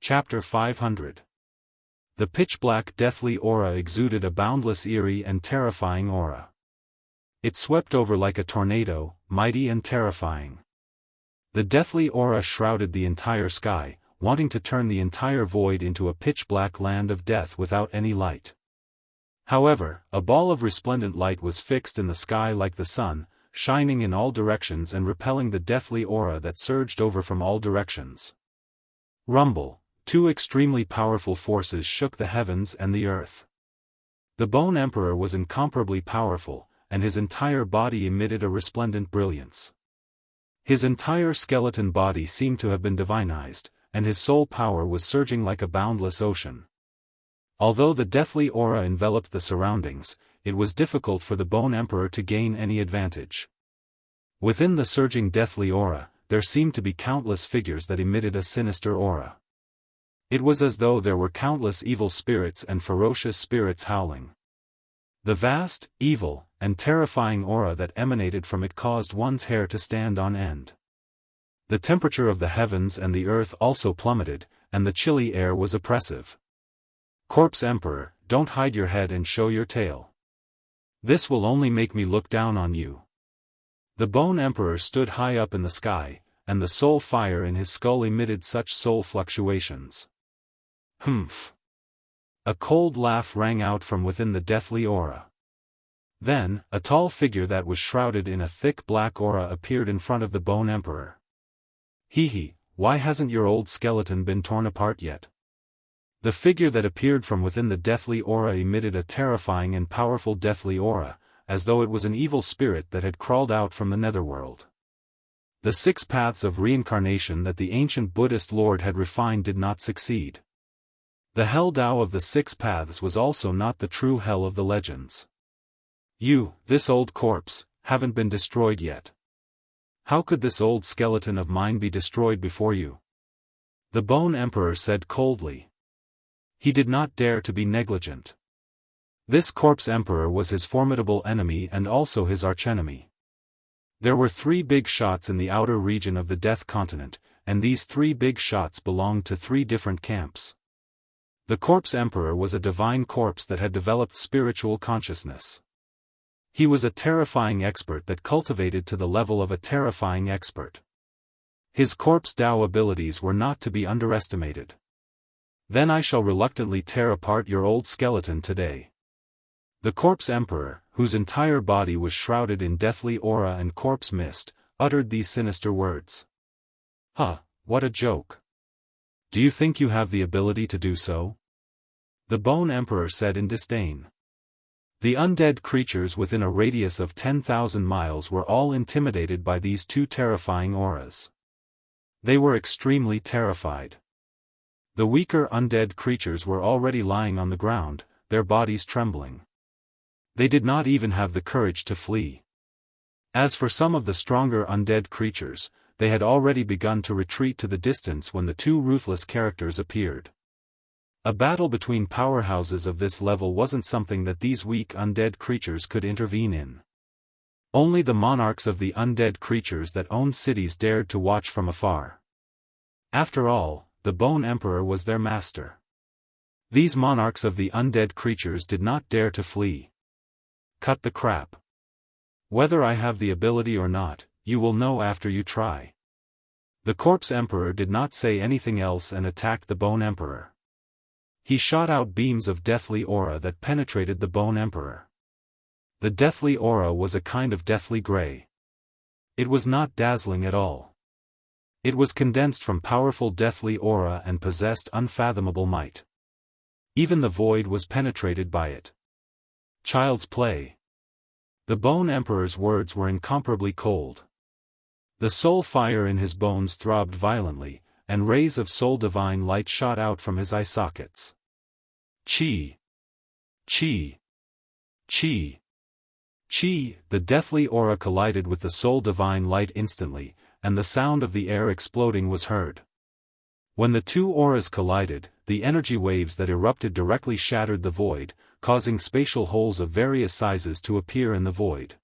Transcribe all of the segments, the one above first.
Chapter 500. The pitch-black deathly aura exuded a boundless eerie and terrifying aura. It swept over like a tornado, mighty and terrifying. The deathly aura shrouded the entire sky, wanting to turn the entire void into a pitch-black land of death without any light. However, a ball of resplendent light was fixed in the sky like the sun, shining in all directions and repelling the deathly aura that surged over from all directions. Rumble. Two extremely powerful forces shook the heavens and the earth. The Bone Emperor was incomparably powerful, and his entire body emitted a resplendent brilliance. His entire skeleton body seemed to have been divinized, and his soul power was surging like a boundless ocean. Although the deathly aura enveloped the surroundings, it was difficult for the Bone Emperor to gain any advantage. Within the surging deathly aura, there seemed to be countless figures that emitted a sinister aura. It was as though there were countless evil spirits and ferocious spirits howling. The vast, evil, and terrifying aura that emanated from it caused one's hair to stand on end. The temperature of the heavens and the earth also plummeted, and the chilly air was oppressive. Corpse Emperor, don't hide your head and show your tail. This will only make me look down on you. The Bone Emperor stood high up in the sky, and the soul fire in his skull emitted such soul fluctuations. Humph! A cold laugh rang out from within the deathly aura. Then, a tall figure that was shrouded in a thick black aura appeared in front of the Bone Emperor. Hee, why hasn't your old skeleton been torn apart yet? The figure that appeared from within the deathly aura emitted a terrifying and powerful deathly aura, as though it was an evil spirit that had crawled out from the netherworld. The 6 paths of reincarnation that the ancient Buddhist Lord had refined did not succeed. The Hell Tao of the 6 paths was also not the true hell of the legends. You, this old corpse, haven't been destroyed yet. How could this old skeleton of mine be destroyed before you? The Bone Emperor said coldly. He did not dare to be negligent. This Corpse Emperor was his formidable enemy and also his archenemy. There were 3 big shots in the outer region of the Death Continent, and these 3 big shots belonged to 3 different camps. The Corpse Emperor was a divine corpse that had developed spiritual consciousness. He was a terrifying expert that cultivated to the level of a terrifying expert. His Corpse Tao abilities were not to be underestimated. Then I shall reluctantly tear apart your old skeleton today. The Corpse Emperor, whose entire body was shrouded in deathly aura and corpse mist, uttered these sinister words. Huh, what a joke. Do you think you have the ability to do so? The Bone Emperor said in disdain. The undead creatures within a radius of 10,000 miles were all intimidated by these 2 terrifying auras. They were extremely terrified. The weaker undead creatures were already lying on the ground, their bodies trembling. They did not even have the courage to flee. As for some of the stronger undead creatures, they had already begun to retreat to the distance when the 2 ruthless characters appeared. A battle between powerhouses of this level wasn't something that these weak undead creatures could intervene in. Only the monarchs of the undead creatures that owned cities dared to watch from afar. After all, the Bone Emperor was their master. These monarchs of the undead creatures did not dare to flee. Cut the crap. Whether I have the ability or not, you will know after you try. The Corpse Emperor did not say anything else and attacked the Bone Emperor. He shot out beams of deathly aura that penetrated the Bone Emperor. The deathly aura was a kind of deathly gray. It was not dazzling at all. It was condensed from powerful deathly aura and possessed unfathomable might. Even the void was penetrated by it. Child's play. The Bone Emperor's words were incomparably cold. The soul fire in his bones throbbed violently, and rays of soul divine light shot out from his eye sockets. Chi! Chi! Chi! Chi! The deathly aura collided with the soul divine light instantly, and the sound of the air exploding was heard. When the 2 auras collided, the energy waves that erupted directly shattered the void, causing spatial holes of various sizes to appear in the void.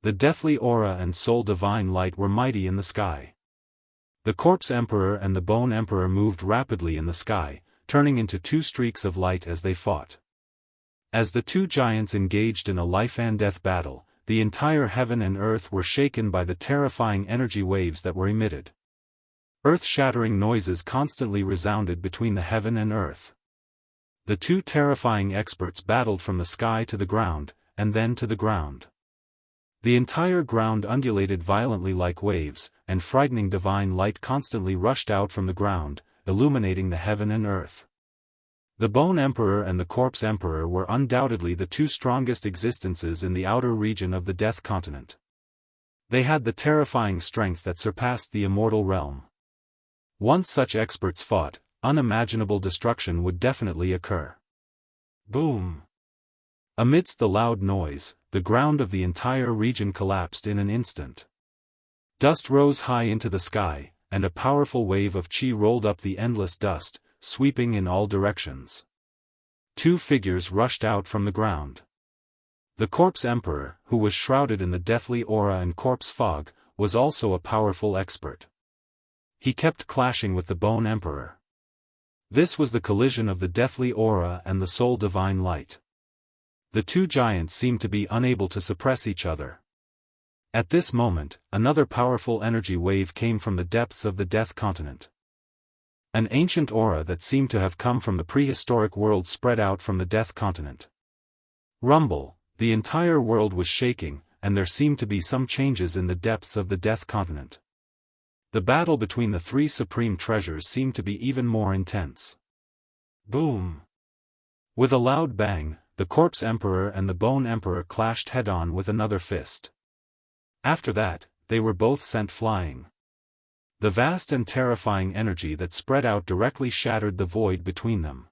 The deathly aura and soul divine light were mighty in the sky. The Corpse Emperor and the Bone Emperor moved rapidly in the sky, turning into two streaks of light as they fought. As the two giants engaged in a life-and-death battle, the entire heaven and earth were shaken by the terrifying energy waves that were emitted. Earth-shattering noises constantly resounded between the heaven and earth. The two terrifying experts battled from the sky to the ground, and then to the ground. The entire ground undulated violently like waves, and frightening divine light constantly rushed out from the ground, illuminating the heaven and earth. The Bone Emperor and the Corpse Emperor were undoubtedly the two strongest existences in the outer region of the Death Continent. They had the terrifying strength that surpassed the immortal realm. Once such experts fought, unimaginable destruction would definitely occur. Boom! Amidst the loud noise, the ground of the entire region collapsed in an instant. Dust rose high into the sky, and a powerful wave of chi rolled up the endless dust, sweeping in all directions. Two figures rushed out from the ground. The Corpse Emperor, who was shrouded in the deathly aura and corpse fog, was also a powerful expert. He kept clashing with the Bone Emperor. This was the collision of the deathly aura and the soul divine light. The two giants seemed to be unable to suppress each other. At this moment, another powerful energy wave came from the depths of the Death Continent. An ancient aura that seemed to have come from the prehistoric world spread out from the Death Continent. Rumble, the entire world was shaking, and there seemed to be some changes in the depths of the Death Continent. The battle between the three supreme treasures seemed to be even more intense. Boom! With a loud bang, the Corpse Emperor and the Bone Emperor clashed head-on with another fist. After that, they were both sent flying. The vast and terrifying energy that spread out directly shattered the void between them.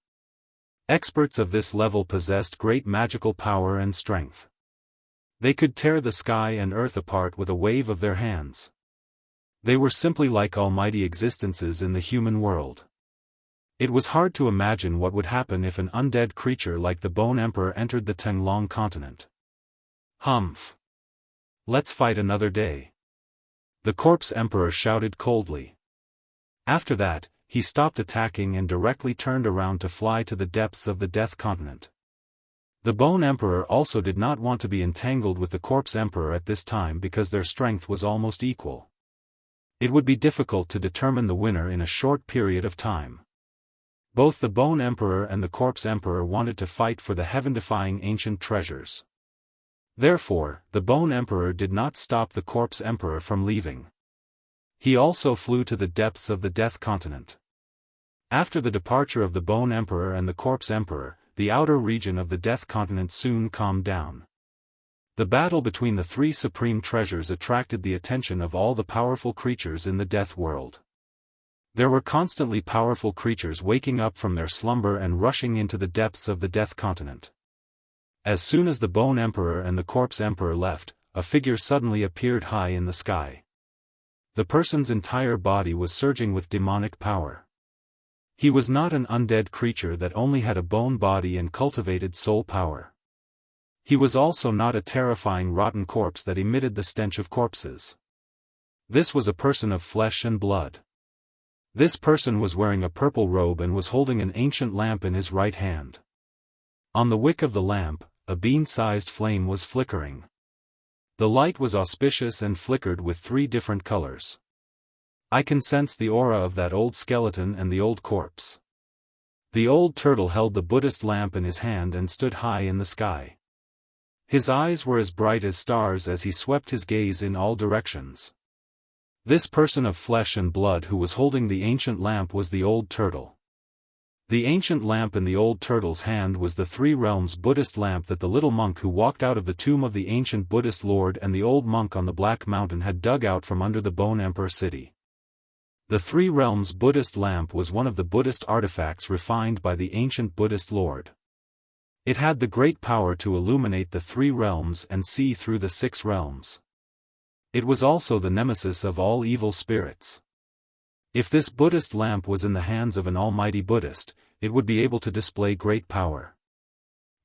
Experts of this level possessed great magical power and strength. They could tear the sky and earth apart with a wave of their hands. They were simply like almighty existences in the human world. It was hard to imagine what would happen if an undead creature like the Bone Emperor entered the Tenglong continent. Humph! Let's fight another day. The Corpse Emperor shouted coldly. After that, he stopped attacking and directly turned around to fly to the depths of the Death Continent. The Bone Emperor also did not want to be entangled with the Corpse Emperor at this time because their strength was almost equal. It would be difficult to determine the winner in a short period of time. Both the Bone Emperor and the Corpse Emperor wanted to fight for the heaven-defying ancient treasures. Therefore, the Bone Emperor did not stop the Corpse Emperor from leaving. He also flew to the depths of the Death Continent. After the departure of the Bone Emperor and the Corpse Emperor, the outer region of the Death Continent soon calmed down. The battle between the three supreme treasures attracted the attention of all the powerful creatures in the Death World. There were constantly powerful creatures waking up from their slumber and rushing into the depths of the Death Continent. As soon as the Bone Emperor and the Corpse Emperor left, a figure suddenly appeared high in the sky. The person's entire body was surging with demonic power. He was not an undead creature that only had a bone body and cultivated soul power. He was also not a terrifying rotten corpse that emitted the stench of corpses. This was a person of flesh and blood. This person was wearing a purple robe and was holding an ancient lamp in his right hand. On the wick of the lamp, a bean-sized flame was flickering. The light was auspicious and flickered with 3 different colors. I can sense the aura of that old skeleton and the old corpse. The old turtle held the Buddhist lamp in his hand and stood high in the sky. His eyes were as bright as stars as he swept his gaze in all directions. This person of flesh and blood who was holding the ancient lamp was the old turtle. The ancient lamp in the old turtle's hand was the 3 realms Buddhist lamp that the little monk who walked out of the tomb of the ancient Buddhist lord and the old monk on the Black Mountain had dug out from under the Bone Emperor city. The 3 realms Buddhist lamp was one of the Buddhist artifacts refined by the ancient Buddhist lord. It had the great power to illuminate the 3 realms and see through the 6 realms. It was also the nemesis of all evil spirits. If this Buddhist lamp was in the hands of an almighty Buddhist, it would be able to display great power.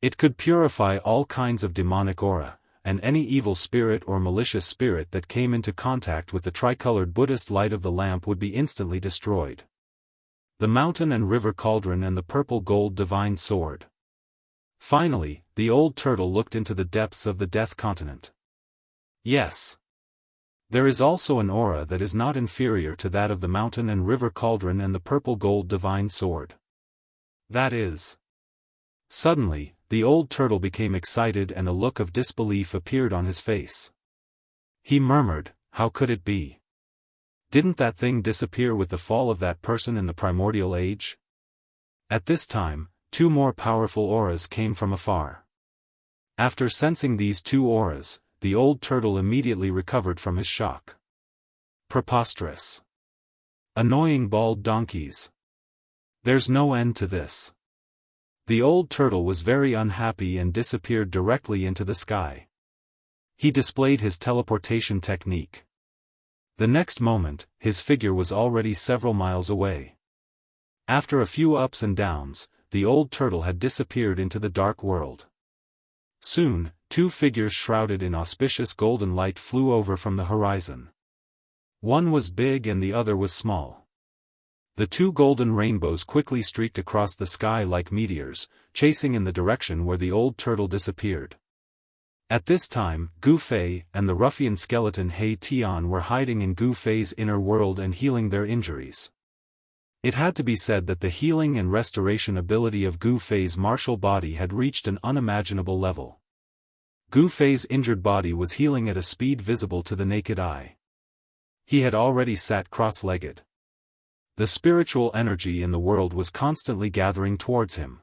It could purify all kinds of demonic aura, and any evil spirit or malicious spirit that came into contact with the tricolored Buddhist light of the lamp would be instantly destroyed. The mountain and river cauldron and the purple gold divine sword. Finally, the old turtle looked into the depths of the death continent. Yes. There is also an aura that is not inferior to that of the mountain and river cauldron and the purple gold divine sword. That is. Suddenly, the old turtle became excited and a look of disbelief appeared on his face. He murmured, "How could it be? Didn't that thing disappear with the fall of that person in the primordial age?" At this time, two more powerful auras came from afar. After sensing these two auras, the old turtle immediately recovered from his shock. Preposterous. Annoying bald donkeys. There's no end to this. The old turtle was very unhappy and disappeared directly into the sky. He displayed his teleportation technique. The next moment, his figure was already several miles away. After a few ups and downs, the old turtle had disappeared into the dark world. Soon, two figures shrouded in auspicious golden light flew over from the horizon. One was big and the other was small. The two golden rainbows quickly streaked across the sky like meteors, chasing in the direction where the old turtle disappeared. At this time, Gu Fei and the ruffian skeleton He Tian were hiding in Gu Fei's inner world and healing their injuries. It had to be said that the healing and restoration ability of Gu Fei's martial body had reached an unimaginable level. Gu Fei's injured body was healing at a speed visible to the naked eye. He had already sat cross-legged. The spiritual energy in the world was constantly gathering towards him.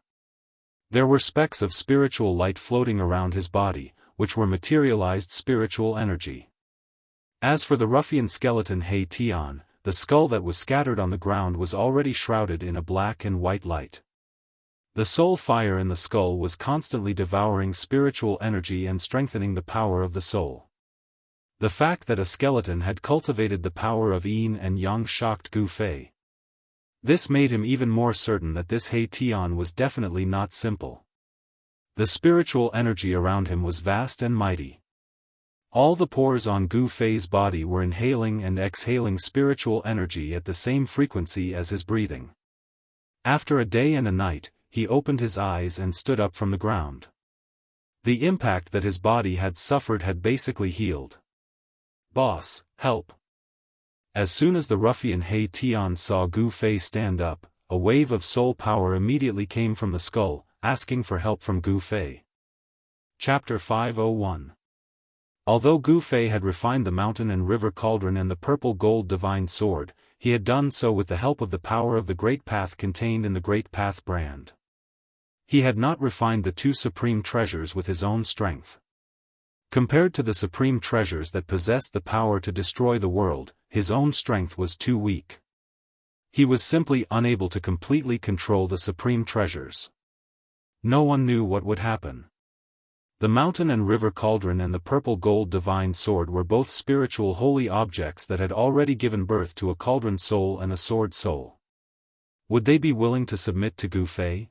There were specks of spiritual light floating around his body, which were materialized spiritual energy. As for the ruffian skeleton He Tian, the skull that was scattered on the ground was already shrouded in a black and white light. The soul fire in the skull was constantly devouring spiritual energy and strengthening the power of the soul. The fact that a skeleton had cultivated the power of yin and yang shocked Gu Fei. This made him even more certain that this He Tian was definitely not simple. The spiritual energy around him was vast and mighty. All the pores on Gu Fei's body were inhaling and exhaling spiritual energy at the same frequency as his breathing. After a day and a night, he opened his eyes and stood up from the ground. The impact that his body had suffered had basically healed. "Boss, help!" As soon as the ruffian He Tian saw Gu Fei stand up, a wave of soul power immediately came from the skull, asking for help from Gu Fei. Chapter 501. Although Gu Fei had refined the mountain and river cauldron and the purple gold divine sword, he had done so with the help of the power of the Great Path contained in the Great Path brand. He had not refined the two supreme treasures with his own strength. Compared to the supreme treasures that possessed the power to destroy the world, his own strength was too weak. He was simply unable to completely control the supreme treasures. No one knew what would happen. The mountain and river cauldron and the purple gold divine sword were both spiritual holy objects that had already given birth to a cauldron soul and a sword soul. Would they be willing to submit to Gu Fei?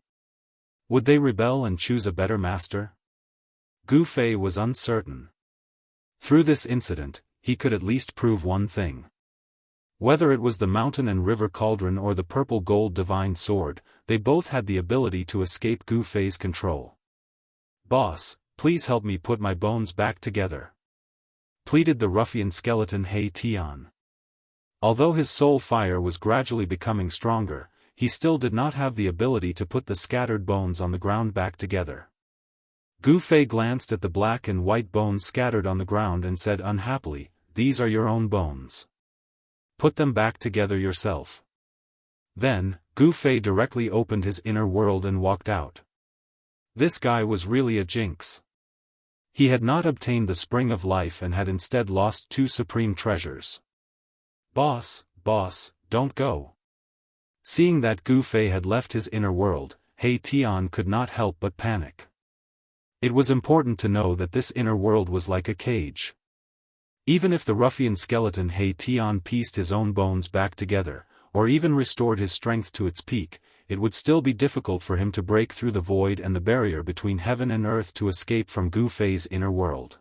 Would they rebel and choose a better master? Gu Fei was uncertain. Through this incident, he could at least prove one thing. Whether it was the mountain and river cauldron or the purple gold divine sword, they both had the ability to escape Gu Fei's control. "Boss, please help me put my bones back together," pleaded the ruffian skeleton He Tian. Although his soul fire was gradually becoming stronger, he still did not have the ability to put the scattered bones on the ground back together. Gu Fei glanced at the black and white bones scattered on the ground and said unhappily, "These are your own bones. Put them back together yourself." Then, Gu Fei directly opened his inner world and walked out. This guy was really a jinx. He had not obtained the spring of life and had instead lost two supreme treasures. Boss, don't go." Seeing that Gu Fei had left his inner world, He Tian could not help but panic. It was important to know that this inner world was like a cage. Even if the ruffian skeleton He Tian pieced his own bones back together, or even restored his strength to its peak, it would still be difficult for him to break through the void and the barrier between heaven and earth to escape from Gu Fei's inner world.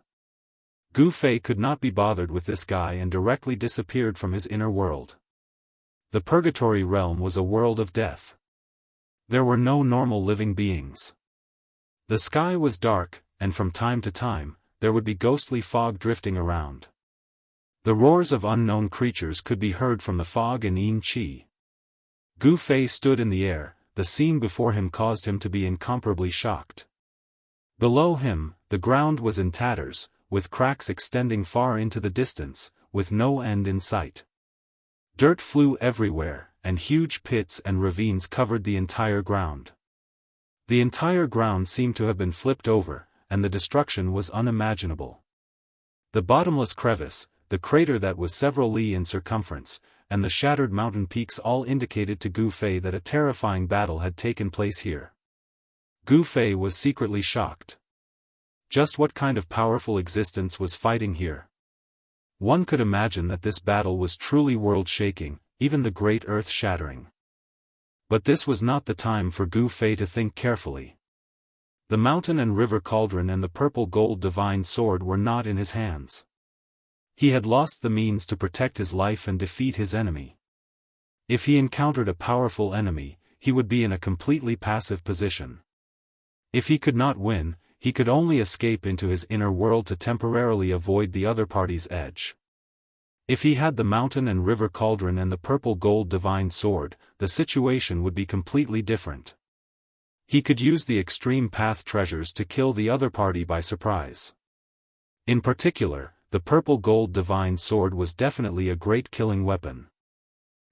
Gu Fei could not be bothered with this guy and directly disappeared from his inner world. The Purgatory realm was a world of death. There were no normal living beings. The sky was dark, and from time to time, there would be ghostly fog drifting around. The roars of unknown creatures could be heard from the fog in Yin Qi. Gu Fei stood in the air, the scene before him caused him to be incomparably shocked. Below him, the ground was in tatters, with cracks extending far into the distance, with no end in sight. Dirt flew everywhere, and huge pits and ravines covered the entire ground. The entire ground seemed to have been flipped over, and the destruction was unimaginable. The bottomless crevice, the crater that was several li in circumference, and the shattered mountain peaks all indicated to Gu Fei that a terrifying battle had taken place here. Gu Fei was secretly shocked. Just what kind of powerful existence was fighting here? One could imagine that this battle was truly world-shaking, even the great earth-shattering. But this was not the time for Gu Fei to think carefully. The mountain and river cauldron and the purple gold divine sword were not in his hands. He had lost the means to protect his life and defeat his enemy. If he encountered a powerful enemy, he would be in a completely passive position. If he could not win, he could only escape into his inner world to temporarily avoid the other party's edge. If he had the mountain and river cauldron and the purple gold divine sword, the situation would be completely different. He could use the extreme path treasures to kill the other party by surprise. In particular, the purple gold divine sword was definitely a great killing weapon.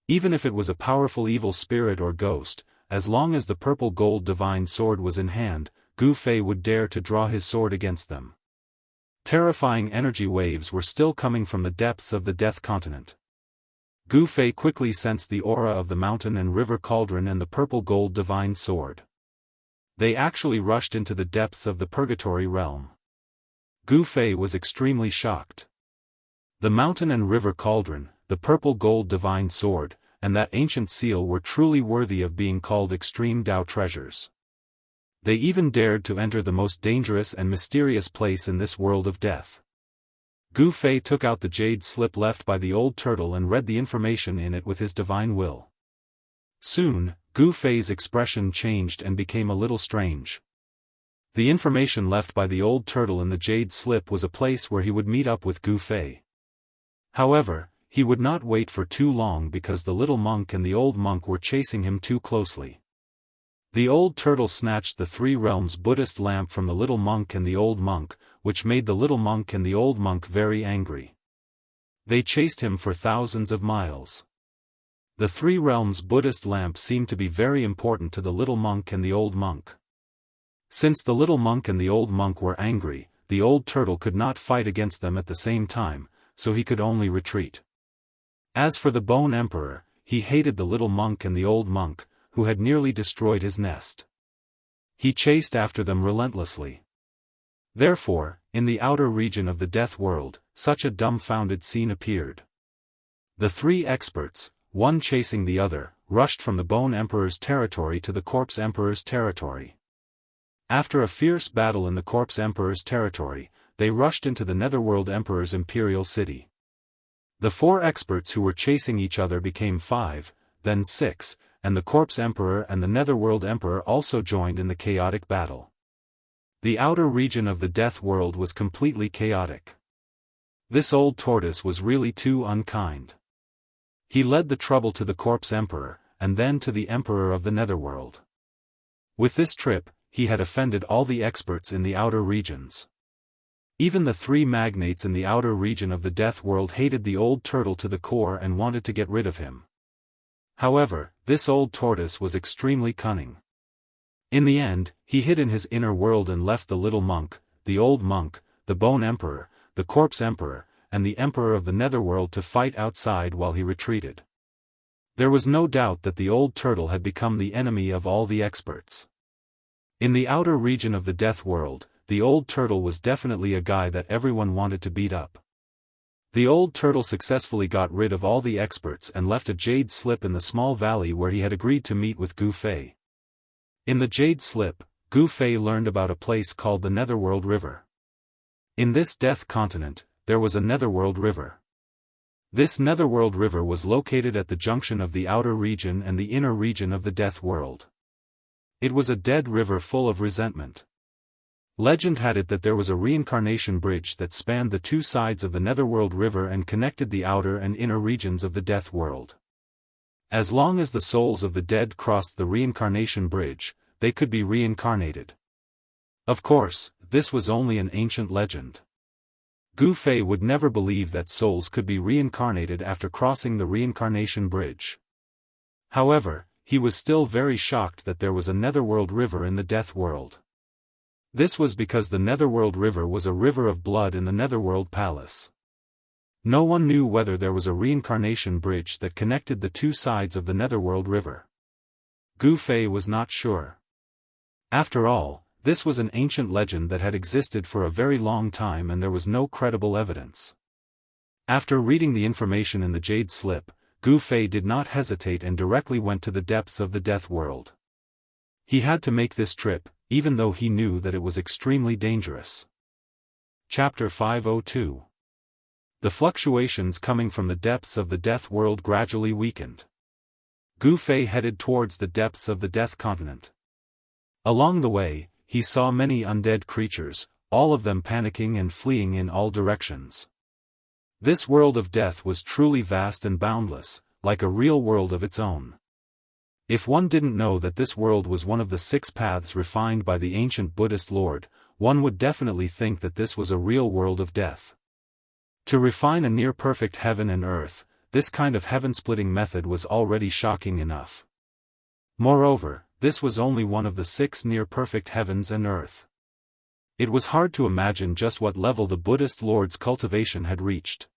Even if it was a powerful evil spirit or ghost, as long as the purple gold divine sword was in hand, Gu Fei would dare to draw his sword against them. Terrifying energy waves were still coming from the depths of the Death Continent. Gu Fei quickly sensed the aura of the mountain and river cauldron and the purple gold divine sword. They actually rushed into the depths of the Purgatory realm. Gu Fei was extremely shocked. The mountain and river cauldron, the purple gold divine sword, and that ancient seal were truly worthy of being called extreme Dao treasures. They even dared to enter the most dangerous and mysterious place in this world of death. Gu Fei took out the jade slip left by the old turtle and read the information in it with his divine will. Soon, Gu Fei's expression changed and became a little strange. The information left by the old turtle in the jade slip was a place where he would meet up with Gu Fei. However, he would not wait for too long because the little monk and the old monk were chasing him too closely. The old turtle snatched the Three Realms Buddhist lamp from the little monk and the old monk, which made the little monk and the old monk very angry. They chased him for thousands of miles. The Three Realms Buddhist lamp seemed to be very important to the little monk and the old monk. Since the little monk and the old monk were angry, the old turtle could not fight against them at the same time, so he could only retreat. As for the Bone Emperor, he hated the little monk and the old monk, who had nearly destroyed his nest. He chased after them relentlessly. Therefore, in the outer region of the death world, such a dumbfounded scene appeared. The three experts, one chasing the other, rushed from the Bone Emperor's territory to the Corpse Emperor's territory. After a fierce battle in the Corpse Emperor's territory, they rushed into the Netherworld Emperor's imperial city. The four experts who were chasing each other became 5, then 6, and the Corpse Emperor and the Netherworld Emperor also joined in the chaotic battle. The outer region of the death world was completely chaotic. This old tortoise was really too unkind. He led the trouble to the Corpse Emperor, and then to the Emperor of the Netherworld. With this trip, he had offended all the experts in the outer regions. Even the three magnates in the outer region of the death world hated the old turtle to the core and wanted to get rid of him. However, this old tortoise was extremely cunning. In the end, he hid in his inner world and left the little monk, the old monk, the Bone Emperor, the Corpse Emperor, and the Emperor of the Netherworld to fight outside while he retreated. There was no doubt that the old turtle had become the enemy of all the experts. In the outer region of the death world, the old turtle was definitely a guy that everyone wanted to beat up. The old turtle successfully got rid of all the experts and left a jade slip in the small valley where he had agreed to meet with Gu Fei. In the jade slip, Gu Fei learned about a place called the Netherworld River. In this death continent, there was a netherworld river. This netherworld river was located at the junction of the outer region and the inner region of the death world. It was a dead river full of resentment. Legend had it that there was a reincarnation bridge that spanned the two sides of the netherworld river and connected the outer and inner regions of the death world. As long as the souls of the dead crossed the reincarnation bridge, they could be reincarnated. Of course, this was only an ancient legend. Gu Fei would never believe that souls could be reincarnated after crossing the reincarnation bridge. However, he was still very shocked that there was a netherworld river in the death world. This was because the netherworld river was a river of blood in the netherworld palace. No one knew whether there was a reincarnation bridge that connected the two sides of the netherworld river. Gu Fei was not sure. After all, this was an ancient legend that had existed for a very long time and there was no credible evidence. After reading the information in the jade slip, Gu Fei did not hesitate and directly went to the depths of the death world. He had to make this trip, even though he knew that it was extremely dangerous. Chapter 502. The fluctuations coming from the depths of the death world gradually weakened. Gu Fei headed towards the depths of the death continent. Along the way, he saw many undead creatures, all of them panicking and fleeing in all directions. This world of death was truly vast and boundless, like a real world of its own. If one didn't know that this world was one of the 6 paths refined by the ancient Buddhist Lord, one would definitely think that this was a real world of death. To refine a near-perfect heaven and earth, this kind of heaven-splitting method was already shocking enough. Moreover, this was only one of the 6 near-perfect heavens and earth. It was hard to imagine just what level the Buddhist Lord's cultivation had reached.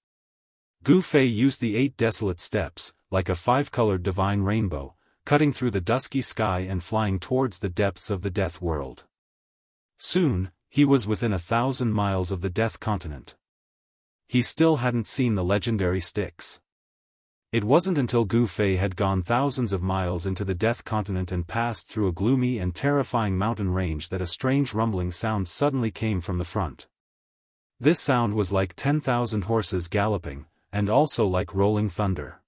Gu Fei used the 8 desolate steps, like a 5-colored divine rainbow, cutting through the dusky sky and flying towards the depths of the death world. Soon, he was within 1,000 miles of the death continent. He still hadn't seen the legendary sticks. It wasn't until Gu Fei had gone thousands of miles into the death continent and passed through a gloomy and terrifying mountain range that a strange rumbling sound suddenly came from the front. This sound was like 10,000 horses galloping, and also like rolling thunder.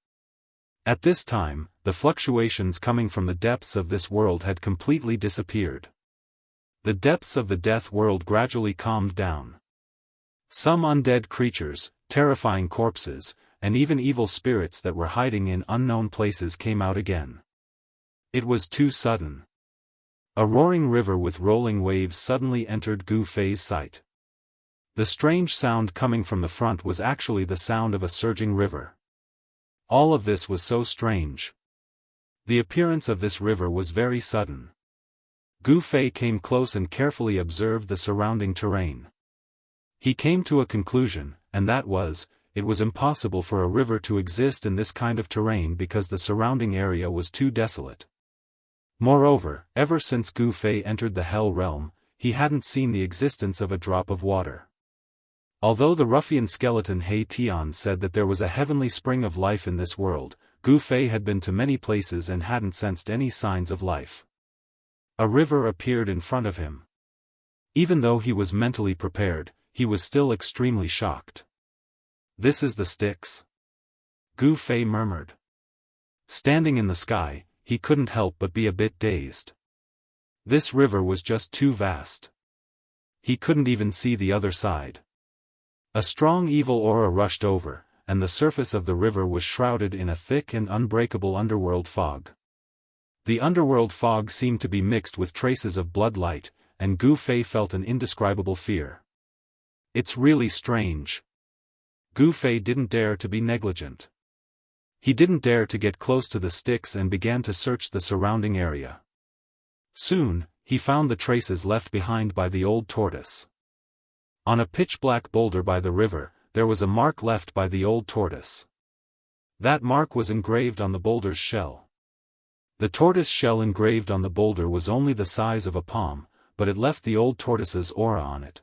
At this time, the fluctuations coming from the depths of this world had completely disappeared. The depths of the death world gradually calmed down. Some undead creatures, terrifying corpses, and even evil spirits that were hiding in unknown places came out again. It was too sudden. A roaring river with rolling waves suddenly entered Gu Fei's sight. The strange sound coming from the front was actually the sound of a surging river. All of this was so strange. The appearance of this river was very sudden. Gu Fei came close and carefully observed the surrounding terrain. He came to a conclusion, and that was, it was impossible for a river to exist in this kind of terrain because the surrounding area was too desolate. Moreover, ever since Gu Fei entered the Hell Realm, he hadn't seen the existence of a drop of water. Although the ruffian skeleton He Tian said that there was a heavenly spring of life in this world, Gu Fei had been to many places and hadn't sensed any signs of life. A river appeared in front of him. Even though he was mentally prepared, he was still extremely shocked. "This is the Styx?" Gu Fei murmured. Standing in the sky, he couldn't help but be a bit dazed. This river was just too vast. He couldn't even see the other side. A strong evil aura rushed over, and the surface of the river was shrouded in a thick and unbreakable underworld fog. The underworld fog seemed to be mixed with traces of blood light, and Gu Fei felt an indescribable fear. "It's really strange." Gu Fei didn't dare to be negligent. He didn't dare to get close to the Styx and began to search the surrounding area. Soon, he found the traces left behind by the old tortoise. On a pitch-black boulder by the river, there was a mark left by the old tortoise. That mark was engraved on the boulder's shell. The tortoise shell engraved on the boulder was only the size of a palm, but it left the old tortoise's aura on it.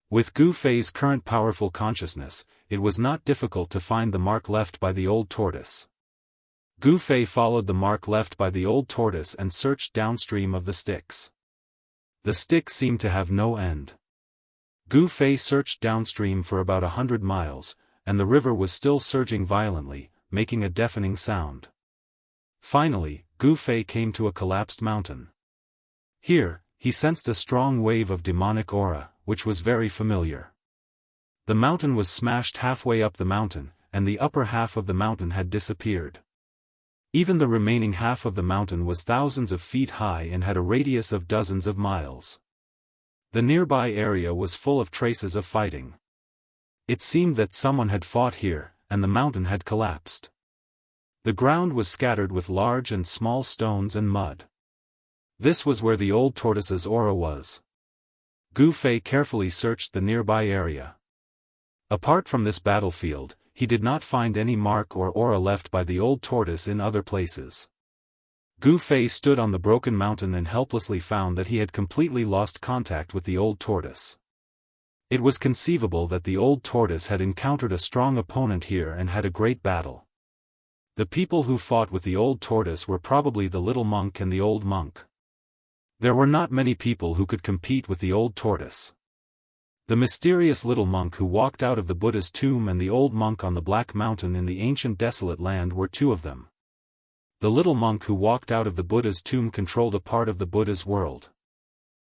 With Gu Fei's current powerful consciousness, it was not difficult to find the mark left by the old tortoise. Gu Fei followed the mark left by the old tortoise and searched downstream of the Styx. The Styx seemed to have no end. Gu Fei searched downstream for about 100 miles, and the river was still surging violently, making a deafening sound. Finally, Gu Fei came to a collapsed mountain. Here, he sensed a strong wave of demonic aura, which was very familiar. The mountain was smashed halfway up the mountain, and the upper half of the mountain had disappeared. Even the remaining half of the mountain was thousands of feet high and had a radius of dozens of miles. The nearby area was full of traces of fighting. It seemed that someone had fought here, and the mountain had collapsed. The ground was scattered with large and small stones and mud. This was where the old tortoise's aura was. Gu Fei carefully searched the nearby area. Apart from this battlefield, he did not find any mark or aura left by the old tortoise in other places. Gu Fei stood on the broken mountain and helplessly found that he had completely lost contact with the old tortoise. It was conceivable that the old tortoise had encountered a strong opponent here and had a great battle. The people who fought with the old tortoise were probably the little monk and the old monk. There were not many people who could compete with the old tortoise. The mysterious little monk who walked out of the Buddha's tomb and the old monk on the Black Mountain in the ancient desolate land were two of them. The little monk who walked out of the Buddha's tomb controlled a part of the Buddha's world.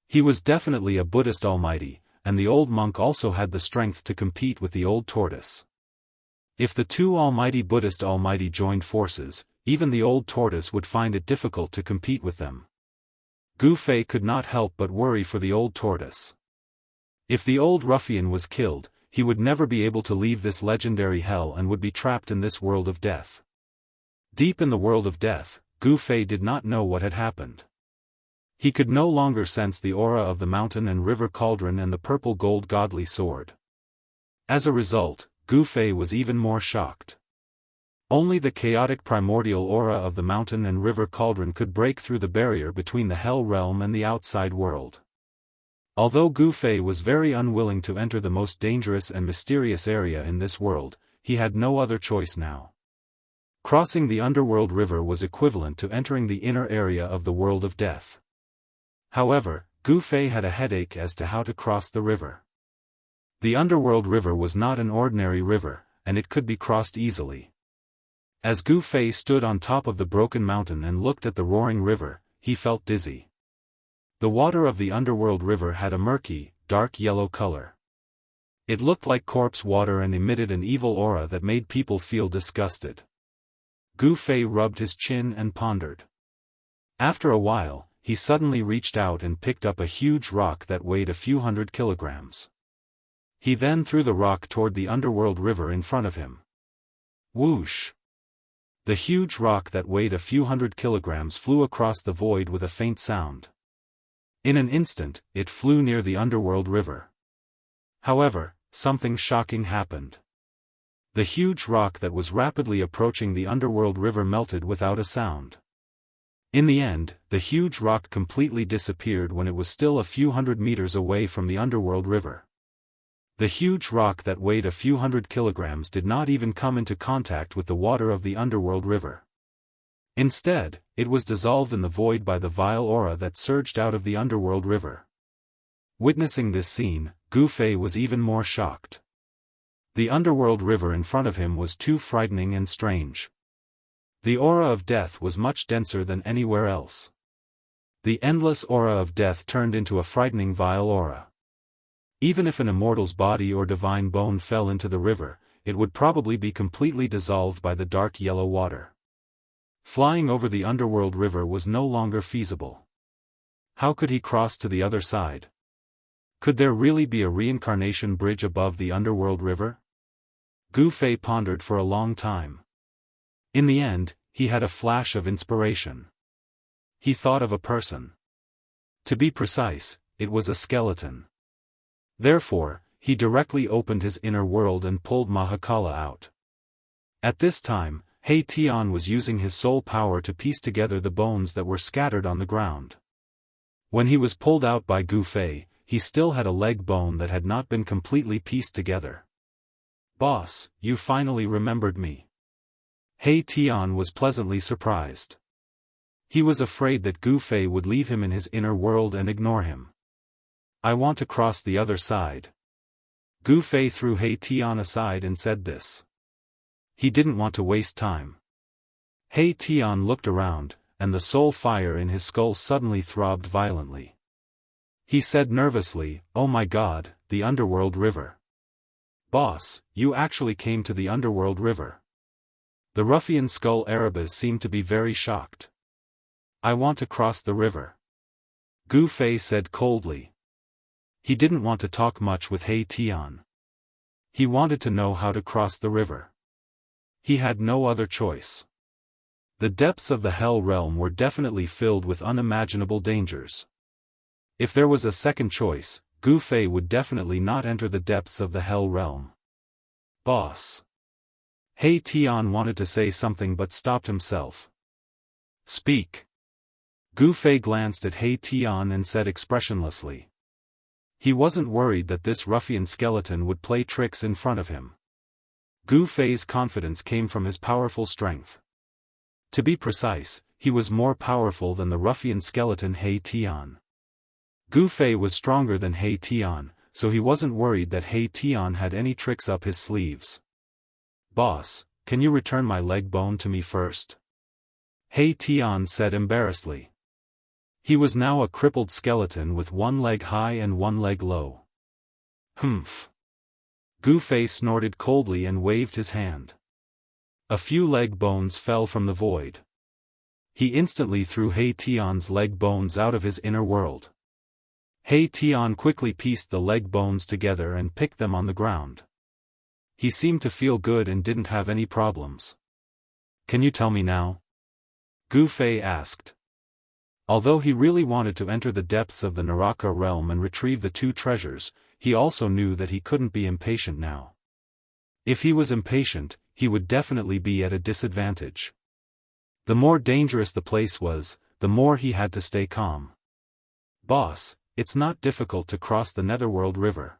He was definitely a Buddhist almighty, and the old monk also had the strength to compete with the old tortoise. If the two almighty Buddhist almighty joined forces, even the old tortoise would find it difficult to compete with them. Gu Fei could not help but worry for the old tortoise. If the old ruffian was killed, he would never be able to leave this legendary hell and would be trapped in this world of death. Deep in the world of death, Gu Fei did not know what had happened. He could no longer sense the aura of the mountain and river cauldron and the purple gold godly sword. As a result, Gu Fei was even more shocked. Only the chaotic primordial aura of the mountain and river cauldron could break through the barrier between the hell realm and the outside world. Although Gu Fei was very unwilling to enter the most dangerous and mysterious area in this world, he had no other choice now. Crossing the underworld river was equivalent to entering the inner area of the world of death. However, Gu Fei had a headache as to how to cross the river. The underworld river was not an ordinary river, and it could be crossed easily. As Gu Fei stood on top of the broken mountain and looked at the roaring river, he felt dizzy. The water of the underworld river had a murky, dark yellow color. It looked like corpse water and emitted an evil aura that made people feel disgusted. Gu Fei rubbed his chin and pondered. After a while, he suddenly reached out and picked up a huge rock that weighed a few 100 kilograms. He then threw the rock toward the underworld river in front of him. Whoosh! The huge rock that weighed a few 100 kilograms flew across the void with a faint sound. In an instant, it flew near the underworld river. However, something shocking happened. The huge rock that was rapidly approaching the underworld river melted without a sound. In the end, the huge rock completely disappeared when it was still a few 100 meters away from the underworld river. The huge rock that weighed a few 100 kilograms did not even come into contact with the water of the underworld river. Instead, it was dissolved in the void by the vile aura that surged out of the underworld river. Witnessing this scene, Gu Fei was even more shocked. The underworld river in front of him was too frightening and strange. The aura of death was much denser than anywhere else. The endless aura of death turned into a frightening vile aura. Even if an immortal's body or divine bone fell into the river, it would probably be completely dissolved by the dark yellow water. Flying over the underworld river was no longer feasible. How could he cross to the other side? Could there really be a reincarnation bridge above the underworld river? Gu Fei pondered for a long time. In the end, he had a flash of inspiration. He thought of a person. To be precise, it was a skeleton. Therefore, he directly opened his inner world and pulled Mahakala out. At this time, He Tian was using his soul power to piece together the bones that were scattered on the ground. When he was pulled out by Gu Fei, he still had a leg bone that had not been completely pieced together. "Boss, you finally remembered me." He Tian was pleasantly surprised. He was afraid that Gu Fei would leave him in his inner world and ignore him. "I want to cross the other side," Gu Fei threw He Tian aside and said this. He didn't want to waste time. He Tian looked around, and the soul fire in his skull suddenly throbbed violently. He said nervously, "Oh my God, the underworld river. Boss, you actually came to the underworld river." The ruffian skull Arabas seemed to be very shocked. "I want to cross the river," Gu Fei said coldly. He didn't want to talk much with He Tian. He wanted to know how to cross the river. He had no other choice. The depths of the Hell Realm were definitely filled with unimaginable dangers. If there was a second choice, Gu Fei would definitely not enter the depths of the Hell Realm. "Boss." He Tian wanted to say something but stopped himself. "Speak." Gu Fei glanced at He Tian and said expressionlessly. He wasn't worried that this ruffian skeleton would play tricks in front of him. Gu Fei's confidence came from his powerful strength. To be precise, he was more powerful than the ruffian skeleton He Tian. Gu Fei was stronger than He Tian, so he wasn't worried that He Tian had any tricks up his sleeves. "Boss, can you return my leg bone to me first?" He Tian said embarrassedly. He was now a crippled skeleton with one leg high and one leg low. "Humph." Gu Fei snorted coldly and waved his hand. A few leg bones fell from the void. He instantly threw He Tian's leg bones out of his inner world. He Tian quickly pieced the leg bones together and picked them on the ground. He seemed to feel good and didn't have any problems. "Can you tell me now?" Gu Fei asked. Although he really wanted to enter the depths of the Naraka realm and retrieve the two treasures, he also knew that he couldn't be impatient now. If he was impatient, he would definitely be at a disadvantage. The more dangerous the place was, the more he had to stay calm. "Boss, it's not difficult to cross the Netherworld River.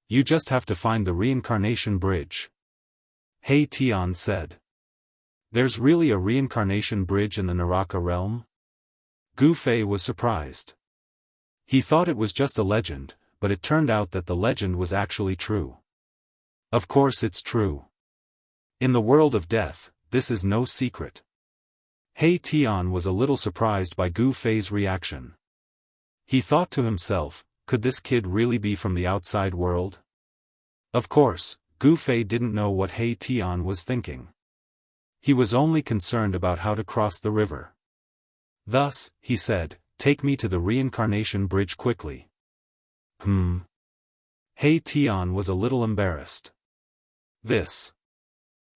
You just have to find the reincarnation bridge," He Tian said. "There's really a reincarnation bridge in the Naraka realm?" Gu Fei was surprised. He thought it was just a legend, but it turned out that the legend was actually true. Of course it's true. In the world of death, this is no secret. He Tian was a little surprised by Gu Fei's reaction. He thought to himself, could this kid really be from the outside world? Of course, Gu Fei didn't know what He Tian was thinking. He was only concerned about how to cross the river. Thus, he said, "Take me to the reincarnation bridge quickly." He Tian was a little embarrassed.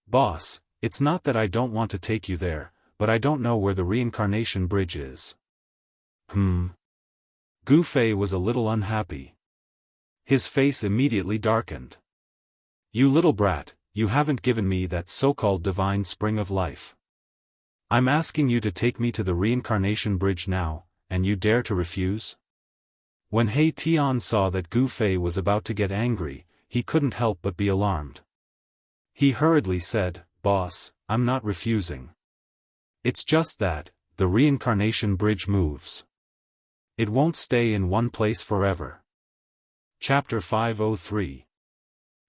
"Boss, it's not that I don't want to take you there, but I don't know where the reincarnation bridge is." Gu Fei was a little unhappy. His face immediately darkened. "You little brat, you haven't given me that so-called divine spring of life. I'm asking you to take me to the reincarnation bridge now, and you dare to refuse?" When He Tian saw that Gu Fei was about to get angry, he couldn't help but be alarmed. He hurriedly said, "Boss, I'm not refusing. It's just that, the reincarnation bridge moves. It won't stay in one place forever." Chapter 503.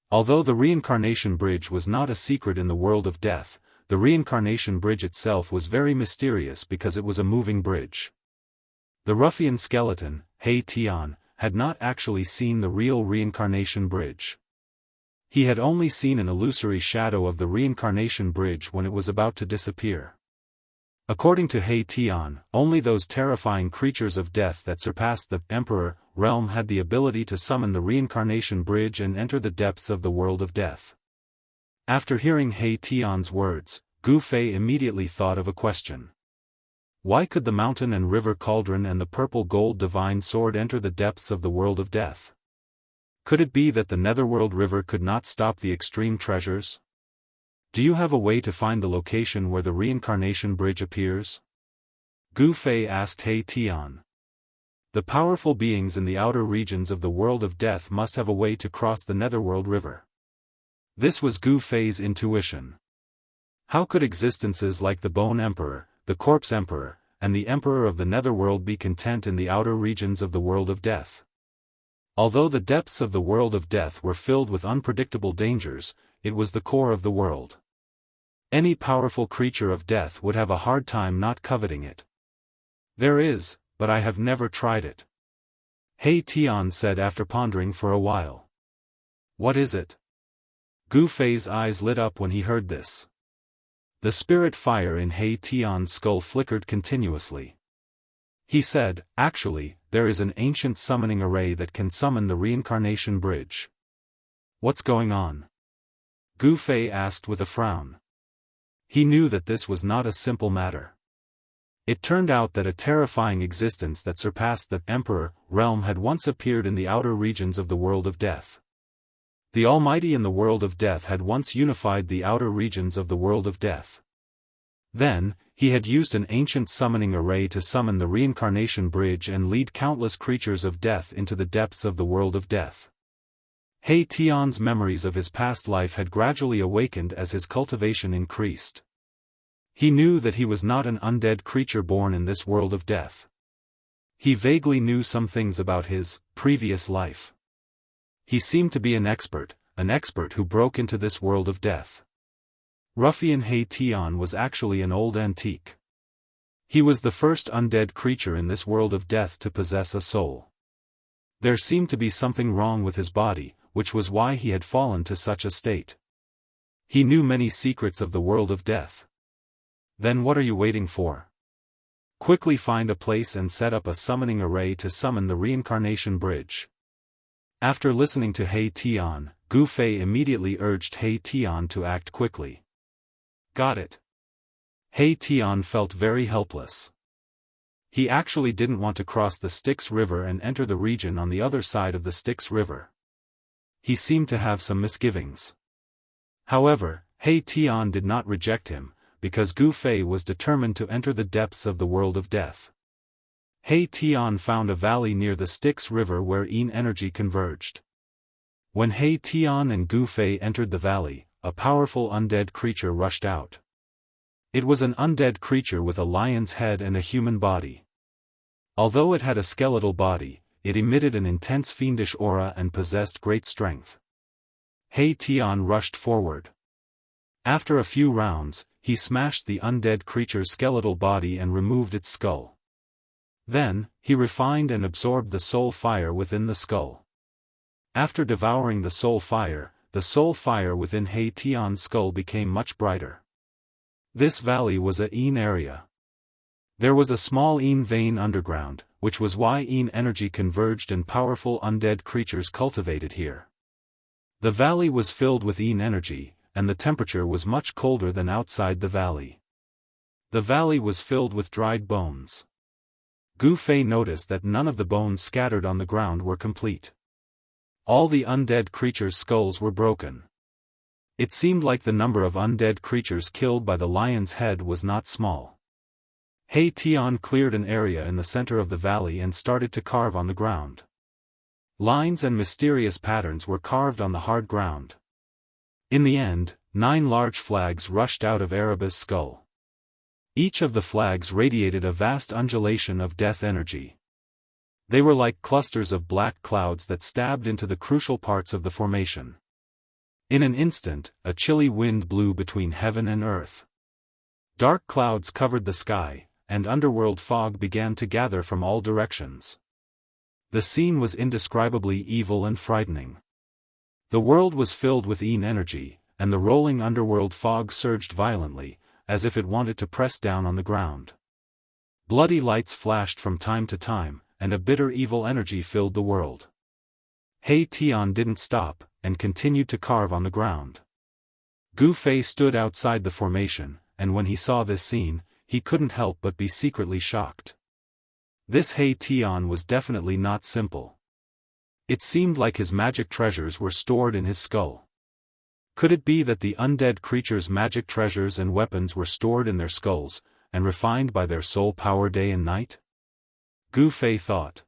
Although the reincarnation bridge was not a secret in the world of death, the reincarnation bridge itself was very mysterious because it was a moving bridge. The ruffian skeleton, He Tian, had not actually seen the real reincarnation bridge. He had only seen an illusory shadow of the reincarnation bridge when it was about to disappear. According to He Tian, only those terrifying creatures of death that surpassed the Emperor realm had the ability to summon the reincarnation bridge and enter the depths of the world of death. After hearing He Tian's words, Gu Fei immediately thought of a question. Why could the mountain and river cauldron and the purple gold divine sword enter the depths of the world of death? Could it be that the Netherworld River could not stop the extreme treasures? Do you have a way to find the location where the reincarnation bridge appears? Gu Fei asked He Tian. The powerful beings in the outer regions of the world of death must have a way to cross the Netherworld River. This was Gu Fei's intuition. How could existences like the Bone Emperor, the Corpse Emperor, and the Emperor of the Netherworld be content in the outer regions of the world of death? Although the depths of the world of death were filled with unpredictable dangers, it was the core of the world. Any powerful creature of death would have a hard time not coveting it. There is, but I have never tried it. He Tian said after pondering for a while. What is it? Gu Fei's eyes lit up when he heard this. The spirit fire in He Tian's skull flickered continuously. He said, actually, there is an ancient summoning array that can summon the reincarnation bridge. What's going on? Gu Fei asked with a frown. He knew that this was not a simple matter. It turned out that a terrifying existence that surpassed the Emperor realm had once appeared in the outer regions of the world of death. The Almighty in the world of death had once unified the outer regions of the world of death. Then, he had used an ancient summoning array to summon the reincarnation bridge and lead countless creatures of death into the depths of the world of death. He Tian's memories of his past life had gradually awakened as his cultivation increased. He knew that he was not an undead creature born in this world of death. He vaguely knew some things about his previous life. He seemed to be an expert who broke into this world of death. Ruffian He Tian was actually an old antique. He was the first undead creature in this world of death to possess a soul. There seemed to be something wrong with his body, which was why he had fallen to such a state. He knew many secrets of the world of death. Then what are you waiting for? Quickly find a place and set up a summoning array to summon the reincarnation bridge. After listening to He Tian, Gu Fei immediately urged He Tian to act quickly. Got it. He Tian felt very helpless. He actually didn't want to cross the Styx River and enter the region on the other side of the Styx River. He seemed to have some misgivings. However, He Tian did not reject him, because Gu Fei was determined to enter the depths of the world of death. He Tian found a valley near the Styx River where Yin energy converged. When He Tian and Gu Fei entered the valley, a powerful undead creature rushed out. It was an undead creature with a lion's head and a human body. Although it had a skeletal body, it emitted an intense fiendish aura and possessed great strength. He Tian rushed forward. After a few rounds, he smashed the undead creature's skeletal body and removed its skull. Then, he refined and absorbed the soul fire within the skull. After devouring the soul fire within He Tian's skull became much brighter. This valley was a Yin area. There was a small Yin vein underground, which was why Yin energy converged and powerful undead creatures cultivated here. The valley was filled with Yin energy, and the temperature was much colder than outside the valley. The valley was filled with dried bones. Gu Fei noticed that none of the bones scattered on the ground were complete. All the undead creatures' skulls were broken. It seemed like the number of undead creatures killed by the lion's head was not small. He Tian cleared an area in the center of the valley and started to carve on the ground. Lines and mysterious patterns were carved on the hard ground. In the end, 9 large flags rushed out of Araba's skull. Each of the flags radiated a vast undulation of death energy. They were like clusters of black clouds that stabbed into the crucial parts of the formation. In an instant, a chilly wind blew between heaven and earth. Dark clouds covered the sky, and underworld fog began to gather from all directions. The scene was indescribably evil and frightening. The world was filled with Yin energy, and the rolling underworld fog surged violently, as if it wanted to press down on the ground. Bloody lights flashed from time to time, and a bitter evil energy filled the world. He Tian didn't stop, and continued to carve on the ground. Gu Fei stood outside the formation, and when he saw this scene, he couldn't help but be secretly shocked. This He Tian was definitely not simple. It seemed like his magic treasures were stored in his skull. Could it be that the undead creature's magic treasures and weapons were stored in their skulls, and refined by their soul power day and night? Gu Fei thought.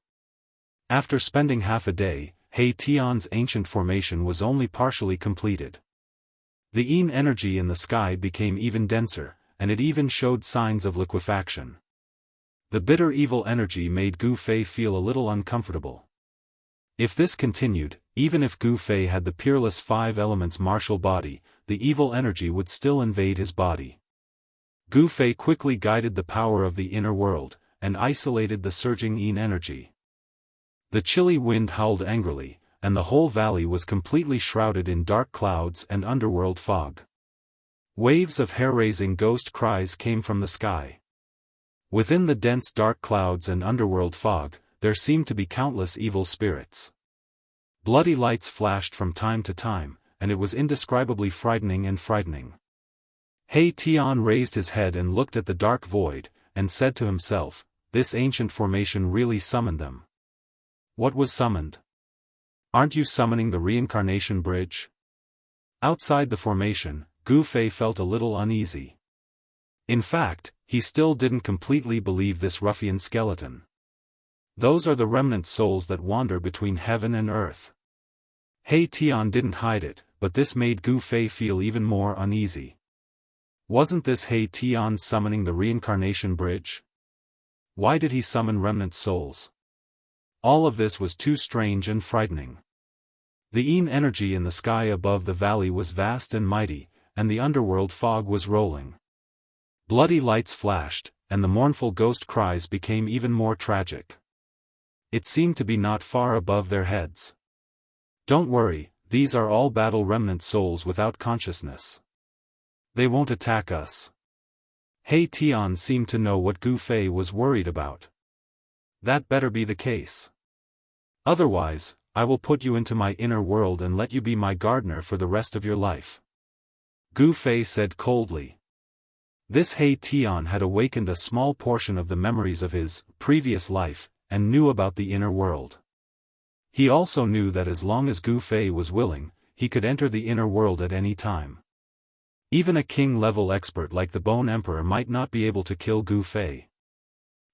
After spending half a day, He Tian's ancient formation was only partially completed. The Yin energy in the sky became even denser, and it even showed signs of liquefaction. The bitter evil energy made Gu Fei feel a little uncomfortable. If this continued, even if Gu Fei had the peerless five elements martial body, the evil energy would still invade his body. Gu Fei quickly guided the power of the inner world, and isolated the surging yin energy. The chilly wind howled angrily, and the whole valley was completely shrouded in dark clouds and underworld fog. Waves of hair-raising ghost cries came from the sky. Within the dense dark clouds and underworld fog, there seemed to be countless evil spirits. Bloody lights flashed from time to time, and it was indescribably frightening. He Tian raised his head and looked at the dark void, and said to himself, "This ancient formation really summoned them." What was summoned? Aren't you summoning the reincarnation bridge? Outside the formation, Gu Fei felt a little uneasy. In fact, he still didn't completely believe this ruffian skeleton. Those are the remnant souls that wander between heaven and earth. He Tian didn't hide it, but this made Gu Fei feel even more uneasy. Wasn't this He Tian summoning the reincarnation bridge? Why did he summon remnant souls? All of this was too strange and frightening. The yin energy in the sky above the valley was vast and mighty, and the underworld fog was rolling. Bloody lights flashed, and the mournful ghost cries became even more tragic. It seemed to be not far above their heads. Don't worry, these are all battle remnant souls without consciousness. They won't attack us. He Tian seemed to know what Gu Fei was worried about. That better be the case. Otherwise, I will put you into my inner world and let you be my gardener for the rest of your life. Gu Fei said coldly. This He Tian had awakened a small portion of the memories of his previous life, and knew about the inner world. He also knew that as long as Gu Fei was willing, he could enter the inner world at any time. Even a king-level expert like the Bone Emperor might not be able to kill Gu Fei.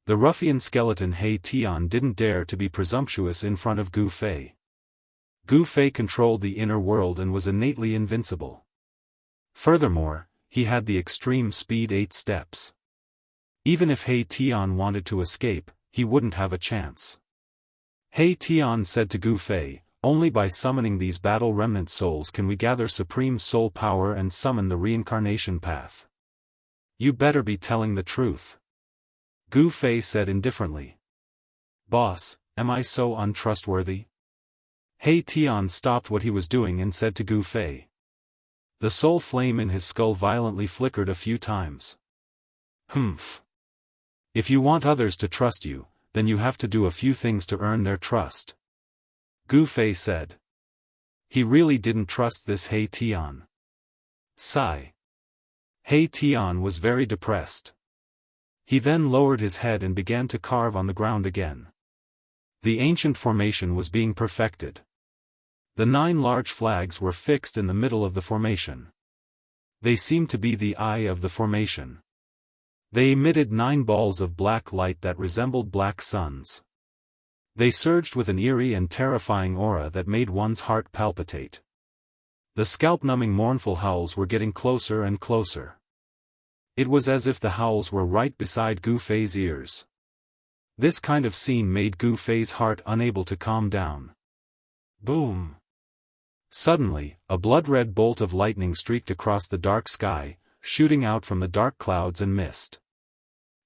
The ruffian skeleton He Tian didn't dare to be presumptuous in front of Gu Fei. Gu Fei controlled the inner world and was innately invincible. Furthermore, he had the extreme speed 8 steps. Even if He Tian wanted to escape, he wouldn't have a chance. He Tian said to Gu Fei, "Only by summoning these battle remnant souls can we gather supreme soul power and summon the reincarnation path." You better be telling the truth. Gu Fei said indifferently. "Boss, am I so untrustworthy?" He Tian stopped what he was doing and said to Gu Fei. The soul flame in his skull violently flickered a few times. "Humph. If you want others to trust you, then you have to do a few things to earn their trust," Gu Fei said. He really didn't trust this He Tian. Sigh. He Tian was very depressed. He then lowered his head and began to carve on the ground again. The ancient formation was being perfected. The 9 large flags were fixed in the middle of the formation. They seemed to be the eye of the formation. They emitted 9 balls of black light that resembled black suns. They surged with an eerie and terrifying aura that made one's heart palpitate. The scalp-numbing mournful howls were getting closer and closer. It was as if the howls were right beside Gu Fei's ears. This kind of scene made Gu Fei's heart unable to calm down. Boom! Suddenly, a blood-red bolt of lightning streaked across the dark sky, shooting out from the dark clouds and mist.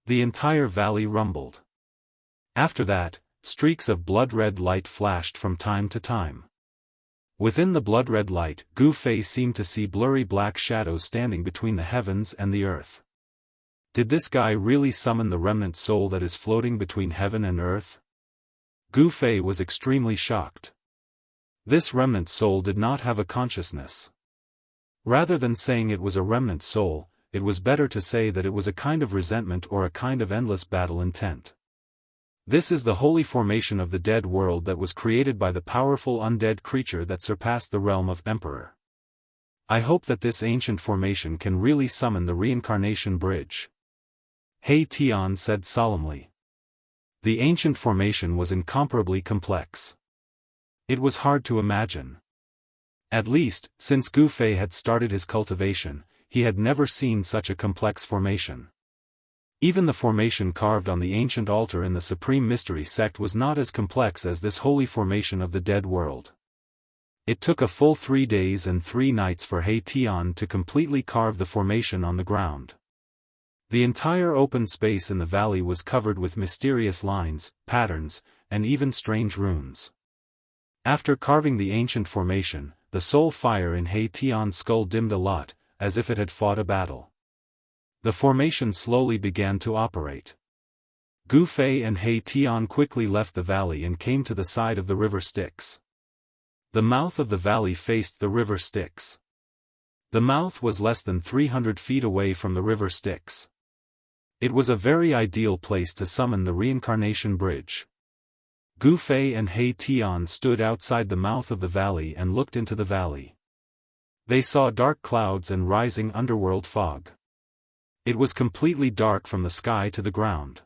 The entire valley rumbled. After that, streaks of blood-red light flashed from time to time. Within the blood-red light, Gu Fei seemed to see blurry black shadows standing between the heavens and the earth. Did this guy really summon the remnant soul that is floating between heaven and earth? Gu Fei was extremely shocked. This remnant soul did not have a consciousness. Rather than saying it was a remnant soul, it was better to say that it was a kind of resentment or a kind of endless battle intent. This is the holy formation of the dead world that was created by the powerful undead creature that surpassed the realm of Emperor. I hope that this ancient formation can really summon the reincarnation bridge. He Tian said solemnly. The ancient formation was incomparably complex. It was hard to imagine. At least, since Gu Fei had started his cultivation, he had never seen such a complex formation. Even the formation carved on the ancient altar in the Supreme Mystery sect was not as complex as this holy formation of the dead world. It took a full 3 days and 3 nights for He Tian to completely carve the formation on the ground. The entire open space in the valley was covered with mysterious lines, patterns, and even strange runes. After carving the ancient formation, the soul fire in He Tian's skull dimmed a lot, as if it had fought a battle. The formation slowly began to operate. Gu Fei and He Tian quickly left the valley and came to the side of the river Styx. The mouth of the valley faced the river Styx. The mouth was less than 300 feet away from the river Styx. It was a very ideal place to summon the reincarnation bridge. Gu Fei and He Tian stood outside the mouth of the valley and looked into the valley. They saw dark clouds and rising underworld fog. It was completely dark from the sky to the ground.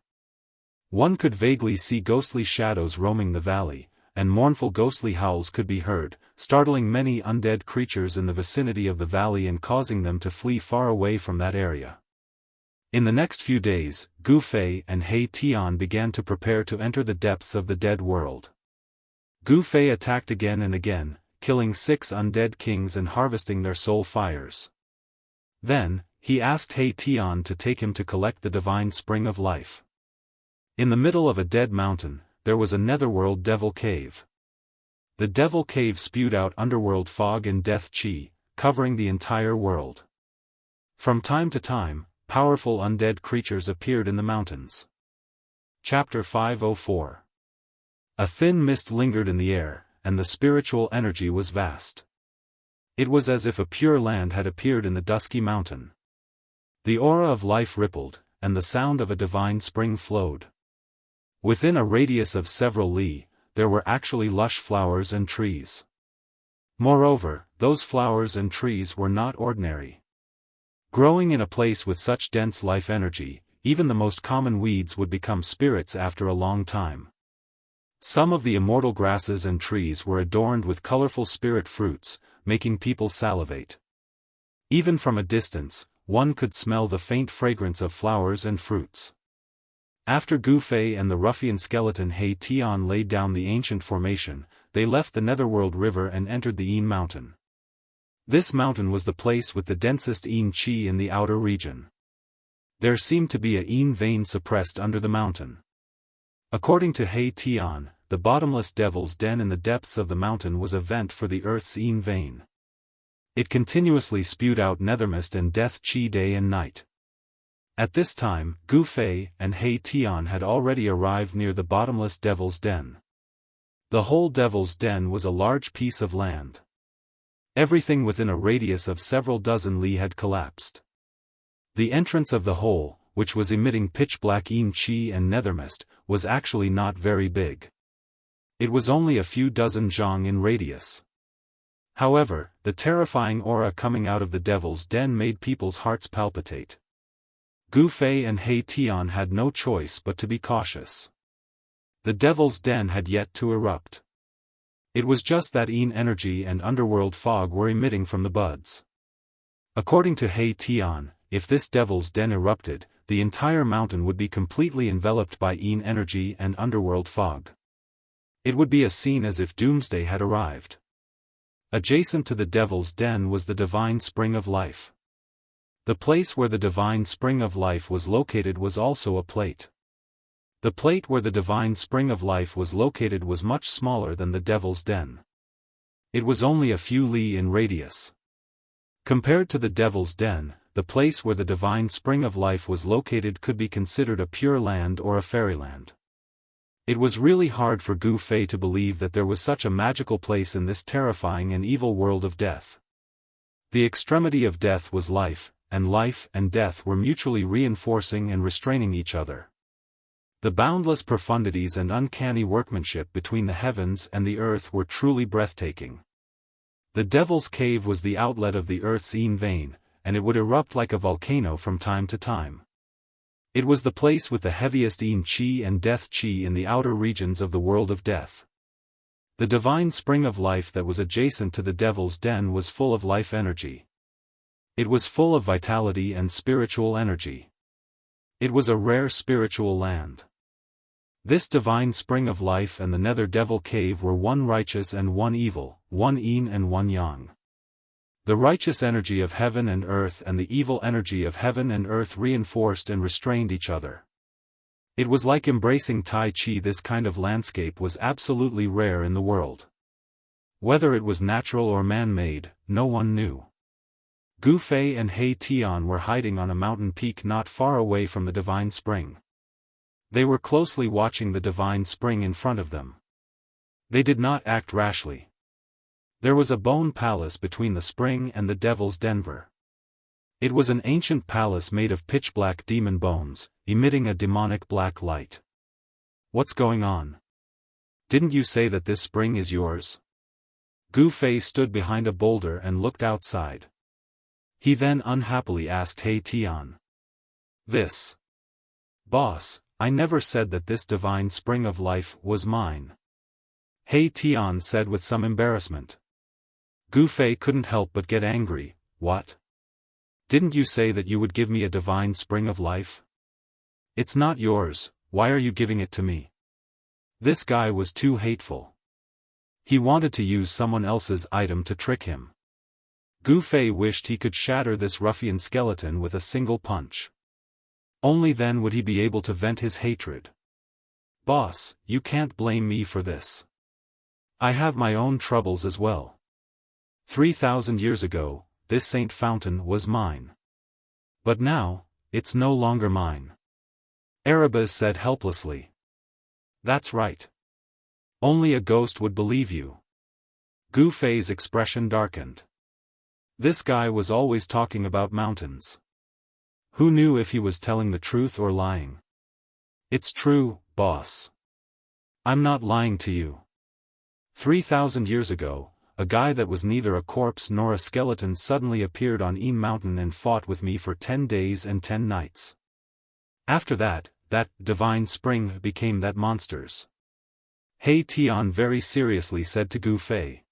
One could vaguely see ghostly shadows roaming the valley, and mournful ghostly howls could be heard, startling many undead creatures in the vicinity of the valley and causing them to flee far away from that area. In the next few days, Gu Fei and He Tian began to prepare to enter the depths of the dead world. Gu Fei attacked again and again, killing 6 undead kings and harvesting their soul fires. Then, he asked He Tian to take him to collect the divine spring of life. In the middle of a dead mountain, there was a netherworld devil cave. The devil cave spewed out underworld fog and death chi, covering the entire world. From time to time, powerful undead creatures appeared in the mountains. Chapter 504. A thin mist lingered in the air, and the spiritual energy was vast. It was as if a pure land had appeared in the dusky mountain. The aura of life rippled, and the sound of a divine spring flowed. Within a radius of several li, there were actually lush flowers and trees. Moreover, those flowers and trees were not ordinary. Growing in a place with such dense life energy, even the most common weeds would become spirits after a long time. Some of the immortal grasses and trees were adorned with colorful spirit fruits, making people salivate. Even from a distance, one could smell the faint fragrance of flowers and fruits. After Gu Fei and the ruffian skeleton He Tian laid down the ancient formation, they left the netherworld river and entered the Yin mountain. This mountain was the place with the densest Yin chi in the outer region. There seemed to be a Yin vein suppressed under the mountain. According to He Tian, the bottomless devil's den in the depths of the mountain was a vent for the earth's Yin vein. It continuously spewed out nethermist and death chi day and night. At this time, Gu Fei and He Tian had already arrived near the bottomless devil's den. The whole devil's den was a large piece of land. Everything within a radius of several dozen li had collapsed. The entrance of the hole, which was emitting pitch-black Yin chi and nethermist, was actually not very big. It was only a few dozen zhang in radius. However, the terrifying aura coming out of the devil's den made people's hearts palpitate. Gu Fei and He Tian had no choice but to be cautious. The devil's den had yet to erupt. It was just that Yin energy and underworld fog were emitting from the buds. According to He Tian, if this devil's den erupted, the entire mountain would be completely enveloped by Yin energy and underworld fog. It would be a scene as if doomsday had arrived. Adjacent to the devil's den was the divine spring of life. The place where the divine spring of life was located was also a plate. The plate where the divine spring of life was located was much smaller than the devil's den. It was only a few li in radius. Compared to the devil's den, the place where the divine spring of life was located could be considered a pure land or a fairyland. It was really hard for Gu Fei to believe that there was such a magical place in this terrifying and evil world of death. The extremity of death was life and death were mutually reinforcing and restraining each other. The boundless profundities and uncanny workmanship between the heavens and the earth were truly breathtaking. The Devil's Cave was the outlet of the earth's Yin vein, and it would erupt like a volcano from time to time. It was the place with the heaviest Yin chi and death chi in the outer regions of the world of death. The divine spring of life that was adjacent to the Devil's Den was full of life energy. It was full of vitality and spiritual energy. It was a rare spiritual land. This divine spring of life and the Nether Devil Cave were one righteous and one evil, one yin and one yang. The righteous energy of heaven and earth and the evil energy of heaven and earth reinforced and restrained each other. It was like embracing Tai Chi. This kind of landscape was absolutely rare in the world. Whether it was natural or man-made, no one knew. Gu Fei and He Tian were hiding on a mountain peak not far away from the divine spring. They were closely watching the divine spring in front of them. They did not act rashly. There was a bone palace between the spring and the Devil's Denver. It was an ancient palace made of pitch-black demon bones, emitting a demonic black light. What's going on? Didn't you say that this spring is yours? Gu Fei stood behind a boulder and looked outside. He then unhappily asked He Tian. This. Boss, I never said that this divine spring of life was mine. He Tian said with some embarrassment. Gu Fei couldn't help but get angry. What? Didn't you say that you would give me a divine spring of life? It's not yours, why are you giving it to me? This guy was too hateful. He wanted to use someone else's item to trick him. Gu Fei wished he could shatter this ruffian skeleton with a single punch. Only then would he be able to vent his hatred. Boss, you can't blame me for this. I have my own troubles as well. 3,000 years ago, this saint fountain was mine. But now, it's no longer mine. Erebus said helplessly. That's right. Only a ghost would believe you. Gu Fei's expression darkened. This guy was always talking about mountains. Who knew if he was telling the truth or lying? It's true, boss. I'm not lying to you. 3,000 years ago, a guy that was neither a corpse nor a skeleton suddenly appeared on Yin Mountain and fought with me for 10 days and 10 nights. After that divine spring became that monster's. He Tian very seriously said to Gu Fei.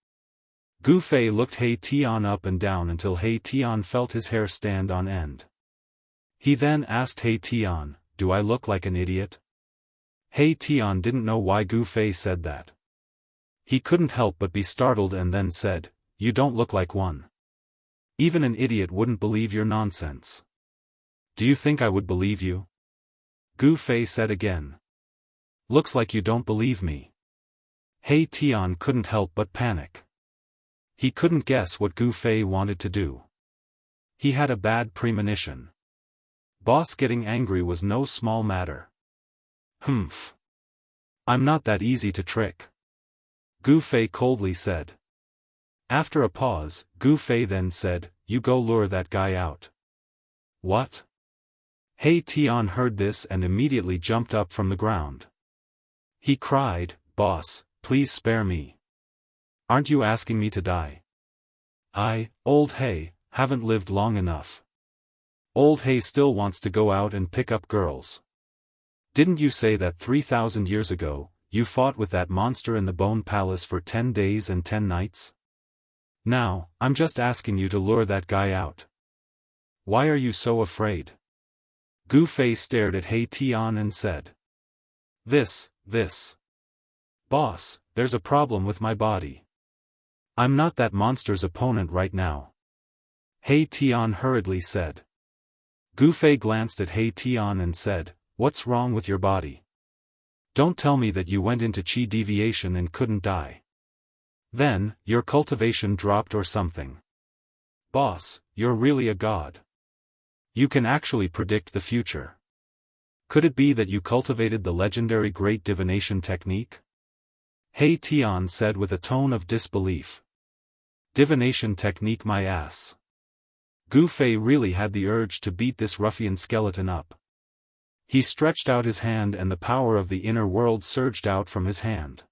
Gu Fei looked He Tian up and down until He Tian felt his hair stand on end. He then asked He Tian, do I look like an idiot? He Tian didn't know why Gu Fei said that. He couldn't help but be startled and then said, you don't look like one. Even an idiot wouldn't believe your nonsense. Do you think I would believe you? Gu Fei said again. Looks like you don't believe me. He Tian couldn't help but panic. He couldn't guess what Gu Fei wanted to do. He had a bad premonition. Boss getting angry was no small matter. Humph. I'm not that easy to trick. Gu Fei coldly said. After a pause, Gu Fei then said, you go lure that guy out. What? He Tian heard this and immediately jumped up from the ground. He cried, boss, please spare me. Aren't you asking me to die? I, old He, haven't lived long enough. Old He still wants to go out and pick up girls. Didn't you say that 3,000 years ago, you fought with that monster in the Bone Palace for 10 days and 10 nights? Now, I'm just asking you to lure that guy out. Why are you so afraid? Gu Fei stared at He Tian and said. This. Boss, there's a problem with my body. I'm not that monster's opponent right now. He Tian hurriedly said. Gu Fei glanced at He Tian and said, what's wrong with your body? Don't tell me that you went into chi deviation and couldn't die. Then, your cultivation dropped or something. Boss, you're really a god. You can actually predict the future. Could it be that you cultivated the legendary great divination technique? He Tian said with a tone of disbelief. Divination technique my ass. Gu Fei really had the urge to beat this ruffian skeleton up. He stretched out his hand and the power of the inner world surged out from his hand.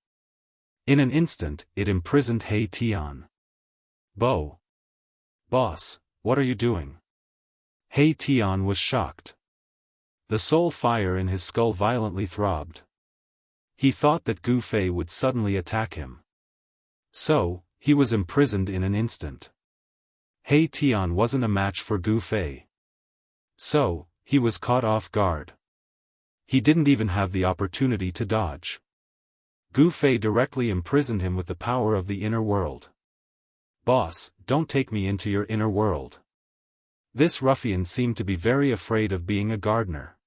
In an instant, it imprisoned He Tian. Boss, what are you doing? He Tian was shocked. The soul fire in his skull violently throbbed. He thought that Gu Fei would suddenly attack him. So, he was imprisoned in an instant. He Tian wasn't a match for Gu Fei. So, he was caught off guard. He didn't even have the opportunity to dodge. Gu Fei directly imprisoned him with the power of the inner world. "Boss, don't take me into your inner world." This ruffian seemed to be very afraid of being a gardener.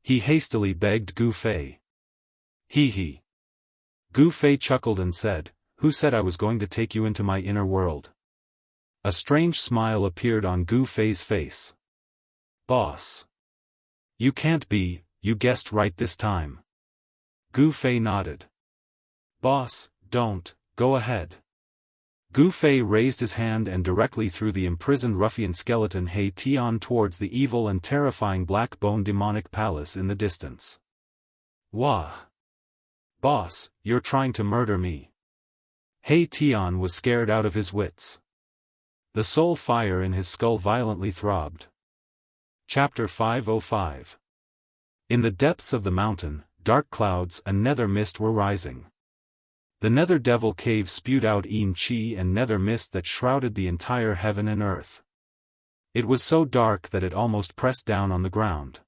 He hastily begged Gu Fei. He. Gu Fei chuckled and said, "Who said I was going to take you into my inner world?" A strange smile appeared on Gu Fei's face. "Boss. You can't be, you guessed right this time." Gu Fei nodded. "Boss, don't, go ahead." Gu Fei raised his hand and directly threw the imprisoned ruffian skeleton He Tian towards the evil and terrifying black bone demonic palace in the distance. "Wah! Boss, you're trying to murder me." He Tian was scared out of his wits. The soul fire in his skull violently throbbed. Chapter 505. In the depths of the mountain, dark clouds and nether mist were rising. The nether devil cave spewed out yin qi and nether mist that shrouded the entire heaven and earth. It was so dark that it almost pressed down on the ground.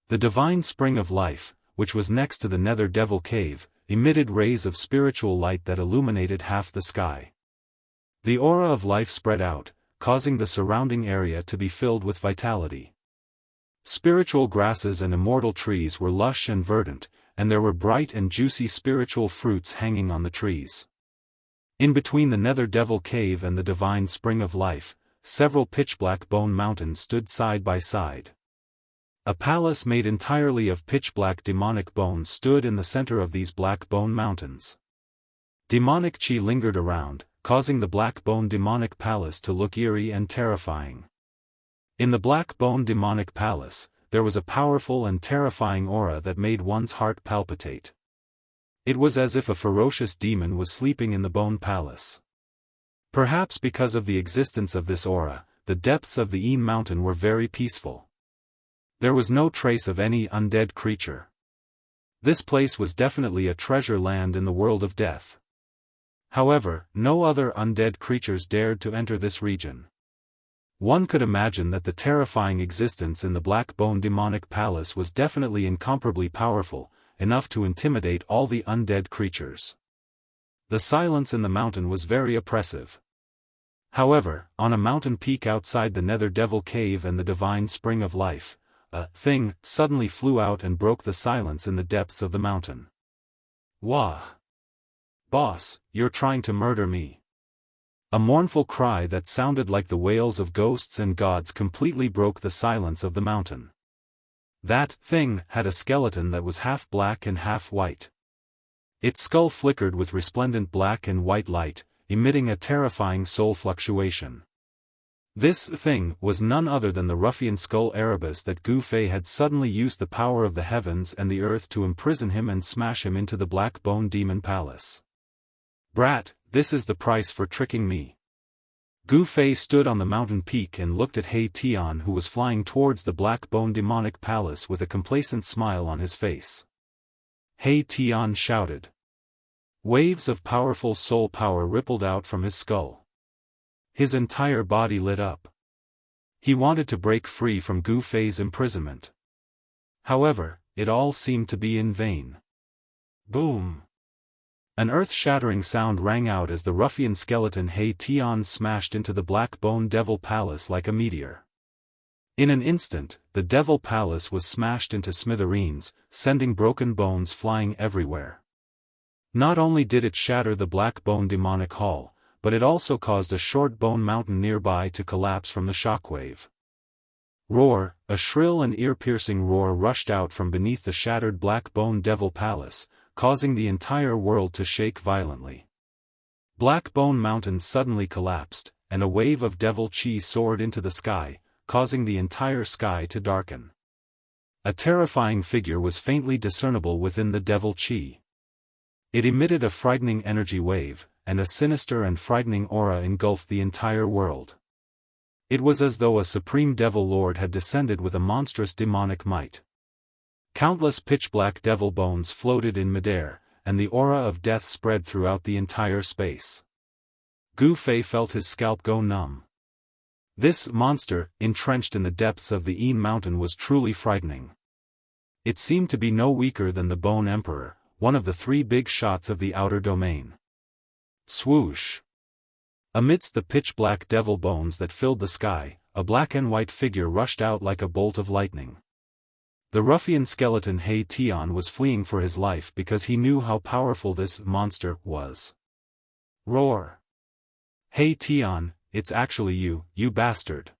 The divine spring of life, which was next to the nether devil cave, emitted rays of spiritual light that illuminated half the sky. The aura of life spread out, causing the surrounding area to be filled with vitality. Spiritual grasses and immortal trees were lush and verdant, and there were bright and juicy spiritual fruits hanging on the trees. In between the nether devil cave and the divine spring of life, several pitch-black bone mountains stood side by side. A palace made entirely of pitch-black demonic bones stood in the center of these black bone mountains. Demonic chi lingered around, causing the black bone demonic palace to look eerie and terrifying. In the black bone demonic palace, there was a powerful and terrifying aura that made one's heart palpitate. It was as if a ferocious demon was sleeping in the bone palace. Perhaps because of the existence of this aura, the depths of the Yin mountain were very peaceful. There was no trace of any undead creature. This place was definitely a treasure land in the world of death. However, no other undead creatures dared to enter this region. One could imagine that the terrifying existence in the black bone demonic palace was definitely incomparably powerful, enough to intimidate all the undead creatures. The silence in the mountain was very oppressive. However, on a mountain peak outside the nether devil cave and the divine spring of life, a thing suddenly flew out and broke the silence in the depths of the mountain. "Wah! Boss, you're trying to murder me." A mournful cry that sounded like the wails of ghosts and gods completely broke the silence of the mountain. That thing had a skeleton that was half black and half white. Its skull flickered with resplendent black and white light, emitting a terrifying soul fluctuation. This thing was none other than the ruffian skull Erebus that Gu Fei had suddenly used the power of the heavens and the earth to imprison him and smash him into the black bone demon palace. "Brat, this is the price for tricking me." Gu Fei stood on the mountain peak and looked at He Tian, who was flying towards the black bone demonic palace with a complacent smile on his face. He Tian shouted. Waves of powerful soul power rippled out from his skull. His entire body lit up. He wanted to break free from Gu Fei's imprisonment. However, it all seemed to be in vain. Boom! An earth-shattering sound rang out as the ruffian skeleton He Tian smashed into the black bone devil palace like a meteor. In an instant, the devil palace was smashed into smithereens, sending broken bones flying everywhere. Not only did it shatter the black bone demonic hall, but it also caused a short bone mountain nearby to collapse from the shockwave. Roar! A shrill and ear-piercing roar rushed out from beneath the shattered black bone devil palace, causing the entire world to shake violently. Black Bone Mountain suddenly collapsed, and a wave of devil chi soared into the sky, causing the entire sky to darken. A terrifying figure was faintly discernible within the devil chi. It emitted a frightening energy wave, and a sinister and frightening aura engulfed the entire world. It was as though a supreme devil lord had descended with a monstrous demonic might. Countless pitch-black devil bones floated in midair, and the aura of death spread throughout the entire space. Gu Fei felt his scalp go numb. This monster, entrenched in the depths of the Yin mountain, was truly frightening. It seemed to be no weaker than the Bone Emperor, one of the three big shots of the outer domain. Swoosh! Amidst the pitch-black devil bones that filled the sky, a black and white figure rushed out like a bolt of lightning. The ruffian skeleton He Tian was fleeing for his life because he knew how powerful this monster was. Roar! He Tian, it's actually you, you bastard!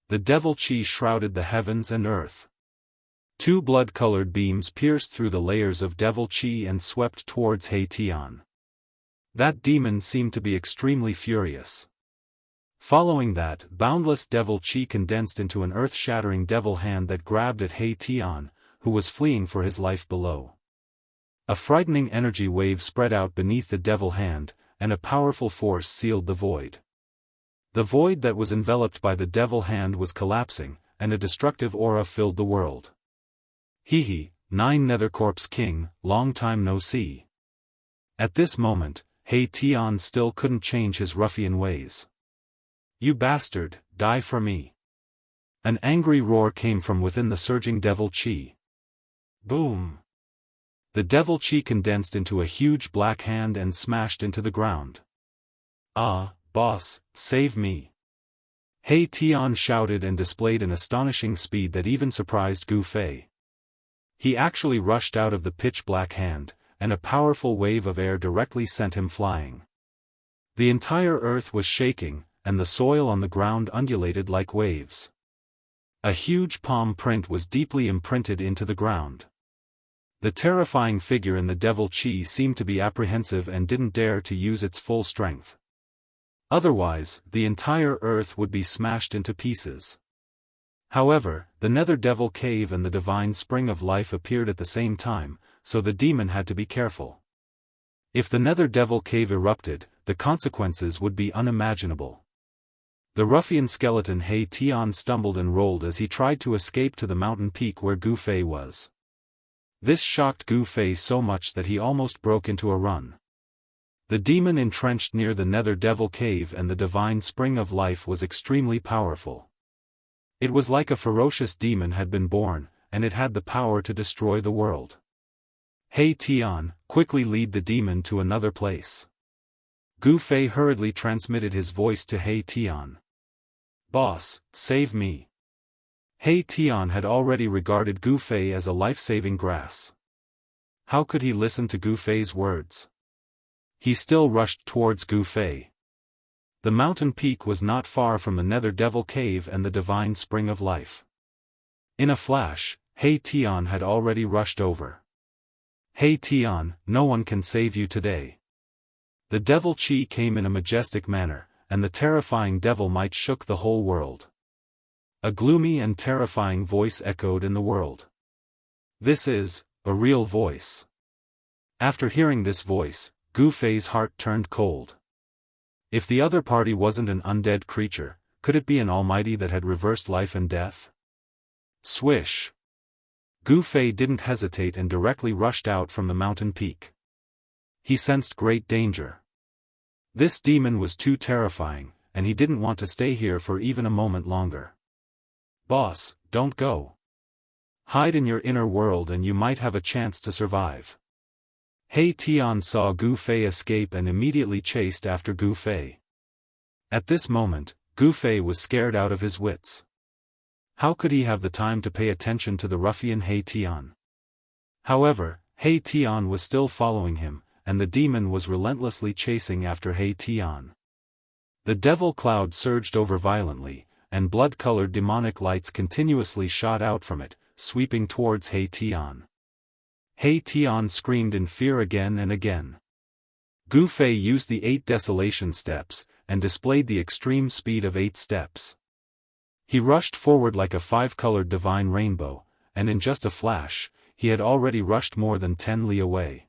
The devil chi shrouded the heavens and earth. Two blood-colored beams pierced through the layers of devil chi and swept towards He Tian. That demon seemed to be extremely furious. Following that, boundless devil chi condensed into an earth-shattering devil hand that grabbed at He Tian, who was fleeing for his life below. A frightening energy wave spread out beneath the devil hand, and a powerful force sealed the void. The void that was enveloped by the devil hand was collapsing, and a destructive aura filled the world. Hee, Nine Nethercorpse King, long time no see. At this moment, He Tian still couldn't change his ruffian ways. You bastard, die for me! An angry roar came from within the surging devil chi. Boom! The devil chi condensed into a huge black hand and smashed into the ground. Ah, boss, save me! He Tian shouted and displayed an astonishing speed that even surprised Gu Fei. He actually rushed out of the pitch-black hand, and a powerful wave of air directly sent him flying. The entire earth was shaking, and the soil on the ground undulated like waves. A huge palm print was deeply imprinted into the ground. The terrifying figure in the devil chi seemed to be apprehensive and didn't dare to use its full strength. Otherwise, the entire earth would be smashed into pieces. However, the Nether Devil Cave and the Divine Spring of Life appeared at the same time, so the demon had to be careful. If the Nether Devil Cave erupted, the consequences would be unimaginable. The ruffian skeleton He Tian stumbled and rolled as he tried to escape to the mountain peak where Gu Fei was. This shocked Gu Fei so much that he almost broke into a run. The demon entrenched near the Nether Devil Cave and the Divine Spring of Life was extremely powerful. It was like a ferocious demon had been born, and it had the power to destroy the world. He Tian, quickly lead the demon to another place. Gu Fei hurriedly transmitted his voice to He Tian. Boss, save me. He Tian had already regarded Gu Fei as a life-saving grass. How could he listen to Gu Fei's words? He still rushed towards Gu Fei. The mountain peak was not far from the Nether Devil Cave and the Divine Spring of Life. In a flash, He Tian had already rushed over. He Tian, no one can save you today. The devil chi came in a majestic manner, and the terrifying devil might shook the whole world. A gloomy and terrifying voice echoed in the world. This is a real voice. After hearing this voice, Gu Fei's heart turned cold. If the other party wasn't an undead creature, could it be an almighty that had reversed life and death? Swish! Gu Fei didn't hesitate and directly rushed out from the mountain peak. He sensed great danger. This demon was too terrifying, and he didn't want to stay here for even a moment longer. Boss, don't go. Hide in your inner world and you might have a chance to survive. He Tian saw Gu Fei escape and immediately chased after Gu Fei. At this moment, Gu Fei was scared out of his wits. How could he have the time to pay attention to the ruffian He Tian? However, He Tian was still following him, and the demon was relentlessly chasing after He Tian. The devil cloud surged over violently, and blood-colored demonic lights continuously shot out from it, sweeping towards He Tian. He Tian screamed in fear again and again. Gu Fei used the 8 desolation steps, and displayed the extreme speed of 8 steps. He rushed forward like a 5-colored divine rainbow, and in just a flash, he had already rushed more than 10 li away.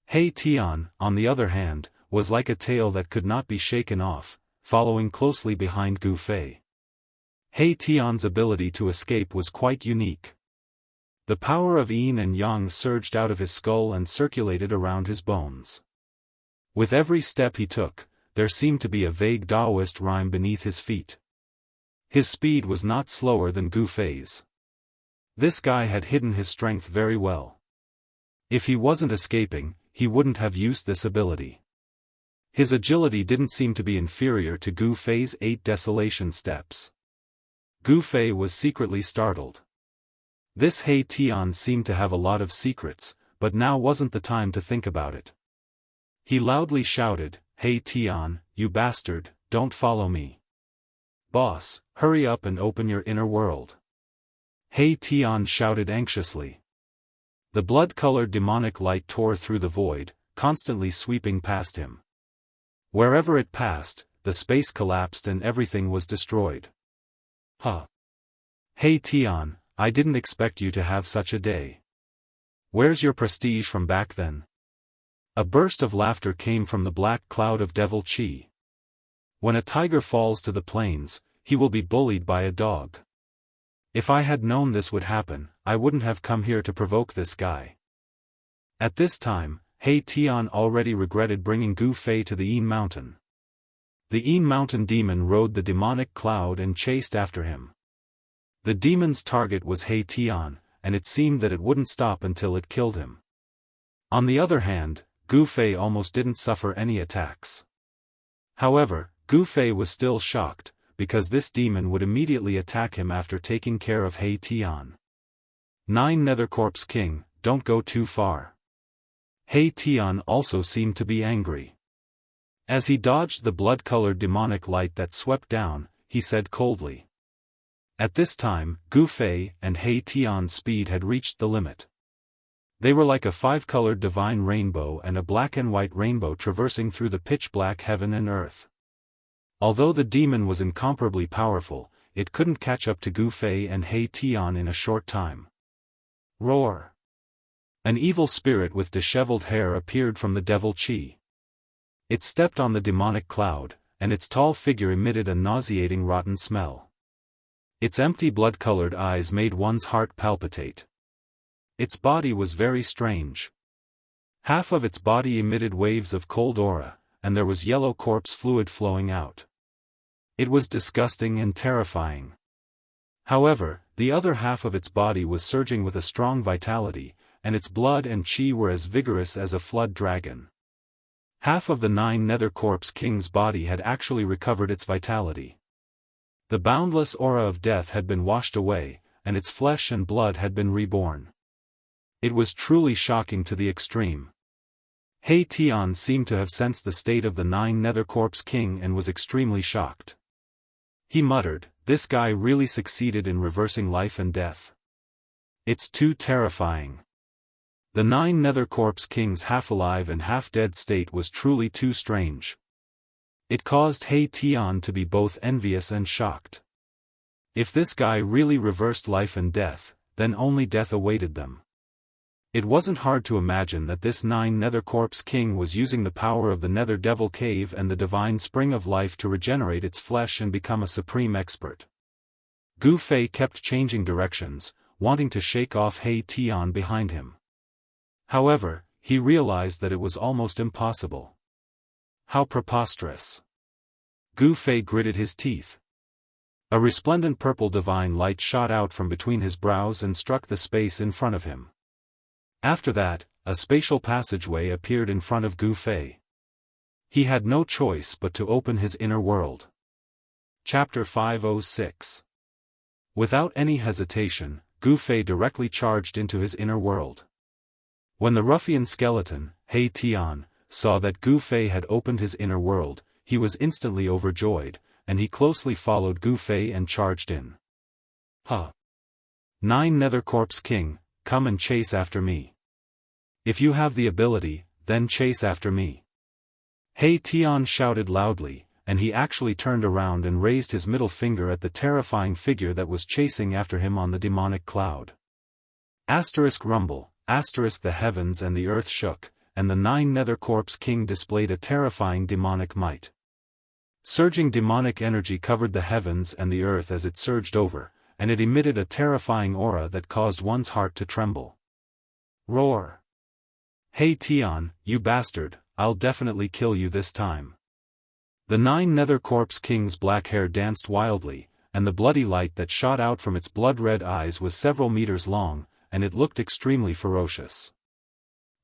He Tian, on the other hand, was like a tail that could not be shaken off, following closely behind Gu Fei. He Tian's ability to escape was quite unique. The power of yin and yang surged out of his skull and circulated around his bones. With every step he took, there seemed to be a vague Daoist rhyme beneath his feet. His speed was not slower than Gu Fei's. This guy had hidden his strength very well. If he wasn't escaping, he wouldn't have used this ability. His agility didn't seem to be inferior to Gu Fei's 8 desolation steps. Gu Fei was secretly startled. This He Tian seemed to have a lot of secrets, but now wasn't the time to think about it. He loudly shouted, "He Tian, you bastard, don't follow me. Boss, hurry up and open your inner world." He Tian shouted anxiously. The blood-colored demonic light tore through the void, constantly sweeping past him. Wherever it passed, the space collapsed and everything was destroyed. Huh. He Tian, I didn't expect you to have such a day. Where's your prestige from back then? A burst of laughter came from the black cloud of devil chi. When a tiger falls to the plains, he will be bullied by a dog. If I had known this would happen, I wouldn't have come here to provoke this guy. At this time, He Tian already regretted bringing Gu Fei to the Yin Mountain. The Yin Mountain demon rode the demonic cloud and chased after him. The demon's target was He Tian, and it seemed that it wouldn't stop until it killed him. On the other hand, Gu Fei almost didn't suffer any attacks. However, Gu Fei was still shocked, because this demon would immediately attack him after taking care of He Tian. 9 Nether Corpse King, don't go too far. He Tian also seemed to be angry. As he dodged the blood-colored demonic light that swept down, he said coldly. At this time, Gu Fei and He Tian's speed had reached the limit. They were like a 5-colored divine rainbow and a black and white rainbow traversing through the pitch-black heaven and earth. Although the demon was incomparably powerful, it couldn't catch up to Gu Fei and He Tian in a short time. Roar! An evil spirit with disheveled hair appeared from the devil chi. It stepped on the demonic cloud, and its tall figure emitted a nauseating rotten smell. Its empty blood-colored eyes made one's heart palpitate. Its body was very strange. Half of its body emitted waves of cold aura, and there was yellow corpse fluid flowing out. It was disgusting and terrifying. However, the other half of its body was surging with a strong vitality, and its blood and chi were as vigorous as a flood dragon. Half of the 9 Nether Corpse King's body had actually recovered its vitality. The boundless aura of death had been washed away, and its flesh and blood had been reborn. It was truly shocking to the extreme. He Tian seemed to have sensed the state of the 9 Nether Corpse King and was extremely shocked. He muttered, "This guy really succeeded in reversing life and death. It's too terrifying." The 9 Nether Corpse King's half-alive and half-dead state was truly too strange. It caused He Tian to be both envious and shocked. If this guy really reversed life and death, then only death awaited them. It wasn't hard to imagine that this 9 Nether Corpse King was using the power of the Nether Devil Cave and the divine spring of life to regenerate its flesh and become a supreme expert. Gu Fei kept changing directions, wanting to shake off He Tian behind him. However, he realized that it was almost impossible. How preposterous. Gu Fei gritted his teeth. A resplendent purple divine light shot out from between his brows and struck the space in front of him. After that, a spatial passageway appeared in front of Gu Fei. He had no choice but to open his inner world. Chapter 506. Without any hesitation, Gu Fei directly charged into his inner world. When the ruffian skeleton, He Tian, saw that Gu Fei had opened his inner world, he was instantly overjoyed, and he closely followed Gu Fei and charged in. Huh! 9 Nether Corpse King, come and chase after me. If you have the ability, then chase after me. He Tian shouted loudly, and he actually turned around and raised his middle finger at the terrifying figure that was chasing after him on the demonic cloud. Asterisk rumble, asterisk the heavens and the earth shook, and the 9 Nether Corpse King displayed a terrifying demonic might. Surging demonic energy covered the heavens and the earth as it surged over, and it emitted a terrifying aura that caused one's heart to tremble. Roar! He Tian, you bastard, I'll definitely kill you this time. The 9 Nether Corpse King's black hair danced wildly, and the bloody light that shot out from its blood-red eyes was several meters long, and it looked extremely ferocious.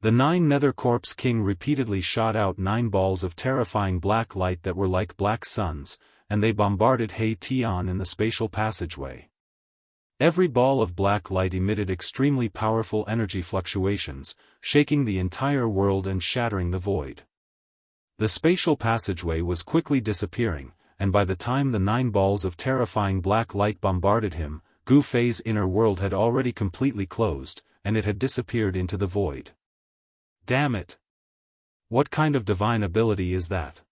The 9 Nether Corpse King repeatedly shot out 9 balls of terrifying black light that were like black suns, and they bombarded He Tian in the spatial passageway. Every ball of black light emitted extremely powerful energy fluctuations, shaking the entire world and shattering the void. The spatial passageway was quickly disappearing, and by the time the 9 balls of terrifying black light bombarded him, Gu Fei's inner world had already completely closed, and it had disappeared into the void. Damn it! What kind of divine ability is that?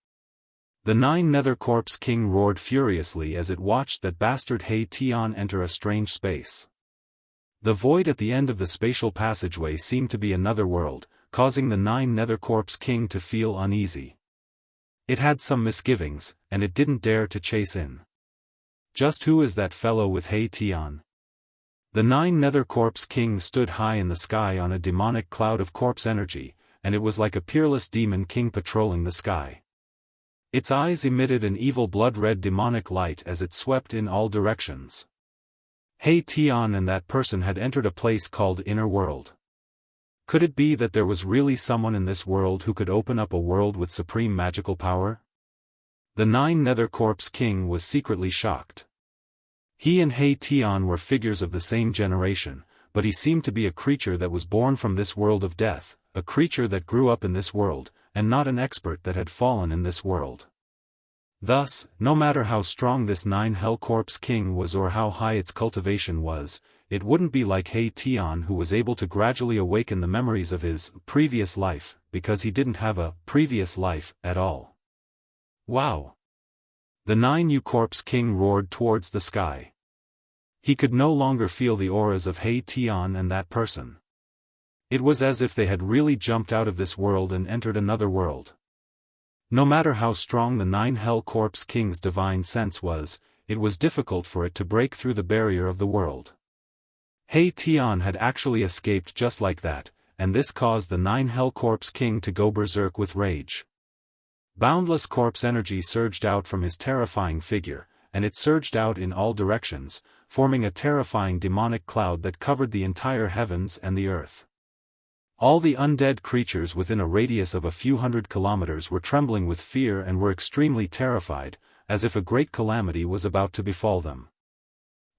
The 9 Nether Corpse King roared furiously as it watched that bastard He Tian enter a strange space. The void at the end of the spatial passageway seemed to be another world, causing the 9 Nether Corpse King to feel uneasy. It had some misgivings, and it didn't dare to chase in. Just who is that fellow with He Tian? The 9 Nether Corpse King stood high in the sky on a demonic cloud of corpse energy, and it was like a peerless demon king patrolling the sky. Its eyes emitted an evil blood-red demonic light as it swept in all directions. He Tian and that person had entered a place called Inner World. Could it be that there was really someone in this world who could open up a world with supreme magical power? The 9 Nether Corpse King was secretly shocked. He and He Tian were figures of the same generation, but he seemed to be a creature that was born from this world of death, a creature that grew up in this world, and not an expert that had fallen in this world. Thus, no matter how strong this 9 Hell Corpse King was or how high its cultivation was, it wouldn't be like He Tian who was able to gradually awaken the memories of his previous life, because he didn't have a previous life at all. Wow! The 9 U Corpse King roared towards the sky. He could no longer feel the auras of He Tian and that person. It was as if they had really jumped out of this world and entered another world. No matter how strong the 9 Hell Corpse King's divine sense was, it was difficult for it to break through the barrier of the world. He Tian had actually escaped just like that, and this caused the 9 Hell Corpse King to go berserk with rage. Boundless corpse energy surged out from his terrifying figure, and it surged out in all directions, forming a terrifying demonic cloud that covered the entire heavens and the earth. All the undead creatures within a radius of a few hundred kilometers were trembling with fear and were extremely terrified, as if a great calamity was about to befall them.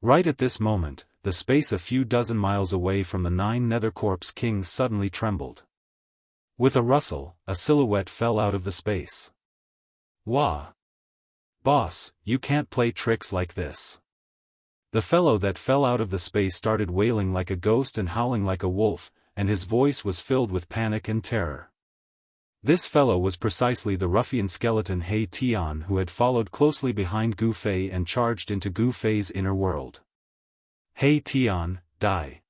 Right at this moment, the space a few dozen miles away from the 9 Nether Corpse King suddenly trembled. With a rustle, a silhouette fell out of the space. Wah! Boss, you can't play tricks like this. The fellow that fell out of the space started wailing like a ghost and howling like a wolf, and his voice was filled with panic and terror. This fellow was precisely the ruffian skeleton He Tian who had followed closely behind Gu Fei and charged into Gu Fei's inner world. He Tian, die!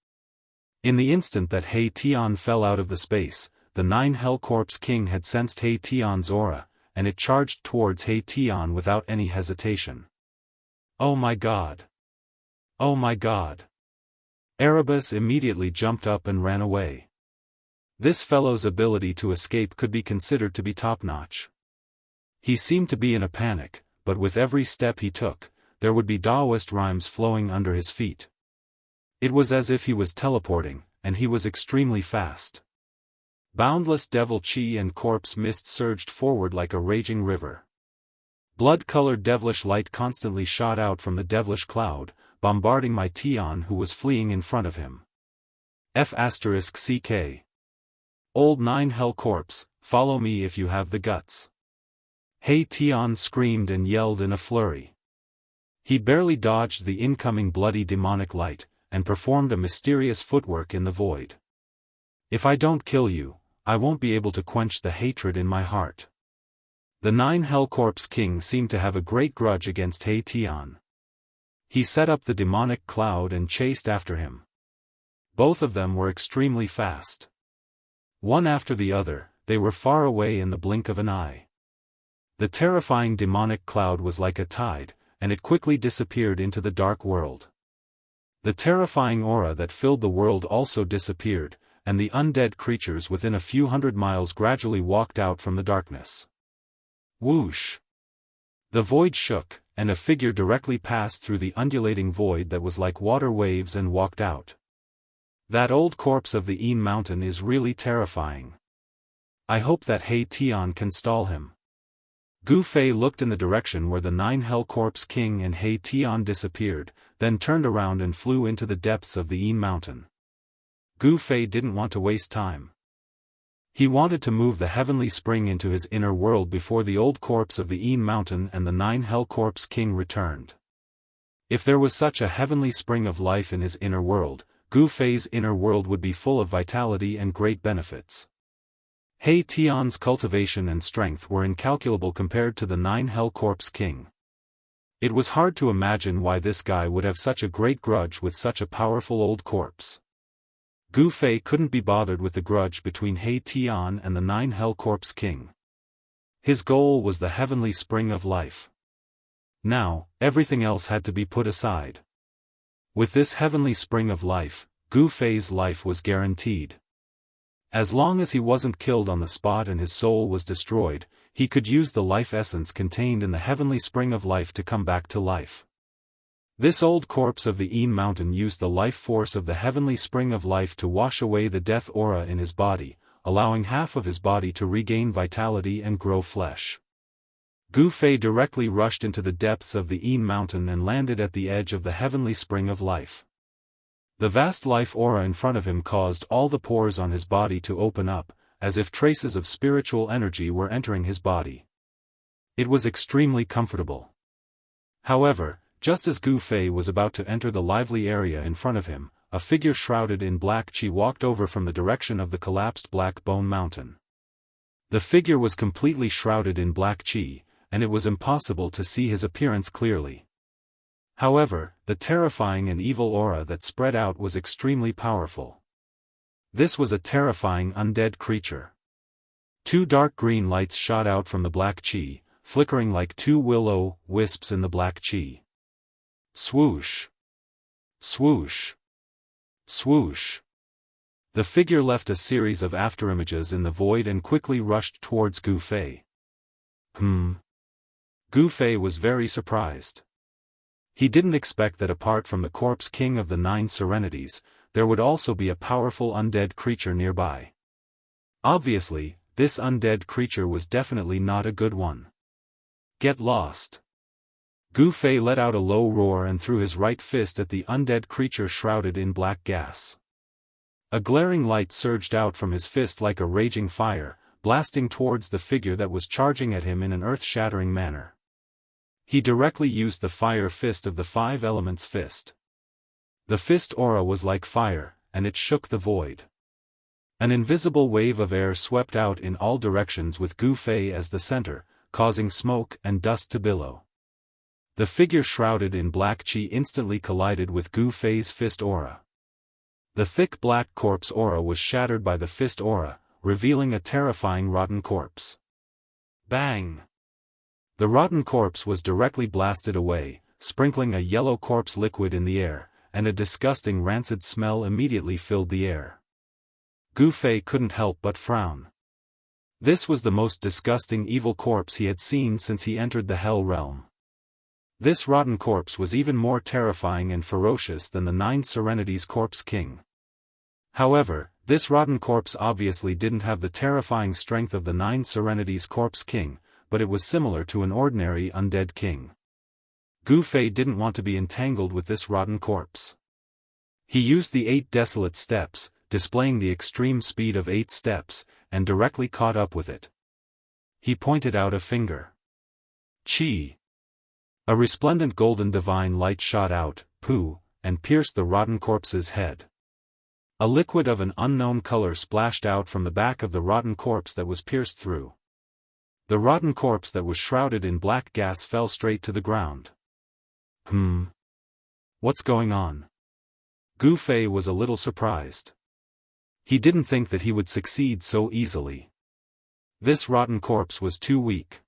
In the instant that He Tian fell out of the space, the 9 Hell Corpse King had sensed He Tian's aura, and it charged towards He Tian without any hesitation. Oh my God! Oh my God! Erebus immediately jumped up and ran away. This fellow's ability to escape could be considered to be top-notch. He seemed to be in a panic, but with every step he took, there would be Daoist rhymes flowing under his feet. It was as if he was teleporting, and he was extremely fast. Boundless devil chi and corpse mist surged forward like a raging river. Blood-colored devilish light constantly shot out from the devilish cloud, bombarding my Tian who was fleeing in front of him. F***CK. Old 9 Hell Corpse, follow me if you have the guts. He Tian screamed and yelled in a flurry. He barely dodged the incoming bloody demonic light, and performed a mysterious footwork in the void. If I don't kill you, I won't be able to quench the hatred in my heart. The 9 Hell Corpse King seemed to have a great grudge against He Tian. He set up the demonic cloud and chased after him. Both of them were extremely fast. One after the other, they were far away in the blink of an eye. The terrifying demonic cloud was like a tide, and it quickly disappeared into the dark world. The terrifying aura that filled the world also disappeared, and the undead creatures within a few hundred miles gradually walked out from the darkness. Whoosh! The void shook, and a figure directly passed through the undulating void that was like water waves and walked out. That old corpse of the Een Mountain is really terrifying. I hope that He Tian can stall him. Gu Fei looked in the direction where the 9 Hell Corpse King and He Tian disappeared, then turned around and flew into the depths of the Een Mountain. Gu Fei didn't want to waste time. He wanted to move the heavenly spring into his inner world before the old corpse of the Een Mountain and the 9 Hell Corpse King returned. If there was such a heavenly spring of life in his inner world, Gu Fei's inner world would be full of vitality and great benefits. He Tian's cultivation and strength were incalculable compared to the 9 Hell Corpse King. It was hard to imagine why this guy would have such a great grudge with such a powerful old corpse. Gu Fei couldn't be bothered with the grudge between He Tian and the 9 Hell Corpse King. His goal was the heavenly spring of life. Now, everything else had to be put aside. With this heavenly spring of life, Gu Fei's life was guaranteed. As long as he wasn't killed on the spot and his soul was destroyed, he could use the life essence contained in the heavenly spring of life to come back to life. This old corpse of the Een Mountain used the life force of the heavenly spring of life to wash away the death aura in his body, allowing half of his body to regain vitality and grow flesh. Gu Fei directly rushed into the depths of the Een Mountain and landed at the edge of the heavenly spring of life. The vast life aura in front of him caused all the pores on his body to open up, as if traces of spiritual energy were entering his body. It was extremely comfortable. However, just as Gu Fei was about to enter the lively area in front of him, a figure shrouded in black qi walked over from the direction of the collapsed Black Bone Mountain. The figure was completely shrouded in black qi, and it was impossible to see his appearance clearly. However, the terrifying and evil aura that spread out was extremely powerful. This was a terrifying undead creature. 2 dark green lights shot out from the black qi, flickering like 2 will-o-wisps in the black qi. Swoosh! Swoosh! Swoosh! The figure left a series of afterimages in the void and quickly rushed towards Gu Fei. Gu Fei was very surprised. He didn't expect that apart from the Corpse King of the 9 Serenities, there would also be a powerful undead creature nearby. Obviously, this undead creature was definitely not a good one. Get lost! Gu Fei let out a low roar and threw his right fist at the undead creature shrouded in black gas. A glaring light surged out from his fist like a raging fire, blasting towards the figure that was charging at him in an earth-shattering manner. He directly used the fire fist of the 5 elements fist. The fist aura was like fire, and it shook the void. An invisible wave of air swept out in all directions with Gu Fei as the center, causing smoke and dust to billow. The figure shrouded in black qi instantly collided with Gu Fei's fist aura. The thick black corpse aura was shattered by the fist aura, revealing a terrifying rotten corpse. Bang! The rotten corpse was directly blasted away, sprinkling a yellow corpse liquid in the air, and a disgusting rancid smell immediately filled the air. Gu Fei couldn't help but frown. This was the most disgusting evil corpse he had seen since he entered the Hell Realm. This rotten corpse was even more terrifying and ferocious than the 9 Serenities Corpse King. However, this rotten corpse obviously didn't have the terrifying strength of the 9 Serenities Corpse King, but it was similar to an ordinary undead king. Gu Fei didn't want to be entangled with this rotten corpse. He used the 8 desolate steps, displaying the extreme speed of 8 steps, and directly caught up with it. He pointed out a finger. Chi! A resplendent golden divine light shot out, and pierced the rotten corpse's head. A liquid of an unknown color splashed out from the back of the rotten corpse that was pierced through. The rotten corpse that was shrouded in black gas fell straight to the ground. What's going on? Gu Fei was a little surprised. He didn't think that he would succeed so easily. This rotten corpse was too weak.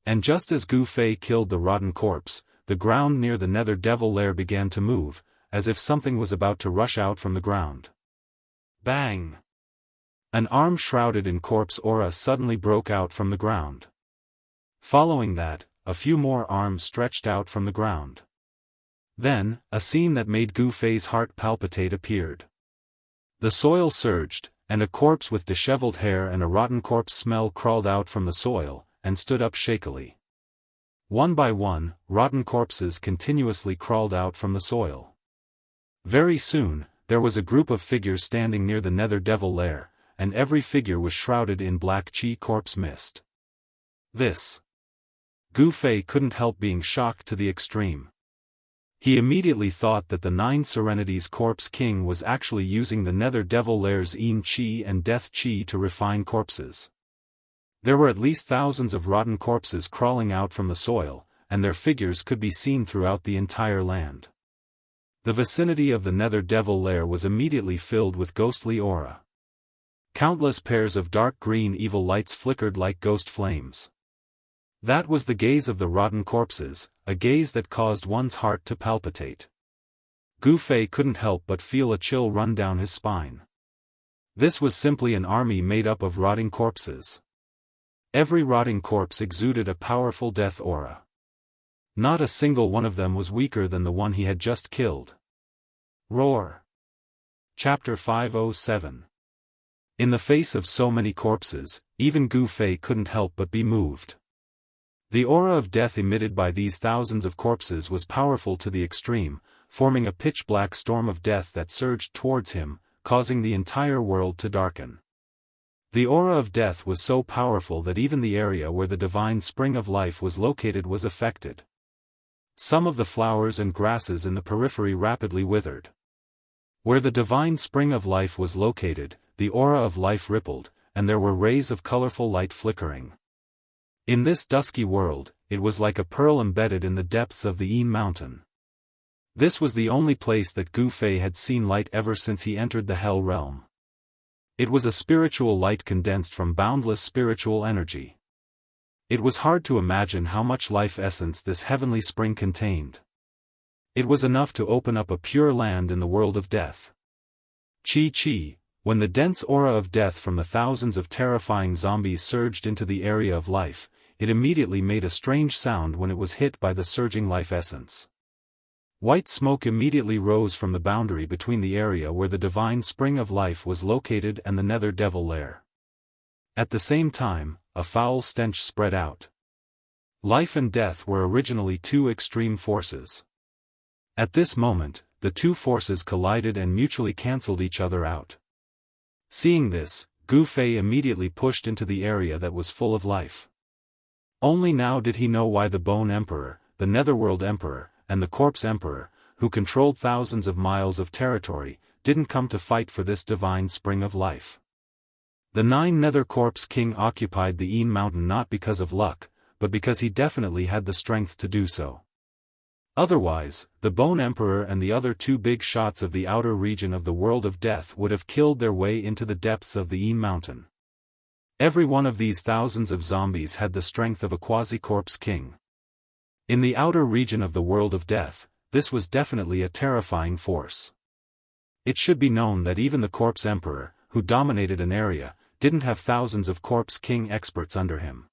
And just as Gu Fei killed the rotten corpse, the ground near the Nether Devil Lair began to move, as if something was about to rush out from the ground. Bang! An arm shrouded in corpse aura suddenly broke out from the ground. Following that, a few more arms stretched out from the ground. Then, a scene that made Gu Fei's heart palpitate appeared. The soil surged, and a corpse with disheveled hair and a rotten corpse smell crawled out from the soil, and stood up shakily. One by one, rotten corpses continuously crawled out from the soil. Very soon, there was a group of figures standing near the nether devil lair, and every figure was shrouded in black chi corpse mist. This. Gu Fei couldn't help being shocked to the extreme. He immediately thought that the Nine Serenities Corpse King was actually using the nether devil lair's Yin Chi and Death Chi to refine corpses. There were at least thousands of rotten corpses crawling out from the soil, and their figures could be seen throughout the entire land. The vicinity of the nether devil lair was immediately filled with ghostly aura. Countless pairs of dark green evil lights flickered like ghost flames. That was the gaze of the rotten corpses, a gaze that caused one's heart to palpitate. Gu Fei couldn't help but feel a chill run down his spine. This was simply an army made up of rotting corpses. Every rotting corpse exuded a powerful death aura. Not a single one of them was weaker than the one he had just killed. Roar. Chapter 507. In the face of so many corpses, even Gu Fei couldn't help but be moved. The aura of death emitted by these thousands of corpses was powerful to the extreme, forming a pitch-black storm of death that surged towards him, causing the entire world to darken. The aura of death was so powerful that even the area where the divine spring of life was located was affected. Some of the flowers and grasses in the periphery rapidly withered. Where the divine spring of life was located, the aura of life rippled, and there were rays of colorful light flickering. In this dusky world, it was like a pearl embedded in the depths of the Yin Mountain. This was the only place that Gu Fei had seen light ever since he entered the Hell Realm. It was a spiritual light condensed from boundless spiritual energy. It was hard to imagine how much life essence this heavenly spring contained. It was enough to open up a pure land in the world of death. Chi. When the dense aura of death from the thousands of terrifying zombies surged into the area of life, it immediately made a strange sound when it was hit by the surging life essence. White smoke immediately rose from the boundary between the area where the divine spring of life was located and the nether devil lair. At the same time, a foul stench spread out. Life and death were originally two extreme forces. At this moment, the two forces collided and mutually cancelled each other out. Seeing this, Gu Fei immediately pushed into the area that was full of life. Only now did he know why the Bone Emperor, the Netherworld Emperor, and the Corpse Emperor, who controlled thousands of miles of territory, didn't come to fight for this divine spring of life. The 9 Nether Corpse King occupied the Yin Mountain not because of luck, but because he definitely had the strength to do so. Otherwise, the Bone Emperor and the other 2 big shots of the outer region of the world of death would have killed their way into the depths of the Yin Mountain. Every one of these thousands of zombies had the strength of a quasi-corpse king. In the outer region of the world of death, this was definitely a terrifying force. It should be known that even the Corpse Emperor, who dominated an area, didn't have thousands of Corpse King experts under him.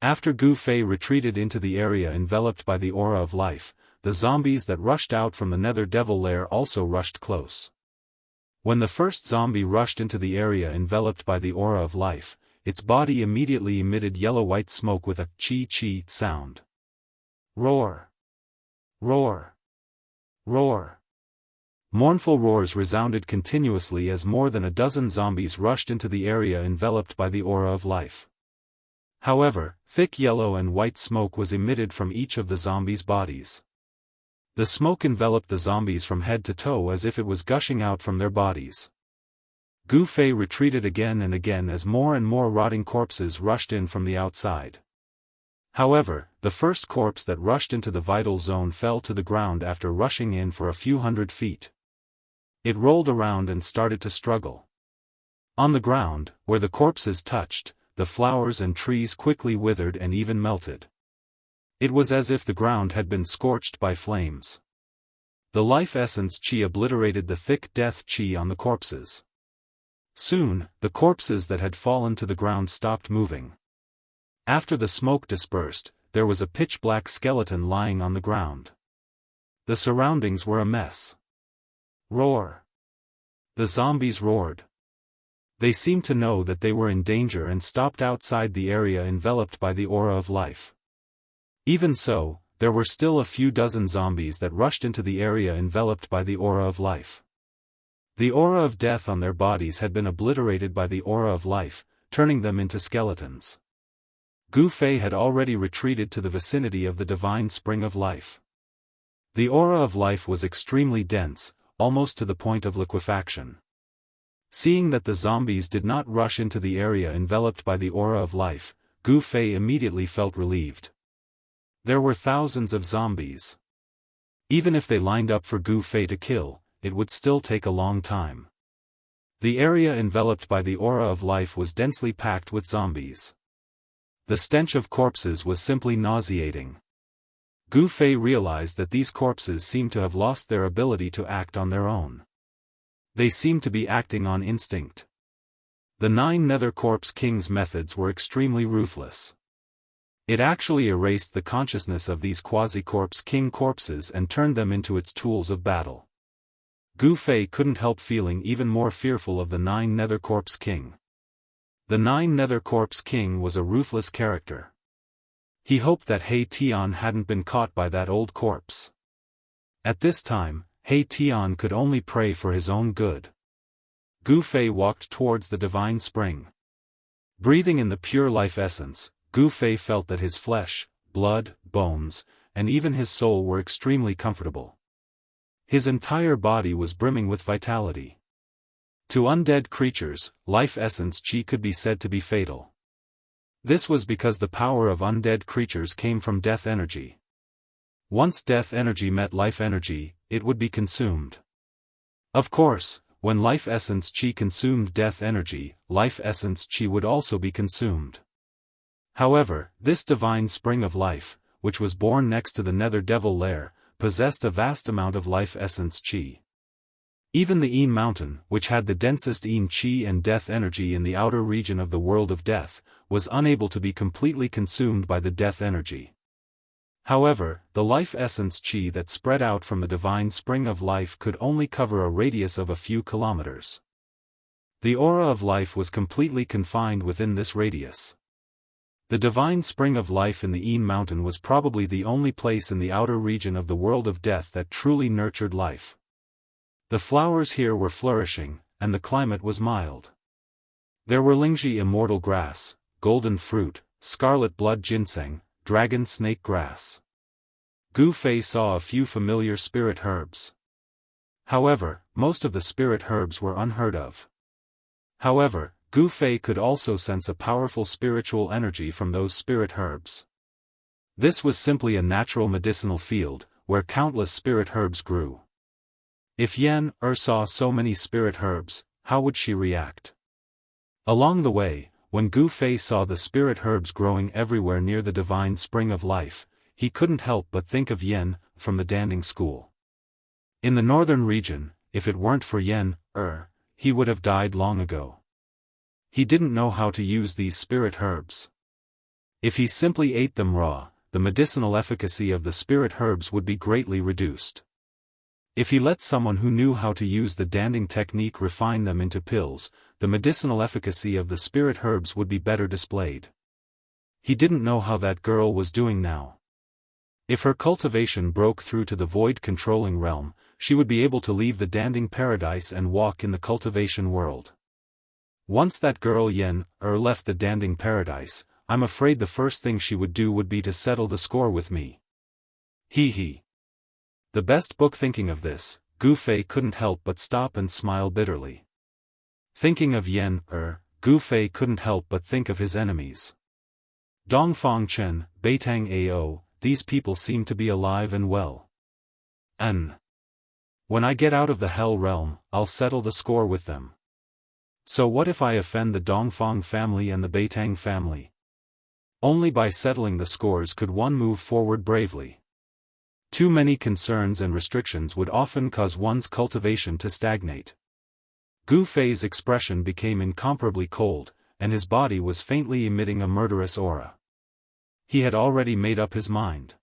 After Gu Fei retreated into the area enveloped by the aura of life, the zombies that rushed out from the Nether Devil Lair also rushed close. When the first zombie rushed into the area enveloped by the aura of life, its body immediately emitted yellow-white smoke with a chi-chi sound. Roar! Roar! Roar! Mournful roars resounded continuously as more than a dozen zombies rushed into the area enveloped by the aura of life. However, thick yellow and white smoke was emitted from each of the zombies' bodies. The smoke enveloped the zombies from head to toe as if it was gushing out from their bodies. Gu Fei retreated again and again as more and more rotting corpses rushed in from the outside. However, the first corpse that rushed into the vital zone fell to the ground after rushing in for a few hundred feet. It rolled around and started to struggle. On the ground, where the corpses touched, the flowers and trees quickly withered and even melted. It was as if the ground had been scorched by flames. The life essence chi obliterated the thick death chi on the corpses. Soon, the corpses that had fallen to the ground stopped moving. After the smoke dispersed, there was a pitch-black skeleton lying on the ground. The surroundings were a mess. Roar! The zombies roared. They seemed to know that they were in danger and stopped outside the area enveloped by the aura of life. Even so, there were still a few dozen zombies that rushed into the area enveloped by the aura of life. The aura of death on their bodies had been obliterated by the aura of life, turning them into skeletons. Gu Fei had already retreated to the vicinity of the divine spring of life. The aura of life was extremely dense, almost to the point of liquefaction. Seeing that the zombies did not rush into the area enveloped by the aura of life, Gu Fei immediately felt relieved. There were thousands of zombies. Even if they lined up for Gu Fei to kill, it would still take a long time. The area enveloped by the aura of life was densely packed with zombies. The stench of corpses was simply nauseating. Gu Fei realized that these corpses seemed to have lost their ability to act on their own. They seemed to be acting on instinct. The 9 Nether Corpse King's methods were extremely ruthless. It actually erased the consciousness of these quasi-corpse king corpses and turned them into its tools of battle. Gu Fei couldn't help feeling even more fearful of the 9 Nether Corpse King. The 9 Nether Corpse King was a ruthless character. He hoped that He Tian hadn't been caught by that old corpse. At this time, He Tian could only pray for his own good. Gu Fei walked towards the divine spring. Breathing in the pure life essence, Gu Fei felt that his flesh, blood, bones, and even his soul were extremely comfortable. His entire body was brimming with vitality. To undead creatures, life essence qi could be said to be fatal. This was because the power of undead creatures came from death energy. Once death energy met life energy, it would be consumed. Of course, when life essence qi consumed death energy, life essence qi would also be consumed. However, this divine spring of life, which was born next to the Nether Devil Lair, possessed a vast amount of life essence qi. Even the Yin Mountain, which had the densest Yin qi and death energy in the outer region of the world of death, was unable to be completely consumed by the death energy. However, the life essence qi that spread out from the divine spring of life could only cover a radius of a few kilometers. The aura of life was completely confined within this radius. The divine spring of life in the Yin Mountain was probably the only place in the outer region of the world of death that truly nurtured life. The flowers here were flourishing, and the climate was mild. There were Lingji immortal grass, golden fruit, scarlet blood ginseng, dragon snake grass. Gu Fei saw a few familiar spirit herbs. However, most of the spirit herbs were unheard of. However, Gu Fei could also sense a powerful spiritual energy from those spirit herbs. This was simply a natural medicinal field, where countless spirit herbs grew. If Yen saw so many spirit herbs, how would she react? Along the way, when Gu Fei saw the spirit herbs growing everywhere near the divine spring of life, he couldn't help but think of Yen, from the Danding school. In the northern region, if it weren't for Yen, he would have died long ago. He didn't know how to use these spirit herbs. If he simply ate them raw, the medicinal efficacy of the spirit herbs would be greatly reduced. If he let someone who knew how to use the Danding technique refine them into pills, the medicinal efficacy of the spirit herbs would be better displayed. He didn't know how that girl was doing now. If her cultivation broke through to the void-controlling realm, she would be able to leave the Danding paradise and walk in the cultivation world. Once that girl Yen left the Danding paradise, I'm afraid the first thing she would do would be to settle the score with me. He. The best book. Thinking of this, Gu Fei couldn't help but stop and smile bitterly. Thinking of Yen Gu Fei couldn't help but think of his enemies. Dongfang Chen, Beitang Ao, these people seem to be alive and well. When I get out of the Hell Realm, I'll settle the score with them. So what if I offend the Dongfang family and the Beitang family? Only by settling the scores could one move forward bravely. Too many concerns and restrictions would often cause one's cultivation to stagnate. Gu Fei's expression became incomparably cold, and his body was faintly emitting a murderous aura. He had already made up his mind.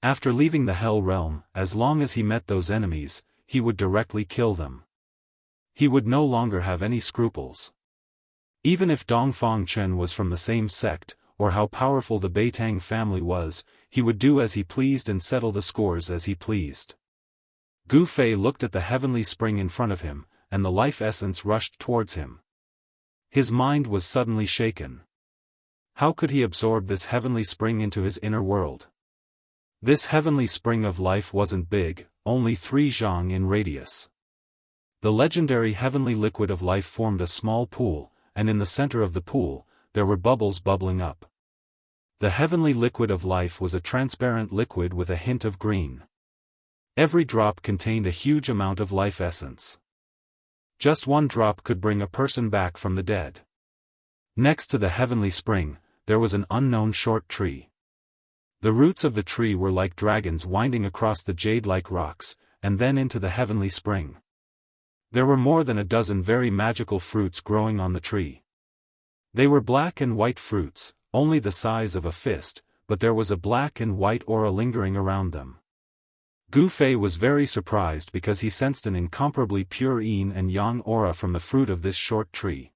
After leaving the Hell Realm, as long as he met those enemies, he would directly kill them. He would no longer have any scruples. Even if Dongfang Chen was from the same sect, or how powerful the Beitang family was, he would do as he pleased and settle the scores as he pleased. Gu Fei looked at the heavenly spring in front of him, and the life essence rushed towards him. His mind was suddenly shaken. How could he absorb this heavenly spring into his inner world? This heavenly spring of life wasn't big, only 3 zhang in radius. The legendary heavenly liquid of life formed a small pool, and in the center of the pool, there were bubbles bubbling up. The heavenly liquid of life was a transparent liquid with a hint of green. Every drop contained a huge amount of life essence. Just one drop could bring a person back from the dead. Next to the heavenly spring, there was an unknown short tree. The roots of the tree were like dragons winding across the jade-like rocks, and then into the heavenly spring. There were more than a dozen very magical fruits growing on the tree. They were black and white fruits, only the size of a fist, but there was a black and white aura lingering around them. Gu Fei was very surprised because he sensed an incomparably pure yin and yang aura from the fruit of this short tree.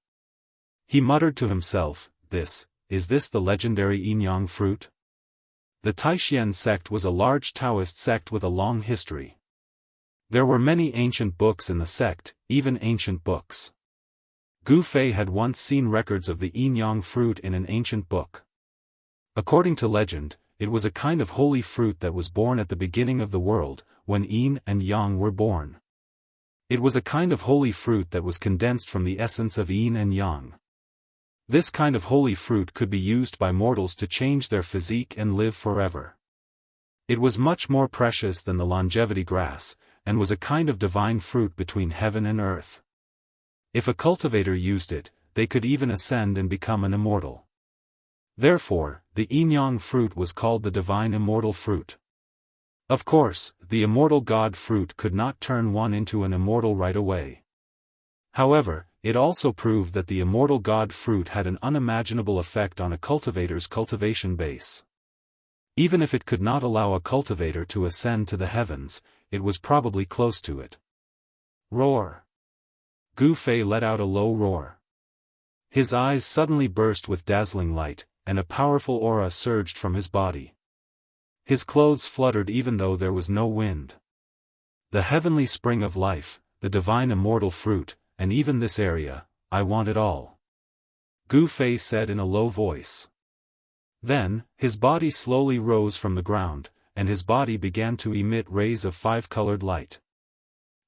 He muttered to himself, Is this the legendary yin-yang fruit? The Taishian sect was a large Daoist sect with a long history. There were many ancient books in the sect, even ancient books. Gu Fei had once seen records of the yin-yang fruit in an ancient book. According to legend, it was a kind of holy fruit that was born at the beginning of the world, when yin and yang were born. It was a kind of holy fruit that was condensed from the essence of yin and yang. This kind of holy fruit could be used by mortals to change their physique and live forever. It was much more precious than the longevity grass, and was a kind of divine fruit between heaven and earth. If a cultivator used it, they could even ascend and become an immortal. Therefore, the yin-yang fruit was called the divine immortal fruit. Of course, the immortal god fruit could not turn one into an immortal right away. However, it also proved that the immortal god fruit had an unimaginable effect on a cultivator's cultivation base. Even if it could not allow a cultivator to ascend to the heavens, it was probably close to it. Roar! Gu Fei let out a low roar. His eyes suddenly burst with dazzling light, and a powerful aura surged from his body. His clothes fluttered even though there was no wind. The heavenly spring of life, the divine immortal fruit, and even this area, I want it all. Gu Fei said in a low voice. Then, his body slowly rose from the ground, and his body began to emit rays of 5-colored light.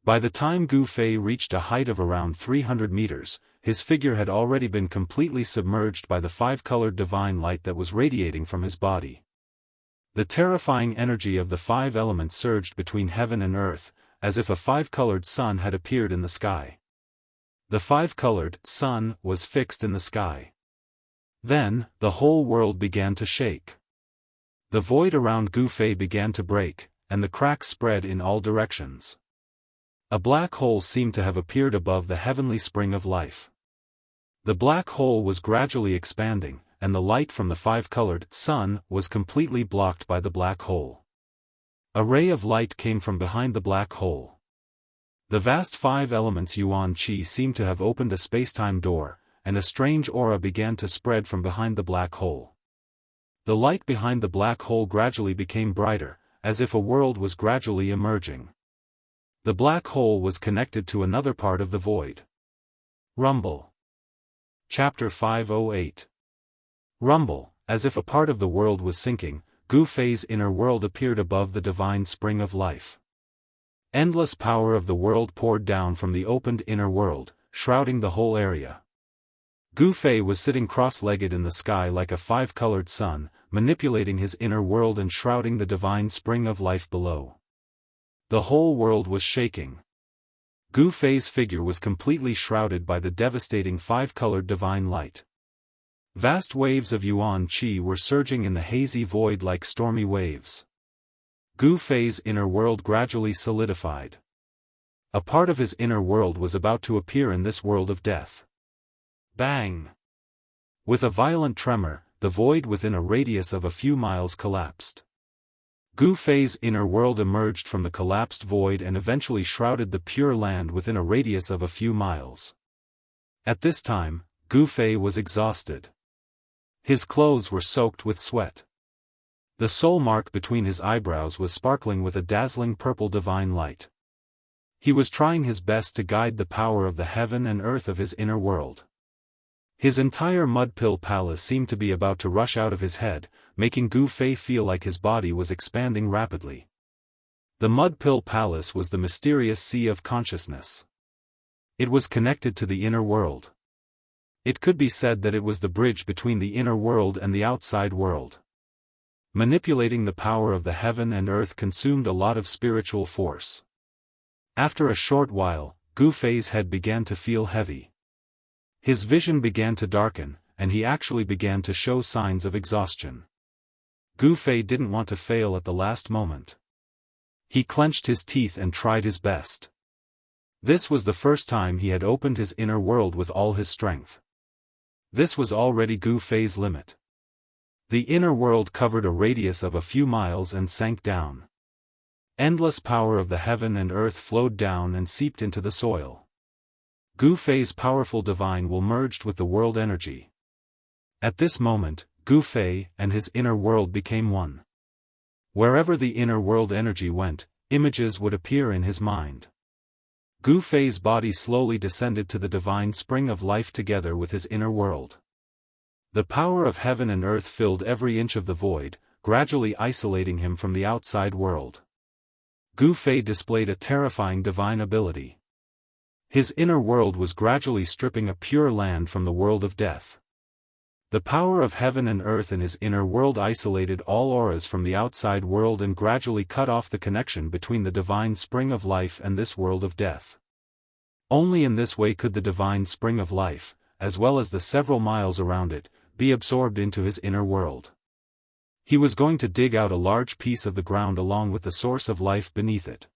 By the time Gu Fei reached a height of around 300 meters, his figure had already been completely submerged by the 5-colored divine light that was radiating from his body. The terrifying energy of the 5 elements surged between heaven and earth, as if a 5-colored sun had appeared in the sky. The 5-colored sun was fixed in the sky. Then, the whole world began to shake. The void around Gu Fei began to break, and the cracks spread in all directions. A black hole seemed to have appeared above the heavenly spring of life. The black hole was gradually expanding, and the light from the 5-colored sun was completely blocked by the black hole. A ray of light came from behind the black hole. The vast 5 elements Yuan Qi seemed to have opened a spacetime door, and a strange aura began to spread from behind the black hole. The light behind the black hole gradually became brighter, as if a world was gradually emerging. The black hole was connected to another part of the void. Rumble. Chapter 508. Rumble, as if a part of the world was sinking, Gu Fei's inner world appeared above the divine spring of life. Endless power of the world poured down from the opened inner world, shrouding the whole area. Gu Fei was sitting cross-legged in the sky like a 5-colored sun, manipulating his inner world and shrouding the divine spring of life below. The whole world was shaking. Gu Fei's figure was completely shrouded by the devastating 5-colored divine light. Vast waves of Yuan Qi were surging in the hazy void like stormy waves. Gu Fei's inner world gradually solidified. A part of his inner world was about to appear in this world of death. Bang! With a violent tremor, the void within a radius of a few miles collapsed. Gu Fei's inner world emerged from the collapsed void and eventually shrouded the Pure Land within a radius of a few miles. At this time, Gu Fei was exhausted. His clothes were soaked with sweat. The soul mark between his eyebrows was sparkling with a dazzling purple divine light. He was trying his best to guide the power of the heaven and earth of his inner world. His entire mud pill palace seemed to be about to rush out of his head, making Gu Fei feel like his body was expanding rapidly. The mud pill palace was the mysterious sea of consciousness. It was connected to the inner world. It could be said that it was the bridge between the inner world and the outside world. Manipulating the power of the heaven and earth consumed a lot of spiritual force. After a short while, Gu Fei's head began to feel heavy. His vision began to darken, and he actually began to show signs of exhaustion. Gu Fei didn't want to fail at the last moment. He clenched his teeth and tried his best. This was the first time he had opened his inner world with all his strength. This was already Gu Fei's limit. The inner world covered a radius of a few miles and sank down. Endless power of the heaven and earth flowed down and seeped into the soil. Gu Fei's powerful divine will merged with the world energy. At this moment, Gu Fei and his inner world became one. Wherever the inner world energy went, images would appear in his mind. Gu Fei's body slowly descended to the divine spring of life together with his inner world. The power of heaven and earth filled every inch of the void, gradually isolating him from the outside world. Gu Fei displayed a terrifying divine ability. His inner world was gradually stripping a pure land from the world of death. The power of heaven and earth in his inner world isolated all auras from the outside world and gradually cut off the connection between the divine spring of life and this world of death. Only in this way could the divine spring of life, as well as the several miles around it, be absorbed into his inner world. He was going to dig out a large piece of the ground along with the source of life beneath it.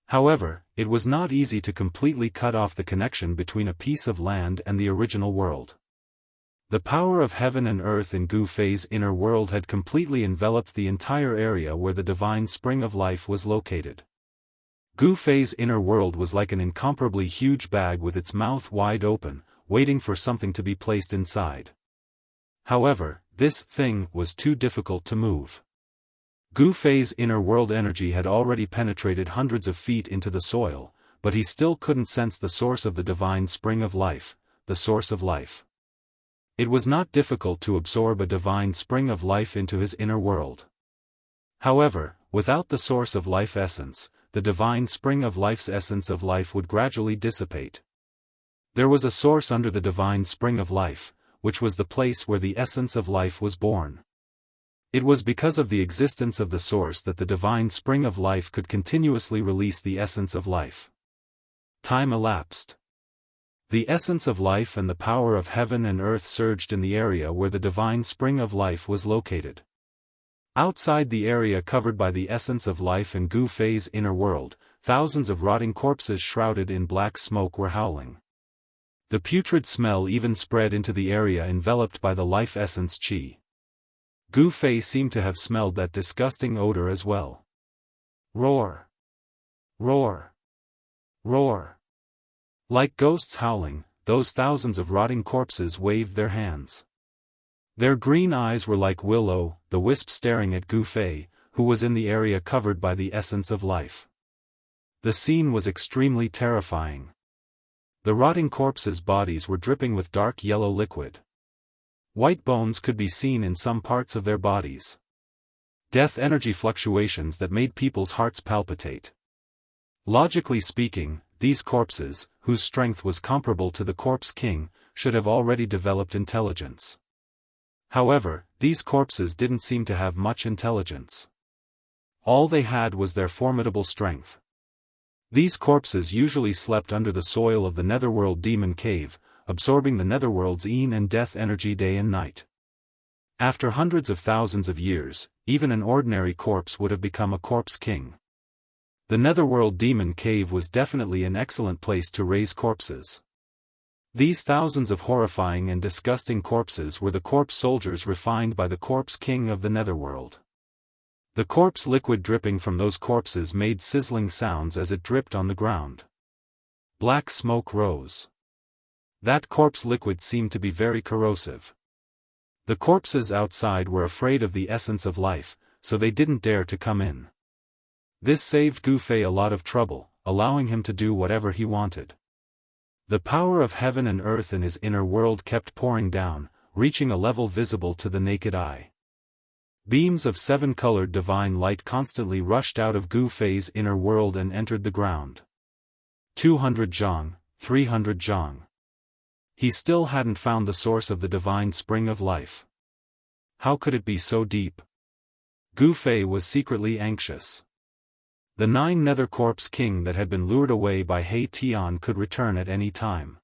However, it was not easy to completely cut off the connection between a piece of land and the original world. The power of heaven and earth in Gu Fei's inner world had completely enveloped the entire area where the divine spring of life was located. Gu Fei's inner world was like an incomparably huge bag with its mouth wide open, waiting for something to be placed inside. However, this thing was too difficult to move. Gu Fei's inner world energy had already penetrated hundreds of feet into the soil, but he still couldn't sense the source of the divine spring of life, the source of life. It was not difficult to absorb a divine spring of life into his inner world. However, without the source of life essence, the divine spring of life's essence of life would gradually dissipate. There was a source under the divine spring of life, which was the place where the essence of life was born. It was because of the existence of the source that the divine spring of life could continuously release the essence of life. Time elapsed. The essence of life and the power of heaven and earth surged in the area where the divine spring of life was located. Outside the area covered by the essence of life and Gu Fei's inner world, thousands of rotting corpses shrouded in black smoke were howling. The putrid smell even spread into the area enveloped by the life essence qi. Gu Fei seemed to have smelled that disgusting odor as well. Roar! Roar! Roar! Like ghosts howling, those thousands of rotting corpses waved their hands. Their green eyes were like willow, the wisp staring at Gu Fei, who was in the area covered by the essence of life. The scene was extremely terrifying. The rotting corpses' bodies were dripping with dark yellow liquid. White bones could be seen in some parts of their bodies. Death energy fluctuations that made people's hearts palpitate. Logically speaking, these corpses, whose strength was comparable to the Corpse King, should have already developed intelligence. However, these corpses didn't seem to have much intelligence. All they had was their formidable strength. These corpses usually slept under the soil of the Netherworld Demon Cave, absorbing the Netherworld's yin and death energy day and night. After hundreds of thousands of years, even an ordinary corpse would have become a Corpse King. The Netherworld Demon Cave was definitely an excellent place to raise corpses. These thousands of horrifying and disgusting corpses were the corpse soldiers refined by the corpse king of the netherworld. The corpse liquid dripping from those corpses made sizzling sounds as it dripped on the ground. Black smoke rose. That corpse liquid seemed to be very corrosive. The corpses outside were afraid of the essence of life, so they didn't dare to come in. This saved Gu Fei a lot of trouble, allowing him to do whatever he wanted. The power of heaven and earth in his inner world kept pouring down, reaching a level visible to the naked eye. Beams of seven-colored divine light constantly rushed out of Gu Fei's inner world and entered the ground. 200 zhang, 300 zhang. He still hadn't found the source of the divine spring of life. How could it be so deep? Gu Fei was secretly anxious. The 9 Nether Corpse King that had been lured away by He Tian could return at any time.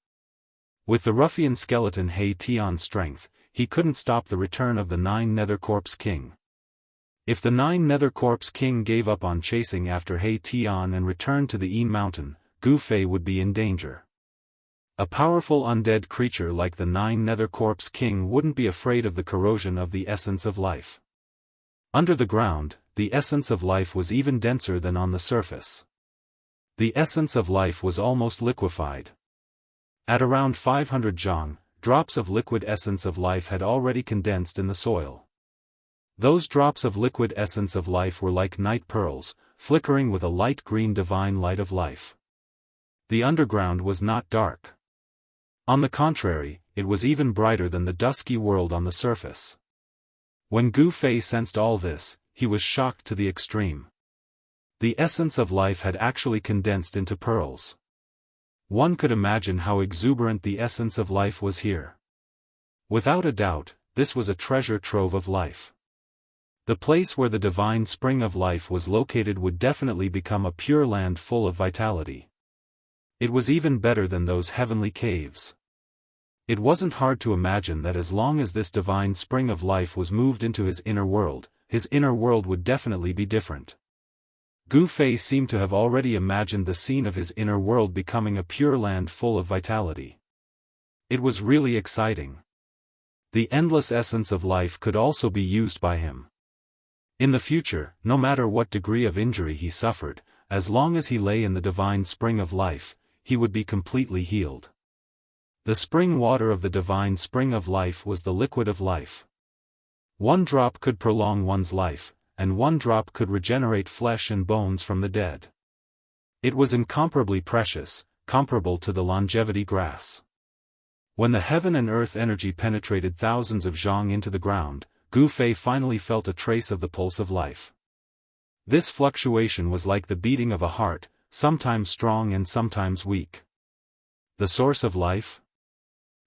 With the ruffian skeleton He Tian's strength, he couldn't stop the return of the 9 Nether Corpse King. If the 9 Nether Corpse King gave up on chasing after He Tian and returned to the Yin Mountain, Gu Fei would be in danger. A powerful undead creature like the 9 Nether Corpse King wouldn't be afraid of the corrosion of the essence of life. Under the ground, the essence of life was even denser than on the surface. The essence of life was almost liquefied. At around 500 zhang, drops of liquid essence of life had already condensed in the soil. Those drops of liquid essence of life were like night pearls, flickering with a light green divine light of life. The underground was not dark. On the contrary, it was even brighter than the dusky world on the surface. When Gu Fei sensed all this, he was shocked to the extreme. The essence of life had actually condensed into pearls. One could imagine how exuberant the essence of life was here. Without a doubt, this was a treasure trove of life. The place where the divine spring of life was located would definitely become a pure land full of vitality. It was even better than those heavenly caves. It wasn't hard to imagine that as long as this divine spring of life was moved into his inner world would definitely be different. Gu Fei seemed to have already imagined the scene of his inner world becoming a pure land full of vitality. It was really exciting. The endless essence of life could also be used by him. In the future, no matter what degree of injury he suffered, as long as he lay in the divine spring of life, he would be completely healed. The spring water of the divine spring of life was the liquid of life. One drop could prolong one's life, and one drop could regenerate flesh and bones from the dead. It was incomparably precious, comparable to the longevity grass. When the heaven and earth energy penetrated thousands of zhang into the ground, Gu Fei finally felt a trace of the pulse of life. This fluctuation was like the beating of a heart, sometimes strong and sometimes weak. The source of life?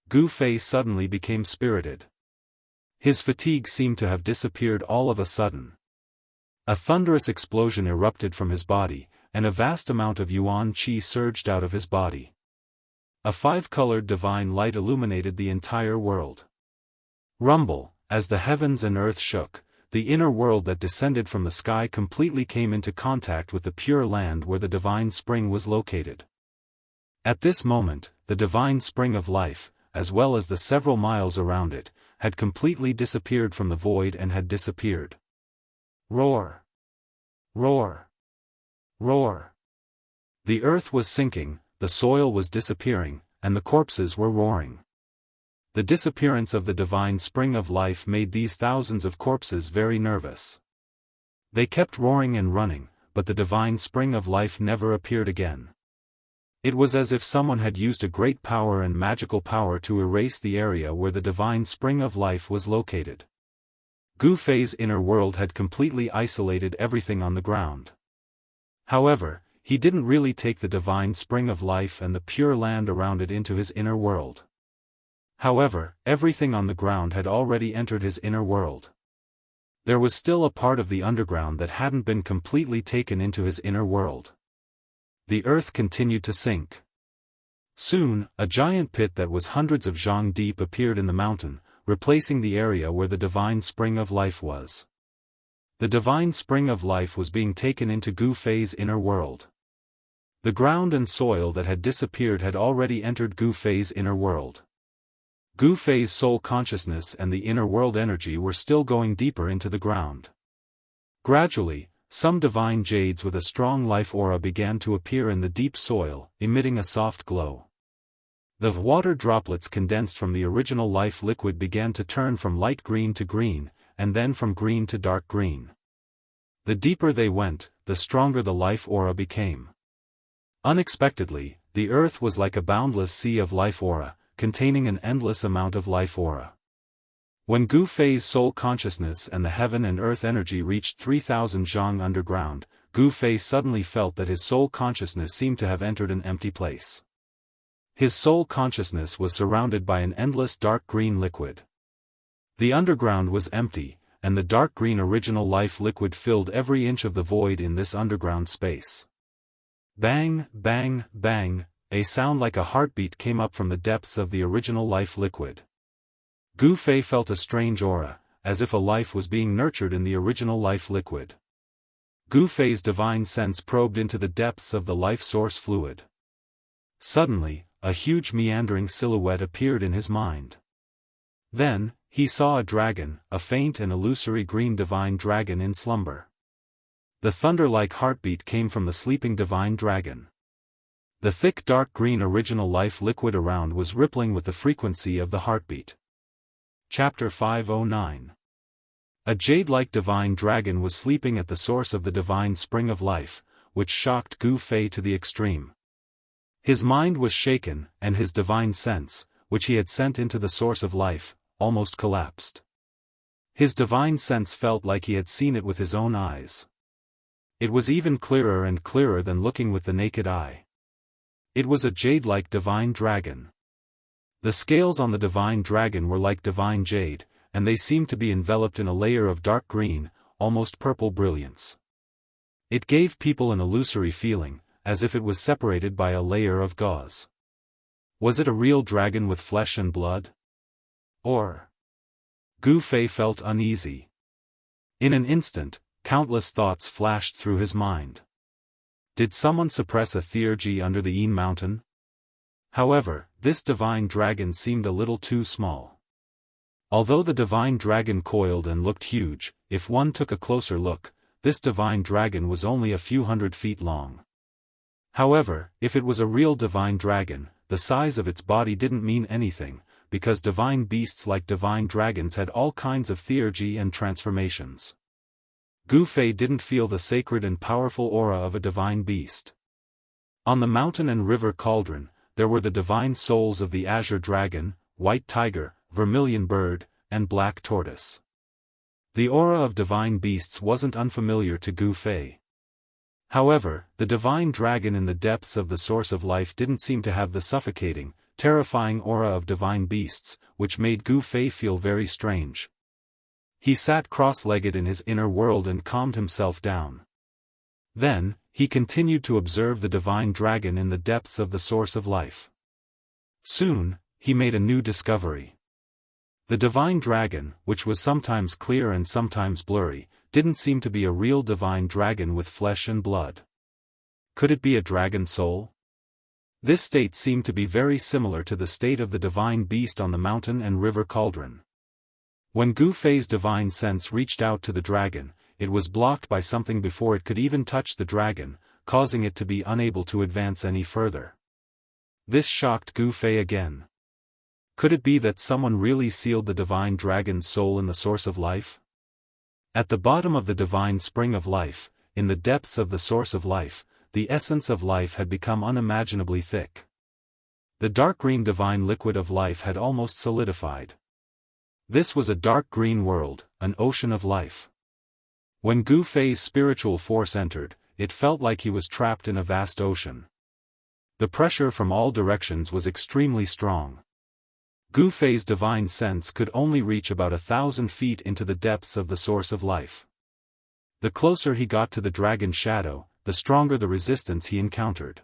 Gu Fei suddenly became spirited. His fatigue seemed to have disappeared all of a sudden. A thunderous explosion erupted from his body, and a vast amount of yuan qi surged out of his body. A 5-colored divine light illuminated the entire world. Rumble, as the heavens and earth shook, the inner world that descended from the sky completely came into contact with the pure land where the divine spring was located. At this moment, the divine spring of life, as well as the several miles around it, had completely disappeared from the void and had disappeared. Roar! Roar! Roar! The earth was sinking, the soil was disappearing, and the corpses were roaring. The disappearance of the divine spring of life made these thousands of corpses very nervous. They kept roaring and running, but the divine spring of life never appeared again. It was as if someone had used a great power and magical power to erase the area where the divine spring of life was located. Gu Fei's inner world had completely isolated everything on the ground. However, he didn't really take the divine spring of life and the pure land around it into his inner world. However, everything on the ground had already entered his inner world. There was still a part of the underground that hadn't been completely taken into his inner world. The earth continued to sink. Soon, a giant pit that was hundreds of zhang deep appeared in the mountain, replacing the area where the divine spring of life was. The divine spring of life was being taken into Gu Fei's inner world. The ground and soil that had disappeared had already entered Gu Fei's inner world. Gu Fei's soul consciousness and the inner world energy were still going deeper into the ground. Gradually, some divine jades with a strong life aura began to appear in the deep soil, emitting a soft glow. The water droplets condensed from the original life liquid began to turn from light green to green, and then from green to dark green. The deeper they went, the stronger the life aura became. Unexpectedly, the earth was like a boundless sea of life aura, containing an endless amount of life aura. When Gu Fei's soul consciousness and the heaven and earth energy reached 3000 zhang underground, Gu Fei suddenly felt that his soul consciousness seemed to have entered an empty place. His soul consciousness was surrounded by an endless dark green liquid. The underground was empty, and the dark green original life liquid filled every inch of the void in this underground space. Bang, bang, bang, a sound like a heartbeat came up from the depths of the original life liquid. Gu Fei felt a strange aura, as if a life was being nurtured in the original life liquid. Gu Fei's divine sense probed into the depths of the life source fluid. Suddenly, a huge meandering silhouette appeared in his mind. Then, he saw a dragon, a faint and illusory green divine dragon in slumber. The thunder-like heartbeat came from the sleeping divine dragon. The thick dark green original life liquid around was rippling with the frequency of the heartbeat. Chapter 509. A jade-like divine dragon was sleeping at the source of the divine spring of life, which shocked Gu Fei to the extreme. His mind was shaken, and his divine sense, which he had sent into the source of life, almost collapsed. His divine sense felt like he had seen it with his own eyes. It was even clearer and clearer than looking with the naked eye. It was a jade-like divine dragon. The scales on the divine dragon were like divine jade, and they seemed to be enveloped in a layer of dark green, almost purple brilliance. It gave people an illusory feeling, as if it was separated by a layer of gauze. Was it a real dragon with flesh and blood? Or? Gu Fei felt uneasy. In an instant, countless thoughts flashed through his mind. Did someone suppress a theurgy under the Yin mountain? However, this divine dragon seemed a little too small. Although the divine dragon coiled and looked huge, if one took a closer look, this divine dragon was only a few hundred feet long. However, if it was a real divine dragon, the size of its body didn't mean anything, because divine beasts like divine dragons had all kinds of theurgy and transformations. Gu Fei didn't feel the sacred and powerful aura of a divine beast. On the mountain and river cauldron, there were the divine souls of the azure dragon, white tiger, vermilion bird, and black tortoise. The aura of divine beasts wasn't unfamiliar to Gu Fei. However, the divine dragon in the depths of the source of life didn't seem to have the suffocating, terrifying aura of divine beasts, which made Gu Fei feel very strange. He sat cross-legged in his inner world and calmed himself down. Then, he continued to observe the divine dragon in the depths of the source of life. Soon, he made a new discovery. The divine dragon, which was sometimes clear and sometimes blurry, didn't seem to be a real divine dragon with flesh and blood. Could it be a dragon soul? This state seemed to be very similar to the state of the divine beast on the mountain and river cauldron. When Gu Fei's divine sense reached out to the dragon, it was blocked by something before it could even touch the dragon, causing it to be unable to advance any further. This shocked Gu Fei again. Could it be that someone really sealed the divine dragon's soul in the source of life? At the bottom of the divine spring of life, in the depths of the source of life, the essence of life had become unimaginably thick. The dark green divine liquid of life had almost solidified. This was a dark green world, an ocean of life. When Gu Fei's spiritual force entered, it felt like he was trapped in a vast ocean. The pressure from all directions was extremely strong. Gu Fei's divine sense could only reach about 1,000 feet into the depths of the source of life. The closer he got to the dragon's shadow, the stronger the resistance he encountered.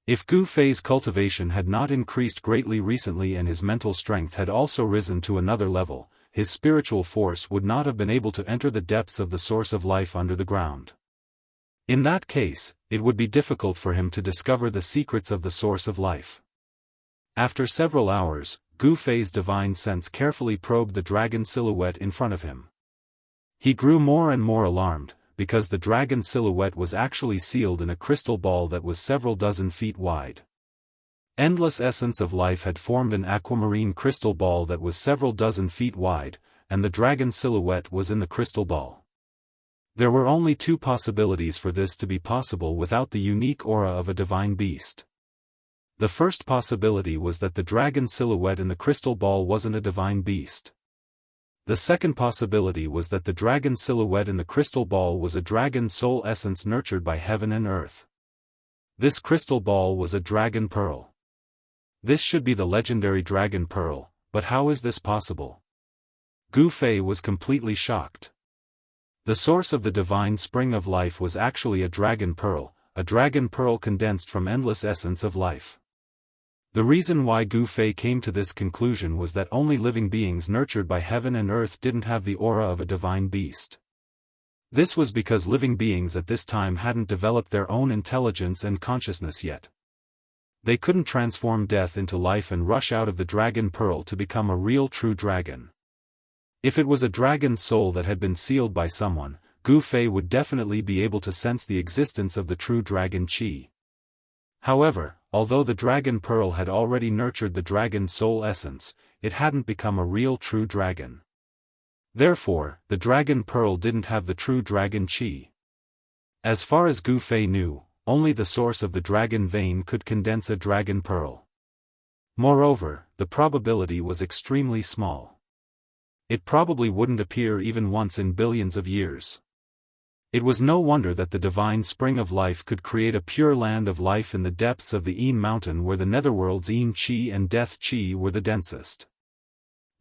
If Gu Fei's cultivation had not increased greatly recently and his mental strength had also risen to another level, his spiritual force would not have been able to enter the depths of the source of life under the ground. In that case, it would be difficult for him to discover the secrets of the source of life. After several hours, Gu Fei's divine sense carefully probed the dragon silhouette in front of him. He grew more and more alarmed, because the dragon silhouette was actually sealed in a crystal ball that was several dozen feet wide. Endless essence of life had formed an aquamarine crystal ball that was several dozen feet wide, and the dragon silhouette was in the crystal ball. There were only two possibilities for this to be possible without the unique aura of a divine beast. The first possibility was that the dragon silhouette in the crystal ball wasn't a divine beast. The second possibility was that the dragon silhouette in the crystal ball was a dragon soul essence nurtured by heaven and earth. This crystal ball was a dragon pearl. This should be the legendary dragon pearl, but how is this possible? Gu Fei was completely shocked. The source of the divine spring of life was actually a dragon pearl condensed from endless essence of life. The reason why Gu Fei came to this conclusion was that only living beings nurtured by heaven and earth didn't have the aura of a divine beast. This was because living beings at this time hadn't developed their own intelligence and consciousness yet. They couldn't transform death into life and rush out of the dragon pearl to become a real true dragon. If it was a dragon soul that had been sealed by someone, Gu Fei would definitely be able to sense the existence of the true dragon qi. However, although the dragon pearl had already nurtured the dragon soul essence, it hadn't become a real true dragon. Therefore, the dragon pearl didn't have the true dragon qi. As far as Gu Fei knew, only the source of the dragon vein could condense a dragon pearl. Moreover, the probability was extremely small. It probably wouldn't appear even once in billions of years. It was no wonder that the divine spring of life could create a pure land of life in the depths of the Yin mountain where the netherworld's Yin qi and death qi were the densest.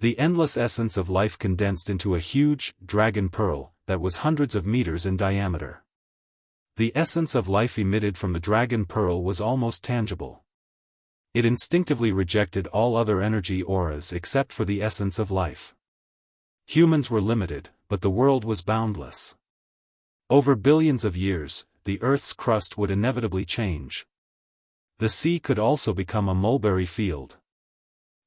The endless essence of life condensed into a huge, dragon pearl, that was hundreds of meters in diameter. The essence of life emitted from the dragon pearl was almost tangible. It instinctively rejected all other energy auras except for the essence of life. Humans were limited, but the world was boundless. Over billions of years, the Earth's crust would inevitably change. The sea could also become a mulberry field.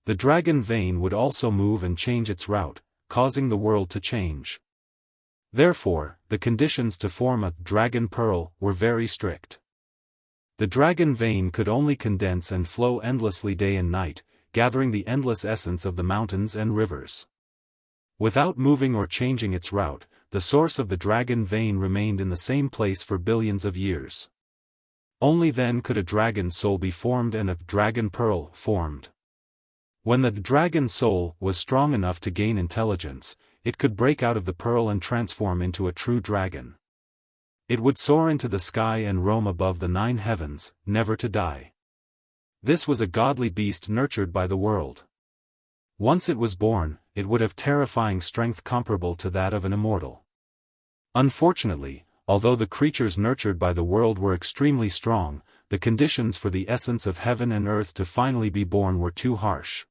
The dragon vein would also move and change its route, causing the world to change. Therefore, the conditions to form a dragon pearl were very strict. The dragon vein could only condense and flow endlessly day and night, gathering the endless essence of the mountains and rivers. Without moving or changing its route, the source of the dragon vein remained in the same place for billions of years. Only then could a dragon soul be formed and a dragon pearl formed. When the dragon soul was strong enough to gain intelligence, it could break out of the pearl and transform into a true dragon. It would soar into the sky and roam above the 9 heavens, never to die. This was a godly beast nurtured by the world. Once it was born, it would have terrifying strength comparable to that of an immortal. Unfortunately, although the creatures nurtured by the world were extremely strong, the conditions for the essence of heaven and earth to finally be born were too harsh.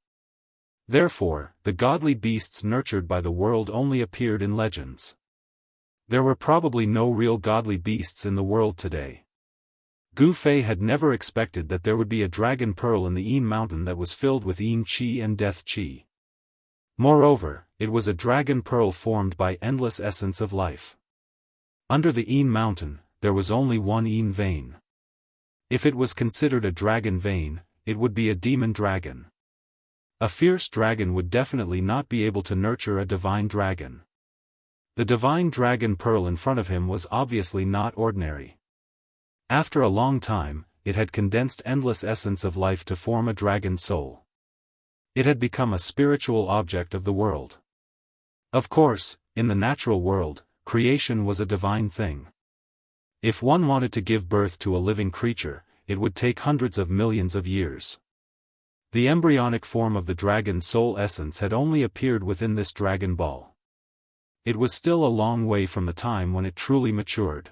Therefore, the godly beasts nurtured by the world only appeared in legends. There were probably no real godly beasts in the world today. Gu Fei had never expected that there would be a dragon pearl in the Yin mountain that was filled with Yin qi and death qi. Moreover, it was a dragon pearl formed by endless essence of life. Under the Yin mountain, there was only one Yin vein. If it was considered a dragon vein, it would be a demon dragon. A fierce dragon would definitely not be able to nurture a divine dragon. The divine dragon pearl in front of him was obviously not ordinary. After a long time, it had condensed endless essence of life to form a dragon soul. It had become a spiritual object of the world. Of course, in the natural world, creation was a divine thing. If one wanted to give birth to a living creature, it would take hundreds of millions of years. The embryonic form of the dragon soul essence had only appeared within this dragon ball. It was still a long way from the time when it truly matured.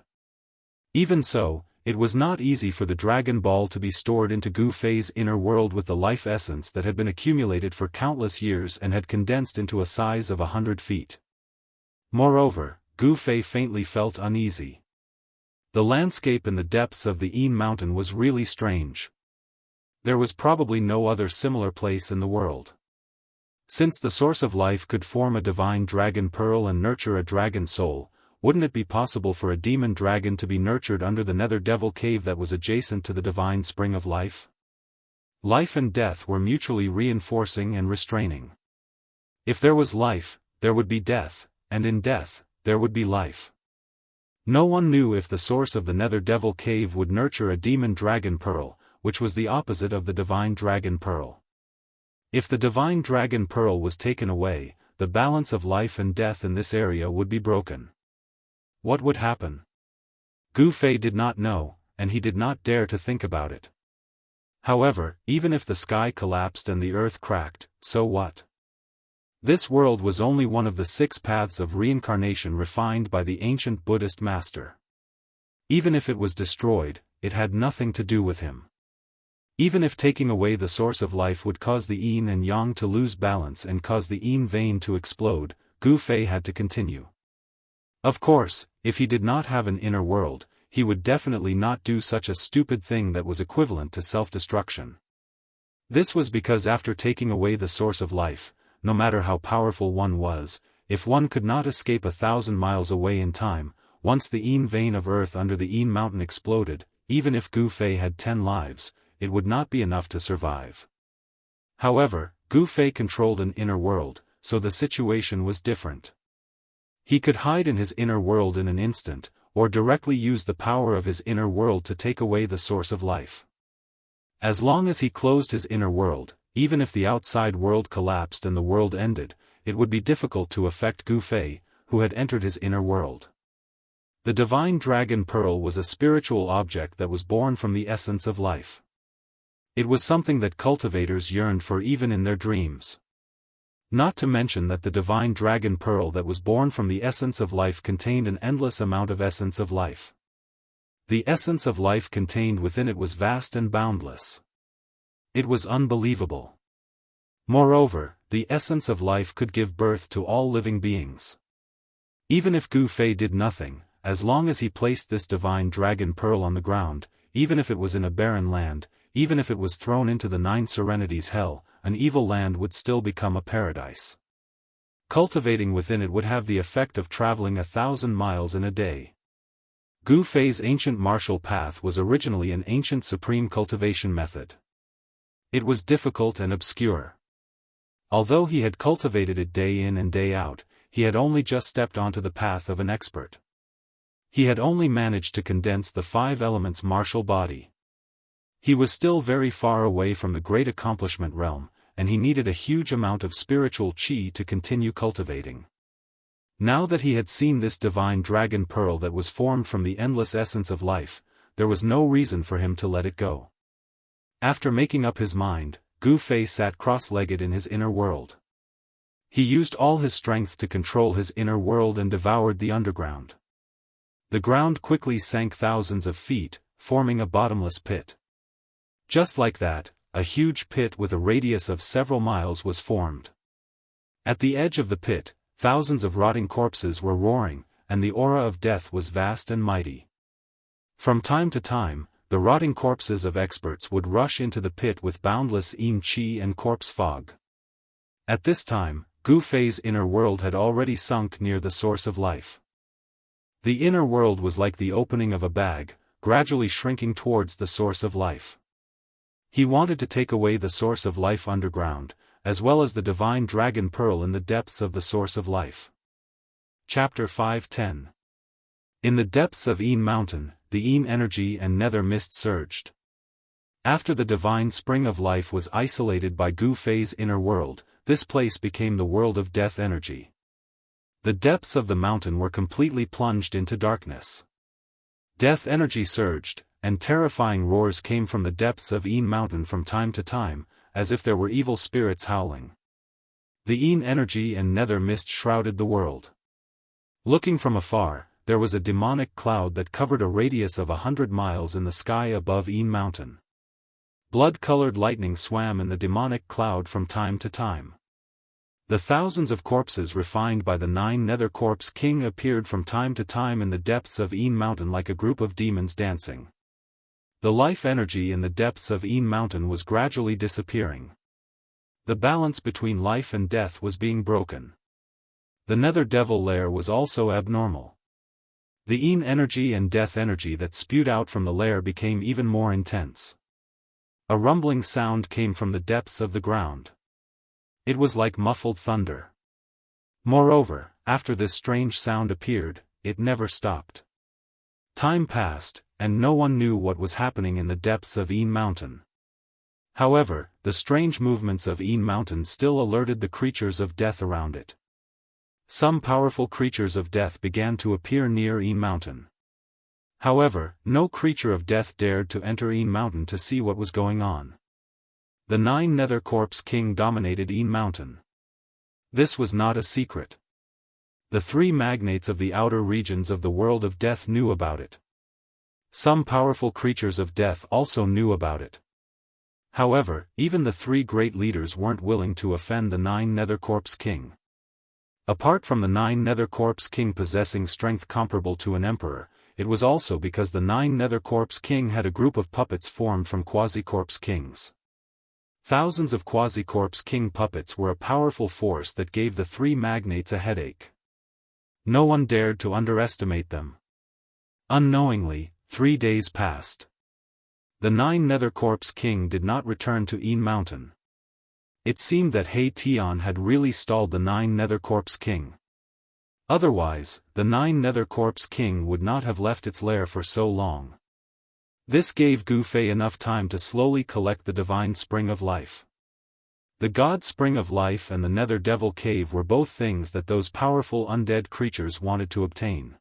Even so, it was not easy for the dragon ball to be stored into Gu Fei's inner world with the life essence that had been accumulated for countless years and had condensed into a size of 100 feet. Moreover, Gu Fei faintly felt uneasy. The landscape in the depths of the Yin mountain was really strange. There was probably no other similar place in the world. Since the source of life could form a divine dragon pearl and nurture a dragon soul, wouldn't it be possible for a demon dragon to be nurtured under the nether devil cave that was adjacent to the divine spring of life? Life and death were mutually reinforcing and restraining. If there was life, there would be death, and in death, there would be life. No one knew if the source of the nether devil cave would nurture a demon dragon pearl, which was the opposite of the divine dragon pearl. If the divine dragon pearl was taken away, the balance of life and death in this area would be broken. What would happen? Gu Fei did not know, and he did not dare to think about it. However, even if the sky collapsed and the earth cracked, so what? This world was only one of the 6 paths of reincarnation refined by the ancient Buddhist master. Even if it was destroyed, it had nothing to do with him. Even if taking away the source of life would cause the yin and yang to lose balance and cause the yin vein to explode, Gu Fei had to continue. Of course, if he did not have an inner world, he would definitely not do such a stupid thing that was equivalent to self-destruction. This was because after taking away the source of life, no matter how powerful one was, if one could not escape 1,000 miles away in time, once the yin vein of earth under the yin mountain exploded, even if Gu Fei had 10 lives, it would not be enough to survive. However, Gu Fei controlled an inner world, so the situation was different. He could hide in his inner world in an instant, or directly use the power of his inner world to take away the source of life. As long as he closed his inner world, even if the outside world collapsed and the world ended, it would be difficult to affect Gu Fei, who had entered his inner world. The divine dragon pearl was a spiritual object that was born from the essence of life. It was something that cultivators yearned for even in their dreams. Not to mention that the divine dragon pearl that was born from the essence of life contained an endless amount of essence of life. The essence of life contained within it was vast and boundless. It was unbelievable. Moreover, the essence of life could give birth to all living beings. Even if Gu Fei did nothing, as long as he placed this divine dragon pearl on the ground, even if it was in a barren land, even if it was thrown into the 9 serenities hell, an evil land would still become a paradise. Cultivating within it would have the effect of traveling 1,000 miles in a day. Gu Fei's ancient martial path was originally an ancient supreme cultivation method. It was difficult and obscure. Although he had cultivated it day in and day out, he had only just stepped onto the path of an expert. He had only managed to condense the 5 elements martial body. He was still very far away from the great accomplishment realm, and he needed a huge amount of spiritual qi to continue cultivating. Now that he had seen this divine dragon pearl that was formed from the endless essence of life, there was no reason for him to let it go. After making up his mind, Gu Fei sat cross-legged in his inner world. He used all his strength to control his inner world and devoured the underground. The ground quickly sank thousands of feet, forming a bottomless pit. Just like that, a huge pit with a radius of several miles was formed. At the edge of the pit, thousands of rotting corpses were roaring, and the aura of death was vast and mighty. From time to time, the rotting corpses of experts would rush into the pit with boundless yin qi and corpse fog. At this time, Gu Fei's inner world had already sunk near the source of life. The inner world was like the opening of a bag, gradually shrinking towards the source of life. He wanted to take away the source of life underground, as well as the divine dragon pearl in the depths of the source of life. Chapter 5:10. In the depths of Yin Mountain, the Yin energy and nether mist surged. After the divine spring of life was isolated by Gu Fei's inner world, this place became the world of death energy. The depths of the mountain were completely plunged into darkness. Death energy surged, and terrifying roars came from the depths of Yin Mountain from time to time, as if there were evil spirits howling. The Yin energy and nether mist shrouded the world. Looking from afar, there was a demonic cloud that covered a radius of 100 miles in the sky above Yin Mountain. Blood-colored lightning swam in the demonic cloud from time to time. The thousands of corpses refined by the 9 Nether Corpse King appeared from time to time in the depths of Een Mountain like a group of demons dancing. The life energy in the depths of Een Mountain was gradually disappearing. The balance between life and death was being broken. The Nether Devil lair was also abnormal. The Een energy and death energy that spewed out from the lair became even more intense. A rumbling sound came from the depths of the ground. It was like muffled thunder. Moreover, after this strange sound appeared, it never stopped. Time passed, and no one knew what was happening in the depths of Een Mountain. However, the strange movements of Een Mountain still alerted the creatures of death around it. Some powerful creatures of death began to appear near Een Mountain. However, no creature of death dared to enter Een Mountain to see what was going on. The 9 Nether Corpse King dominated Een Mountain. This was not a secret. The 3 magnates of the outer regions of the world of death knew about it. Some powerful creatures of death also knew about it. However, even the 3 great leaders weren't willing to offend the 9 Nether Corpse King. Apart from the 9 Nether Corpse King possessing strength comparable to an emperor, it was also because the 9 Nether Corpse King had a group of puppets formed from Quasi-Corpse Kings. Thousands of Quasi-Corpse King puppets were a powerful force that gave the 3 magnates a headache. No one dared to underestimate them. Unknowingly, 3 days passed. The 9 Nether Corpse King did not return to Een Mountain. It seemed that Hei Tian had really stalled the 9 Nether Corpse King. Otherwise, the 9 Nether Corpse King would not have left its lair for so long. This gave Gu Fei enough time to slowly collect the divine spring of life. The God Spring of Life and the Nether Devil Cave were both things that those powerful undead creatures wanted to obtain.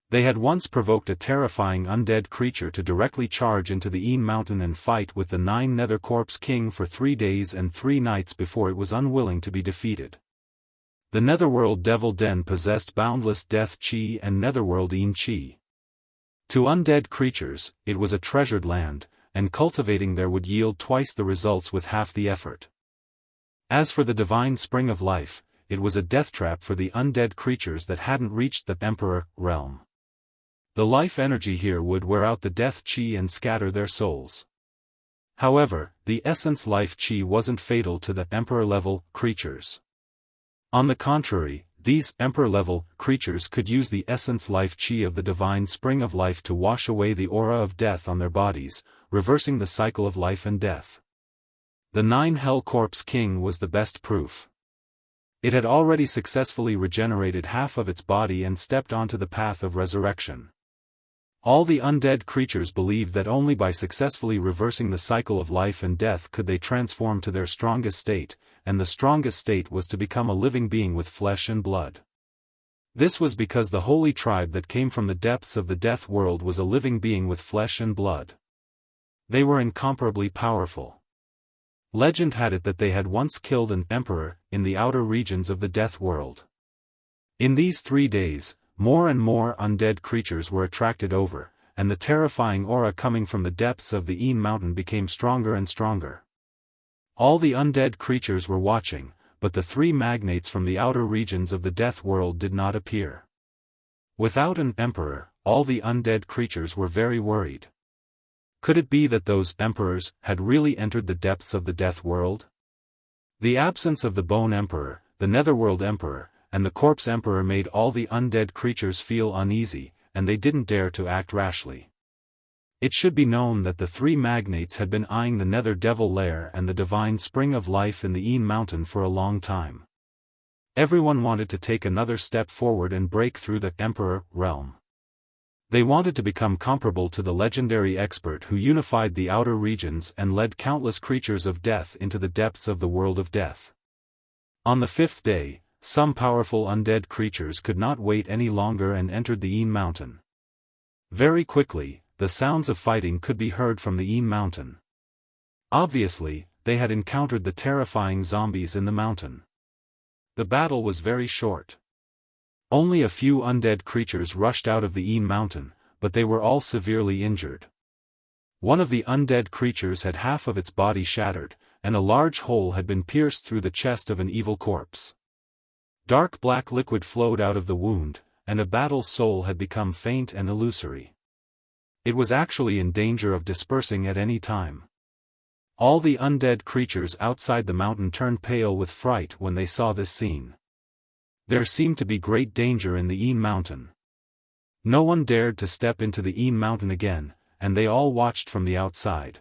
They had once provoked a terrifying undead creature to directly charge into the Een Mountain and fight with the 9 Nether Corpse King for 3 days and 3 nights before it was unwilling to be defeated. The Netherworld Devil Den possessed boundless death chi and Netherworld Een chi. To undead creatures, it was a treasured land, and cultivating there would yield twice the results with half the effort. As for the divine spring of life, it was a death trap for the undead creatures that hadn't reached the Emperor realm. The life energy here would wear out the death chi and scatter their souls. However, the essence life chi wasn't fatal to the Emperor-level creatures. On the contrary, these Emperor-level creatures could use the essence life chi of the divine spring of life to wash away the aura of death on their bodies, reversing the cycle of life and death. The 9 Hell Corpse King was the best proof. It had already successfully regenerated half of its body and stepped onto the path of resurrection. All the undead creatures believed that only by successfully reversing the cycle of life and death could they transform to their strongest state, and the strongest state was to become a living being with flesh and blood. This was because the holy tribe that came from the depths of the death world was a living being with flesh and blood. They were incomparably powerful. Legend had it that they had once killed an emperor in the outer regions of the death world. In these 3 days, more and more undead creatures were attracted over, and the terrifying aura coming from the depths of the Een Mountain became stronger and stronger. All the undead creatures were watching, but the 3 magnates from the outer regions of the death world did not appear. Without an emperor, all the undead creatures were very worried. Could it be that those emperors had really entered the depths of the death world? The absence of the Bone Emperor, the Netherworld Emperor, and the Corpse Emperor made all the undead creatures feel uneasy, and they didn't dare to act rashly. It should be known that the 3 magnates had been eyeing the Nether Devil lair and the divine spring of life in the Een Mountain for a long time. Everyone wanted to take another step forward and break through the Emperor realm. They wanted to become comparable to the legendary expert who unified the outer regions and led countless creatures of death into the depths of the world of death. On the 5th day, some powerful undead creatures could not wait any longer and entered the Een Mountain. Very quickly, the sounds of fighting could be heard from the Een Mountain. Obviously, they had encountered the terrifying zombies in the mountain. The battle was very short. Only a few undead creatures rushed out of the Een Mountain, but they were all severely injured. One of the undead creatures had half of its body shattered, and a large hole had been pierced through the chest of an evil corpse. Dark black liquid flowed out of the wound, and a battle soul had become faint and illusory. It was actually in danger of dispersing at any time. All the undead creatures outside the mountain turned pale with fright when they saw this scene. There seemed to be great danger in the mountain. No one dared to step into the mountain again, and they all watched from the outside.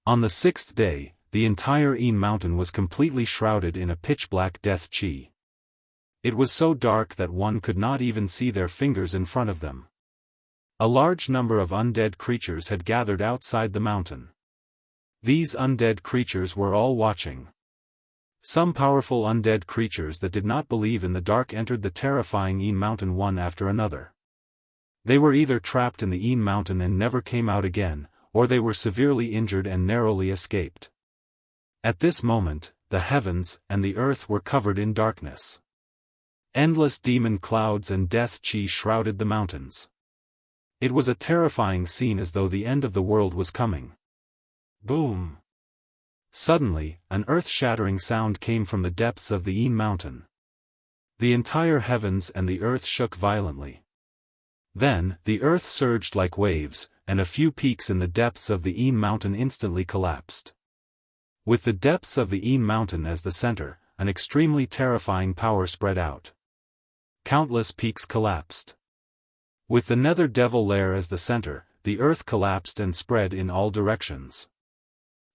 On the 6th day, the entire mountain was completely shrouded in a pitch-black death chi. It was so dark that one could not even see their fingers in front of them. A large number of undead creatures had gathered outside the mountain. These undead creatures were all watching. Some powerful undead creatures that did not believe in the dark entered the terrifying mountain one after another. They were either trapped in the mountain and never came out again, or they were severely injured and narrowly escaped. At this moment, the heavens and the earth were covered in darkness. Endless demon clouds and death chi shrouded the mountains. It was a terrifying scene, as though the end of the world was coming. Boom! Suddenly, an earth-shattering sound came from the depths of the mountain. The entire heavens and the earth shook violently. Then, the earth surged like waves, and a few peaks in the depths of the mountain instantly collapsed. With the depths of the mountain as the center, an extremely terrifying power spread out. Countless peaks collapsed. With the nether devil lair as the center, the earth collapsed and spread in all directions.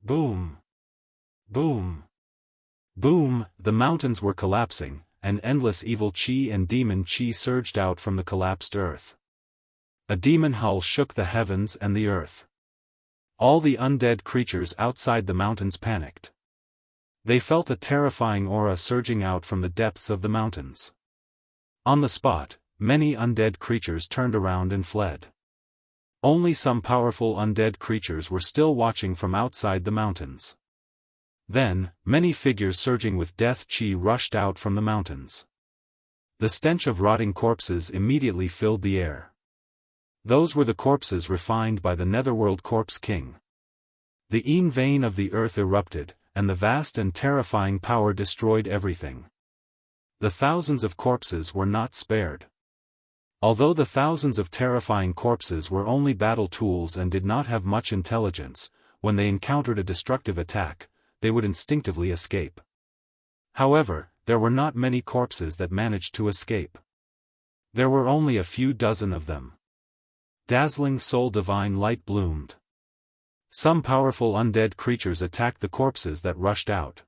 Boom! Boom! Boom! The mountains were collapsing, and endless evil chi and demon chi surged out from the collapsed earth. A demon howl shook the heavens and the earth. All the undead creatures outside the mountains panicked. They felt a terrifying aura surging out from the depths of the mountains. On the spot, many undead creatures turned around and fled. Only some powerful undead creatures were still watching from outside the mountains. Then, many figures surging with death chi rushed out from the mountains. The stench of rotting corpses immediately filled the air. Those were the corpses refined by the Netherworld Corpse King. The vein of the earth erupted, and the vast and terrifying power destroyed everything. The thousands of corpses were not spared. Although the thousands of terrifying corpses were only battle tools and did not have much intelligence, when they encountered a destructive attack, they would instinctively escape. However, there were not many corpses that managed to escape. There were only a few dozen of them. Dazzling soul divine light bloomed. Some powerful undead creatures attacked the corpses that rushed out.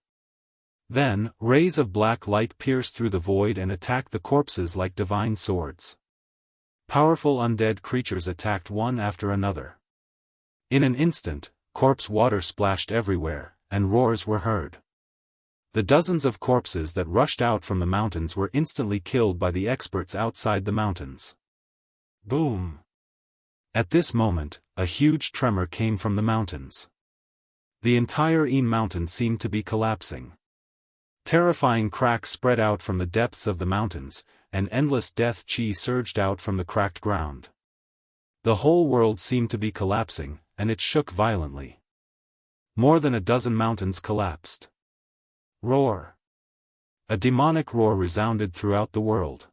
Then, rays of black light pierced through the void and attacked the corpses like divine swords. Powerful undead creatures attacked one after another. In an instant, corpse water splashed everywhere, and roars were heard. The dozens of corpses that rushed out from the mountains were instantly killed by the experts outside the mountains. Boom! At this moment, a huge tremor came from the mountains. The entire mountain seemed to be collapsing. Terrifying cracks spread out from the depths of the mountains, and endless death chi surged out from the cracked ground. The whole world seemed to be collapsing, and it shook violently. More than a dozen mountains collapsed. Roar! A demonic roar resounded throughout the world.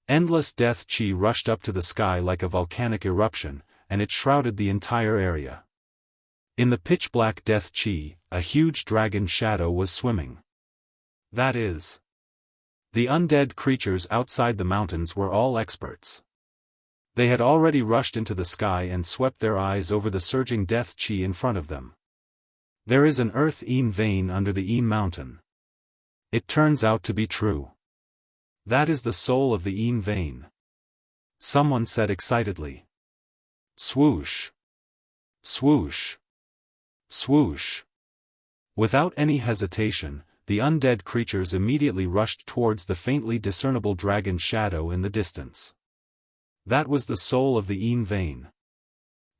Endless death chi rushed up to the sky like a volcanic eruption, and it shrouded the entire area. In the pitch-black death chi, a huge dragon shadow was swimming. That is, the undead creatures outside the mountains were all experts. They had already rushed into the sky and swept their eyes over the surging death chi in front of them. There is an earth vein under the mountain. It turns out to be true. That is the soul of the vein. Someone said excitedly. Swoosh! Swoosh! Swoosh! Without any hesitation, the undead creatures immediately rushed towards the faintly discernible dragon shadow in the distance. That was the soul of the vein.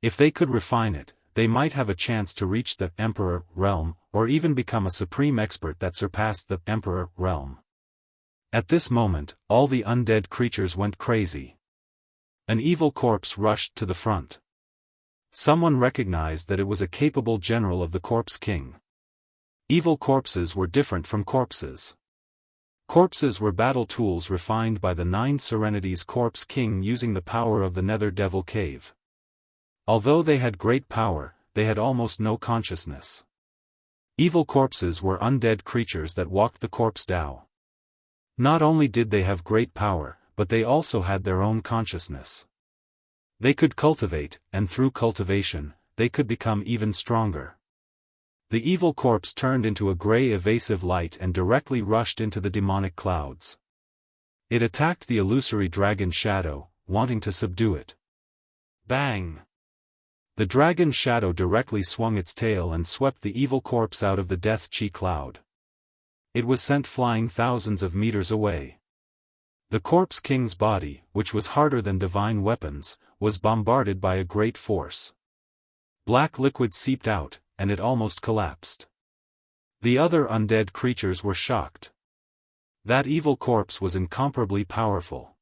If they could refine it, they might have a chance to reach the Emperor realm, or even become a supreme expert that surpassed the Emperor realm. At this moment, all the undead creatures went crazy. An evil corpse rushed to the front. Someone recognized that it was a capable general of the Corpse King. Evil corpses were different from corpses. Corpses were battle tools refined by the Nine Serenities Corpse King using the power of the Nether Devil Cave. Although they had great power, they had almost no consciousness. Evil corpses were undead creatures that walked the corpse Dao. Not only did they have great power, but they also had their own consciousness. They could cultivate, and through cultivation, they could become even stronger. The evil corpse turned into a gray evasive light and directly rushed into the demonic clouds. It attacked the illusory dragon shadow, wanting to subdue it. Bang! The dragon shadow directly swung its tail and swept the evil corpse out of the death chi cloud. It was sent flying thousands of meters away. The corpse king's body, which was harder than divine weapons, was bombarded by a great force. Black liquid seeped out, and it almost collapsed. The other undead creatures were shocked. That evil corpse was incomparably powerful.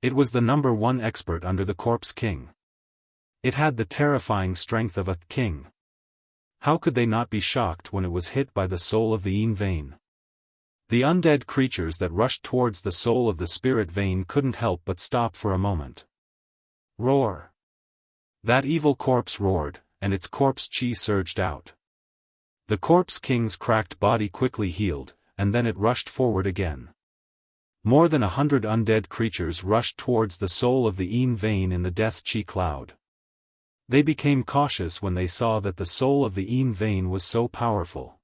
It was the #1 expert under the corpse king. It had the terrifying strength of a king. How could they not be shocked when it was hit by the soul of the Yin vein? The undead creatures that rushed towards the soul of the spirit vein couldn't help but stop for a moment. Roar! That evil corpse roared, and its corpse chi surged out. The corpse king's cracked body quickly healed, and then it rushed forward again. More than 100 undead creatures rushed towards the soul of the Yin vein in the death chi cloud. They became cautious when they saw that the soul of the Yin vein was so powerful.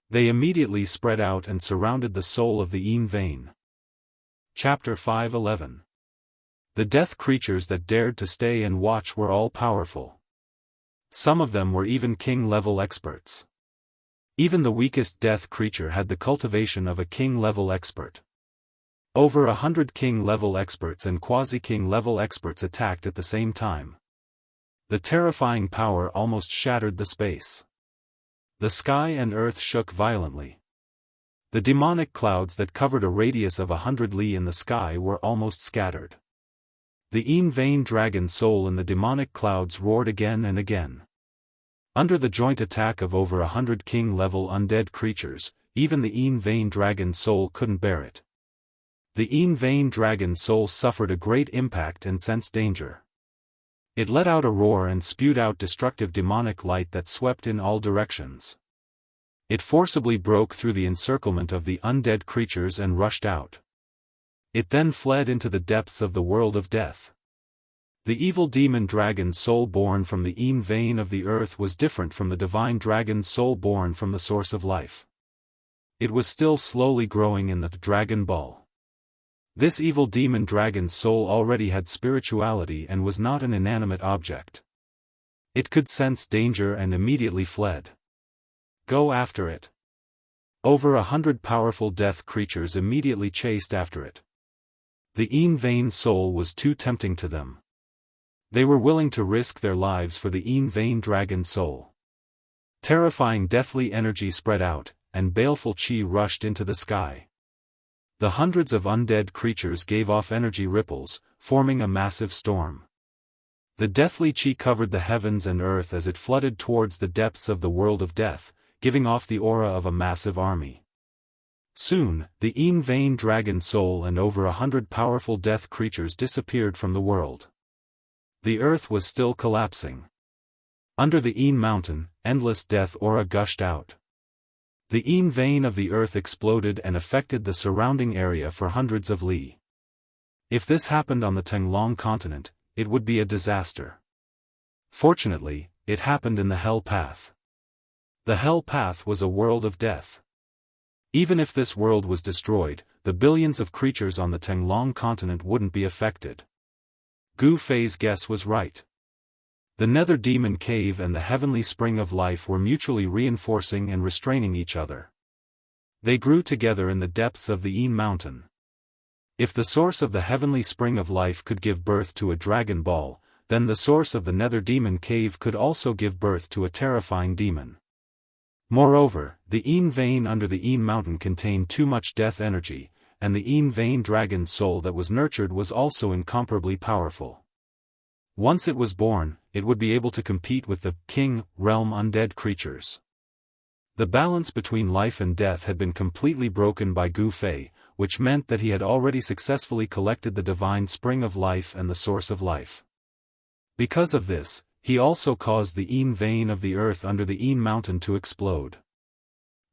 They immediately spread out and surrounded the soul of the Yin vein. Chapter 5:11. The death creatures that dared to stay and watch were all powerful. Some of them were even king-level experts. Even the weakest death creature had the cultivation of a king-level expert. Over 100 king-level experts and quasi-king-level experts attacked at the same time. The terrifying power almost shattered the space. The sky and earth shook violently. The demonic clouds that covered a radius of 100 li in the sky were almost scattered. The Yin vein dragon soul in the demonic clouds roared again and again. Under the joint attack of over 100 king-level undead creatures, even the Yin vein dragon soul couldn't bear it. The Yin vein dragon soul suffered a great impact and sensed danger. It let out a roar and spewed out destructive demonic light that swept in all directions. It forcibly broke through the encirclement of the undead creatures and rushed out. It then fled into the depths of the world of death. The evil demon dragon soul born from the Yin vein of the earth was different from the divine dragon soul born from the source of life. It was still slowly growing in the dragon ball. This evil demon dragon soul already had spirituality and was not an inanimate object. It could sense danger and immediately fled. Go after it. Over 100 powerful death creatures immediately chased after it. The Yin vein soul was too tempting to them. They were willing to risk their lives for the Yin vein dragon soul. Terrifying deathly energy spread out, and baleful chi rushed into the sky. The hundreds of undead creatures gave off energy ripples, forming a massive storm. The deathly chi covered the heavens and earth as it flooded towards the depths of the world of death, giving off the aura of a massive army. Soon, the Yin vein dragon soul and over 100 powerful death creatures disappeared from the world. The earth was still collapsing. Under the Yin mountain, endless death aura gushed out. The Yin vein of the earth exploded and affected the surrounding area for hundreds of li. If this happened on the Tenglong continent, it would be a disaster. Fortunately, it happened in the Hell Path. The Hell Path was a world of death. Even if this world was destroyed, the billions of creatures on the Tenglong continent wouldn't be affected. Gu Fei's guess was right. The Nether Demon Cave and the Heavenly Spring of Life were mutually reinforcing and restraining each other. They grew together in the depths of the Yin mountain. If the source of the Heavenly Spring of Life could give birth to a dragon ball, then the source of the Nether Demon Cave could also give birth to a terrifying demon. Moreover, the Yin vein under the Yin mountain contained too much death energy, and the Yin vein dragon soul that was nurtured was also incomparably powerful. Once it was born, it would be able to compete with the king realm undead creatures. The balance between life and death had been completely broken by Gu Fei, which meant that he had already successfully collected the divine spring of life and the source of life. Because of this, he also caused the Yin vein of the earth under the Yin mountain to explode.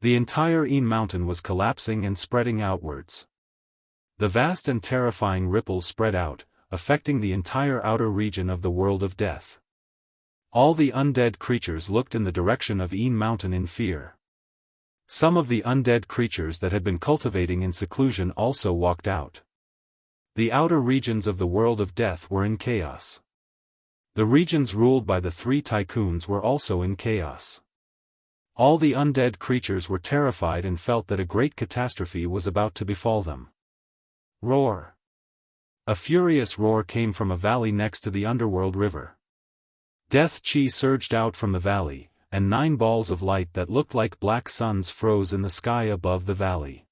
The entire Yin mountain was collapsing and spreading outwards. The vast and terrifying ripples spread out, affecting the entire outer region of the world of death. All the undead creatures looked in the direction of Yin mountain in fear. Some of the undead creatures that had been cultivating in seclusion also walked out. The outer regions of the world of death were in chaos. The regions ruled by the three tycoons were also in chaos. All the undead creatures were terrified and felt that a great catastrophe was about to befall them. Roar! A furious roar came from a valley next to the underworld river. Death chi surged out from the valley, and 9 balls of light that looked like black suns froze in the sky above the valley.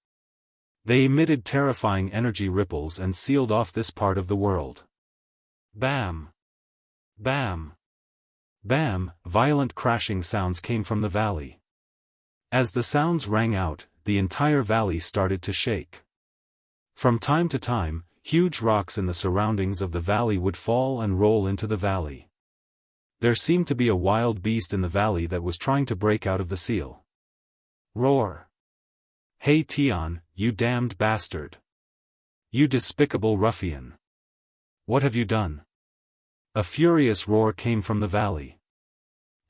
They emitted terrifying energy ripples and sealed off this part of the world. Bam! Bam! Bam! Violent crashing sounds came from the valley. As the sounds rang out, the entire valley started to shake. From time to time, huge rocks in the surroundings of the valley would fall and roll into the valley. There seemed to be a wild beast in the valley that was trying to break out of the seal. Roar! Hey Tian, you damned bastard! You despicable ruffian! What have you done? A furious roar came from the valley.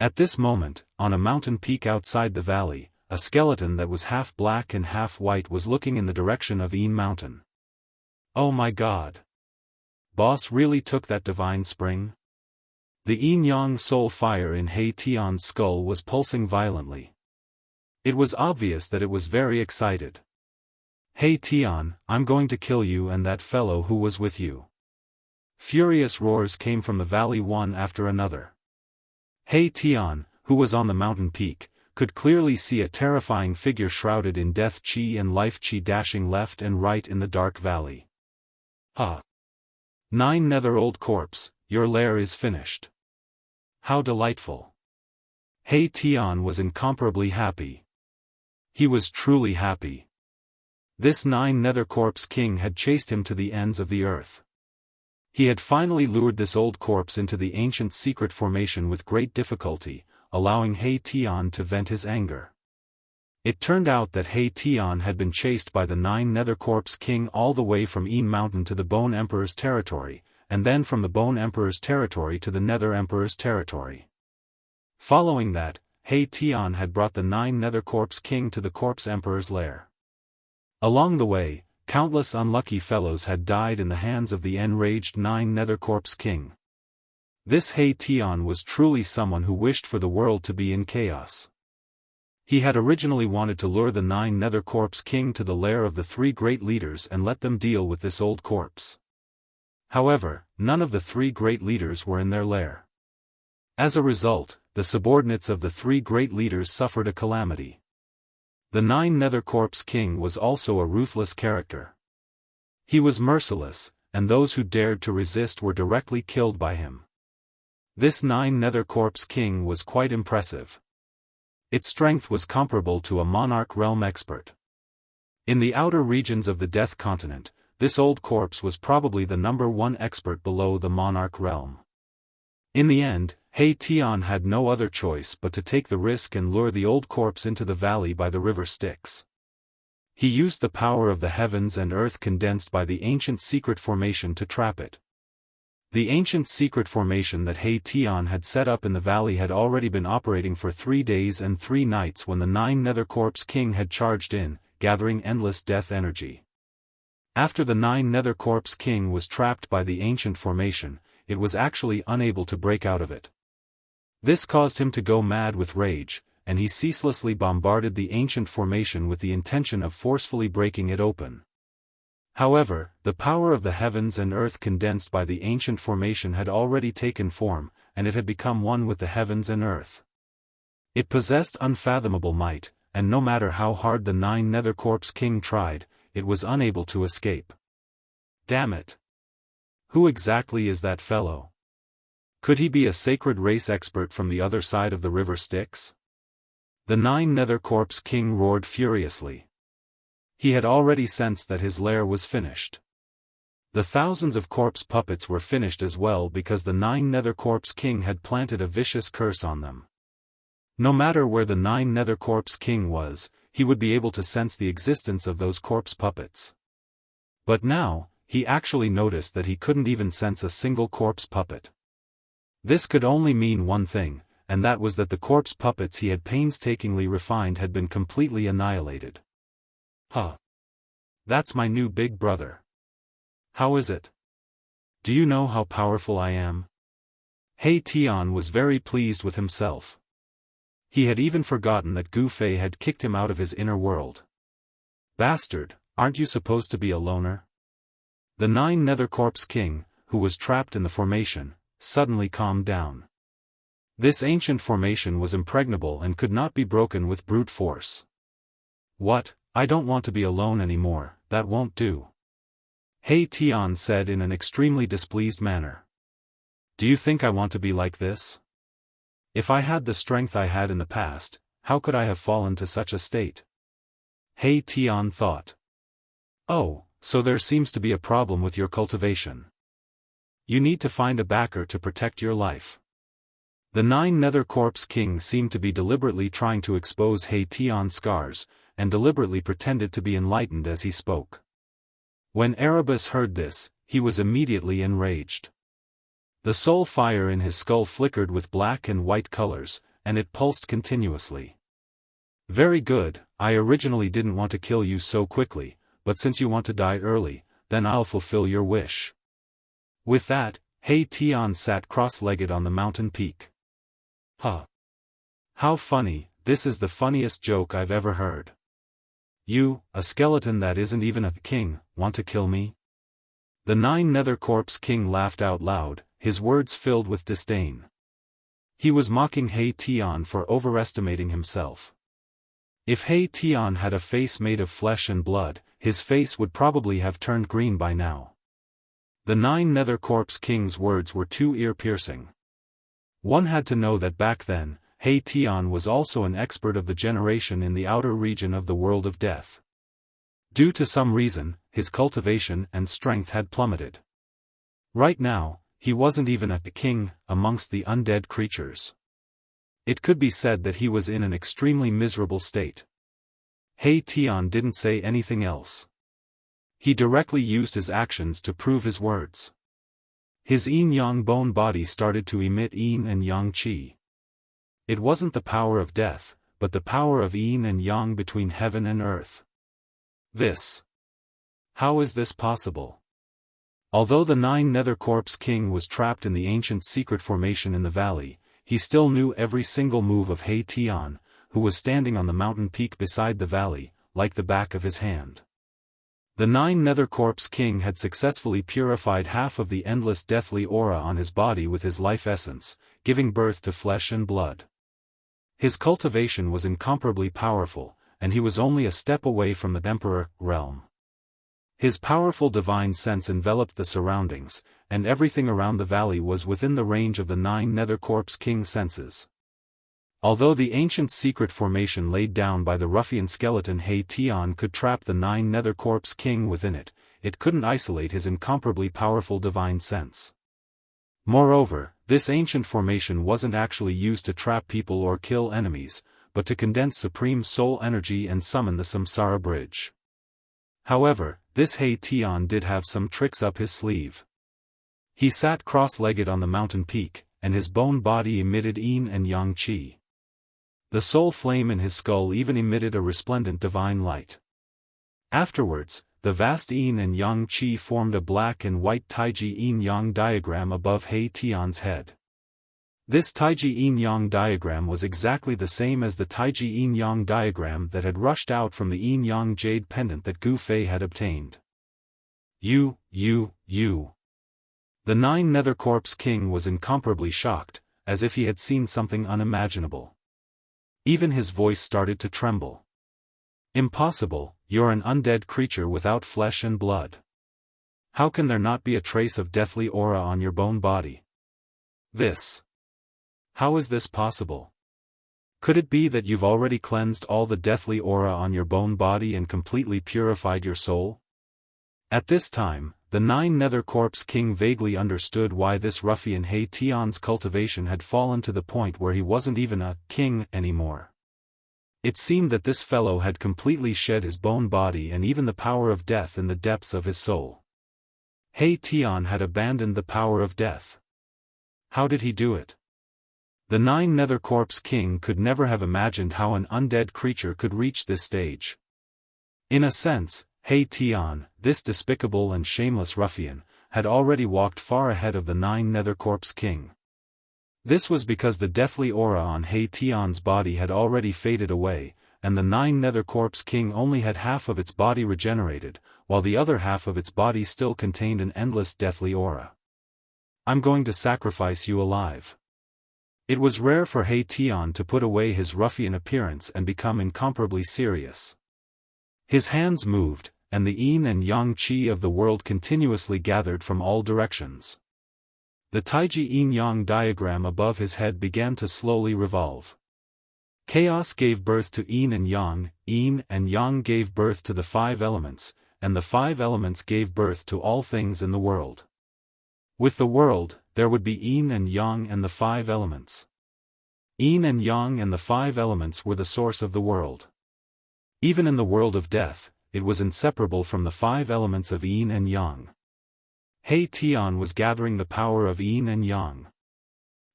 At this moment, on a mountain peak outside the valley, a skeleton that was half black and half white was looking in the direction of Yin Mountain. Oh my God! Boss really took that divine spring? The yin-yang soul fire in He Tian's skull was pulsing violently. It was obvious that it was very excited. He Tian, I'm going to kill you and that fellow who was with you. Furious roars came from the valley one after another. He Tian, who was on the mountain peak, could clearly see a terrifying figure shrouded in death chi and life chi dashing left and right in the dark valley. Ah! 9 nether-old corpse, your lair is finished. How delightful! He Tian was incomparably happy. He was truly happy. This 9 nether corpse king had chased him to the ends of the earth. He had finally lured this old corpse into the ancient secret formation with great difficulty, allowing He Tian to vent his anger. It turned out that He Tian had been chased by the 9 nether corpse king all the way from Yin Mountain to the Bone Emperor's territory, and then from the Bone Emperor's territory to the Nether Emperor's territory. Following that, He Tian had brought the 9 nether corpse king to the Corpse Emperor's lair. Along the way, countless unlucky fellows had died in the hands of the enraged 9 nether corpse king. This He Tian was truly someone who wished for the world to be in chaos. He had originally wanted to lure the 9 nether corpse king to the lair of the 3 great leaders and let them deal with this old corpse. However, none of the 3 great leaders were in their lair. As a result, the subordinates of the 3 great leaders suffered a calamity. The 9 nether corpse king was also a ruthless character. He was merciless, and those who dared to resist were directly killed by him. This 9 nether corpse king was quite impressive. Its strength was comparable to a monarch realm expert. In the outer regions of the Death Continent, this old corpse was probably the #1 expert below the monarch realm. In the end, He Tian had no other choice but to take the risk and lure the old corpse into the valley by the river Styx. He used the power of the heavens and earth condensed by the ancient secret formation to trap it. The ancient secret formation that He Tian had set up in the valley had already been operating for 3 days and 3 nights when the 9 nether corpse king had charged in, gathering endless death energy. After the 9 nether corpse king was trapped by the ancient formation, it was actually unable to break out of it. This caused him to go mad with rage, and he ceaselessly bombarded the ancient formation with the intention of forcefully breaking it open. However, the power of the heavens and earth condensed by the ancient formation had already taken form, and it had become one with the heavens and earth. It possessed unfathomable might, and no matter how hard the 9 nether corpse king tried, it was unable to escape. Damn it! Who exactly is that fellow? Could he be a sacred race expert from the other side of the river Styx? The Nine Nether Corpse King roared furiously. He had already sensed that his lair was finished. The thousands of corpse puppets were finished as well because the Nine Nether Corpse King had planted a vicious curse on them. No matter where the Nine Nether Corpse King was, he would be able to sense the existence of those corpse puppets. But now, he actually noticed that he couldn't even sense a single corpse puppet. This could only mean one thing, and that was that the corpse puppets he had painstakingly refined had been completely annihilated. Huh. That's my new big brother. How is it? Do you know how powerful I am? He Tian was very pleased with himself. He had even forgotten that Gu Fei had kicked him out of his inner world. Bastard, aren't you supposed to be a loner? The Nine Nether Corpse King, who was trapped in the formation, suddenly calmed down. This ancient formation was impregnable and could not be broken with brute force. What? I don't want to be alone anymore, that won't do. He Tian said in an extremely displeased manner. Do you think I want to be like this? If I had the strength I had in the past, how could I have fallen to such a state? He Tian thought. Oh, so there seems to be a problem with your cultivation. You need to find a backer to protect your life. The Nine Nether Corpse King seemed to be deliberately trying to expose He Tian's scars, and deliberately pretended to be enlightened as he spoke. When Erebus heard this, he was immediately enraged. The soul fire in his skull flickered with black and white colors, and it pulsed continuously. Very good, I originally didn't want to kill you so quickly, but since you want to die early, then I'll fulfill your wish. With that, He Tian sat cross-legged on the mountain peak. Huh. How funny, this is the funniest joke I've ever heard. You, a skeleton that isn't even a king, want to kill me? The Nine Nether Corpse King laughed out loud, his words filled with disdain. He was mocking He Tian for overestimating himself. If He Tian had a face made of flesh and blood, his face would probably have turned green by now. The Nine Nether Corpse King's words were too ear-piercing. One had to know that back then, He Tian was also an expert of the generation in the outer region of the world of death. Due to some reason, his cultivation and strength had plummeted. Right now, he wasn't even a king amongst the undead creatures. It could be said that he was in an extremely miserable state. He Tian didn't say anything else. He directly used his actions to prove his words. His yin-yang bone body started to emit yin and yang qi. It wasn't the power of death, but the power of yin and yang between heaven and earth. How is this possible? Although the Nine Nether Corpse King was trapped in the ancient secret formation in the valley, he still knew every single move of He Tian, who was standing on the mountain peak beside the valley, like the back of his hand. The Nine Nether Corpse King had successfully purified half of the endless deathly aura on his body with his life essence, giving birth to flesh and blood. His cultivation was incomparably powerful, and he was only a step away from the Emperor realm. His powerful divine sense enveloped the surroundings, and everything around the valley was within the range of the Nine Nether Corpse King's senses. Although the ancient secret formation laid down by the ruffian skeleton He Tian could trap the Nine Nether Corpse King within it, it couldn't isolate his incomparably powerful divine sense. Moreover, this ancient formation wasn't actually used to trap people or kill enemies, but to condense supreme soul energy and summon the Samsara bridge. However, this He Tian did have some tricks up his sleeve. He sat cross-legged on the mountain peak, and his bone body emitted yin and yang qi. The soul flame in his skull even emitted a resplendent divine light. Afterwards, the vast yin and yang qi formed a black and white taiji yin-yang diagram above He Tian's head. This taiji yin-yang diagram was exactly the same as the taiji yin-yang diagram that had rushed out from the yin-yang jade pendant that Gu Fei had obtained. You. The Nine Nether Corpse King was incomparably shocked, as if he had seen something unimaginable. Even his voice started to tremble. Impossible, you're an undead creature without flesh and blood. How can there not be a trace of deathly aura on your bone body? How is this possible? Could it be that you've already cleansed all the deathly aura on your bone body and completely purified your soul? At this time, the Nine Nether Corpse King vaguely understood why this ruffian He Tian's cultivation had fallen to the point where he wasn't even a king anymore. It seemed that this fellow had completely shed his bone body and even the power of death in the depths of his soul. He Tian had abandoned the power of death. How did he do it? The Nine Nether Corpse King could never have imagined how an undead creature could reach this stage. In a sense, He Tian, this despicable and shameless ruffian, had already walked far ahead of the Nine Nether Corpse King. This was because the deathly aura on He Tian's body had already faded away, and the Nine Nether Corpse King only had half of its body regenerated, while the other half of its body still contained an endless deathly aura. I'm going to sacrifice you alive. It was rare for He Tian to put away his ruffian appearance and become incomparably serious. His hands moved, and the yin and yang qi of the world continuously gathered from all directions. The Taiji yin-yang diagram above his head began to slowly revolve. Chaos gave birth to yin and yang gave birth to the five elements, and the five elements gave birth to all things in the world. With the world, there would be yin and yang and the five elements. Yin and yang and the five elements were the source of the world. Even in the world of death, it was inseparable from the five elements of yin and yang. He Tian was gathering the power of yin and yang.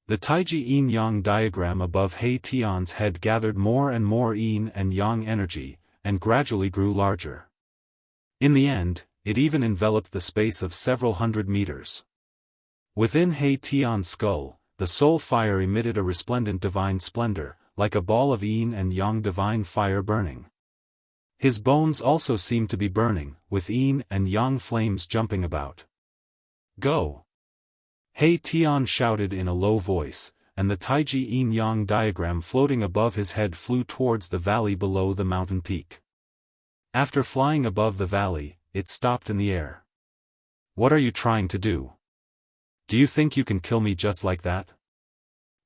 The Taiji yin-yang diagram above He Tian's head gathered more and more yin and yang energy, and gradually grew larger. In the end, it even enveloped the space of several hundred meters. Within He Tian's skull, the soul fire emitted a resplendent divine splendor, like a ball of yin and yang divine fire burning. His bones also seemed to be burning, with yin and yang flames jumping about. Go! He Tian shouted in a low voice, and the Taiji yin-yang diagram floating above his head flew towards the valley below the mountain peak. After flying above the valley, it stopped in the air. What are you trying to do? Do you think you can kill me just like that?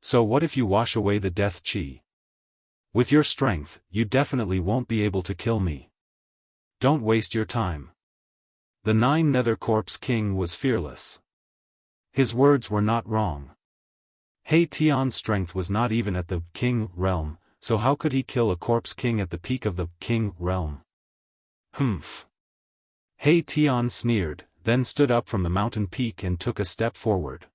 So what if you wash away the death qi? With your strength, you definitely won't be able to kill me. Don't waste your time. The Nine Nether Corpse King was fearless. His words were not wrong. He Tian's strength was not even at the king realm, so how could he kill a corpse king at the peak of the king realm? Humph. He Tian sneered, then stood up from the mountain peak and took a step forward.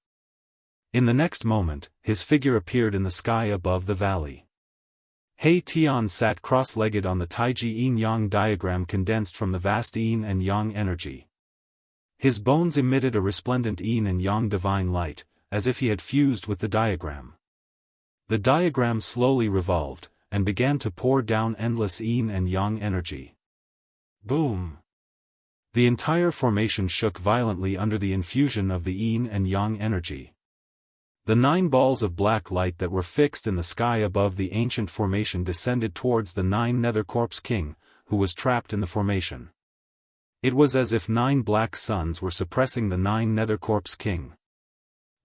In the next moment, his figure appeared in the sky above the valley. He Tian sat cross-legged on the Taiji yin-yang diagram condensed from the vast yin and yang energy. His bones emitted a resplendent yin and yang divine light, as if he had fused with the diagram. The diagram slowly revolved, and began to pour down endless yin and yang energy. Boom! The entire formation shook violently under the infusion of the yin and yang energy. The 9 balls of black light that were fixed in the sky above the ancient formation descended towards the Nine Nether Corpse King, who was trapped in the formation. It was as if 9 black suns were suppressing the Nine Nether Corpse King.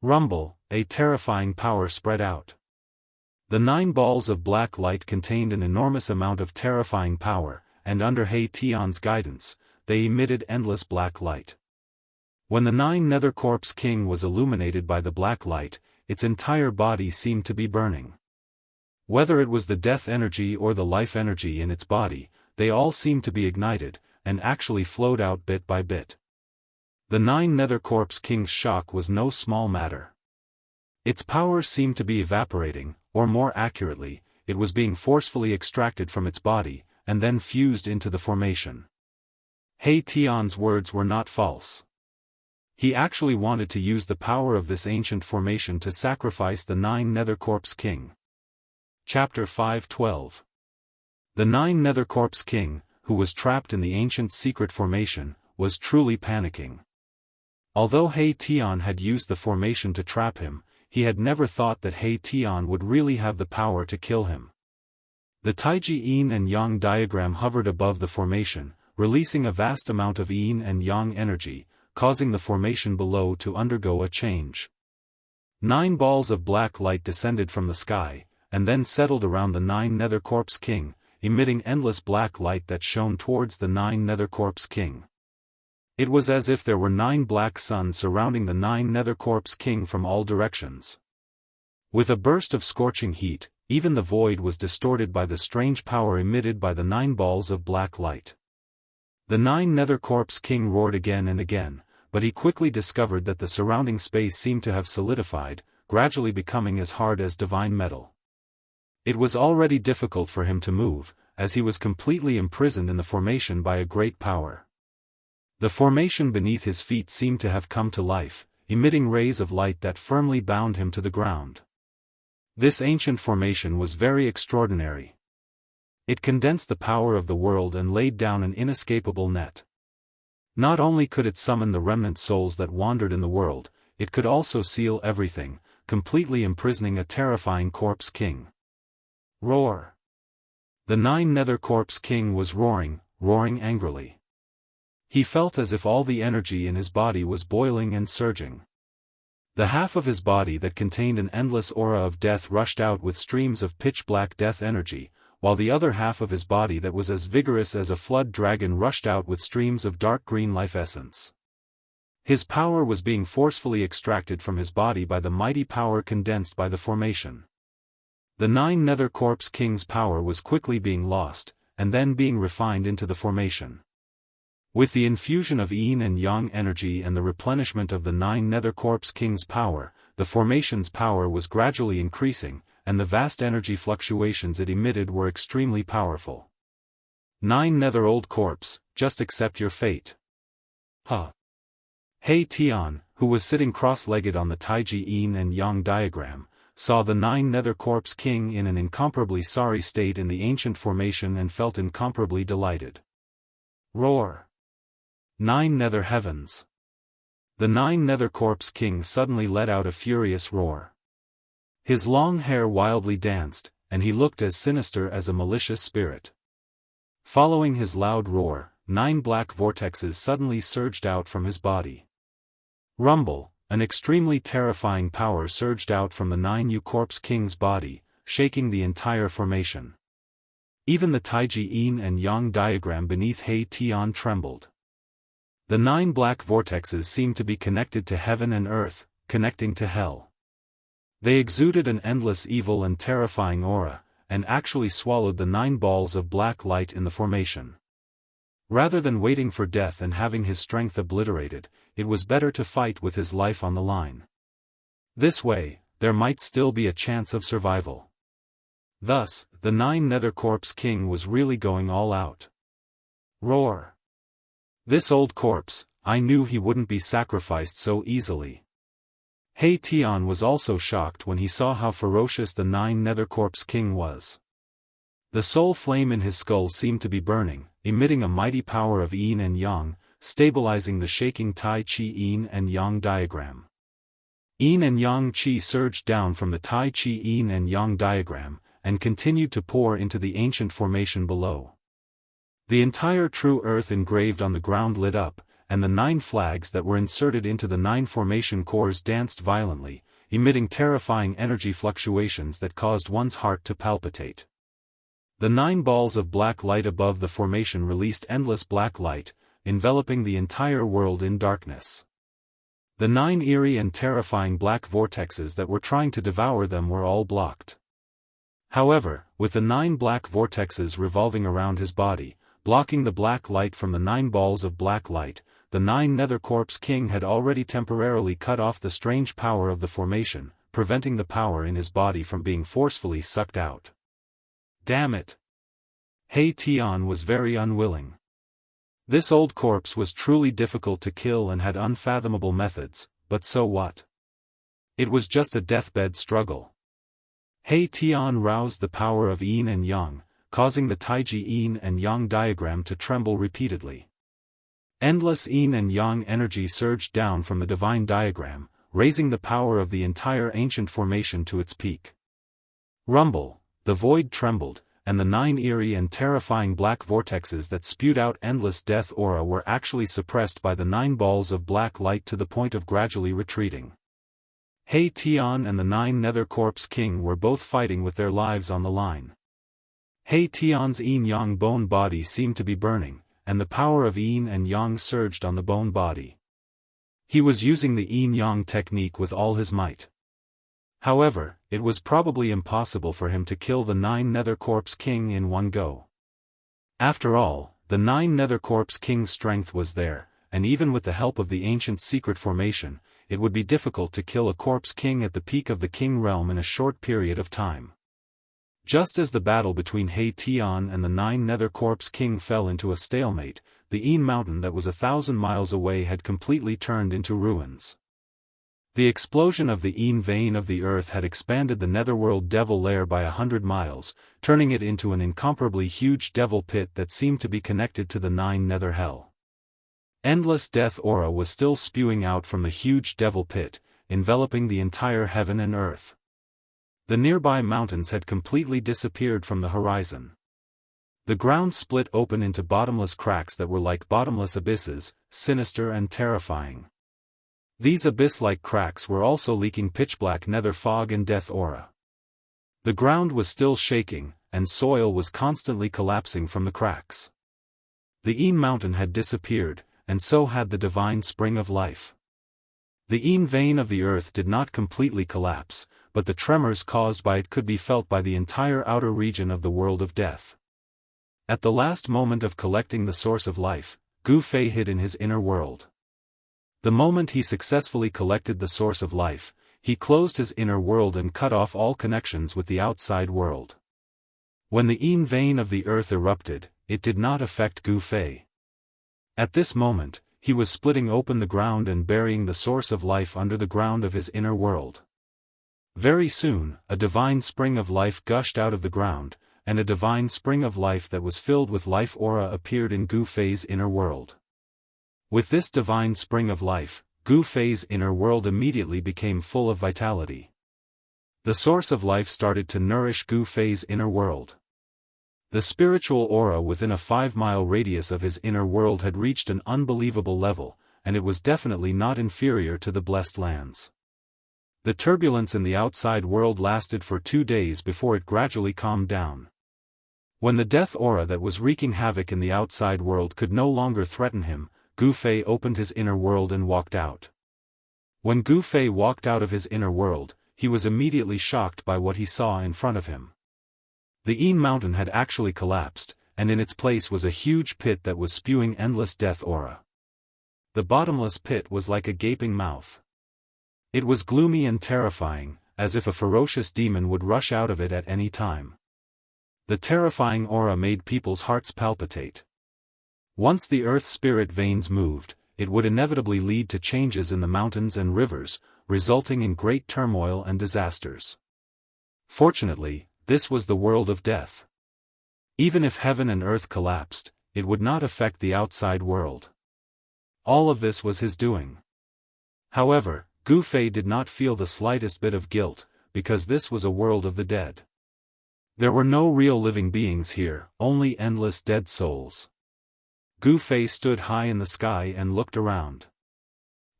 Rumble, a terrifying power spread out. The 9 balls of black light contained an enormous amount of terrifying power, and under He Tian's guidance, they emitted endless black light. When the Nine Nether Corpse King was illuminated by the black light, its entire body seemed to be burning. Whether it was the death energy or the life energy in its body, they all seemed to be ignited, and actually flowed out bit by bit. The Nine Nether Corpse King's shock was no small matter. Its power seemed to be evaporating, or more accurately, it was being forcefully extracted from its body, and then fused into the formation. He Tian's words were not false. He actually wanted to use the power of this ancient formation to sacrifice the Nine Nether Corpse King. Chapter 5:12. The Nine Nether Corpse King, who was trapped in the ancient secret formation, was truly panicking. Although He Tian had used the formation to trap him, he had never thought that He Tian would really have the power to kill him. The Taiji yin and yang diagram hovered above the formation, releasing a vast amount of yin and yang energy, causing the formation below to undergo a change. 9 balls of black light descended from the sky, and then settled around the 9 Nether Corpse King, emitting endless black light that shone towards the 9 Nether Corpse King. It was as if there were 9 black suns surrounding the 9 Nether Corpse King from all directions. With a burst of scorching heat, even the void was distorted by the strange power emitted by the 9 balls of black light. The 9 Nether Corpse King roared again and again, but he quickly discovered that the surrounding space seemed to have solidified, gradually becoming as hard as divine metal. It was already difficult for him to move, as he was completely imprisoned in the formation by a great power. The formation beneath his feet seemed to have come to life, emitting rays of light that firmly bound him to the ground. This ancient formation was very extraordinary. It condensed the power of the world and laid down an inescapable net. Not only could it summon the remnant souls that wandered in the world, it could also seal everything, completely imprisoning a terrifying Corpse King. Roar! The 9 Nether Corpse King was roaring angrily. He felt as if all the energy in his body was boiling and surging. The half of his body that contained an endless aura of death rushed out with streams of pitch-black death energy, while the other half of his body that was as vigorous as a flood dragon rushed out with streams of dark green life essence. His power was being forcefully extracted from his body by the mighty power condensed by the formation. The 9 Nether Corpse King's power was quickly being lost, and then being refined into the formation. With the infusion of yin and yang energy and the replenishment of the 9 Nether Corpse King's power, the formation's power was gradually increasing, and the vast energy fluctuations it emitted were extremely powerful. 9 Nether Old Corpse, just accept your fate. Huh. He Tian, who was sitting cross-legged on the Taiji yin and yang diagram, saw the 9 Nether Corpse King in an incomparably sorry state in the ancient formation and felt incomparably delighted. Roar! 9 Nether Heavens! The 9 Nether Corpse King suddenly let out a furious roar. His long hair wildly danced, and he looked as sinister as a malicious spirit. Following his loud roar, 9 black vortexes suddenly surged out from his body. Rumble! An extremely terrifying power surged out from the 9 Corpse King's body, shaking the entire formation. Even the Taiji yin and yang diagram beneath He Tian trembled. The 9 black vortexes seemed to be connected to heaven and earth, connecting to hell. They exuded an endless evil and terrifying aura, and actually swallowed the 9 balls of black light in the formation. Rather than waiting for death and having his strength obliterated, it was better to fight with his life on the line. This way, there might still be a chance of survival. Thus, the 9 Nether Corpse King was really going all out. Roar! This old corpse, I knew he wouldn't be sacrificed so easily. He Tian was also shocked when he saw how ferocious the 9 Nether Corpse King was. The soul flame in his skull seemed to be burning, emitting a mighty power of yin and yang, stabilizing the shaking Tai Chi yin and yang diagram. Yin and yang chi surged down from the Tai Chi yin and yang diagram, and continued to pour into the ancient formation below. The entire true earth engraved on the ground lit up, and the 9 flags that were inserted into the 9 formation cores danced violently, emitting terrifying energy fluctuations that caused one's heart to palpitate. The 9 balls of black light above the formation released endless black light, enveloping the entire world in darkness. The 9 eerie and terrifying black vortexes that were trying to devour them were all blocked. However, with the 9 black vortexes revolving around his body, blocking the black light from the 9 balls of black light, the 9 Nether Corpse King had already temporarily cut off the strange power of the formation, preventing the power in his body from being forcefully sucked out. Damn it! He Tian was very unwilling. This old corpse was truly difficult to kill and had unfathomable methods, but so what? It was just a deathbed struggle. He Tian roused the power of yin and yang, causing the Taiji yin and yang diagram to tremble repeatedly. Endless yin and yang energy surged down from the divine diagram, raising the power of the entire ancient formation to its peak. Rumble! The void trembled, and the 9 eerie and terrifying black vortexes that spewed out endless death aura were actually suppressed by the 9 balls of black light to the point of gradually retreating. He Tian and the 9 Nether Corpse King were both fighting with their lives on the line. He Tian's yin-yang bone body seemed to be burning, and the power of yin and yang surged on the bone body. He was using the yin-yang technique with all his might. However, it was probably impossible for him to kill the 9 Nether Corpse King in one go. After all, the 9 Nether Corpse King's strength was there, and even with the help of the ancient secret formation, it would be difficult to kill a Corpse King at the peak of the King realm in a short period of time. Just as the battle between He Tian and the 9 Nether Corpse King fell into a stalemate, the Yin mountain that was 1,000 miles away had completely turned into ruins. The explosion of the Yin vein of the earth had expanded the netherworld devil lair by 100 miles, turning it into an incomparably huge devil pit that seemed to be connected to the 9 nether hell. Endless death aura was still spewing out from the huge devil pit, enveloping the entire heaven and earth. The nearby mountains had completely disappeared from the horizon. The ground split open into bottomless cracks that were like bottomless abysses, sinister and terrifying. These abyss-like cracks were also leaking pitch-black nether fog and death aura. The ground was still shaking, and soil was constantly collapsing from the cracks. The Yin mountain had disappeared, and so had the divine spring of life. The Yin vein of the earth did not completely collapse, but the tremors caused by it could be felt by the entire outer region of the world of death. At the last moment of collecting the source of life, Gu Fei hid in his inner world. The moment he successfully collected the source of life, he closed his inner world and cut off all connections with the outside world. When the Yin vein of the earth erupted, it did not affect Gu Fei. At this moment, he was splitting open the ground and burying the source of life under the ground of his inner world. Very soon, a divine spring of life gushed out of the ground, and a divine spring of life that was filled with life aura appeared in Gu Fei's inner world. With this divine spring of life, Gu Fei's inner world immediately became full of vitality. The source of life started to nourish Gu Fei's inner world. The spiritual aura within a 5-mile radius of his inner world had reached an unbelievable level, and it was definitely not inferior to the blessed lands. The turbulence in the outside world lasted for 2 days before it gradually calmed down. When the death aura that was wreaking havoc in the outside world could no longer threaten him, Gu Fei opened his inner world and walked out. When Gu Fei walked out of his inner world, he was immediately shocked by what he saw in front of him. The Yin mountain had actually collapsed, and in its place was a huge pit that was spewing endless death aura. The bottomless pit was like a gaping mouth. It was gloomy and terrifying, as if a ferocious demon would rush out of it at any time. The terrifying aura made people's hearts palpitate. Once the earth spirit veins moved, it would inevitably lead to changes in the mountains and rivers, resulting in great turmoil and disasters. Fortunately, this was the world of death. Even if heaven and earth collapsed, it would not affect the outside world. All of this was his doing. However, Gu Fei did not feel the slightest bit of guilt, because this was a world of the dead. There were no real living beings here, only endless dead souls. Gu Fei stood high in the sky and looked around.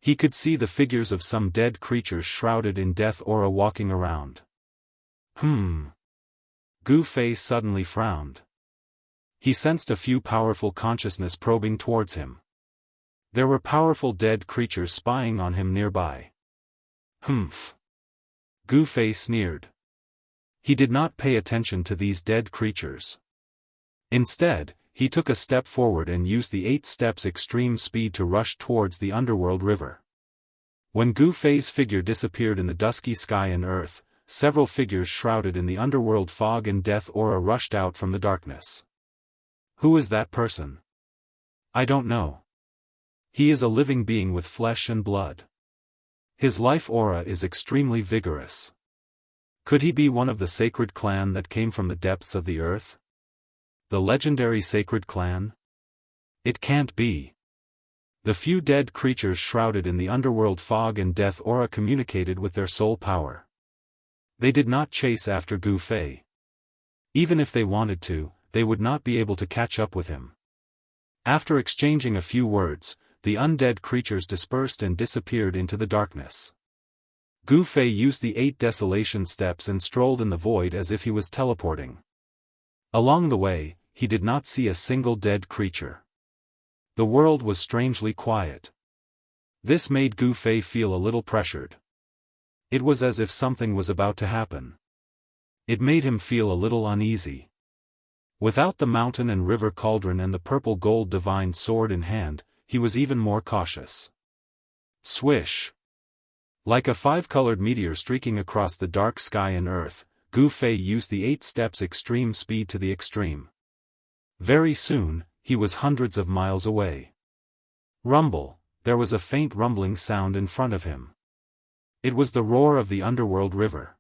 He could see the figures of some dead creatures shrouded in death aura walking around. Gu Fei suddenly frowned. He sensed a few powerful consciousness probing towards him. There were powerful dead creatures spying on him nearby. Gu Fei sneered. He did not pay attention to these dead creatures. Instead, he took a step forward and used the 8 steps extreme speed to rush towards the underworld river. When Gu Fei's figure disappeared in the dusky sky and earth, several figures shrouded in the underworld fog and death aura rushed out from the darkness. Who is that person? I don't know. He is a living being with flesh and blood. His life aura is extremely vigorous. Could he be one of the sacred clan that came from the depths of the earth? The legendary sacred clan? It can't be. The few dead creatures shrouded in the underworld fog and death aura communicated with their soul power. They did not chase after Gu Fei. Even if they wanted to, they would not be able to catch up with him. After exchanging a few words, the undead creatures dispersed and disappeared into the darkness. Gu Fei used the 8 desolation steps and strolled in the void as if he was teleporting. Along the way, he did not see a single dead creature. The world was strangely quiet. This made Gu Fei feel a little pressured. It was as if something was about to happen. It made him feel a little uneasy. Without the mountain and river cauldron and the purple gold divine sword in hand, he was even more cautious. Swish! Like a 5-colored meteor streaking across the dark sky and earth, Gu Fei used the 8 steps extreme speed to the extreme. Very soon, he was hundreds of miles away. Rumble! There was a faint rumbling sound in front of him. It was the roar of the underworld river.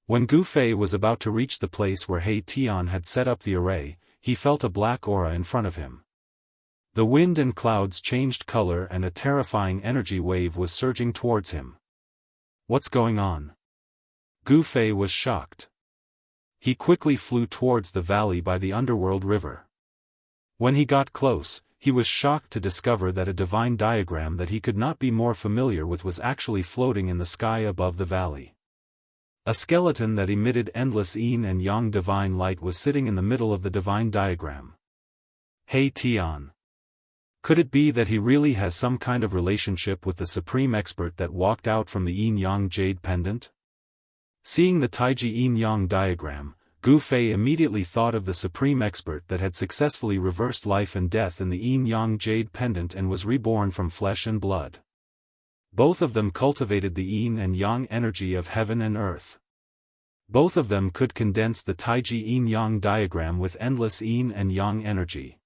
When Gu Fei was about to reach the place where He Tian had set up the array, he felt a black aura in front of him. The wind and clouds changed color and a terrifying energy wave was surging towards him. What's going on? Gu Fei was shocked. He quickly flew towards the valley by the underworld river. When he got close, he was shocked to discover that a divine diagram that he could not be more familiar with was actually floating in the sky above the valley. A skeleton that emitted endless yin and yang divine light was sitting in the middle of the divine diagram. He Tian. Could it be that he really has some kind of relationship with the supreme expert that walked out from the yin-yang jade pendant? Seeing the Taiji yin-yang diagram, Gu Fei immediately thought of the supreme expert that had successfully reversed life and death in the yin-yang jade pendant and was reborn from flesh and blood. Both of them cultivated the yin and yang energy of heaven and earth. Both of them could condense the Taiji yin-yang diagram with endless yin and yang energy.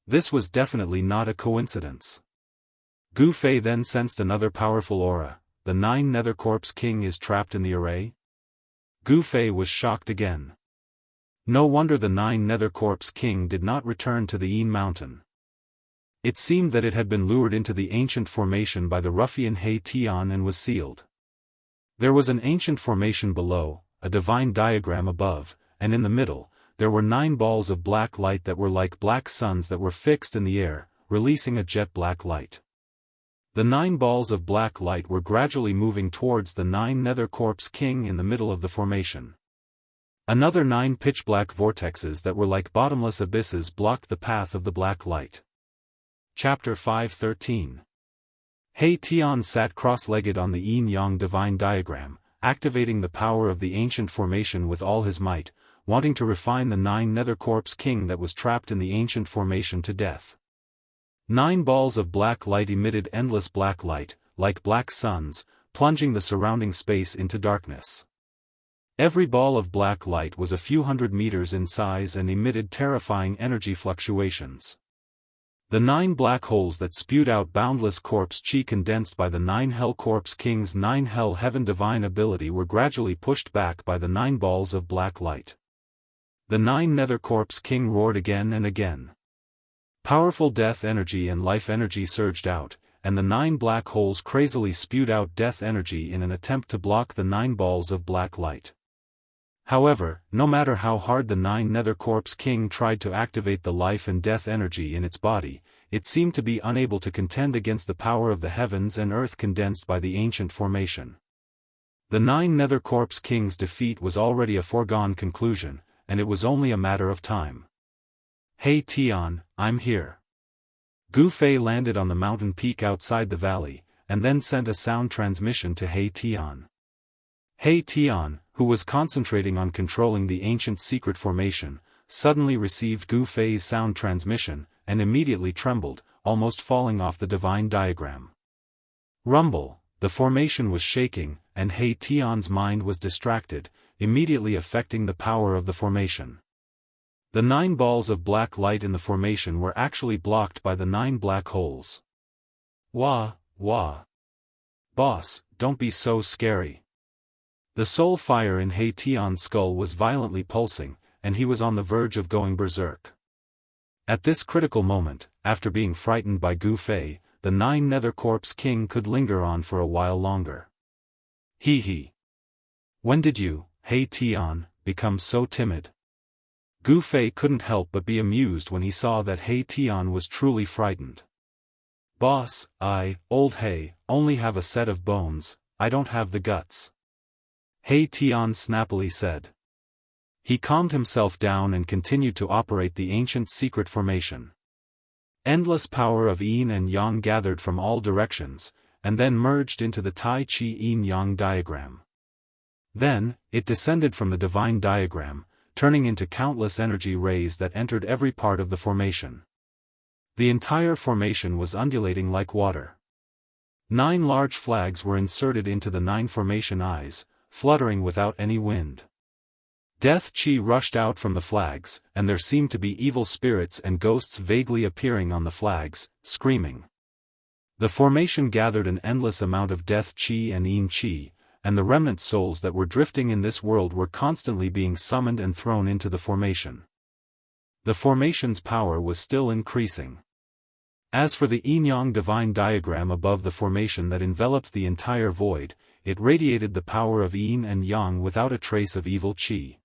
This was definitely not a coincidence. Gu Fei then sensed another powerful aura. The 9 Nether Corpse King is trapped in the array? Gu Fei was shocked again. No wonder the 9 Nether Corpse King did not return to the Yin Mountain. It seemed that it had been lured into the ancient formation by the ruffian He Tian and was sealed. There was an ancient formation below, a divine diagram above, and in the middle, there were 9 balls of black light that were like black suns that were fixed in the air, releasing a jet black light. The 9 balls of black light were gradually moving towards the 9 Nether Corpse King in the middle of the formation. Another 9 pitch-black vortexes that were like bottomless abysses blocked the path of the black light. Chapter 5:13. He Tian sat cross-legged on the yin-yang divine diagram, activating the power of the ancient formation with all his might, wanting to refine the 9 Nether Corpse King that was trapped in the ancient formation to death. 9 balls of black light emitted endless black light, like black suns, plunging the surrounding space into darkness. Every ball of black light was a few hundred meters in size and emitted terrifying energy fluctuations. The 9 black holes that spewed out boundless corpse chi condensed by the 9 Hell Corpse King's 9 Hell Heaven divine ability were gradually pushed back by the 9 balls of black light. The 9 Nether Corpse King roared again and again. Powerful death energy and life energy surged out, and the 9 black holes crazily spewed out death energy in an attempt to block the 9 balls of black light. However, no matter how hard the 9 Nether Corpse King tried to activate the life and death energy in its body, it seemed to be unable to contend against the power of the heavens and earth condensed by the ancient formation. The 9 Nether Corpse King's defeat was already a foregone conclusion, and it was only a matter of time. He Tian, I'm here. Gu Fei landed on the mountain peak outside the valley, and then sent a sound transmission to He Tian. He Tian, who was concentrating on controlling the ancient secret formation, suddenly received Gu Fei's sound transmission, and immediately trembled, almost falling off the divine diagram. Rumble, the formation was shaking, and He Tian's mind was distracted, immediately affecting the power of the formation. The 9 balls of black light in the formation were actually blocked by the 9 black holes. Wah. Boss, don't be so scary. The soul fire in He Tian's skull was violently pulsing, and he was on the verge of going berserk. At this critical moment, after being frightened by Gu Fei, the 9 Nether Corpse King could linger on for a while longer. He. When did you, He Tian, become so timid? Gu Fei couldn't help but be amused when he saw that He Tian was truly frightened. Boss, I, old He, only have a set of bones, I don't have the guts. He Tian snappily said. He calmed himself down and continued to operate the ancient secret formation. Endless power of yin and yang gathered from all directions, and then merged into the Tai Chi yin-yang diagram. Then, it descended from the divine diagram, turning into countless energy rays that entered every part of the formation. The entire formation was undulating like water. 9 large flags were inserted into the 9 formation eyes, fluttering without any wind. Death chi rushed out from the flags, and there seemed to be evil spirits and ghosts vaguely appearing on the flags, screaming. The formation gathered an endless amount of death chi and yin chi, and the remnant souls that were drifting in this world were constantly being summoned and thrown into the formation. The formation's power was still increasing. As for the yin-yang divine diagram above the formation that enveloped the entire void, it radiated the power of yin and yang without a trace of evil chi.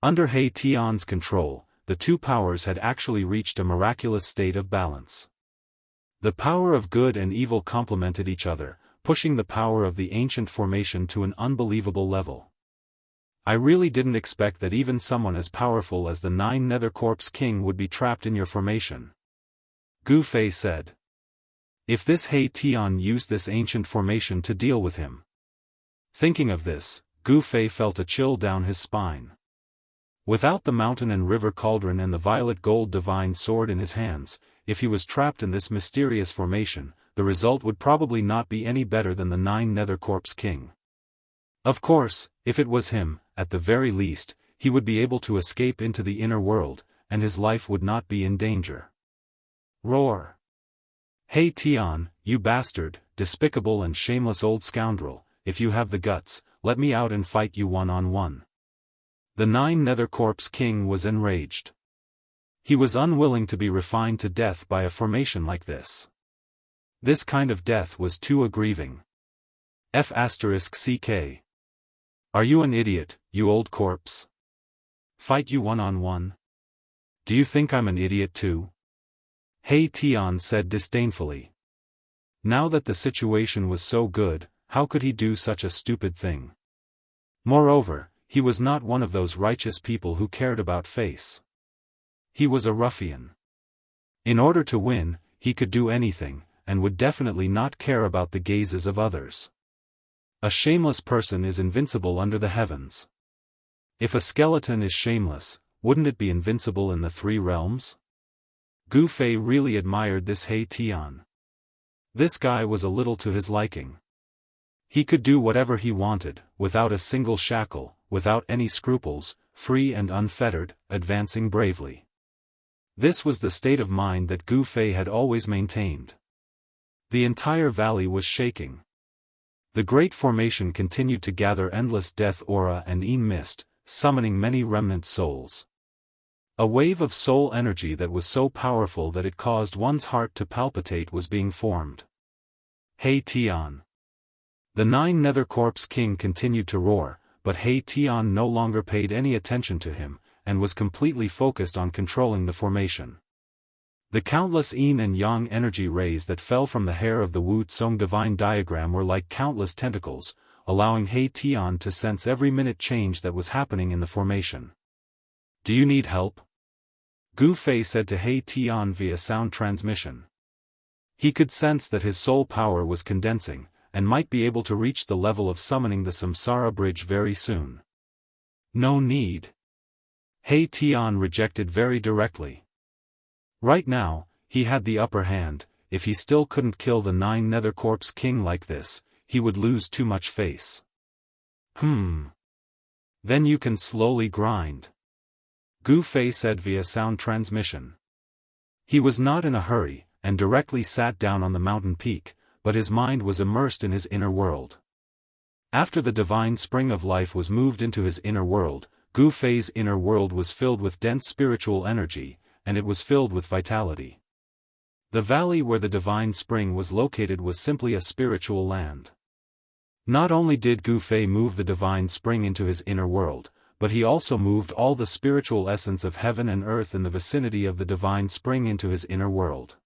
Under He Tian's control, the two powers had actually reached a miraculous state of balance. The power of good and evil complemented each other, pushing the power of the ancient formation to an unbelievable level. I really didn't expect that even someone as powerful as the 9 Nether Corpse King would be trapped in your formation. Gu Fei said. If this He Tian used this ancient formation to deal with him. Thinking of this, Gu Fei felt a chill down his spine. Without the mountain and river cauldron and the violet gold divine sword in his hands, if he was trapped in this mysterious formation, the result would probably not be any better than the 9 Nether Corpse King. Of course, if it was him, at the very least, he would be able to escape into the inner world, and his life would not be in danger. Roar! He Tian, you bastard, despicable and shameless old scoundrel, if you have the guts, let me out and fight you one-on-one. The 9 Nether Corpse King was enraged. He was unwilling to be refined to death by a formation like this. This kind of death was too aggrieving. F***ck. Are you an idiot, you old corpse? Fight you one-on-one? Do you think I'm an idiot too? He Tian said disdainfully. Now that the situation was so good, how could he do such a stupid thing? Moreover, he was not one of those righteous people who cared about face. He was a ruffian. In order to win, he could do anything, and would definitely not care about the gazes of others. A shameless person is invincible under the heavens. If a skeleton is shameless, wouldn't it be invincible in the 3 realms? Gu Fei really admired this He Tian. This guy was a little to his liking. He could do whatever he wanted, without a single shackle, without any scruples, free and unfettered, advancing bravely. This was the state of mind that Gu Fei had always maintained. The entire valley was shaking. The great formation continued to gather endless death aura and yin mist, summoning many remnant souls. A wave of soul energy that was so powerful that it caused one's heart to palpitate was being formed. He Tian. The 9 Nether Corpse King continued to roar, but He Tian no longer paid any attention to him, and was completely focused on controlling the formation. The countless yin and yang energy rays that fell from the hair of the Wu Tsong divine diagram were like countless tentacles, allowing He Tian to sense every minute change that was happening in the formation. Do you need help? Gu Fei said to He Tian via sound transmission. He could sense that his soul power was condensing, and might be able to reach the level of summoning the Samsara Bridge very soon. No need. He Tian rejected very directly. Right now, he had the upper hand. If he still couldn't kill the 9 Nether Corpse King like this, he would lose too much face. Then you can slowly grind. Gu Fei said via sound transmission. He was not in a hurry, and directly sat down on the mountain peak, but his mind was immersed in his inner world. After the divine spring of life was moved into his inner world, Gu Fei's inner world was filled with dense spiritual energy, and it was filled with vitality. The valley where the divine spring was located was simply a spiritual land. Not only did Gu Fei move the divine spring into his inner world, but he also moved all the spiritual essence of heaven and earth in the vicinity of the divine spring into his inner world.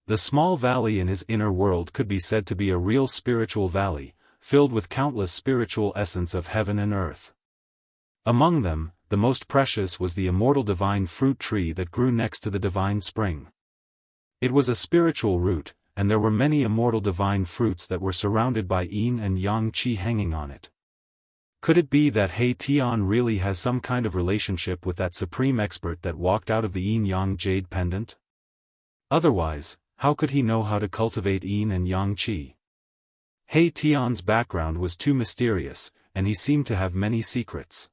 The small valley in his inner world could be said to be a real spiritual valley, filled with countless spiritual essence of heaven and earth. Among them, the most precious was the immortal divine fruit tree that grew next to the divine spring. It was a spiritual root, and there were many immortal divine fruits that were surrounded by yin and yang qi hanging on it. Could it be that He Tian really has some kind of relationship with that supreme expert that walked out of the yin-yang jade pendant? Otherwise, how could he know how to cultivate yin and yang qi? He Tian's background was too mysterious, and he seemed to have many secrets.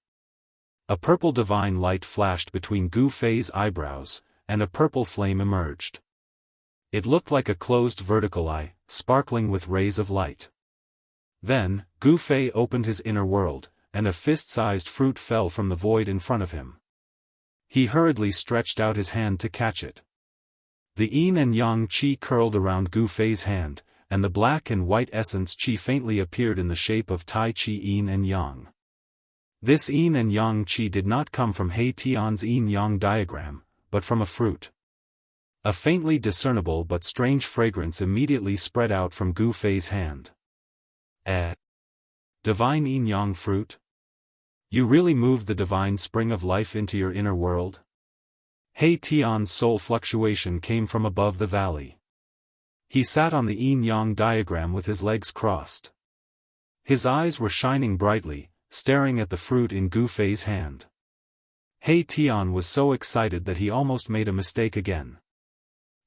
A purple divine light flashed between Gu Fei's eyebrows, and a purple flame emerged. It looked like a closed vertical eye, sparkling with rays of light. Then, Gu Fei opened his inner world, and a fist-sized fruit fell from the void in front of him. He hurriedly stretched out his hand to catch it. The yin and yang qi curled around Gu Fei's hand, and the black and white essence qi faintly appeared in the shape of Tai Chi yin and yang. This yin and yang qi did not come from He Tian's yin-yang diagram, but from a fruit. A faintly discernible but strange fragrance immediately spread out from Gu Fei's hand. Divine yin-yang fruit? You really moved the divine spring of life into your inner world? He Tian's soul fluctuation came from above the valley. He sat on the yin-yang diagram with his legs crossed. His eyes were shining brightly, staring at the fruit in Gu Fei's hand. He Tian was so excited that he almost made a mistake again.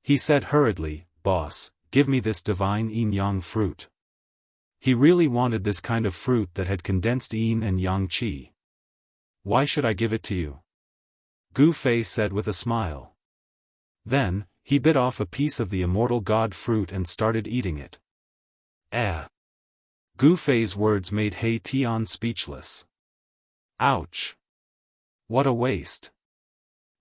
He said hurriedly, "Boss, give me this divine yin-yang fruit." He really wanted this kind of fruit that had condensed yin and yang qi. "Why should I give it to you?" Gu Fei said with a smile. Then, he bit off a piece of the immortal god fruit and started eating it. Gu Fei's words made He Tian speechless. Ouch! What a waste!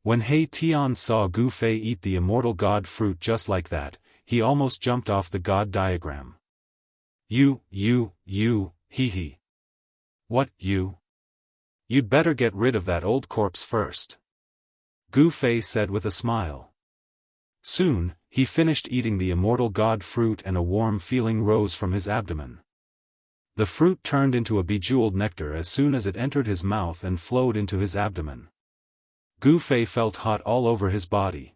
When He Tian saw Gu Fei eat the immortal god fruit just like that, he almost jumped off the god diagram. You, hee. What, you? You'd better get rid of that old corpse first. Gu Fei said with a smile. Soon, he finished eating the immortal god fruit and a warm feeling rose from his abdomen. The fruit turned into a bejeweled nectar as soon as it entered his mouth and flowed into his abdomen. Gu Fei felt hot all over his body.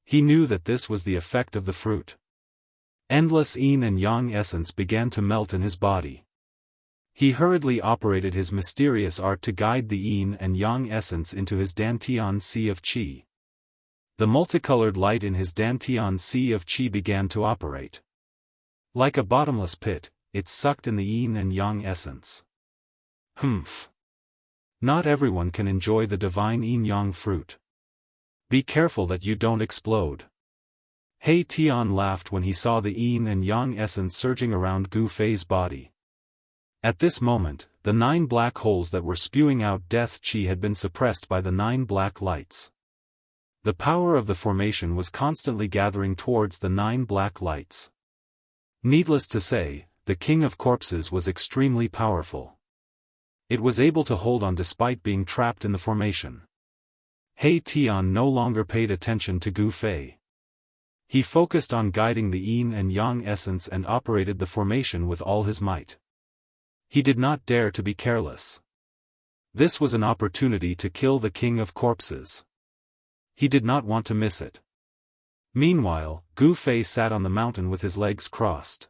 He knew that this was the effect of the fruit. Endless yin and yang essence began to melt in his body. He hurriedly operated his mysterious art to guide the yin and yang essence into his Dantian Sea of Qi. The multicolored light in his Dantian Sea of Qi began to operate. Like a bottomless pit, it sucked in the yin and yang essence. Not everyone can enjoy the divine yin-yang fruit. Be careful that you don't explode. He Tian laughed when he saw the yin and yang essence surging around Gu Fei's body. At this moment, the 9 black holes that were spewing out death qi had been suppressed by the 9 black lights. The power of the formation was constantly gathering towards the 9 black lights. Needless to say, the King of Corpses was extremely powerful. It was able to hold on despite being trapped in the formation. He Tian no longer paid attention to Gu Fei. He focused on guiding the yin and yang essence and operated the formation with all his might. He did not dare to be careless. This was an opportunity to kill the King of Corpses. He did not want to miss it. Meanwhile, Gu Fei sat on the mountain with his legs crossed.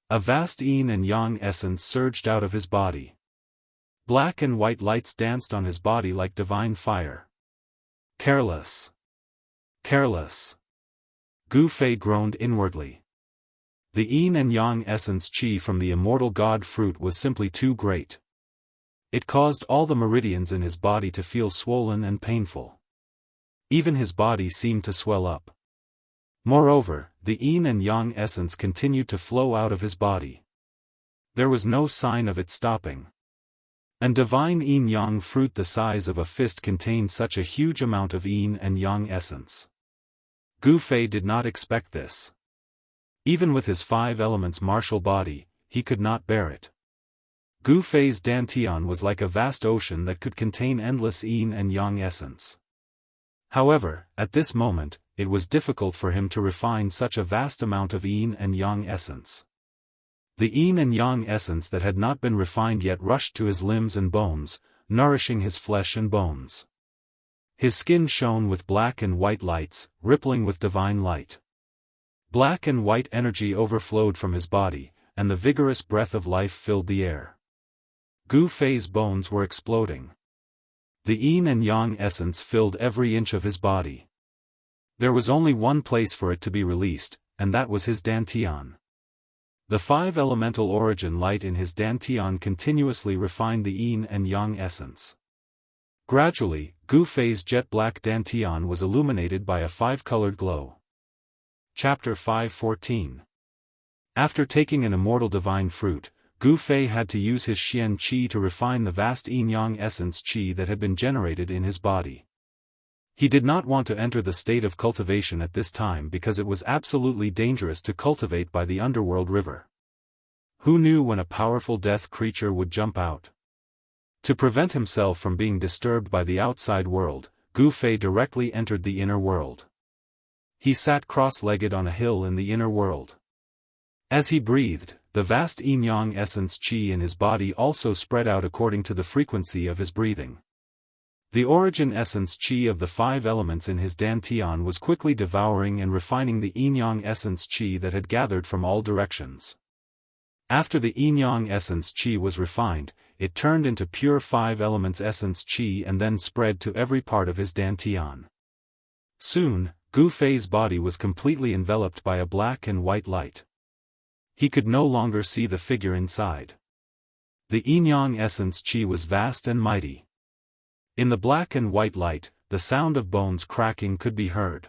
A vast yin and yang essence surged out of his body. Black and white lights danced on his body like divine fire. Careless. Careless. Gu Fei groaned inwardly. The yin and yang essence qi from the immortal god fruit was simply too great. It caused all the meridians in his body to feel swollen and painful. Even his body seemed to swell up. Moreover, the yin and yang essence continued to flow out of his body. There was no sign of it stopping. An divine yin-yang fruit the size of a fist contained such a huge amount of yin and yang essence. Gu Fei did not expect this. Even with his 5 elements martial body, he could not bear it. Gu Fei's Dantian was like a vast ocean that could contain endless yin and yang essence. However, at this moment, it was difficult for him to refine such a vast amount of yin and yang essence. The yin and yang essence that had not been refined yet rushed to his limbs and bones, nourishing his flesh and bones. His skin shone with black and white lights, rippling with divine light. Black and white energy overflowed from his body, and the vigorous breath of life filled the air. Gu Fei's bones were exploding. The yin and yang essence filled every inch of his body. There was only one place for it to be released, and that was his dantian. The five elemental origin light in his dantian continuously refined the yin and yang essence. Gradually, Gu Fei's jet-black dantian was illuminated by a five-colored glow. Chapter 5:14. After taking an immortal divine fruit, Gu Fei had to use his Xian Qi to refine the vast yin-yang essence Qi that had been generated in his body. He did not want to enter the state of cultivation at this time because it was absolutely dangerous to cultivate by the underworld river. Who knew when a powerful death creature would jump out? To prevent himself from being disturbed by the outside world, Gu Fei directly entered the inner world. He sat cross-legged on a hill in the inner world. As he breathed, the vast yin-yang essence Qi in his body also spread out according to the frequency of his breathing. The origin essence Qi of the five elements in his dantian was quickly devouring and refining the yin-yang essence Qi that had gathered from all directions. After the yin-yang essence Qi was refined, it turned into pure five elements essence Qi and then spread to every part of his dantian. Soon, Gu Fei's body was completely enveloped by a black and white light. He could no longer see the figure inside. The yin-yang essence Qi was vast and mighty. In the black and white light, the sound of bones cracking could be heard.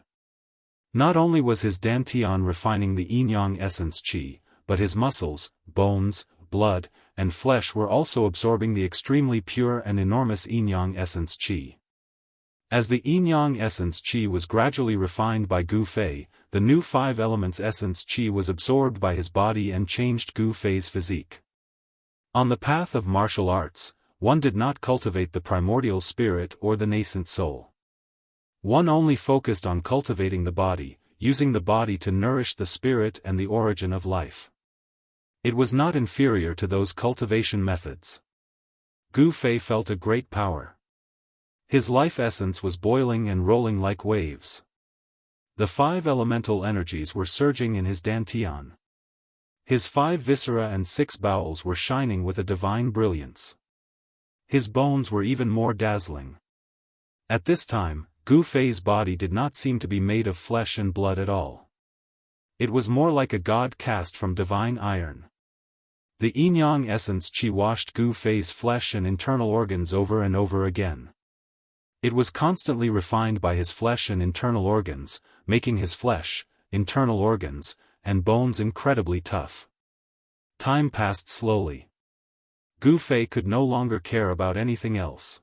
Not only was his dantian refining the yin-yang essence Qi, but his muscles, bones, blood, and flesh were also absorbing the extremely pure and enormous yin-yang essence Qi. As the yin-yang essence Qi was gradually refined by Gu Fei, the new five elements essence Qi was absorbed by his body and changed Gu Fei's physique. On the path of martial arts, one did not cultivate the primordial spirit or the nascent soul. One only focused on cultivating the body, using the body to nourish the spirit and the origin of life. It was not inferior to those cultivation methods. Gu Fei felt a great power. His life essence was boiling and rolling like waves. The five elemental energies were surging in his dantian. His five viscera and six bowels were shining with a divine brilliance. His bones were even more dazzling. At this time, Gu Fei's body did not seem to be made of flesh and blood at all. It was more like a god cast from divine iron. The yin-yang essence Qi washed Gu Fei's flesh and internal organs over and over again. It was constantly refined by his flesh and internal organs, making his flesh, internal organs, and bones incredibly tough. Time passed slowly. Gu Fei could no longer care about anything else.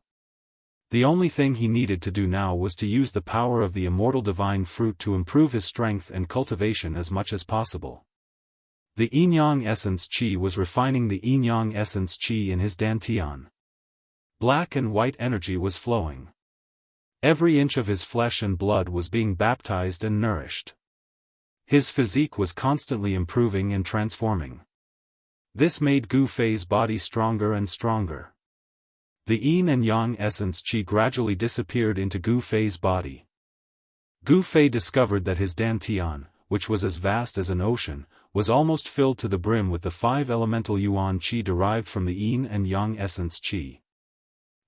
The only thing he needed to do now was to use the power of the immortal divine fruit to improve his strength and cultivation as much as possible. The yin-yang essence Qi was refining the yin-yang essence Qi in his dantian. Black and white energy was flowing. Every inch of his flesh and blood was being baptized and nourished. His physique was constantly improving and transforming. This made Gu Fei's body stronger and stronger. The yin and yang essence Qi gradually disappeared into Gu Fei's body. Gu Fei discovered that his dantian, which was as vast as an ocean, was almost filled to the brim with the five elemental yuan Qi derived from the yin and yang essence Qi.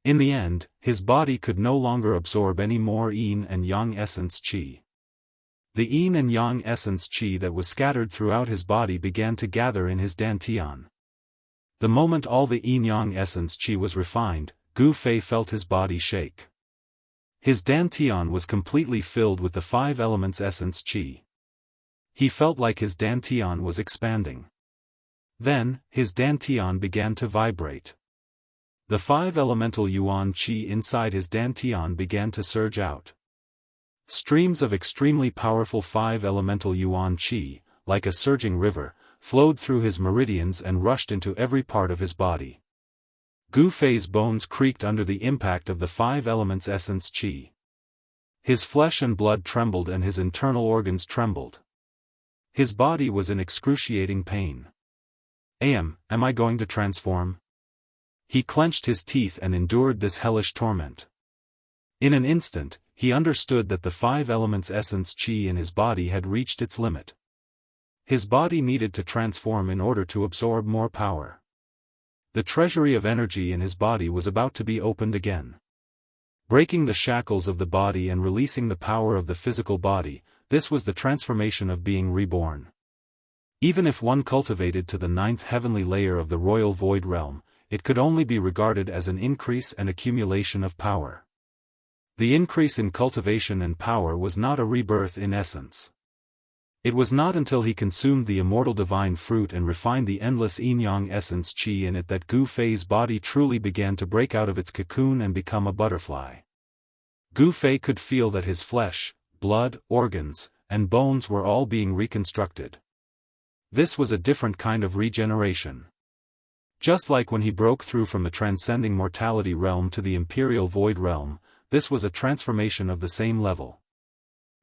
In the end, his body could no longer absorb any more yin and yang essence Qi. The yin and yang essence Qi that was scattered throughout his body began to gather in his dantian. The moment all the yin-yang essence Qi was refined, Gu Fei felt his body shake. His dantian was completely filled with the five elements essence Qi. He felt like his dantian was expanding. Then, his dantian began to vibrate. The five elemental yuan Qi inside his dantian began to surge out. Streams of extremely powerful five elemental yuan Qi, like a surging river, flowed through his meridians and rushed into every part of his body. Gu Fei's bones creaked under the impact of the five elements essence Qi. His flesh and blood trembled and his internal organs trembled. His body was in excruciating pain. Am I going to transform? He clenched his teeth and endured this hellish torment. In an instant, he understood that the five elements' essence qi in his body had reached its limit. His body needed to transform in order to absorb more power. The treasury of energy in his body was about to be opened again. Breaking the shackles of the body and releasing the power of the physical body, this was the transformation of being reborn. Even if one cultivated to the ninth heavenly layer of the royal void realm, it could only be regarded as an increase and accumulation of power. The increase in cultivation and power was not a rebirth in essence. It was not until he consumed the immortal divine fruit and refined the endless yin-yang essence qi in it that Gu Fei's body truly began to break out of its cocoon and become a butterfly. Gu Fei could feel that his flesh, blood, organs, and bones were all being reconstructed. This was a different kind of regeneration. Just like when he broke through from the transcending mortality realm to the imperial void realm, this was a transformation of the same level.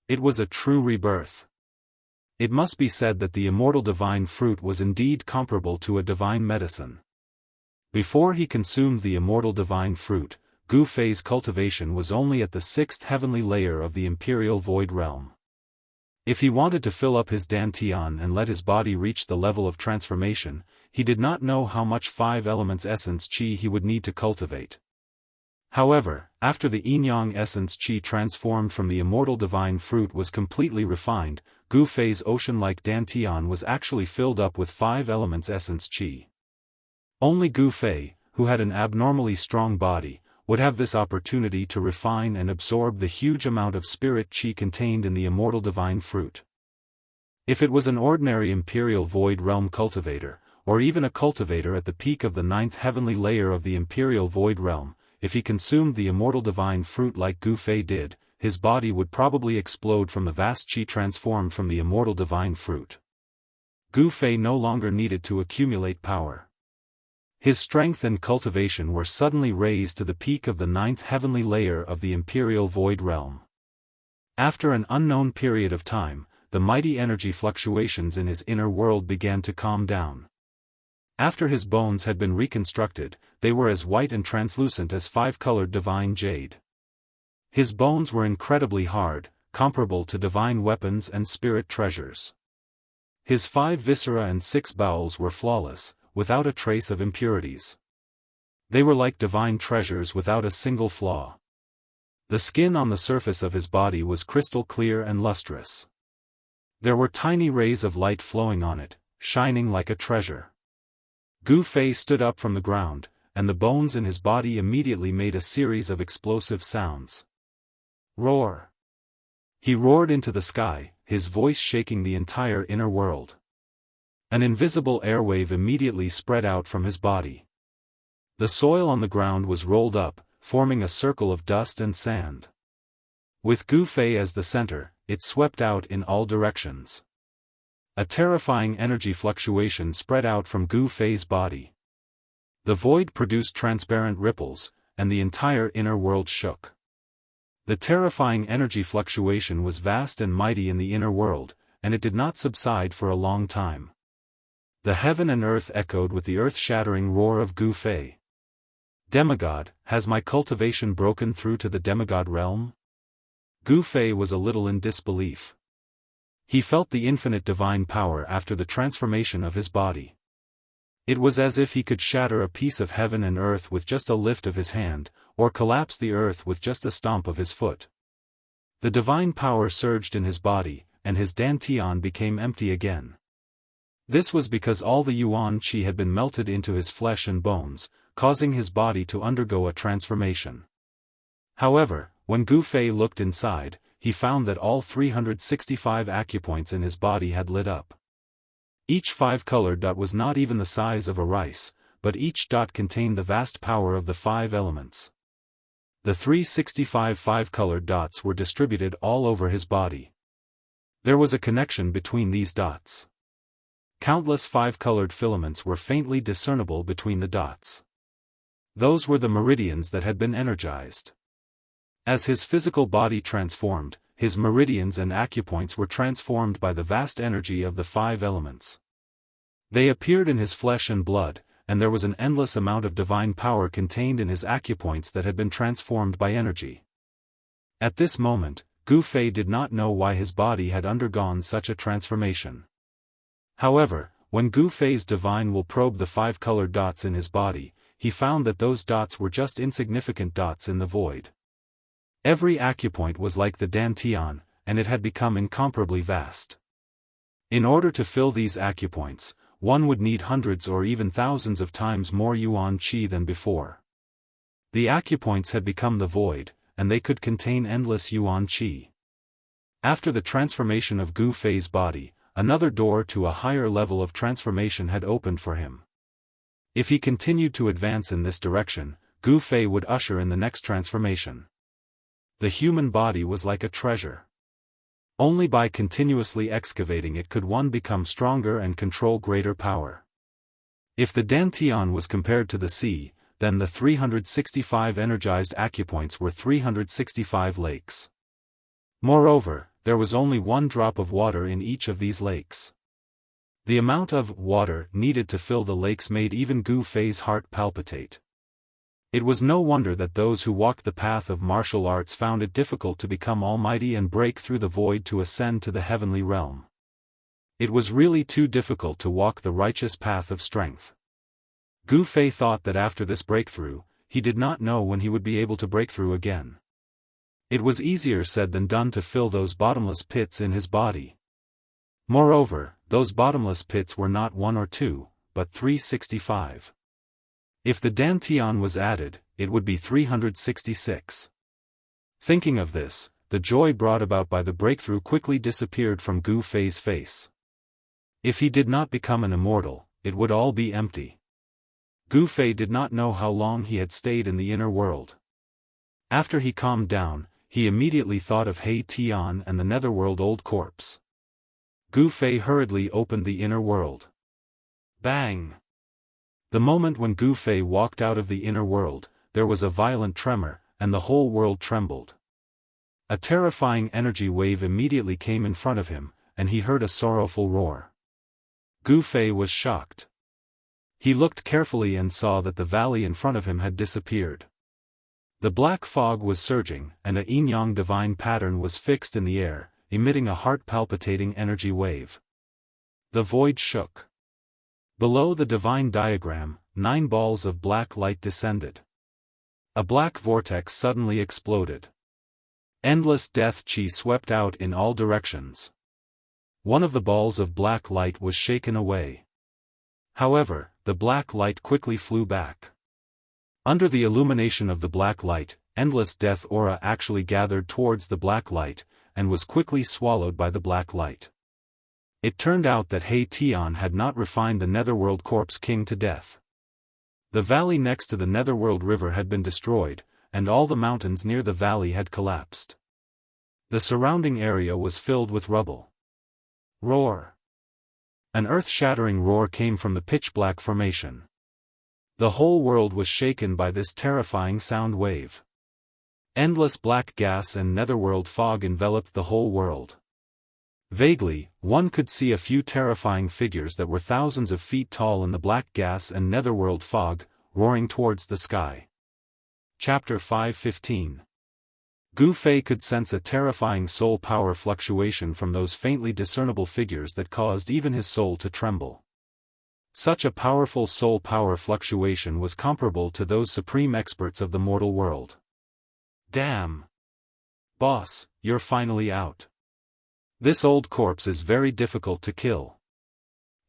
It was a true rebirth. It must be said that the immortal divine fruit was indeed comparable to a divine medicine. Before he consumed the immortal divine fruit, Gu Fei's cultivation was only at the sixth heavenly layer of the imperial void realm. If he wanted to fill up his dantian and let his body reach the level of transformation, he did not know how much five elements essence qi he would need to cultivate. However, after the yin-yang essence qi transformed from the immortal divine fruit was completely refined, Gu Fei's ocean-like dantian was actually filled up with five elements essence qi. Only Gu Fei, who had an abnormally strong body, would have this opportunity to refine and absorb the huge amount of spirit qi contained in the immortal divine fruit. If it was an ordinary imperial void realm cultivator, or even a cultivator at the peak of the ninth heavenly layer of the imperial void realm, if he consumed the immortal divine fruit like Gu Fei did, his body would probably explode from the vast qi transformed from the immortal divine fruit. Gu Fei no longer needed to accumulate power. His strength and cultivation were suddenly raised to the peak of the ninth heavenly layer of the imperial void realm. After an unknown period of time, the mighty energy fluctuations in his inner world began to calm down. After his bones had been reconstructed, they were as white and translucent as five-colored divine jade. His bones were incredibly hard, comparable to divine weapons and spirit treasures. His 5 viscera and 6 bowels were flawless, without a trace of impurities. They were like divine treasures without a single flaw. The skin on the surface of his body was crystal clear and lustrous. There were tiny rays of light flowing on it, shining like a treasure. Gu Fei stood up from the ground, and the bones in his body immediately made a series of explosive sounds. Roar! He roared into the sky, his voice shaking the entire inner world. An invisible airwave immediately spread out from his body. The soil on the ground was rolled up, forming a circle of dust and sand. With Gu Fei as the center, it swept out in all directions. A terrifying energy fluctuation spread out from Gu Fei's body. The void produced transparent ripples, and the entire inner world shook. The terrifying energy fluctuation was vast and mighty in the inner world, and it did not subside for a long time. The heaven and earth echoed with the earth-shattering roar of Gu Fei. Demigod, has my cultivation broken through to the demigod realm? Gu Fei was a little in disbelief. He felt the infinite divine power after the transformation of his body. It was as if he could shatter a piece of heaven and earth with just a lift of his hand, or collapse the earth with just a stomp of his foot. The divine power surged in his body, and his dantian became empty again. This was because all the yuan qi had been melted into his flesh and bones, causing his body to undergo a transformation. However, when Gu Fei looked inside, he found that all 365 acupoints in his body had lit up. Each 5-colored dot was not even the size of a rice, but each dot contained the vast power of the 5 elements. The 365 5-colored dots were distributed all over his body. There was a connection between these dots. Countless 5-colored filaments were faintly discernible between the dots. Those were the meridians that had been energized. As his physical body transformed, his meridians and acupoints were transformed by the vast energy of the 5 elements. They appeared in his flesh and blood, and there was an endless amount of divine power contained in his acupoints that had been transformed by energy. At this moment, Gu Fei did not know why his body had undergone such a transformation. However, when Gu Fei's divine will probed the 5 colored dots in his body, he found that those dots were just insignificant dots in the void. Every acupoint was like the dantian, and it had become incomparably vast. In order to fill these acupoints, one would need hundreds or even thousands of times more yuan qi than before. The acupoints had become the void, and they could contain endless yuan qi. After the transformation of Gu Fei's body, another door to a higher level of transformation had opened for him. If he continued to advance in this direction, Gu Fei would usher in the next transformation. The human body was like a treasure. Only by continuously excavating it could one become stronger and control greater power. If the dantian was compared to the sea, then the 365 energized acupoints were 365 lakes. Moreover, there was only one drop of water in each of these lakes. The amount of water needed to fill the lakes made even Gu Fei's heart palpitate. It was no wonder that those who walked the path of martial arts found it difficult to become almighty and break through the void to ascend to the heavenly realm. It was really too difficult to walk the righteous path of strength. Gu Fei thought that after this breakthrough, he did not know when he would be able to break through again. It was easier said than done to fill those bottomless pits in his body. Moreover, those bottomless pits were not 1 or 2, but 365. If the dantian was added, it would be 366. Thinking of this, the joy brought about by the breakthrough quickly disappeared from Gu Fei's face. If he did not become an immortal, it would all be empty. Gu Fei did not know how long he had stayed in the inner world. After he calmed down, he immediately thought of He Tian and the netherworld old corpse. Gu Fei hurriedly opened the inner world. Bang! The moment when Gu Fei walked out of the inner world, there was a violent tremor, and the whole world trembled. A terrifying energy wave immediately came in front of him, and he heard a sorrowful roar. Gu Fei was shocked. He looked carefully and saw that the valley in front of him had disappeared. The black fog was surging, and a yin-yang divine pattern was fixed in the air, emitting a heart-palpitating energy wave. The void shook. Below the divine diagram, 9 balls of black light descended. A black vortex suddenly exploded. Endless death qi swept out in all directions. One of the balls of black light was shaken away. However, the black light quickly flew back. Under the illumination of the black light, endless death aura actually gathered towards the black light, and was quickly swallowed by the black light. It turned out that He Tian had not refined the netherworld corpse king to death. The valley next to the netherworld river had been destroyed, and all the mountains near the valley had collapsed. The surrounding area was filled with rubble. Roar! An earth-shattering roar came from the pitch-black formation. The whole world was shaken by this terrifying sound wave. Endless black gas and netherworld fog enveloped the whole world. Vaguely, one could see a few terrifying figures that were thousands of feet tall in the black gas and netherworld fog, roaring towards the sky. Chapter 5:15. Gu Fei could sense a terrifying soul power fluctuation from those faintly discernible figures that caused even his soul to tremble. Such a powerful soul power fluctuation was comparable to those supreme experts of the mortal world. Damn! Boss, you're finally out. This old corpse is very difficult to kill.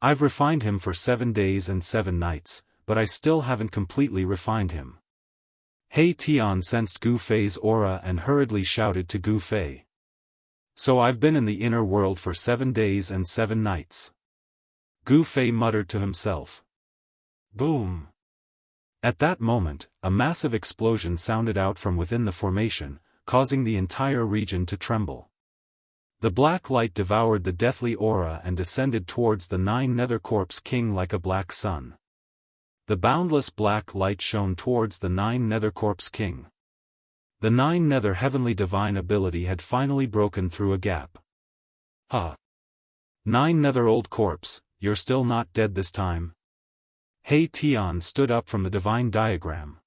I've refined him for 7 days and 7 nights, but I still haven't completely refined him. He Tian sensed Gu Fei's aura and hurriedly shouted to Gu Fei. So I've been in the inner world for 7 days and 7 nights. Gu Fei muttered to himself. Boom! At that moment, a massive explosion sounded out from within the formation, causing the entire region to tremble. The black light devoured the deathly aura and descended towards the 9 nether corpse king like a black sun. The boundless black light shone towards the 9 nether corpse king. The 9 nether heavenly divine ability had finally broken through a gap. 9 nether old corpse, you're still not dead this time? He Tian stood up from the divine diagram.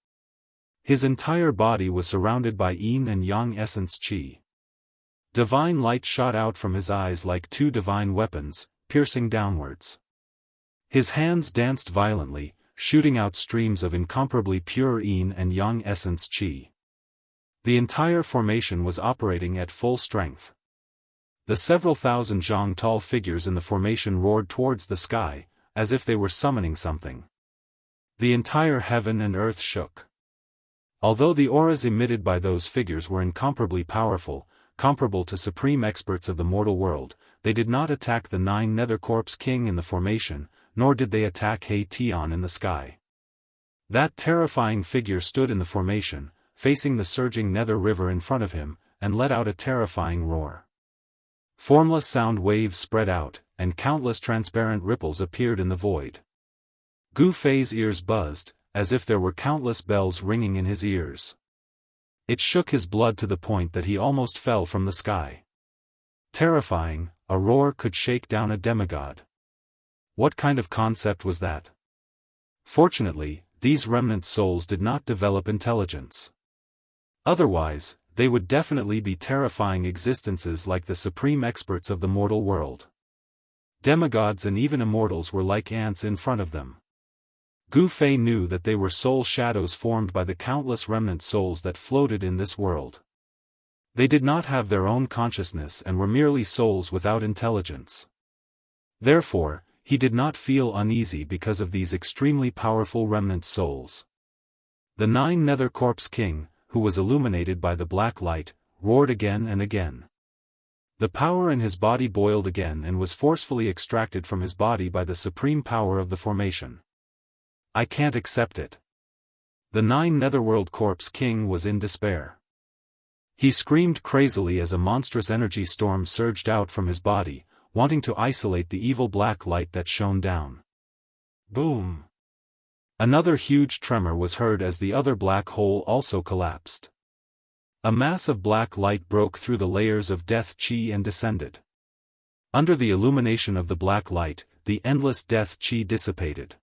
His entire body was surrounded by yin and yang essence qi. Divine light shot out from his eyes like two divine weapons, piercing downwards. His hands danced violently, shooting out streams of incomparably pure yin and yang essence qi. The entire formation was operating at full strength. The several thousand zhang tall figures in the formation roared towards the sky, as if they were summoning something. The entire heaven and earth shook. Although the auras emitted by those figures were incomparably powerful, comparable to supreme experts of the mortal world, they did not attack the 9 Nether Corpse King in the formation, nor did they attack He Tian in the sky. That terrifying figure stood in the formation, facing the surging Nether River in front of him, and let out a terrifying roar. Formless sound waves spread out, and countless transparent ripples appeared in the void. Gu Fei's ears buzzed, as if there were countless bells ringing in his ears. It shook his blood to the point that he almost fell from the sky. Terrifying, a roar could shake down a demigod. What kind of concept was that? Fortunately, these remnant souls did not develop intelligence. Otherwise, they would definitely be terrifying existences like the supreme experts of the mortal world. Demigods and even immortals were like ants in front of them. Gu Fei knew that they were soul shadows formed by the countless remnant souls that floated in this world. They did not have their own consciousness and were merely souls without intelligence. Therefore, he did not feel uneasy because of these extremely powerful remnant souls. The 9 Nether Corpse King, who was illuminated by the black light, roared again and again. The power in his body boiled again and was forcefully extracted from his body by the supreme power of the formation. I can't accept it. The 9 Netherworld Corpse King was in despair. He screamed crazily as a monstrous energy storm surged out from his body, wanting to isolate the evil black light that shone down. Boom! Another huge tremor was heard as the other black hole also collapsed. A mass of black light broke through the layers of death chi and descended. Under the illumination of the black light, the endless death chi dissipated.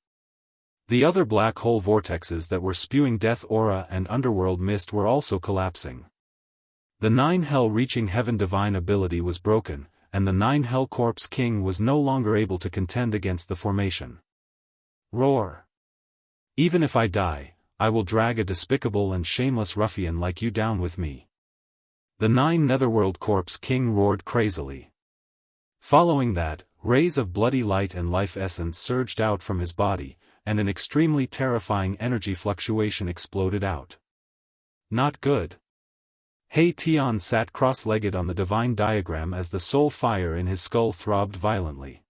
The other black hole vortexes that were spewing death aura and underworld mist were also collapsing. The 9 hell-reaching heaven divine ability was broken, and the 9 Hell Corpse King was no longer able to contend against the formation. Roar! Even if I die, I will drag a despicable and shameless ruffian like you down with me. The 9 Netherworld Corpse King roared crazily. Following that, rays of bloody light and life essence surged out from his body, and an extremely terrifying energy fluctuation exploded out. Not good. He Tian sat cross-legged on the divine diagram as the soul fire in his skull throbbed violently.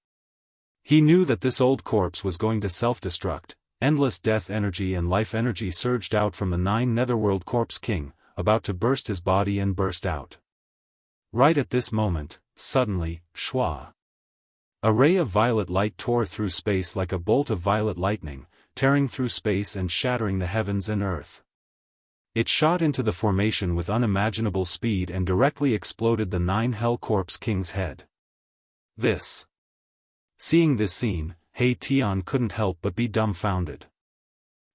He knew that this old corpse was going to self-destruct. Endless death energy and life energy surged out from the 9 Netherworld Corpse King, about to burst his body and burst out. Right at this moment, suddenly, shwa! A ray of violet light tore through space like a bolt of violet lightning, tearing through space and shattering the heavens and earth. It shot into the formation with unimaginable speed and directly exploded the 9 Hell Corpse King's head. Seeing this scene, He Tian couldn't help but be dumbfounded.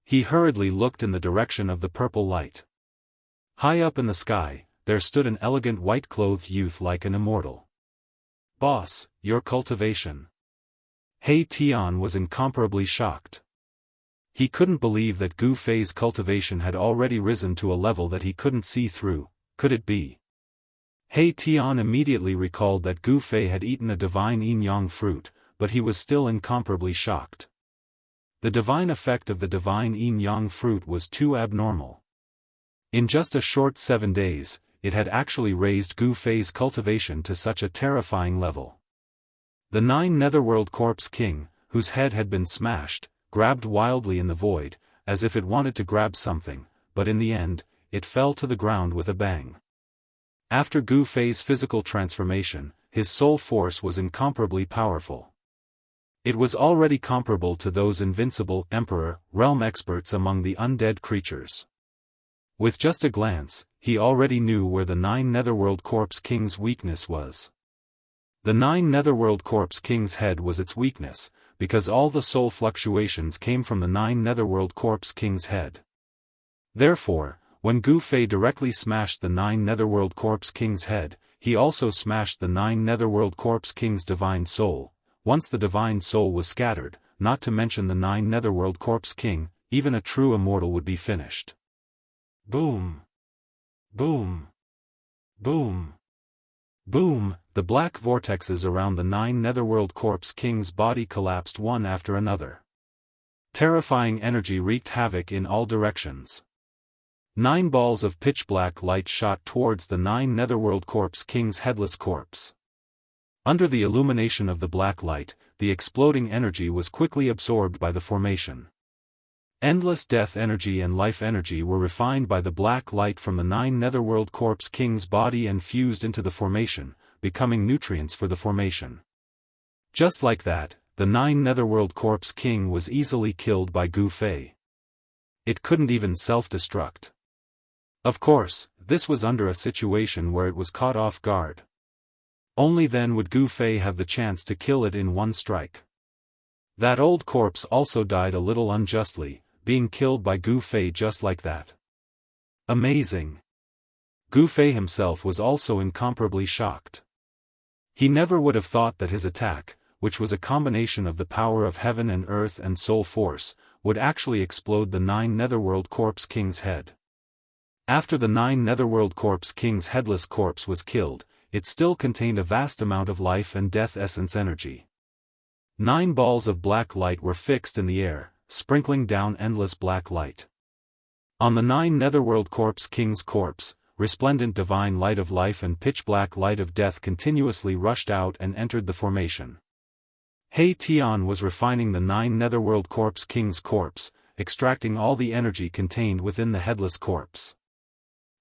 He hurriedly looked in the direction of the purple light. High up in the sky, there stood an elegant white-clothed youth like an immortal. Boss, your cultivation. He Tian was incomparably shocked. He couldn't believe that Gu Fei's cultivation had already risen to a level that he couldn't see through. Could it be? He Tian immediately recalled that Gu Fei had eaten a divine yin-yang fruit, but he was still incomparably shocked. The divine effect of the divine yin-yang fruit was too abnormal. In just a short 7 days, it had actually raised Gu Fei's cultivation to such a terrifying level. The 9 Netherworld Corpse King, whose head had been smashed, grabbed wildly in the void, as if it wanted to grab something, but in the end, it fell to the ground with a bang. After Gu Fei's physical transformation, his soul force was incomparably powerful. It was already comparable to those invincible Emperor realm experts among the undead creatures. With just a glance, he already knew where the 9 Netherworld Corpse King's weakness was. The 9 Netherworld Corpse King's head was its weakness, because all the soul fluctuations came from the 9 Netherworld Corpse King's head. Therefore, when Gu Fei directly smashed the 9 Netherworld Corpse King's head, he also smashed the 9 Netherworld Corpse King's divine soul. Once the divine soul was scattered, not to mention the 9 Netherworld Corpse King, even a true immortal would be finished. Boom! Boom! Boom! Boom! The black vortexes around the 9 Netherworld Corpse King's body collapsed one after another. Terrifying energy wreaked havoc in all directions. 9 balls of pitch-black light shot towards the 9 Netherworld Corpse King's headless corpse. Under the illumination of the black light, the exploding energy was quickly absorbed by the formation. Endless death energy and life energy were refined by the black light from the 9 Netherworld Corpse King's body and fused into the formation, becoming nutrients for the formation. Just like that, the 9 Netherworld Corpse King was easily killed by Gu Fei. It couldn't even self-destruct. Of course, this was under a situation where it was caught off guard. Only then would Gu Fei have the chance to kill it in one strike. That old corpse also died a little unjustly, being killed by Gu Fei just like that. Amazing! Gu Fei himself was also incomparably shocked. He never would have thought that his attack, which was a combination of the power of heaven and earth and soul force, would actually explode the 9 Netherworld Corpse King's head. After the 9 Netherworld Corpse King's headless corpse was killed, it still contained a vast amount of life and death essence energy. 9 balls of black light were fixed in the air, sprinkling down endless black light. On the 9 Netherworld Corpse King's corpse, resplendent divine light of life and pitch-black light of death continuously rushed out and entered the formation. He Tian was refining the 9 Netherworld Corpse King's corpse, extracting all the energy contained within the headless corpse.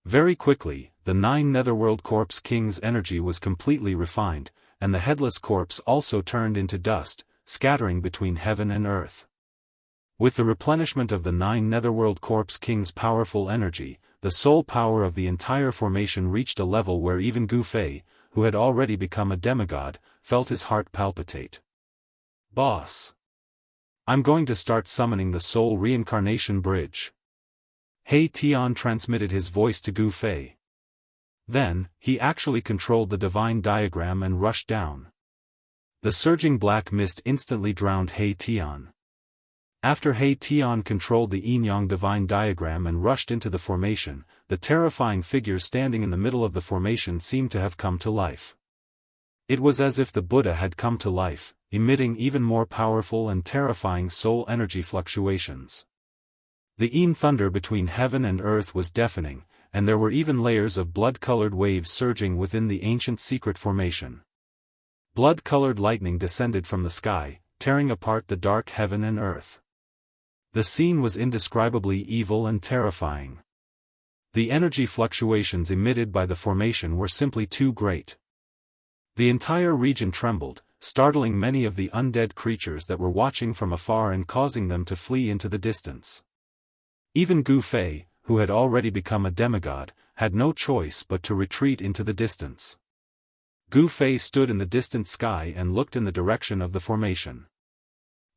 Very quickly, the 9 Netherworld Corpse King's energy was completely refined, and the headless corpse also turned into dust, scattering between heaven and earth. With the replenishment of the 9 Netherworld Corpse King's powerful energy, the soul power of the entire formation reached a level where even Gu Fei, who had already become a demigod, felt his heart palpitate. Boss! I'm going to start summoning the soul reincarnation bridge. He Tian transmitted his voice to Gu Fei. Then, he actually controlled the divine diagram and rushed down. The surging black mist instantly drowned He Tian. After He Tian controlled the yin-yang divine diagram and rushed into the formation, the terrifying figure standing in the middle of the formation seemed to have come to life. It was as if the Buddha had come to life, emitting even more powerful and terrifying soul energy fluctuations. The yin thunder between heaven and earth was deafening, and there were even layers of blood-colored waves surging within the ancient secret formation. Blood-colored lightning descended from the sky, tearing apart the dark heaven and earth. The scene was indescribably evil and terrifying. The energy fluctuations emitted by the formation were simply too great. The entire region trembled, startling many of the undead creatures that were watching from afar and causing them to flee into the distance. Even Gu Fei, who had already become a demigod, had no choice but to retreat into the distance. Gu Fei stood in the distant sky and looked in the direction of the formation.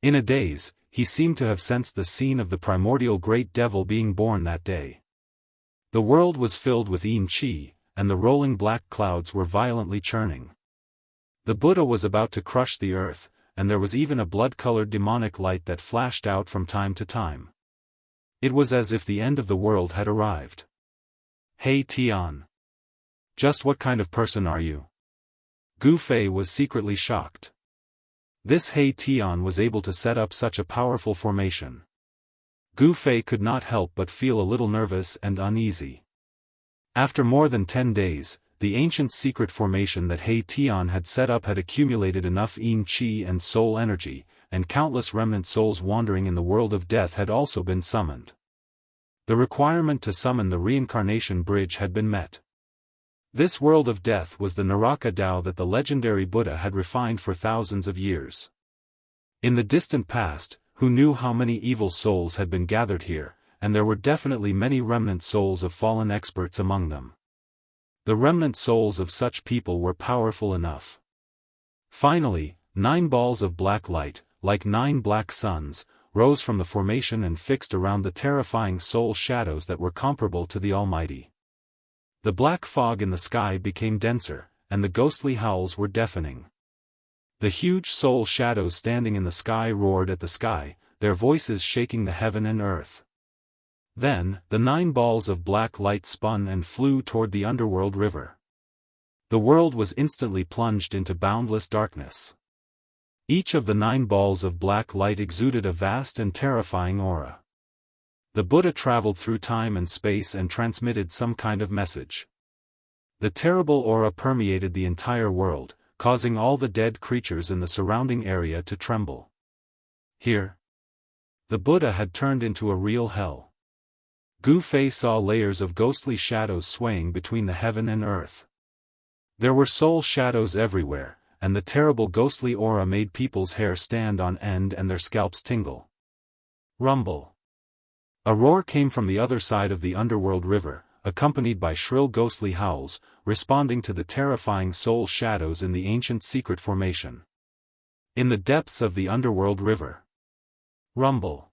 In a daze, he seemed to have sensed the scene of the primordial great devil being born that day. The world was filled with yin qi, and the rolling black clouds were violently churning. The Buddha was about to crush the earth, and there was even a blood-colored demonic light that flashed out from time to time. It was as if the end of the world had arrived. He Tian. Just what kind of person are you? Gu Fei was secretly shocked. This He Tian was able to set up such a powerful formation. Gu Fei could not help but feel a little nervous and uneasy. After more than 10 days, the ancient secret formation that He Tian had set up had accumulated enough yin qi and soul energy, and countless remnant souls wandering in the world of death had also been summoned. The requirement to summon the reincarnation bridge had been met. This world of death was the Naraka Tao that the legendary Buddha had refined for thousands of years. In the distant past, who knew how many evil souls had been gathered here, and there were definitely many remnant souls of fallen experts among them. The remnant souls of such people were powerful enough. Finally, 9 balls of black light, like 9 black suns, rose from the formation and fixed around the terrifying soul shadows that were comparable to the Almighty. The black fog in the sky became denser, and the ghostly howls were deafening. The huge soul shadows standing in the sky roared at the sky, their voices shaking the heaven and earth. Then, the 9 balls of black light spun and flew toward the underworld river. The world was instantly plunged into boundless darkness. Each of the 9 balls of black light exuded a vast and terrifying aura. The Buddha traveled through time and space and transmitted some kind of message. The terrible aura permeated the entire world, causing all the dead creatures in the surrounding area to tremble. Here, the Buddha had turned into a real hell. Gu Fei saw layers of ghostly shadows swaying between the heaven and earth. There were soul shadows everywhere, and the terrible ghostly aura made people's hair stand on end and their scalps tingle. Rumble. A roar came from the other side of the underworld river, accompanied by shrill ghostly howls, responding to the terrifying soul shadows in the ancient secret formation. In the depths of the underworld river. Rumble.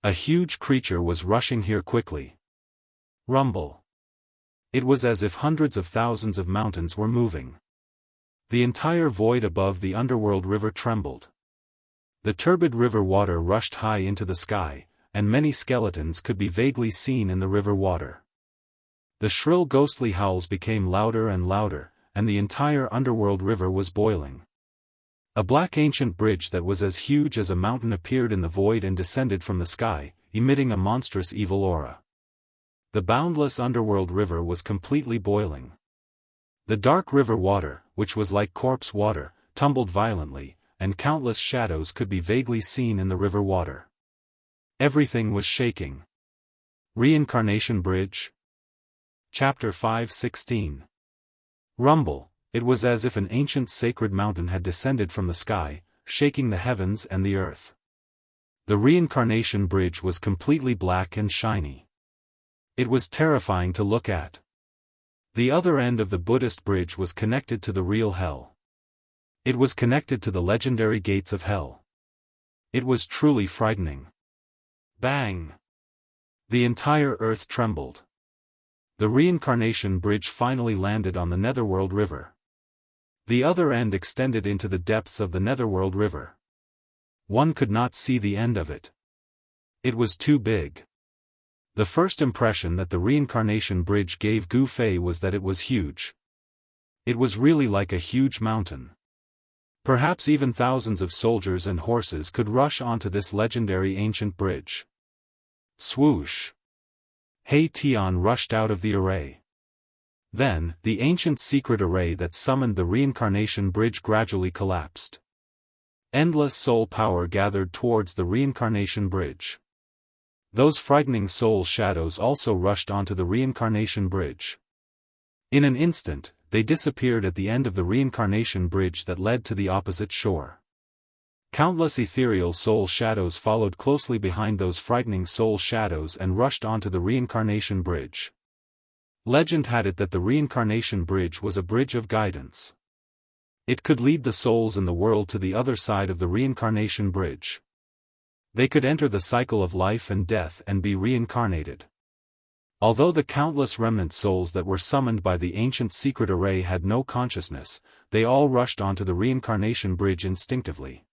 A huge creature was rushing here quickly. Rumble. It was as if hundreds of thousands of mountains were moving. The entire void above the underworld river trembled. The turbid river water rushed high into the sky, and many skeletons could be vaguely seen in the river water. The shrill ghostly howls became louder and louder, and the entire underworld river was boiling. A black ancient bridge that was as huge as a mountain appeared in the void and descended from the sky, emitting a monstrous evil aura. The boundless underworld river was completely boiling. The dark river water, which was like corpse water, tumbled violently, and countless shadows could be vaguely seen in the river water. Everything was shaking. Reincarnation Bridge? Chapter 5:16. Rumble. It was as if an ancient sacred mountain had descended from the sky, shaking the heavens and the earth. The reincarnation bridge was completely black and shiny. It was terrifying to look at. The other end of the Buddhist bridge was connected to the real hell. It was connected to the legendary gates of hell. It was truly frightening. Bang! The entire earth trembled. The reincarnation bridge finally landed on the Netherworld River. The other end extended into the depths of the Netherworld River. One could not see the end of it. It was too big. The first impression that the reincarnation bridge gave Gu Fei was that it was huge. It was really like a huge mountain. Perhaps even thousands of soldiers and horses could rush onto this legendary ancient bridge. Swoosh! Hei Tian rushed out of the array. Then, the ancient secret array that summoned the reincarnation bridge gradually collapsed. Endless soul power gathered towards the reincarnation bridge. Those frightening soul shadows also rushed onto the reincarnation bridge. In an instant, they disappeared at the end of the reincarnation bridge that led to the opposite shore. Countless ethereal soul shadows followed closely behind those frightening soul shadows and rushed onto the reincarnation bridge. Legend had it that the reincarnation bridge was a bridge of guidance. It could lead the souls in the world to the other side of the reincarnation bridge. They could enter the cycle of life and death and be reincarnated. Although the countless remnant souls that were summoned by the ancient secret array had no consciousness, they all rushed onto the reincarnation bridge instinctively.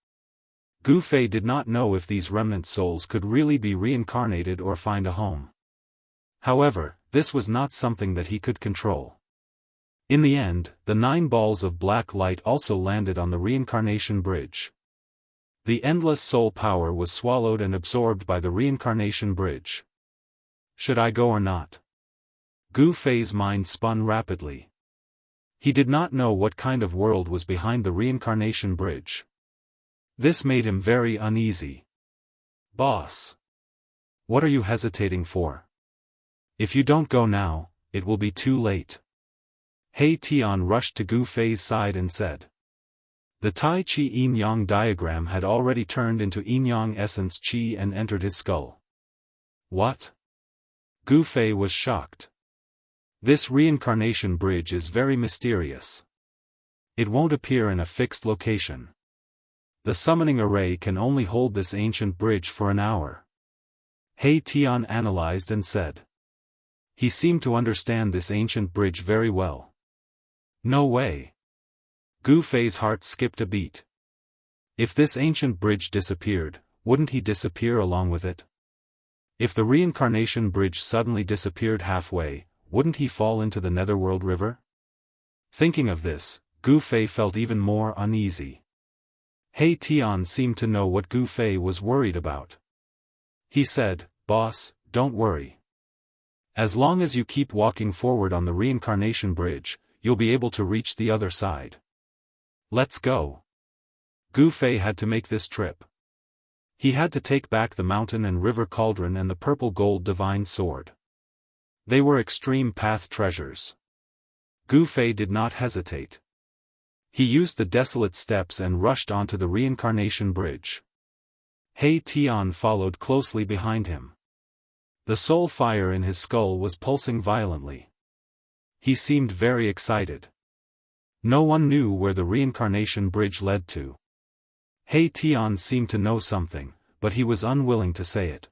Gu Fei did not know if these remnant souls could really be reincarnated or find a home. However, this was not something that he could control. In the end, the 9 balls of black light also landed on the reincarnation bridge. The endless soul power was swallowed and absorbed by the reincarnation bridge. Should I go or not? Gu Fei's mind spun rapidly. He did not know what kind of world was behind the reincarnation bridge. This made him very uneasy. Boss! What are you hesitating for? If you don't go now, it will be too late. Hei Tian rushed to Gu Fei's side and said. The Tai Chi Yin-Yang diagram had already turned into Yin-Yang essence Qi and entered his skull. What? Gu Fei was shocked. This reincarnation bridge is very mysterious. It won't appear in a fixed location. The summoning array can only hold this ancient bridge for an hour. He Tian analyzed and said. He seemed to understand this ancient bridge very well. No way. Gu Fei's heart skipped a beat. If this ancient bridge disappeared, wouldn't he disappear along with it? If the reincarnation bridge suddenly disappeared halfway, wouldn't he fall into the Netherworld River? Thinking of this, Gu Fei felt even more uneasy. He Tian seemed to know what Gu Fei was worried about. He said, "Boss, don't worry. As long as you keep walking forward on the reincarnation bridge, you'll be able to reach the other side. Let's go." Gu Fei had to make this trip. He had to take back the mountain and river cauldron and the purple gold divine sword. They were extreme path treasures. Gu Fei did not hesitate. He used the desolate steps and rushed onto the reincarnation bridge. He Tian followed closely behind him. The soul fire in his skull was pulsing violently. He seemed very excited. No one knew where the reincarnation bridge led to. He Tian seemed to know something, but he was unwilling to say it.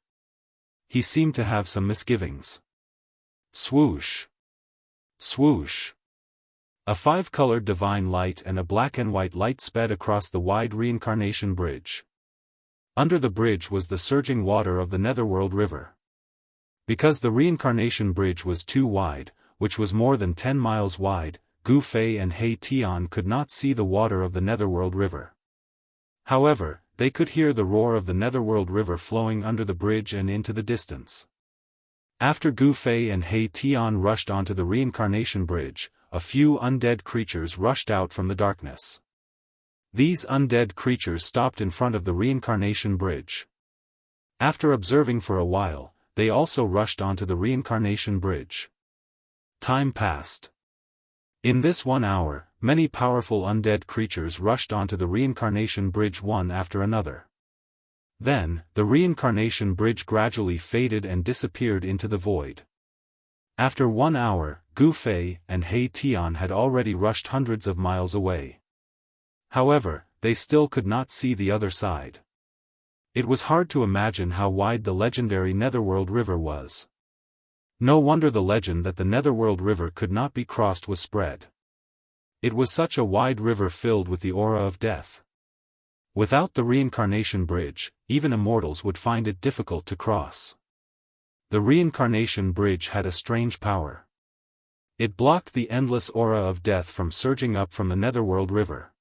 He seemed to have some misgivings. Swoosh! Swoosh! A five-colored divine light and a black and white light sped across the wide reincarnation bridge. Under the bridge was the surging water of the Netherworld River. Because the reincarnation bridge was too wide, which was more than 10 miles wide, Gu Fei and He Tian could not see the water of the Netherworld River. However, they could hear the roar of the Netherworld River flowing under the bridge and into the distance. After Gu Fei and He Tian rushed onto the reincarnation bridge, a few undead creatures rushed out from the darkness. These undead creatures stopped in front of the reincarnation bridge. After observing for a while, they also rushed onto the reincarnation bridge. Time passed. In this 1 hour, many powerful undead creatures rushed onto the reincarnation bridge one after another. Then, the reincarnation bridge gradually faded and disappeared into the void. After 1 hour, Gu Fei and He Tian had already rushed hundreds of miles away. However, they still could not see the other side. It was hard to imagine how wide the legendary Netherworld River was. No wonder the legend that the Netherworld River could not be crossed was spread. It was such a wide river filled with the aura of death. Without the reincarnation bridge, even immortals would find it difficult to cross. The reincarnation bridge had a strange power. It blocked the endless aura of death from surging up from the Netherworld River.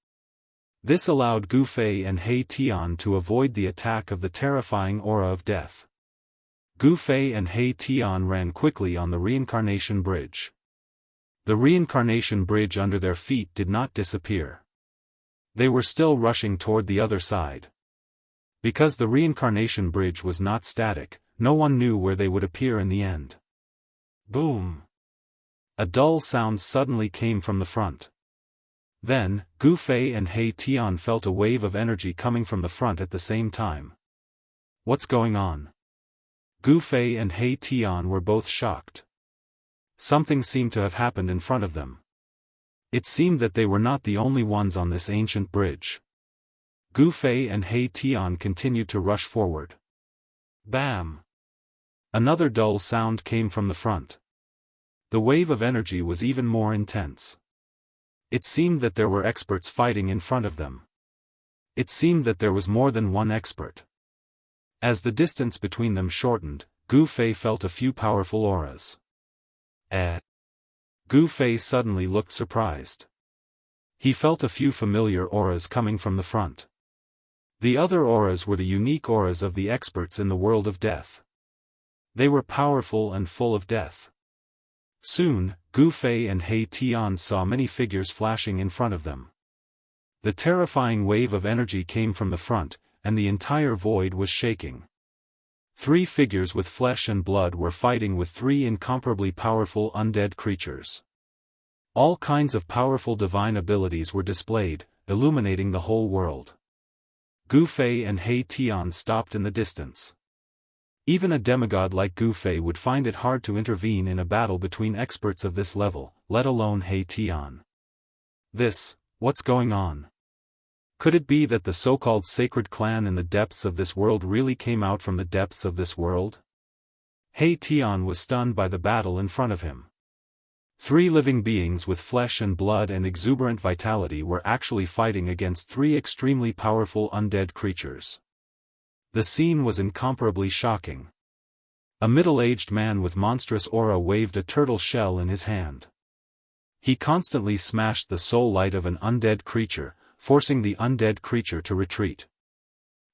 This allowed Gu Fei and He Tian to avoid the attack of the terrifying aura of death. Gu Fei and He Tian ran quickly on the reincarnation bridge. The reincarnation bridge under their feet did not disappear. They were still rushing toward the other side. Because the reincarnation bridge was not static, no one knew where they would appear in the end. Boom! A dull sound suddenly came from the front. Then, Gu Fei and He Tian felt a wave of energy coming from the front at the same time. What's going on? Gu Fei and He Tian were both shocked. Something seemed to have happened in front of them. It seemed that they were not the only ones on this ancient bridge. Gu Fei and He Tian continued to rush forward. Bam! Another dull sound came from the front. The wave of energy was even more intense. It seemed that there were experts fighting in front of them. It seemed that there was more than one expert. As the distance between them shortened, Gu Fei felt a few powerful auras. Gu Fei suddenly looked surprised. He felt a few familiar auras coming from the front. The other auras were the unique auras of the experts in the world of death. They were powerful and full of death. Soon, Gu Fei and He Tian saw many figures flashing in front of them. The terrifying wave of energy came from the front, and the entire void was shaking. 3 figures with flesh and blood were fighting with 3 incomparably powerful undead creatures. All kinds of powerful divine abilities were displayed, illuminating the whole world. Gu Fei and He Tian stopped in the distance. Even a demigod like Gu Fei would find it hard to intervene in a battle between experts of this level, let alone He Tian. This What's going on? Could it be that the so-called sacred clan in the depths of this world really came out from the depths of this world? He Tian was stunned by the battle in front of him. 3 living beings with flesh and blood and exuberant vitality were actually fighting against 3 extremely powerful undead creatures. The scene was incomparably shocking. A middle-aged man with monstrous aura waved a turtle shell in his hand. He constantly smashed the soul light of an undead creature, forcing the undead creature to retreat.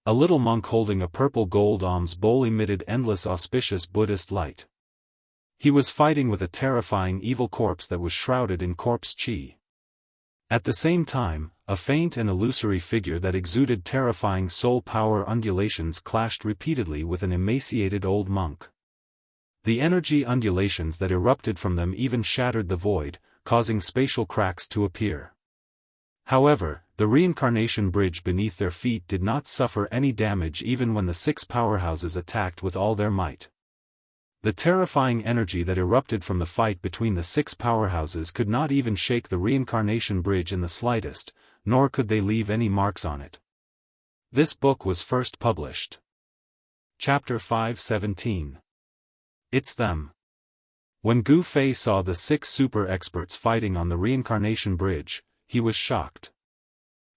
A little monk holding a purple gold alms bowl emitted endless auspicious Buddhist light. He was fighting with a terrifying evil corpse that was shrouded in corpse chi. At the same time, a faint and illusory figure that exuded terrifying soul power undulations clashed repeatedly with an emaciated old monk. The energy undulations that erupted from them even shattered the void, causing spatial cracks to appear. However, the reincarnation bridge beneath their feet did not suffer any damage even when the 6 powerhouses attacked with all their might. The terrifying energy that erupted from the fight between the 6 powerhouses could not even shake the reincarnation bridge in the slightest, nor could they leave any marks on it. This book was first published. Chapter 517. It's them. When Gu Fei saw the 6 super experts fighting on the reincarnation bridge, he was shocked.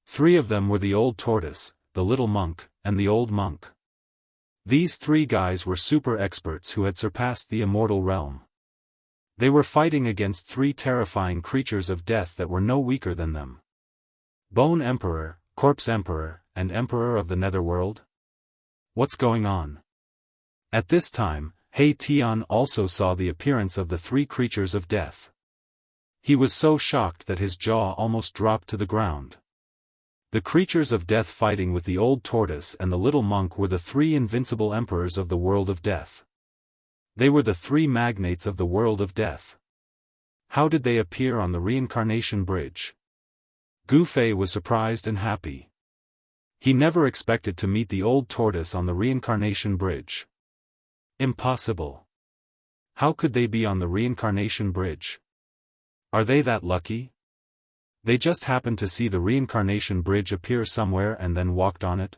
3 of them were the old tortoise, the little monk, and the old monk. These 3 guys were super experts who had surpassed the immortal realm. They were fighting against 3 terrifying creatures of death that were no weaker than them. Bone Emperor, Corpse Emperor, and Emperor of the Netherworld? What's going on? At this time, He Tian also saw the appearance of the 3 creatures of death. He was so shocked that his jaw almost dropped to the ground. The creatures of death fighting with the old tortoise and the little monk were the 3 invincible emperors of the world of death. They were the 3 magnates of the world of death. How did they appear on the reincarnation bridge? Gu Fei was surprised and happy. He never expected to meet the old tortoise on the reincarnation bridge. Impossible. How could they be on the reincarnation bridge? Are they that lucky? They just happened to see the reincarnation bridge appear somewhere and then walked on it?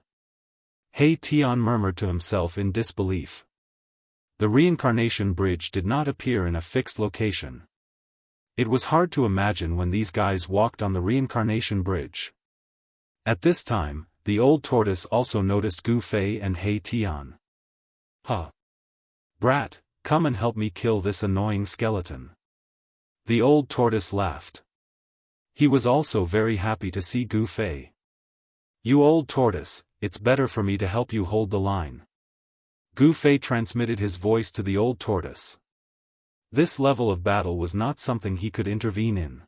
He Tian murmured to himself in disbelief. The reincarnation bridge did not appear in a fixed location. It was hard to imagine when these guys walked on the reincarnation bridge. At this time, the old tortoise also noticed Gu Fei and He Tian. Huh. Brat, come and help me kill this annoying skeleton. The old tortoise laughed. He was also very happy to see Gu Fei. You old tortoise, it's better for me to help you hold the line. Gu Fei transmitted his voice to the old tortoise. This level of battle was not something he could intervene in.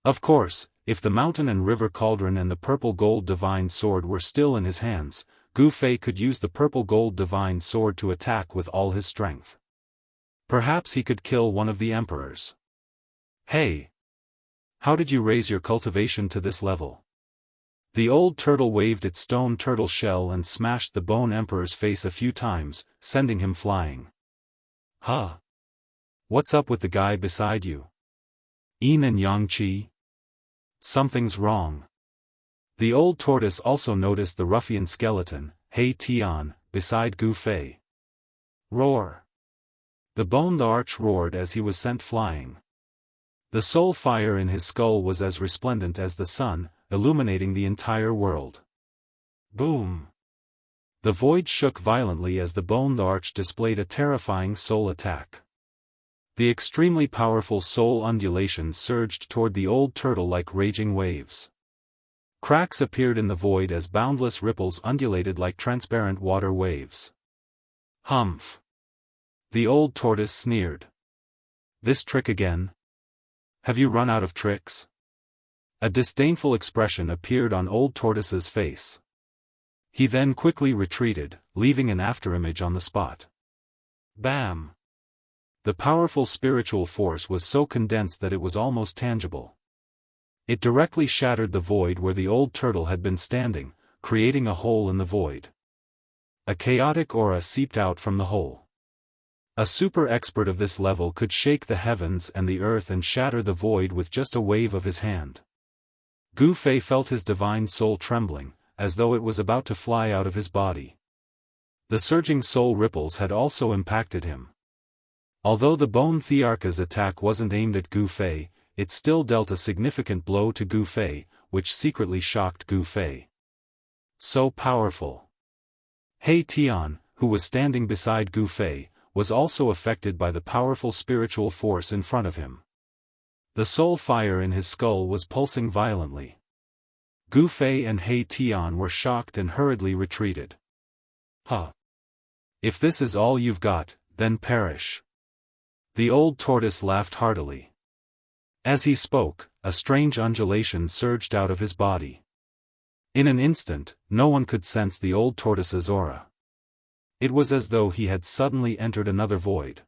Of course, if the mountain and river cauldron and the purple gold divine sword were still in his hands, Gu Fei could use the purple gold divine sword to attack with all his strength. Perhaps he could kill one of the emperors. Hey! How did you raise your cultivation to this level? The old turtle waved its stone turtle shell and smashed the bone emperor's face a few times, sending him flying. Huh? What's up with the guy beside you? Yin and Yang Qi? Something's wrong. The old tortoise also noticed the ruffian skeleton, He Tian, beside Gu Fei. Roar! The bone arch roared as he was sent flying. The soul fire in his skull was as resplendent as the sun, illuminating the entire world. Boom! The void shook violently as the bone arch displayed a terrifying soul attack. The extremely powerful soul undulations surged toward the old turtle like raging waves. Cracks appeared in the void as boundless ripples undulated like transparent water waves. Humph! The old tortoise sneered. This trick again? Have you run out of tricks? A disdainful expression appeared on old tortoise's face. He then quickly retreated, leaving an afterimage on the spot. Bam! The powerful spiritual force was so condensed that it was almost tangible. It directly shattered the void where the old turtle had been standing, creating a hole in the void. A chaotic aura seeped out from the hole. A super expert of this level could shake the heavens and the earth and shatter the void with just a wave of his hand. Gu Fei felt his divine soul trembling, as though it was about to fly out of his body. The surging soul ripples had also impacted him. Although the Bone Thearka's attack wasn't aimed at Gu Fei, it still dealt a significant blow to Gu Fei, which secretly shocked Gu Fei. So powerful. He Tian, who was standing beside Gu Fei, was also affected by the powerful spiritual force in front of him. The soul fire in his skull was pulsing violently. Gu Fei and He Tian were shocked and hurriedly retreated. Huh. If this is all you've got, then perish. The old tortoise laughed heartily. As he spoke, a strange undulation surged out of his body. In an instant, no one could sense the old tortoise's aura. It was as though he had suddenly entered another void.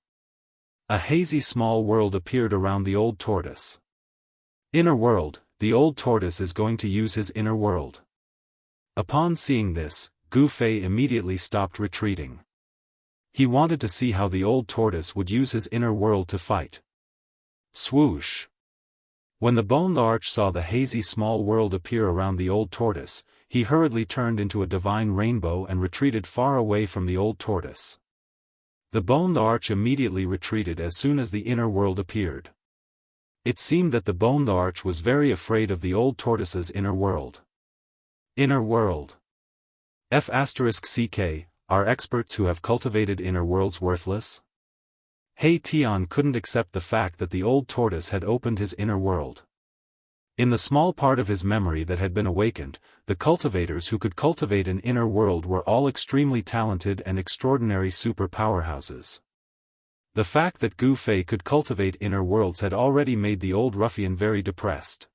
A hazy small world appeared around the old tortoise. Inner world, the old tortoise is going to use his inner world. Upon seeing this, Gu Fei immediately stopped retreating. He wanted to see how the old tortoise would use his inner world to fight. Swoosh! When the Bone Arch saw the hazy small world appear around the old tortoise, he hurriedly turned into a divine rainbow and retreated far away from the old tortoise. The Bone Arch immediately retreated as soon as the inner world appeared. It seemed that the Bone Arch was very afraid of the old tortoise's inner world. Inner world. F***ck, are experts who have cultivated inner worlds worthless? He Tian couldn't accept the fact that the old tortoise had opened his inner world. In the small part of his memory that had been awakened, the cultivators who could cultivate an inner world were all extremely talented and extraordinary super powerhouses. The fact that Gu Fei could cultivate inner worlds had already made the old ruffian very depressed.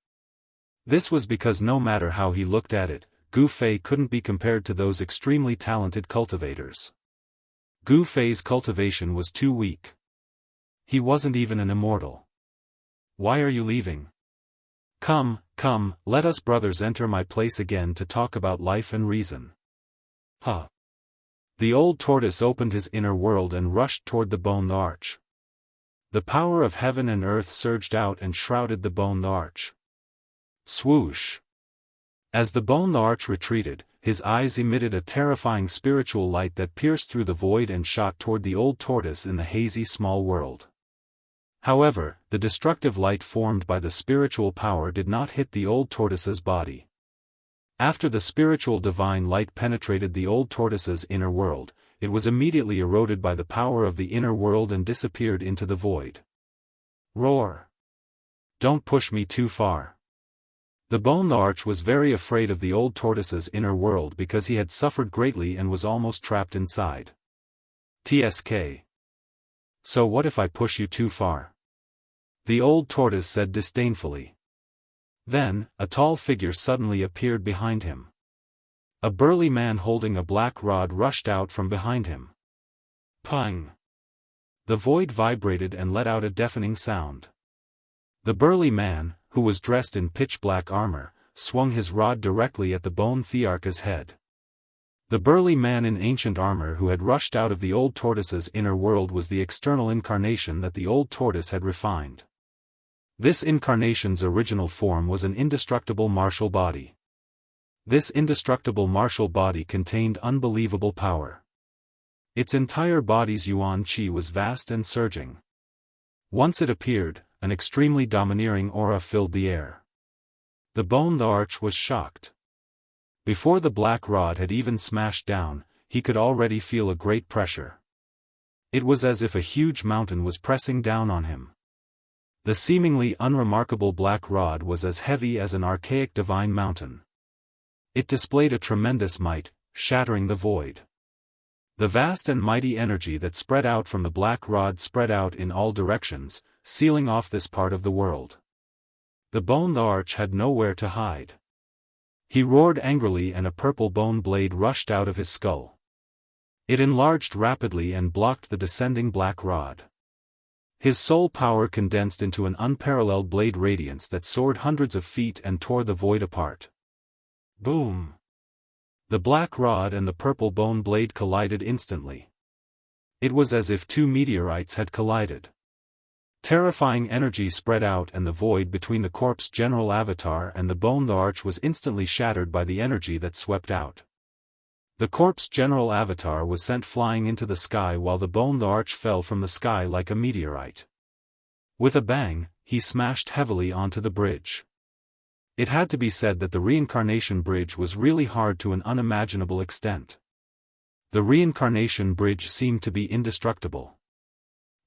This was because no matter how he looked at it, Gu Fei couldn't be compared to those extremely talented cultivators. Gu Fei's cultivation was too weak. He wasn't even an immortal. Why are you leaving? Come, come, let us brothers enter my place again to talk about life and reason. Huh. The old tortoise opened his inner world and rushed toward the Bone Arch. The power of heaven and earth surged out and shrouded the Bone Arch. Swoosh! As the Bone Arch retreated, his eyes emitted a terrifying spiritual light that pierced through the void and shot toward the old tortoise in the hazy small world. However, the destructive light formed by the spiritual power did not hit the old tortoise's body. After the spiritual divine light penetrated the old tortoise's inner world, it was immediately eroded by the power of the inner world and disappeared into the void. Roar! Don't push me too far. The Bone Arch was very afraid of the old tortoise's inner world because he had suffered greatly and was almost trapped inside. TSK. So what if I push you too far? The old tortoise said disdainfully. Then, a tall figure suddenly appeared behind him. A burly man holding a black rod rushed out from behind him. Pung! The void vibrated and let out a deafening sound. The burly man, who was dressed in pitch-black armor, swung his rod directly at the Bone Thearka's head. The burly man in ancient armor who had rushed out of the old tortoise's inner world was the external incarnation that the old tortoise had refined. This incarnation's original form was an indestructible martial body. This indestructible martial body contained unbelievable power. Its entire body's yuan qi was vast and surging. Once it appeared, an extremely domineering aura filled the air. The Bone Arch was shocked. Before the black rod had even smashed down, he could already feel a great pressure. It was as if a huge mountain was pressing down on him. The seemingly unremarkable black rod was as heavy as an archaic divine mountain. It displayed a tremendous might, shattering the void. The vast and mighty energy that spread out from the black rod spread out in all directions, sealing off this part of the world. The Bone Arch had nowhere to hide. He roared angrily and a purple bone blade rushed out of his skull. It enlarged rapidly and blocked the descending black rod. His soul power condensed into an unparalleled blade radiance that soared hundreds of feet and tore the void apart. Boom! The black rod and the purple bone blade collided instantly. It was as if two meteorites had collided. Terrifying energy spread out, and the void between the corpse general avatar and the bone arch was instantly shattered by the energy that swept out. The corpse general avatar was sent flying into the sky while the bone arch fell from the sky like a meteorite. With a bang, he smashed heavily onto the bridge. It had to be said that the reincarnation bridge was really hard to an unimaginable extent. The reincarnation bridge seemed to be indestructible.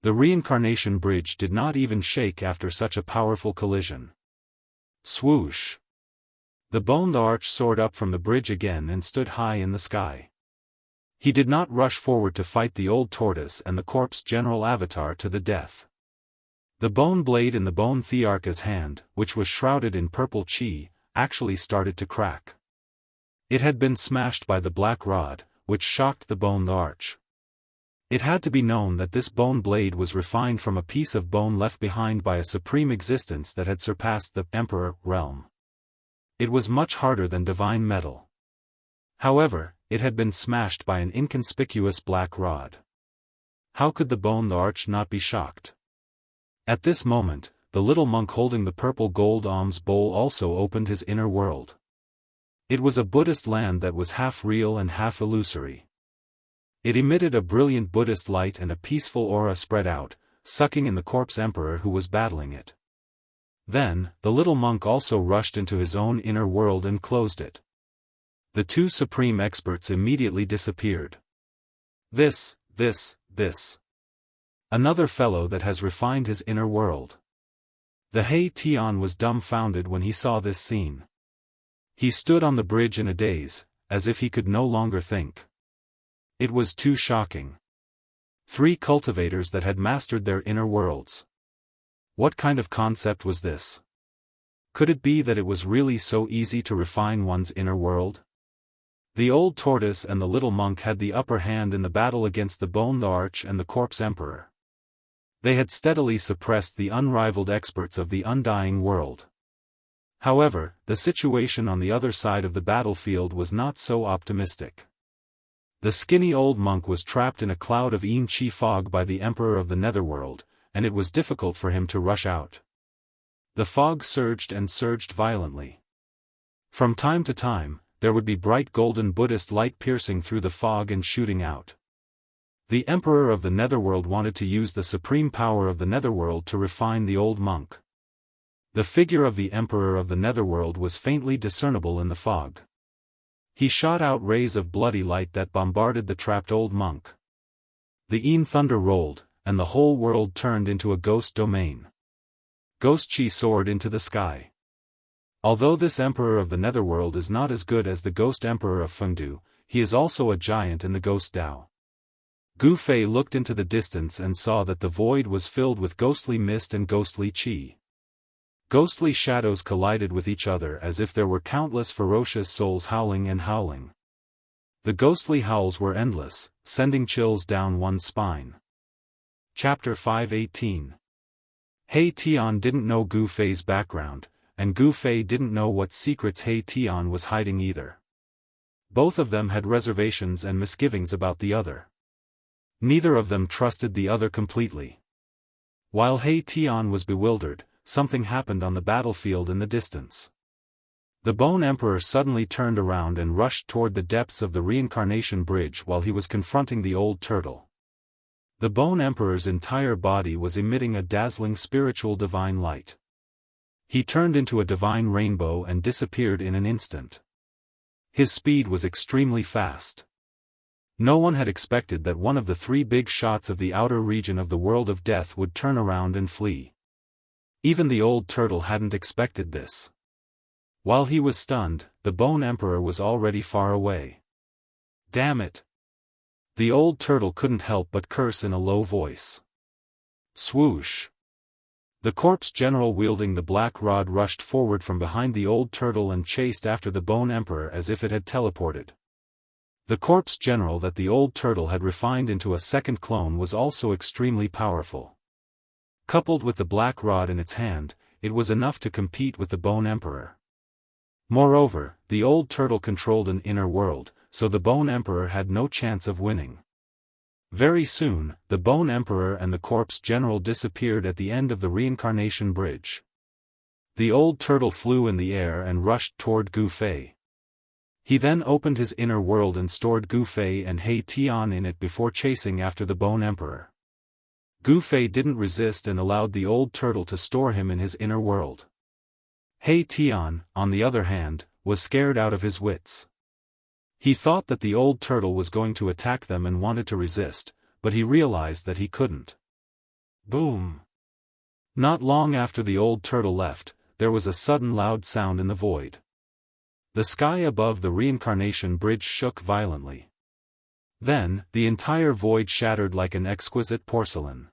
The reincarnation bridge did not even shake after such a powerful collision. Swoosh! The bone arch soared up from the bridge again and stood high in the sky. He did not rush forward to fight the old tortoise and the corpse general avatar to the death. The bone blade in the bone thearka's hand, which was shrouded in purple chi, actually started to crack. It had been smashed by the black rod, which shocked the bone arch. It had to be known that this bone blade was refined from a piece of bone left behind by a supreme existence that had surpassed the Emperor realm. It was much harder than divine metal. However, it had been smashed by an inconspicuous black rod. How could the bone arch not be shocked? At this moment, the little monk holding the purple gold alms bowl also opened his inner world. It was a Buddhist land that was half real and half illusory. It emitted a brilliant Buddhist light, and a peaceful aura spread out, sucking in the corpse emperor who was battling it. Then, the little monk also rushed into his own inner world and closed it. The two supreme experts immediately disappeared. This. Another fellow that has refined his inner world. The Hei Tian was dumbfounded when he saw this scene. He stood on the bridge in a daze, as if he could no longer think. It was too shocking. 3 cultivators that had mastered their inner worlds. What kind of concept was this? Could it be that it was really so easy to refine one's inner world? The old tortoise and the little monk had the upper hand in the battle against the bone arch and the corpse emperor. They had steadily suppressed the unrivaled experts of the undying world. However, the situation on the other side of the battlefield was not so optimistic. The skinny old monk was trapped in a cloud of Yin Chi fog by the Emperor of the Netherworld, and it was difficult for him to rush out. The fog surged and surged violently. From time to time, there would be bright golden Buddhist light piercing through the fog and shooting out. The Emperor of the Netherworld wanted to use the supreme power of the Netherworld to refine the old monk. The figure of the Emperor of the Netherworld was faintly discernible in the fog. He shot out rays of bloody light that bombarded the trapped old monk. The Yin thunder rolled, and the whole world turned into a ghost domain. Ghost chi soared into the sky. Although this Emperor of the Netherworld is not as good as the Ghost Emperor of Fengdu, he is also a giant in the Ghost Dao. Gu Fei looked into the distance and saw that the void was filled with ghostly mist and ghostly chi. Ghostly shadows collided with each other as if there were countless ferocious souls howling and howling. The ghostly howls were endless, sending chills down one's spine. Chapter 518. Hei Tian didn't know Gu Fei's background, and Gu Fei didn't know what secrets Hei Tian was hiding either. Both of them had reservations and misgivings about the other. Neither of them trusted the other completely. While Hei Tian was bewildered, something happened on the battlefield in the distance. The Bone Emperor suddenly turned around and rushed toward the depths of the reincarnation bridge while he was confronting the old turtle. The Bone Emperor's entire body was emitting a dazzling spiritual divine light. He turned into a divine rainbow and disappeared in an instant. His speed was extremely fast. No one had expected that one of the 3 big shots of the outer region of the world of death would turn around and flee. Even the old turtle hadn't expected this. While he was stunned, the Bone Emperor was already far away. Damn it! The old turtle couldn't help but curse in a low voice. Swoosh! The corpse general wielding the black rod rushed forward from behind the old turtle and chased after the Bone Emperor as if it had teleported. The corpse general that the old turtle had refined into a second clone was also extremely powerful. Coupled with the black rod in its hand, it was enough to compete with the Bone Emperor. Moreover, the old turtle controlled an inner world, so the Bone Emperor had no chance of winning. Very soon, the Bone Emperor and the Corpse General disappeared at the end of the reincarnation bridge. The old turtle flew in the air and rushed toward Gu Fei. He then opened his inner world and stored Gu Fei and He Tian in it before chasing after the Bone Emperor. Gu Fei didn't resist and allowed the old turtle to store him in his inner world. He Tian, on the other hand, was scared out of his wits. He thought that the old turtle was going to attack them and wanted to resist, but he realized that he couldn't. Boom! Not long after the old turtle left, there was a sudden loud sound in the void. The sky above the reincarnation bridge shook violently. Then, the entire void shattered like an exquisite porcelain.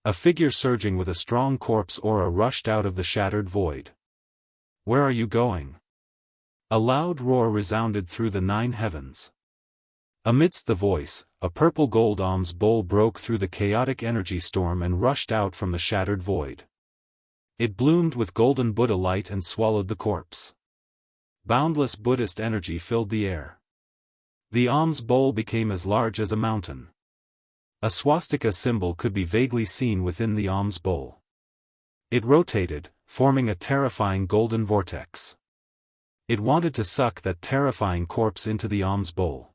A figure surging with a strong corpse aura rushed out of the shattered void. "Where are you going?" A loud roar resounded through the 9 heavens. Amidst the voice, a purple gold alms bowl broke through the chaotic energy storm and rushed out from the shattered void. It bloomed with golden Buddha light and swallowed the corpse. Boundless Buddhist energy filled the air. The alms bowl became as large as a mountain. A swastika symbol could be vaguely seen within the alms bowl. It rotated, forming a terrifying golden vortex. It wanted to suck that terrifying corpse into the alms bowl.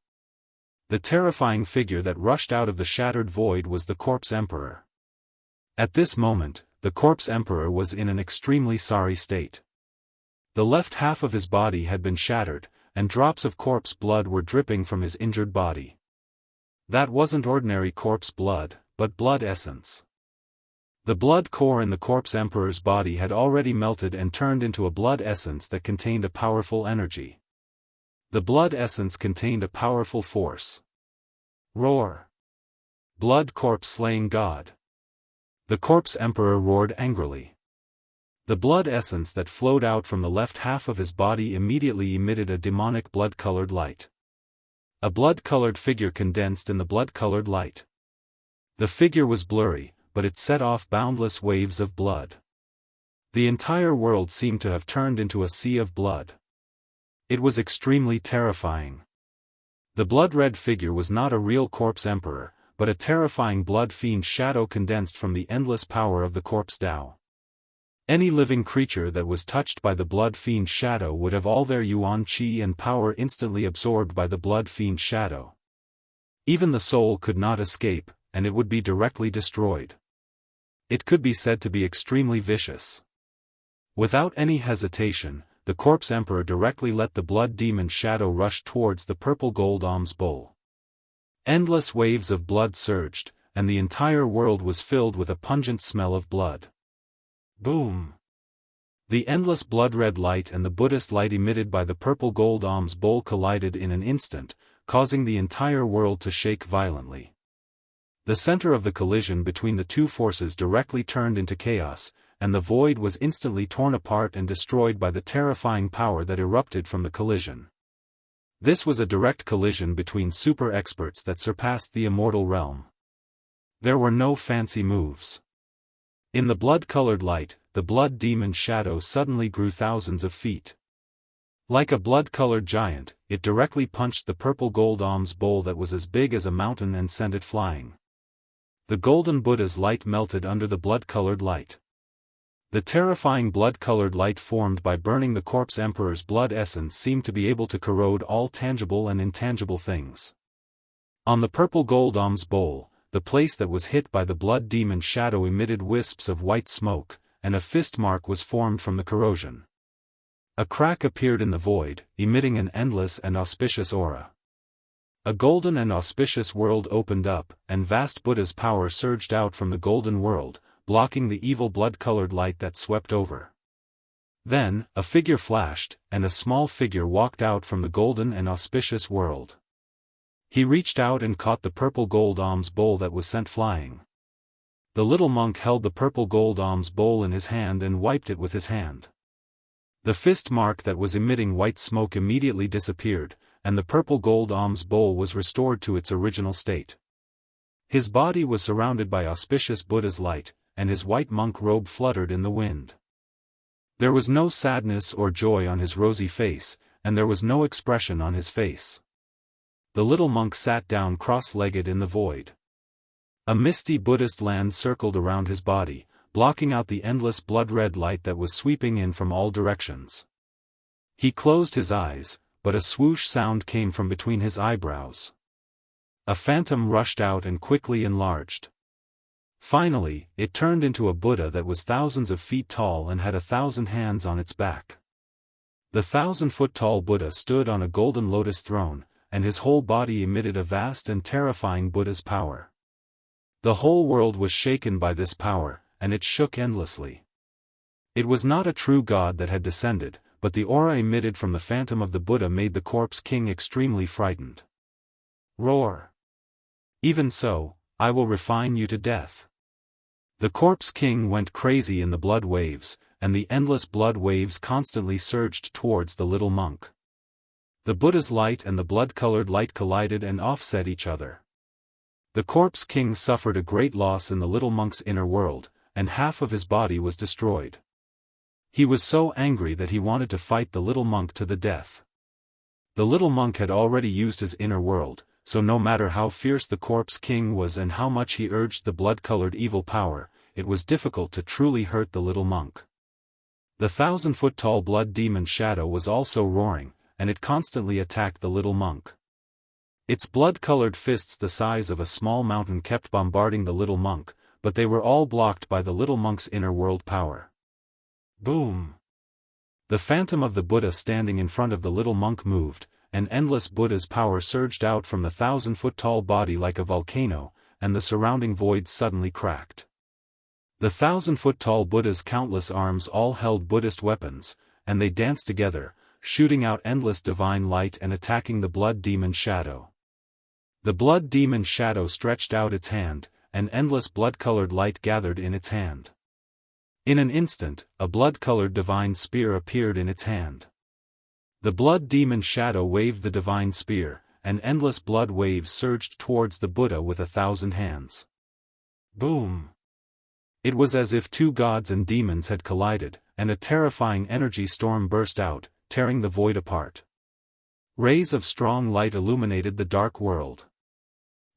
The terrifying figure that rushed out of the shattered void was the Corpse Emperor. At this moment, the Corpse Emperor was in an extremely sorry state. The left half of his body had been shattered, and drops of corpse blood were dripping from his injured body. That wasn't ordinary corpse blood, but blood essence. The blood core in the Corpse Emperor's body had already melted and turned into a blood essence that contained a powerful energy. The blood essence contained a powerful force. Roar! Blood corpse slaying God. The Corpse Emperor roared angrily. The blood essence that flowed out from the left half of his body immediately emitted a demonic blood-colored light. A blood-colored figure condensed in the blood-colored light. The figure was blurry, but it set off boundless waves of blood. The entire world seemed to have turned into a sea of blood. It was extremely terrifying. The blood-red figure was not a real Corpse Emperor, but a terrifying blood fiend shadow condensed from the endless power of the Corpse Tao. Any living creature that was touched by the blood fiend shadow would have all their yuan qi and power instantly absorbed by the blood fiend shadow. Even the soul could not escape, and it would be directly destroyed. It could be said to be extremely vicious. Without any hesitation, the Corpse Emperor directly let the blood demon shadow rush towards the purple gold alms bowl. Endless waves of blood surged, and the entire world was filled with a pungent smell of blood. Boom! The endless blood-red light and the Buddhist light emitted by the purple gold alms bowl collided in an instant, causing the entire world to shake violently. The center of the collision between the two forces directly turned into chaos, and the void was instantly torn apart and destroyed by the terrifying power that erupted from the collision. This was a direct collision between super experts that surpassed the immortal realm. There were no fancy moves. In the blood-colored light, the blood demon shadow suddenly grew thousands of feet. Like a blood-colored giant, it directly punched the purple gold alms bowl that was as big as a mountain and sent it flying. The golden Buddha's light melted under the blood-colored light. The terrifying blood-colored light formed by burning the Corpse Emperor's blood essence seemed to be able to corrode all tangible and intangible things. On the purple gold alms bowl, the place that was hit by the blood demon shadow emitted wisps of white smoke, and a fist mark was formed from the corrosion. A crack appeared in the void, emitting an endless and auspicious aura. A golden and auspicious world opened up, and vast Buddha's power surged out from the golden world, blocking the evil blood-colored light that swept over. Then, a figure flashed, and a small figure walked out from the golden and auspicious world. He reached out and caught the purple gold alms bowl that was sent flying. The little monk held the purple gold alms bowl in his hand and wiped it with his hand. The fist mark that was emitting white smoke immediately disappeared, and the purple gold alms bowl was restored to its original state. His body was surrounded by auspicious Buddha's light, and his white monk robe fluttered in the wind. There was no sadness or joy on his rosy face, and there was no expression on his face. The little monk sat down cross-legged in the void. A misty Buddhist land circled around his body, blocking out the endless blood-red light that was sweeping in from all directions. He closed his eyes, but a swoosh sound came from between his eyebrows. A phantom rushed out and quickly enlarged. Finally, it turned into a Buddha that was thousands of feet tall and had 1,000 hands on its back. The 1,000-foot-tall Buddha stood on a golden lotus throne, and his whole body emitted a vast and terrifying Buddha's power. The whole world was shaken by this power, and it shook endlessly. It was not a true god that had descended, but the aura emitted from the phantom of the Buddha made the corpse king extremely frightened. Roar! Even so, I will refine you to death. The corpse king went crazy in the blood waves, and the endless blood waves constantly surged towards the little monk. The Buddha's light and the blood-colored light collided and offset each other. The corpse king suffered a great loss in the little monk's inner world, and half of his body was destroyed. He was so angry that he wanted to fight the little monk to the death. The little monk had already used his inner world, so no matter how fierce the corpse king was and how much he urged the blood-colored evil power, it was difficult to truly hurt the little monk. The 1,000-foot-tall blood demon shadow was also roaring, and it constantly attacked the little monk. Its blood-colored fists the size of a small mountain kept bombarding the little monk, but they were all blocked by the little monk's inner world power. Boom! The phantom of the Buddha standing in front of the little monk moved, and endless Buddha's power surged out from the 1,000-foot-tall body like a volcano, and the surrounding void suddenly cracked. The 1,000-foot-tall Buddha's countless arms all held Buddhist weapons, and they danced together, shooting out endless divine light and attacking the blood demon shadow. The blood demon shadow stretched out its hand, and endless blood-colored light gathered in its hand. In an instant, a blood-colored divine spear appeared in its hand. The blood demon shadow waved the divine spear, and endless blood waves surged towards the Buddha with 1,000 hands. Boom! It was as if two gods and demons had collided, and a terrifying energy storm burst out, tearing the void apart. Rays of strong light illuminated the dark world.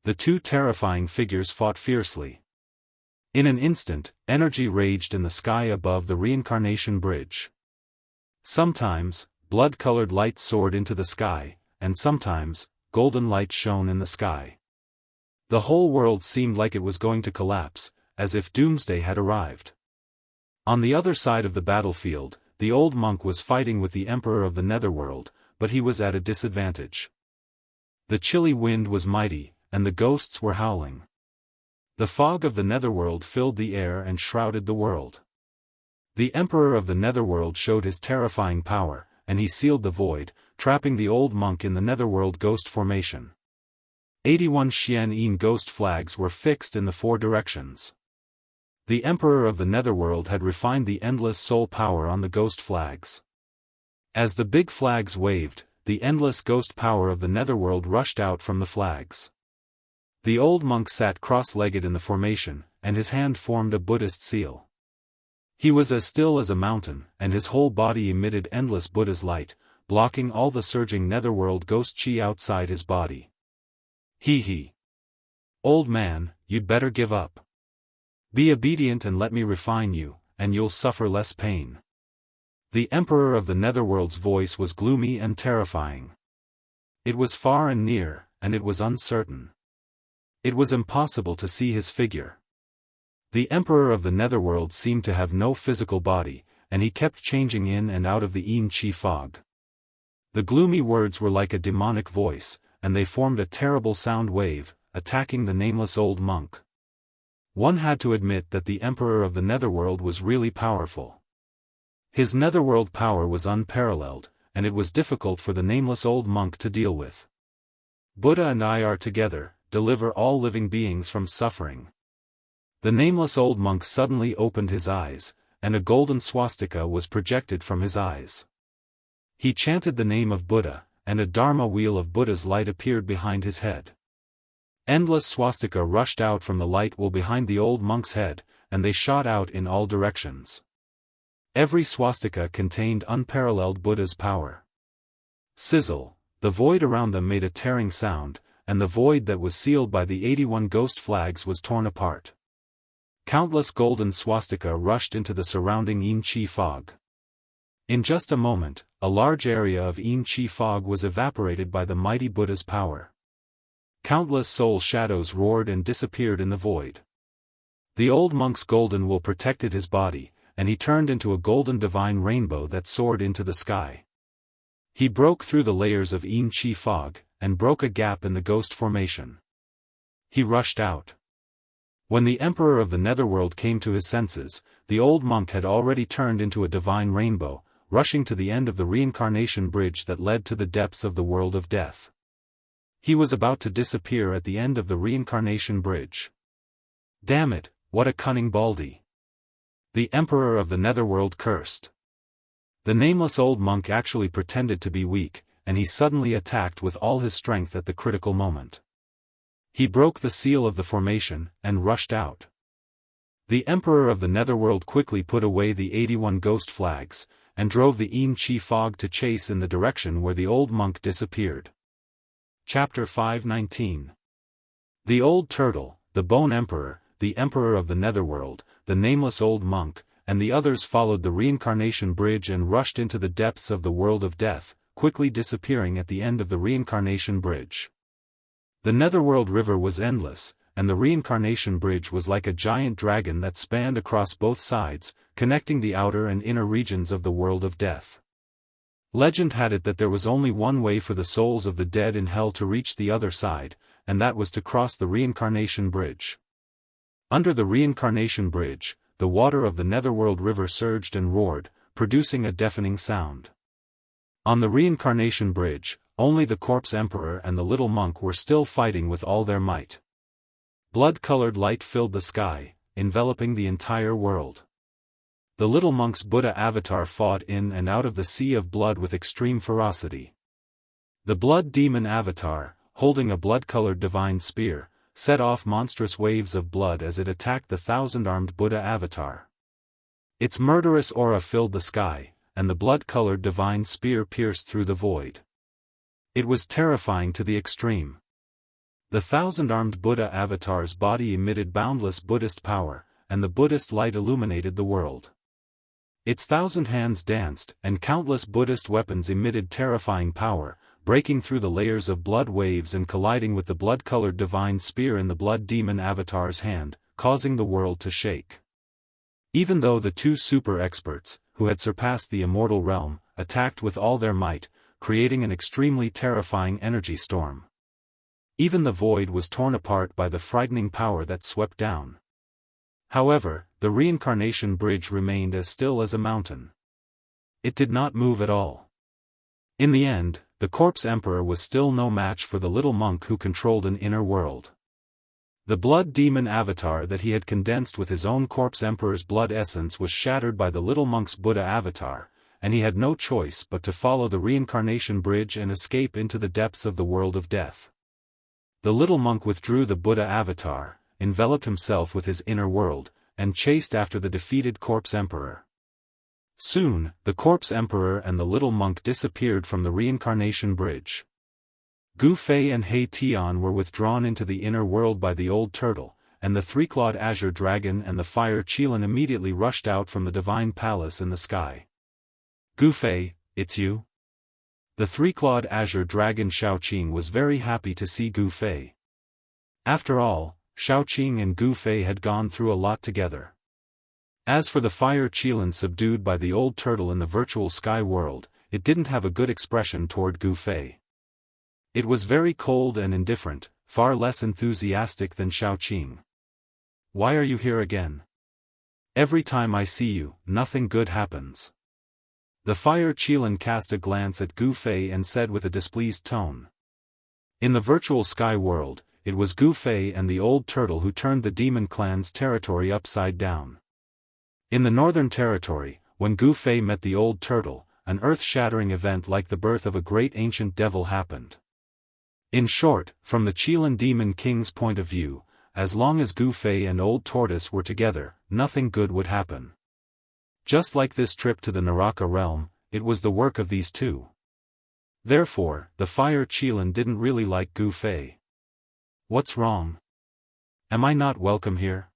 The two terrifying figures fought fiercely. In an instant, energy raged in the sky above the reincarnation bridge. Sometimes, blood-colored light soared into the sky, and sometimes, golden light shone in the sky. The whole world seemed like it was going to collapse, as if doomsday had arrived. On the other side of the battlefield, the old monk was fighting with the emperor of the netherworld, but he was at a disadvantage. The chilly wind was mighty, and the ghosts were howling. The fog of the netherworld filled the air and shrouded the world. The emperor of the netherworld showed his terrifying power, and he sealed the void, trapping the old monk in the netherworld ghost formation. 81 Xian ghost flags were fixed in the 4 directions. The emperor of the netherworld had refined the endless soul power on the ghost flags. As the big flags waved, the endless ghost power of the netherworld rushed out from the flags. The old monk sat cross-legged in the formation, and his hand formed a Buddhist seal. He was as still as a mountain, and his whole body emitted endless Buddha's light, blocking all the surging netherworld ghost chi outside his body. He. Old man, you'd better give up. Be obedient and let me refine you, and you'll suffer less pain. The emperor of the netherworld's voice was gloomy and terrifying. It was far and near, and it was uncertain. It was impossible to see his figure. The emperor of the netherworld seemed to have no physical body, and he kept changing in and out of the yin chi fog. The gloomy words were like a demonic voice, and they formed a terrible sound wave, attacking the nameless old monk. One had to admit that the emperor of the netherworld was really powerful. His netherworld power was unparalleled, and it was difficult for the nameless old monk to deal with. Buddha and I are together, deliver all living beings from suffering. The nameless old monk suddenly opened his eyes, and a golden swastika was projected from his eyes. He chanted the name of Buddha, and a dharma wheel of Buddha's light appeared behind his head. Endless swastika rushed out from the light wheel behind the old monk's head, and they shot out in all directions. Every swastika contained unparalleled Buddha's power. Sizzle, The void around them made a tearing sound, and the void that was sealed by the 81 ghost flags was torn apart. Countless golden swastika rushed into the surrounding Yin Qi fog. In just a moment, a large area of Yin Qi fog was evaporated by the mighty Buddha's power. Countless soul shadows roared and disappeared in the void. The old monk's golden will protected his body, and he turned into a golden divine rainbow that soared into the sky. He broke through the layers of Yin Qi fog, and broke a gap in the ghost formation. He rushed out. When the Emperor of the Netherworld came to his senses, the old monk had already turned into a divine rainbow, rushing to the end of the reincarnation bridge that led to the depths of the world of death. He was about to disappear at the end of the reincarnation bridge. Damn it, what a cunning baldy! The Emperor of the Netherworld cursed. The nameless old monk actually pretended to be weak, and he suddenly attacked with all his strength at the critical moment. He broke the seal of the formation, and rushed out. The Emperor of the Netherworld quickly put away the 81 ghost flags, and drove the Yin Qi fog to chase in the direction where the old monk disappeared. Chapter 519. The Old Turtle, the Bone Emperor, the Emperor of the Netherworld, the nameless old monk, and the others followed the reincarnation bridge and rushed into the depths of the world of death, quickly disappearing at the end of the reincarnation bridge. The Netherworld River was endless, and the reincarnation bridge was like a giant dragon that spanned across both sides, connecting the outer and inner regions of the world of death. Legend had it that there was only one way for the souls of the dead in hell to reach the other side, and that was to cross the reincarnation bridge. Under the reincarnation bridge, the water of the Netherworld River surged and roared, producing a deafening sound. On the reincarnation bridge, only the corpse emperor and the little monk were still fighting with all their might. Blood-colored light filled the sky, enveloping the entire world. The little monk's Buddha avatar fought in and out of the sea of blood with extreme ferocity. The blood demon avatar, holding a blood-colored divine spear, set off monstrous waves of blood as it attacked the thousand-armed Buddha avatar. Its murderous aura filled the sky, and the blood-colored divine spear pierced through the void. It was terrifying to the extreme. The thousand-armed Buddha avatar's body emitted boundless Buddhist power, and the Buddhist light illuminated the world. Its thousand hands danced, and countless Buddhist weapons emitted terrifying power, breaking through the layers of blood waves and colliding with the blood-colored divine spear in the blood demon avatar's hand, causing the world to shake. Even though the two super-experts, who had surpassed the immortal realm, attacked with all their might, creating an extremely terrifying energy storm. Even the void was torn apart by the frightening power that swept down. However, the reincarnation bridge remained as still as a mountain. It did not move at all. In the end, the corpse emperor was still no match for the little monk who controlled an inner world. The blood demon avatar that he had condensed with his own corpse emperor's blood essence was shattered by the little monk's Buddha avatar, and he had no choice but to follow the reincarnation bridge and escape into the depths of the world of death. The little monk withdrew the Buddha avatar, enveloped himself with his inner world, and chased after the defeated corpse emperor. Soon, the corpse emperor and the little monk disappeared from the reincarnation bridge. Gu Fei and He Tian were withdrawn into the inner world by the old turtle, and the three-clawed azure dragon and the fire Qilin immediately rushed out from the divine palace in the sky. Gu Fei, it's you? The three-clawed azure dragon Shaoqing was very happy to see Gu Fei. After all, Shaoqing and Gu Fei had gone through a lot together. As for the fire Qilin subdued by the old turtle in the virtual sky world, it didn't have a good expression toward Gu Fei. It was very cold and indifferent, far less enthusiastic than Shaoqing. Why are you here again? Every time I see you, nothing good happens. The fire Qilin cast a glance at Gu Fei and said with a displeased tone. In the virtual sky world, it was Gu Fei and the old turtle who turned the demon clan's territory upside down. In the northern territory, when Gu Fei met the old turtle, an earth-shattering event like the birth of a great ancient devil happened. In short, from the Qilin demon king's point of view, as long as Gu Fei and old tortoise were together, nothing good would happen. Just like this trip to the Naraka realm, it was the work of these two. Therefore, the Fire Qilin didn't really like Gu Fei. What's wrong? Am I not welcome here?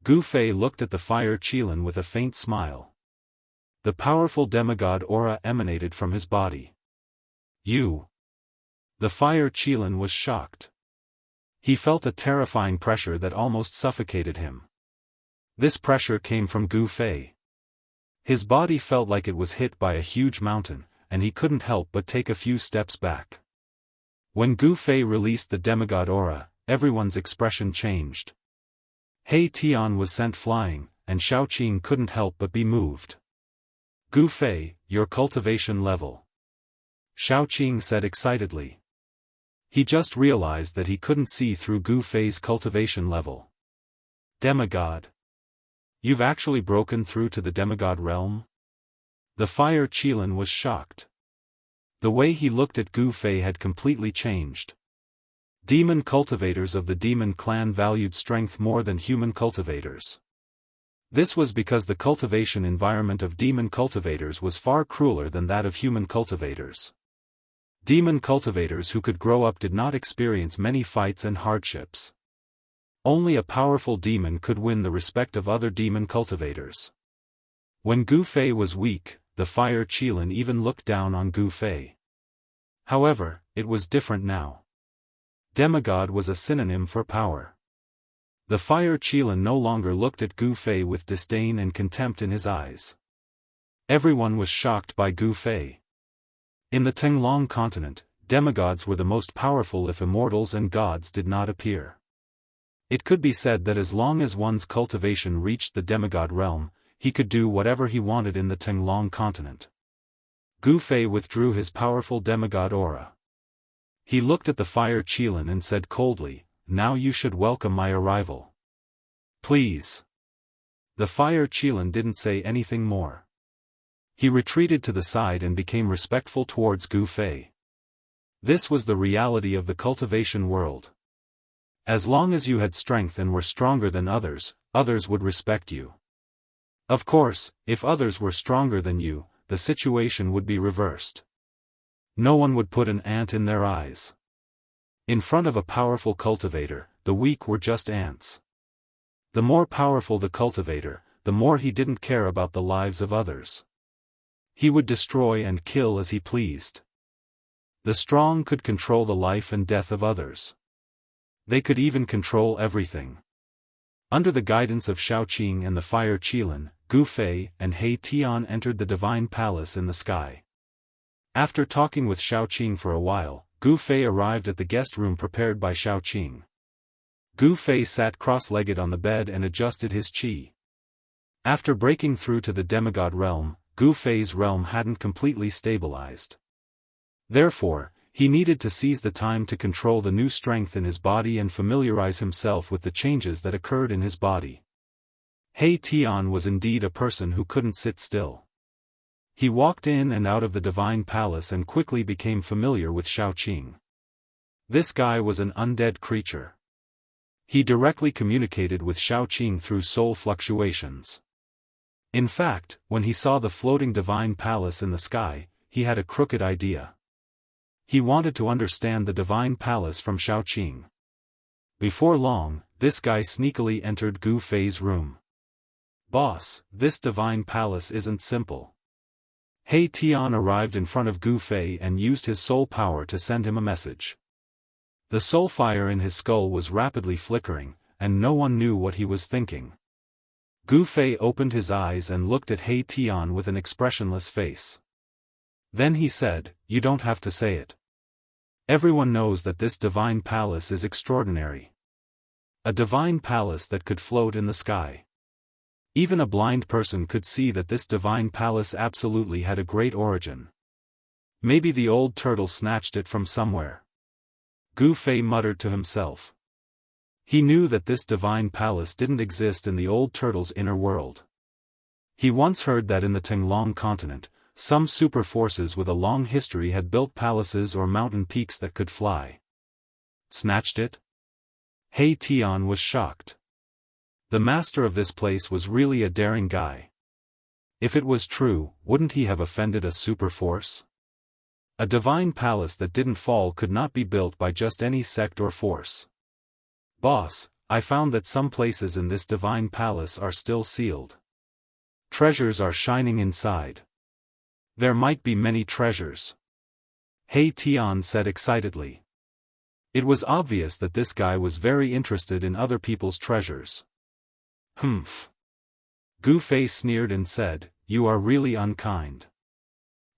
Gu Fei looked at the Fire Qilin with a faint smile. The powerful demigod aura emanated from his body. You. The Fire Qilin was shocked. He felt a terrifying pressure that almost suffocated him. This pressure came from Gu Fei. His body felt like it was hit by a huge mountain, and he couldn't help but take a few steps back. When Gu Fei released the demigod aura, everyone's expression changed. He Tian was sent flying, and Xiaoqing couldn't help but be moved. Gu Fei, your cultivation level. Xiaoqing said excitedly. He just realized that he couldn't see through Gu Fei's cultivation level. Demigod. You've actually broken through to the demigod realm? The Fire Qilin was shocked. The way he looked at Gu Fei had completely changed. Demon cultivators of the demon clan valued strength more than human cultivators. This was because the cultivation environment of demon cultivators was far crueler than that of human cultivators. Demon cultivators who could grow up did not experience many fights and hardships. Only a powerful demon could win the respect of other demon cultivators. When Gu Fei was weak, the Fire Qilin even looked down on Gu Fei. However, it was different now. Demigod was a synonym for power. The Fire Qilin no longer looked at Gu Fei with disdain and contempt in his eyes. Everyone was shocked by Gu Fei. In the Tenglong continent, demigods were the most powerful if immortals and gods did not appear. It could be said that as long as one's cultivation reached the demigod realm, he could do whatever he wanted in the Tenglong continent. Gu Fei withdrew his powerful demigod aura. He looked at the Fire Qilin and said coldly, "Now you should welcome my arrival. Please." The Fire Qilin didn't say anything more. He retreated to the side and became respectful towards Gu Fei. This was the reality of the cultivation world. As long as you had strength and were stronger than others, others would respect you. Of course, if others were stronger than you, the situation would be reversed. No one would put an ant in their eyes. In front of a powerful cultivator, the weak were just ants. The more powerful the cultivator, the more he didn't care about the lives of others. He would destroy and kill as he pleased. The strong could control the life and death of others. They could even control everything. Under the guidance of Xiaoqing and the Fire Qilin, Gu Fei and He Tian entered the divine palace in the sky. After talking with Xiaoqing for a while, Gu Fei arrived at the guest room prepared by Xiaoqing. Gu Fei sat cross-legged on the bed and adjusted his qi. After breaking through to the demigod realm, Gu Fei's realm hadn't completely stabilized. Therefore, he needed to seize the time to control the new strength in his body and familiarize himself with the changes that occurred in his body. He Tian was indeed a person who couldn't sit still. He walked in and out of the divine palace and quickly became familiar with Xiaoqing. This guy was an undead creature. He directly communicated with Xiaoqing through soul fluctuations. In fact, when he saw the floating divine palace in the sky, he had a crooked idea. He wanted to understand the divine palace from Xiaoqing. Before long, this guy sneakily entered Gu Fei's room. "Boss, this divine palace isn't simple." He Tian arrived in front of Gu Fei and used his soul power to send him a message. The soul fire in his skull was rapidly flickering, and no one knew what he was thinking. Gu Fei opened his eyes and looked at He Tian with an expressionless face. Then he said, "You don't have to say it. Everyone knows that this divine palace is extraordinary. A divine palace that could float in the sky. Even a blind person could see that this divine palace absolutely had a great origin. Maybe the old turtle snatched it from somewhere." Gu Fei muttered to himself. He knew that this divine palace didn't exist in the old turtle's inner world. He once heard that in the Tenglong continent, some super forces with a long history had built palaces or mountain peaks that could fly. Snatched it? He Tian was shocked. The master of this place was really a daring guy. If it was true, wouldn't he have offended a super force? A divine palace that didn't fall could not be built by just any sect or force. Boss, I found that some places in this divine palace are still sealed. Treasures are shining inside. There might be many treasures. He Tian said excitedly. It was obvious that this guy was very interested in other people's treasures. Humph. Gu Fei sneered and said, "You are really unkind.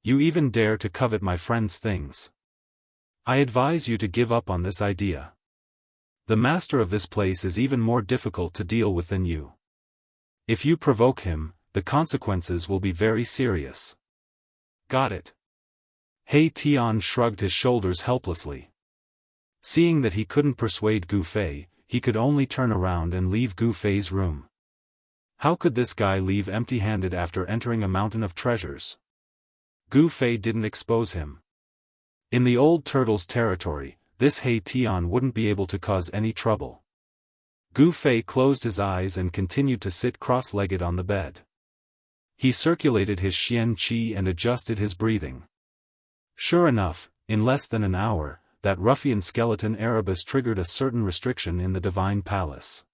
You even dare to covet my friend's things. I advise you to give up on this idea. The master of this place is even more difficult to deal with than you. If you provoke him, the consequences will be very serious." Got it. He Tian shrugged his shoulders helplessly. Seeing that he couldn't persuade Gu Fei, he could only turn around and leave Gu Fei's room. How could this guy leave empty-handed after entering a mountain of treasures? Gu Fei didn't expose him. In the old turtle's territory, this He Tian wouldn't be able to cause any trouble. Gu Fei closed his eyes and continued to sit cross-legged on the bed. He circulated his Xian Qi and adjusted his breathing. Sure enough, in less than an hour, that ruffian skeleton Erebus triggered a certain restriction in the divine palace.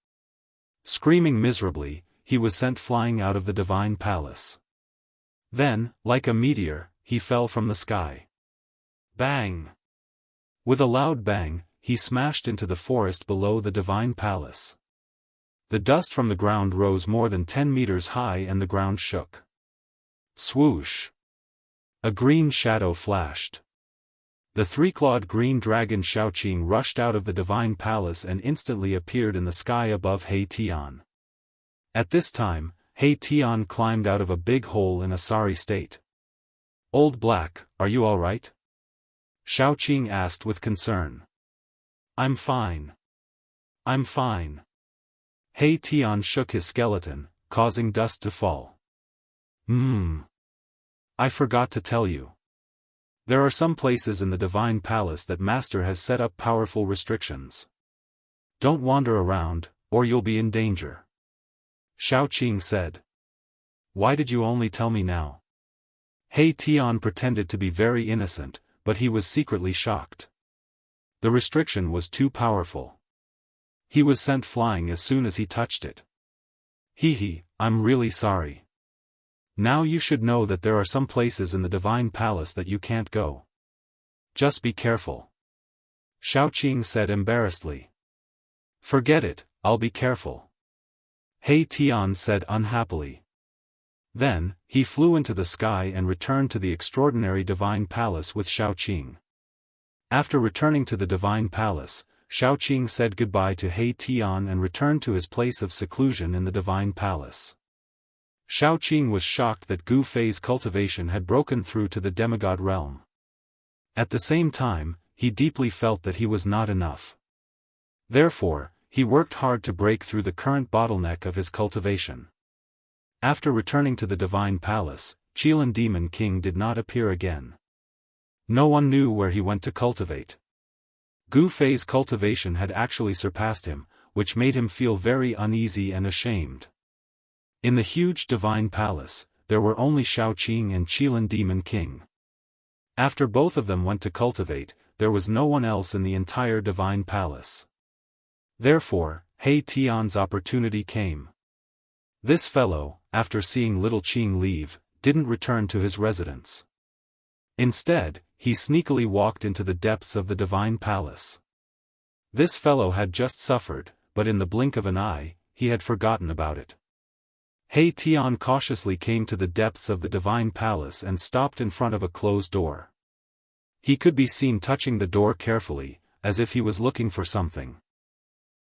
Screaming miserably, he was sent flying out of the divine palace. Then, like a meteor, he fell from the sky. Bang! With a loud bang, he smashed into the forest below the divine palace. The dust from the ground rose more than 10 meters high and the ground shook. Swoosh! A green shadow flashed. The three-clawed green dragon Shaoqing rushed out of the divine palace and instantly appeared in the sky above He Tian. At this time, He Tian climbed out of a big hole in a sorry state. "Old Black, are you all right?" Shaoqing asked with concern. "I'm fine. I'm fine." He Tian shook his skeleton, causing dust to fall. I forgot to tell you. There are some places in the divine palace that Master has set up powerful restrictions. Don't wander around, or you'll be in danger. Shaoqing said. Why did you only tell me now? He Tian pretended to be very innocent, but he was secretly shocked. The restriction was too powerful. He was sent flying as soon as he touched it. I'm really sorry. Now you should know that there are some places in the divine palace that you can't go. Just be careful. Shaoqing said embarrassedly. Forget it, I'll be careful. He Tian said unhappily. Then, he flew into the sky and returned to the extraordinary divine palace with Shaoqing. After returning to the divine palace, Shaoqing said goodbye to He Tian and returned to his place of seclusion in the divine palace. Shaoqing was shocked that Gu Fei's cultivation had broken through to the demigod realm. At the same time, he deeply felt that he was not enough. Therefore, he worked hard to break through the current bottleneck of his cultivation. After returning to the divine palace, Qilin Demon King did not appear again. No one knew where he went to cultivate. Gu Fei's cultivation had actually surpassed him, which made him feel very uneasy and ashamed. In the huge divine palace, there were only Shaoqing and Qilin Demon King. After both of them went to cultivate, there was no one else in the entire divine palace. Therefore, He Tian's opportunity came. This fellow, after seeing little Qing leave, didn't return to his residence. Instead, he sneakily walked into the depths of the divine palace. This fellow had just suffered, but in the blink of an eye, he had forgotten about it. He Tian cautiously came to the depths of the divine palace and stopped in front of a closed door. He could be seen touching the door carefully, as if he was looking for something.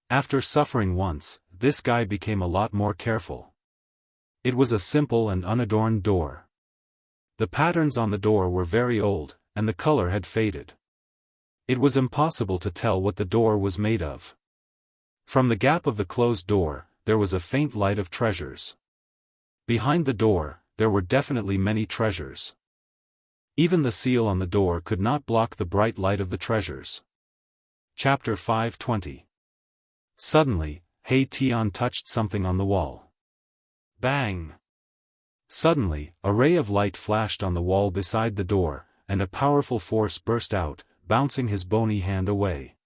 After suffering once, this guy became a lot more careful. It was a simple and unadorned door. The patterns on the door were very old, and the color had faded. It was impossible to tell what the door was made of. From the gap of the closed door, there was a faint light of treasures. Behind the door, there were definitely many treasures. Even the seal on the door could not block the bright light of the treasures. Chapter 520. Suddenly, He Tian touched something on the wall. Bang! Suddenly, a ray of light flashed on the wall beside the door, and a powerful force burst out, bouncing his bony hand away.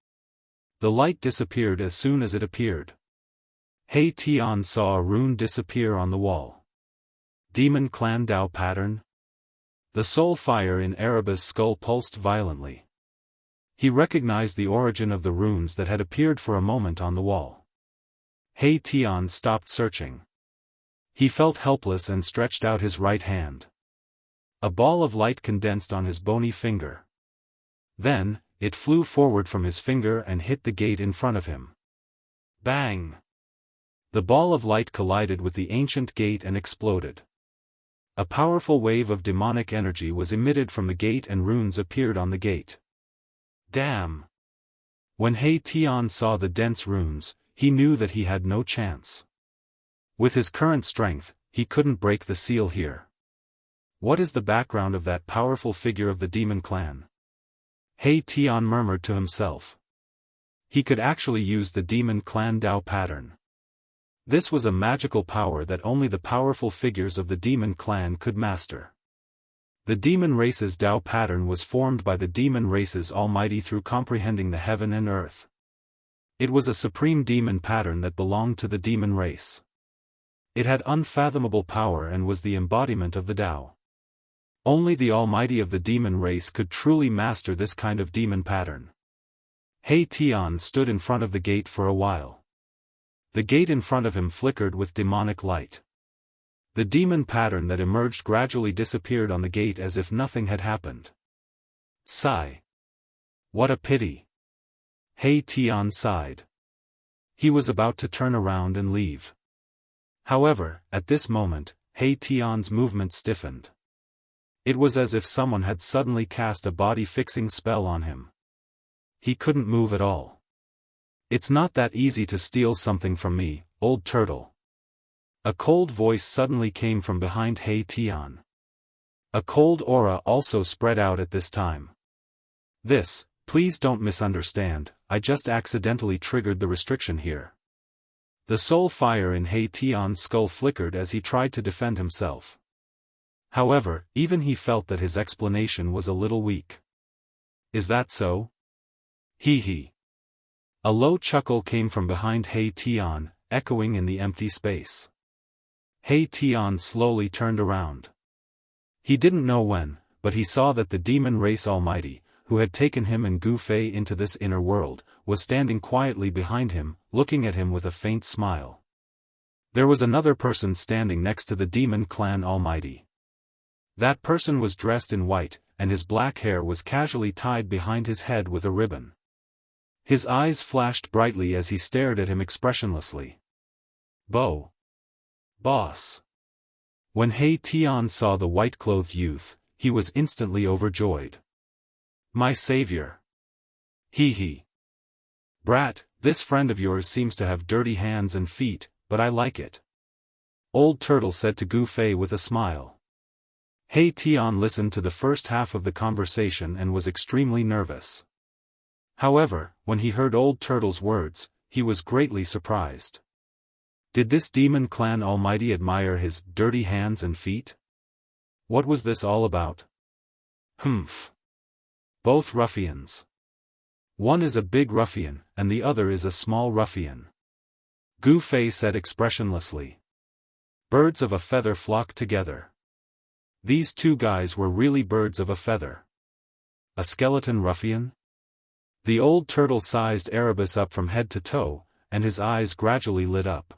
The light disappeared as soon as it appeared. He Tian saw a rune disappear on the wall. Demon Clan Dao pattern? The soul fire in Erebus' skull pulsed violently. He recognized the origin of the runes that had appeared for a moment on the wall. He Tian stopped searching. He felt helpless and stretched out his right hand. A ball of light condensed on his bony finger. Then, it flew forward from his finger and hit the gate in front of him. Bang! The ball of light collided with the ancient gate and exploded. A powerful wave of demonic energy was emitted from the gate and runes appeared on the gate. Damn! When He Tian saw the dense runes, he knew that he had no chance. With his current strength, he couldn't break the seal here. What is the background of that powerful figure of the demon clan? He Tian murmured to himself. He could actually use the demon clan Dao pattern. This was a magical power that only the powerful figures of the demon clan could master. The demon race's Dao pattern was formed by the demon race's almighty through comprehending the heaven and earth. It was a supreme demon pattern that belonged to the demon race. It had unfathomable power and was the embodiment of the Dao. Only the almighty of the demon race could truly master this kind of demon pattern. He Tian stood in front of the gate for a while. The gate in front of him flickered with demonic light. The demon pattern that emerged gradually disappeared on the gate as if nothing had happened. Sigh. What a pity. He Tian sighed. He was about to turn around and leave. However, at this moment, He Tian's movement stiffened. It was as if someone had suddenly cast a body-fixing spell on him. He couldn't move at all. It's not that easy to steal something from me, old turtle. A cold voice suddenly came from behind He Tian. A cold aura also spread out at this time. Please don't misunderstand, I just accidentally triggered the restriction here. The soul fire in He Tian's skull flickered as he tried to defend himself. However, even he felt that his explanation was a little weak. Is that so? Hee hee. A low chuckle came from behind He Tian, echoing in the empty space. He Tian slowly turned around. He didn't know when, but he saw that the demon race almighty, who had taken him and Gu Fei into this inner world, was standing quietly behind him, looking at him with a faint smile. There was another person standing next to the demon clan almighty. That person was dressed in white, and his black hair was casually tied behind his head with a ribbon. His eyes flashed brightly as he stared at him expressionlessly. Boss. When He Tian saw the white-clothed youth, he was instantly overjoyed. My savior. Hee hee. Brat, this friend of yours seems to have dirty hands and feet, but I like it. Old Turtle said to Gu Fei with a smile. He Tian listened to the first half of the conversation and was extremely nervous. However, when he heard Old Turtle's words, he was greatly surprised. Did this demon clan almighty admire his dirty hands and feet? What was this all about? Humph. Both ruffians. One is a big ruffian, and the other is a small ruffian. Gu Fei said expressionlessly. Birds of a feather flock together. These two guys were really birds of a feather. A skeleton ruffian? The old turtle sized Erebus up from head to toe, and his eyes gradually lit up.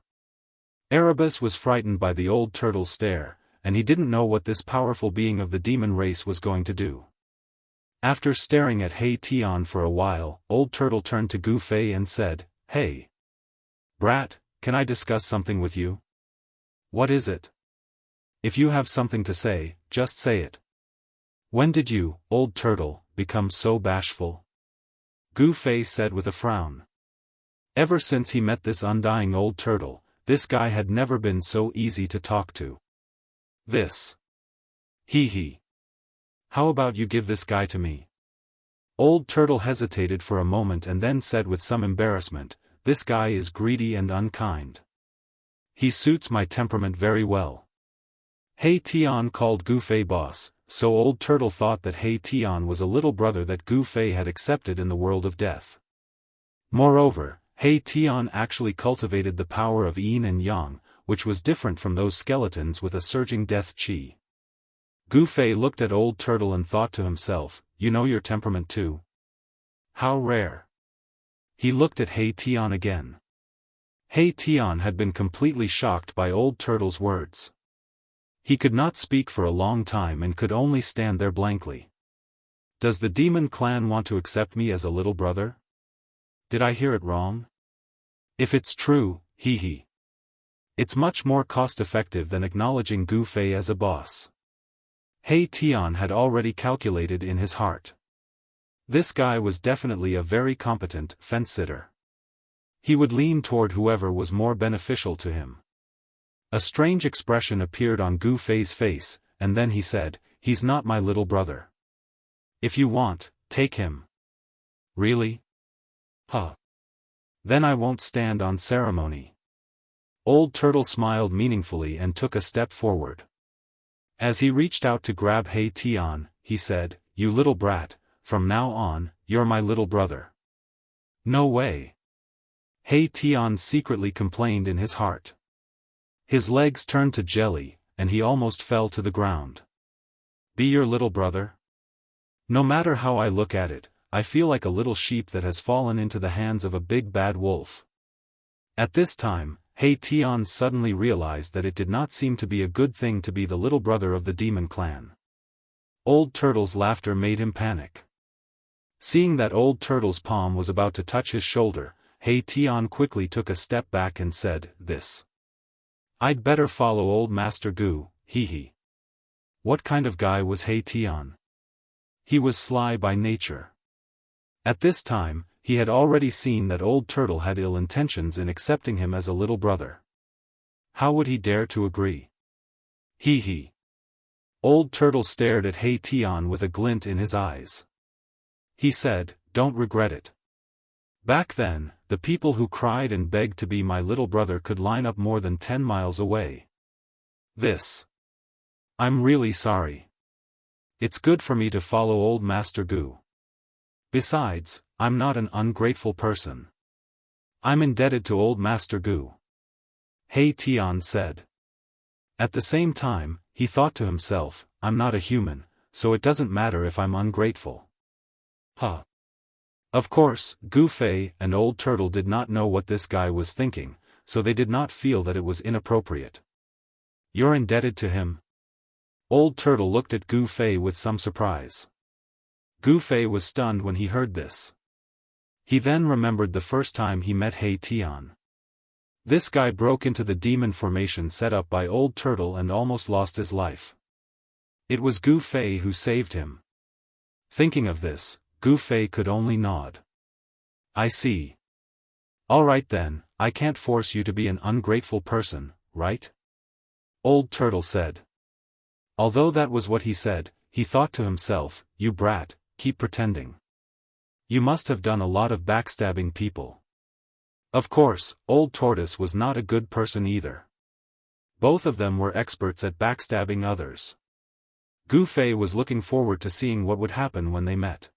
Erebus was frightened by the old turtle's stare, and he didn't know what this powerful being of the demon race was going to do. After staring at He Tian for a while, Old Turtle turned to Gu Fei and said, Hey. Brat, can I discuss something with you? What is it? If you have something to say, just say it. When did you, Old Turtle, become so bashful? Gu Fei said with a frown. Ever since he met this undying old turtle, this guy had never been so easy to talk to. Hee hee. How about you give this guy to me? Old Turtle hesitated for a moment and then said with some embarrassment, this guy is greedy and unkind. He suits my temperament very well. He Tian called Gu Fei boss, so Old Turtle thought that He Tian was a little brother that Gu Fei had accepted in the world of death. Moreover, He Tian actually cultivated the power of yin and yang, which was different from those skeletons with a surging death chi. Gu Fei looked at Old Turtle and thought to himself, you know your temperament too? How rare. He looked at He Tian again. He Tian had been completely shocked by Old Turtle's words. He could not speak for a long time and could only stand there blankly. Does the demon clan want to accept me as a little brother? Did I hear it wrong? If it's true, hee. It's much more cost-effective than acknowledging Gu Fei as a boss. He Tian had already calculated in his heart. This guy was definitely a very competent fence-sitter. He would lean toward whoever was more beneficial to him. A strange expression appeared on Gu Fei's face, and then he said, he's not my little brother. If you want, take him. Really? Huh. Then I won't stand on ceremony. Old Turtle smiled meaningfully and took a step forward. As he reached out to grab He Tian, he said, you little brat, from now on, you're my little brother. No way. He Tian secretly complained in his heart. His legs turned to jelly, and he almost fell to the ground. Be your little brother? No matter how I look at it, I feel like a little sheep that has fallen into the hands of a big bad wolf. At this time, He Tian suddenly realized that it did not seem to be a good thing to be the little brother of the demon clan. Old Turtle's laughter made him panic. Seeing that Old Turtle's palm was about to touch his shoulder, He Tian quickly took a step back and said, this. I'd better follow old Master Gu, hee. What kind of guy was He Tian? He was sly by nature. At this time, he had already seen that Old Turtle had ill intentions in accepting him as a little brother. How would he dare to agree? Hee. Old Turtle stared at He Tian with a glint in his eyes. He said, don't regret it. Back then, the people who cried and begged to be my little brother could line up more than 10 miles away. I'm really sorry. It's good for me to follow old Master Gu. Besides, I'm not an ungrateful person. I'm indebted to old Master Gu. He Tian said. At the same time, he thought to himself, I'm not a human, so it doesn't matter if I'm ungrateful. Huh. Of course, Gu Fei and Old Turtle did not know what this guy was thinking, so they did not feel that it was inappropriate. You're indebted to him? Old Turtle looked at Gu Fei with some surprise. Gu Fei was stunned when he heard this. He then remembered the first time he met He Tian. This guy broke into the demon formation set up by Old Turtle and almost lost his life. It was Gu Fei who saved him. Thinking of this, Gu Fei could only nod. I see. Alright then, I can't force you to be an ungrateful person, right? Old Turtle said. Although that was what he said, he thought to himself, you brat, keep pretending. You must have done a lot of backstabbing people. Of course, Old Tortoise was not a good person either. Both of them were experts at backstabbing others. Gu Fei was looking forward to seeing what would happen when they met.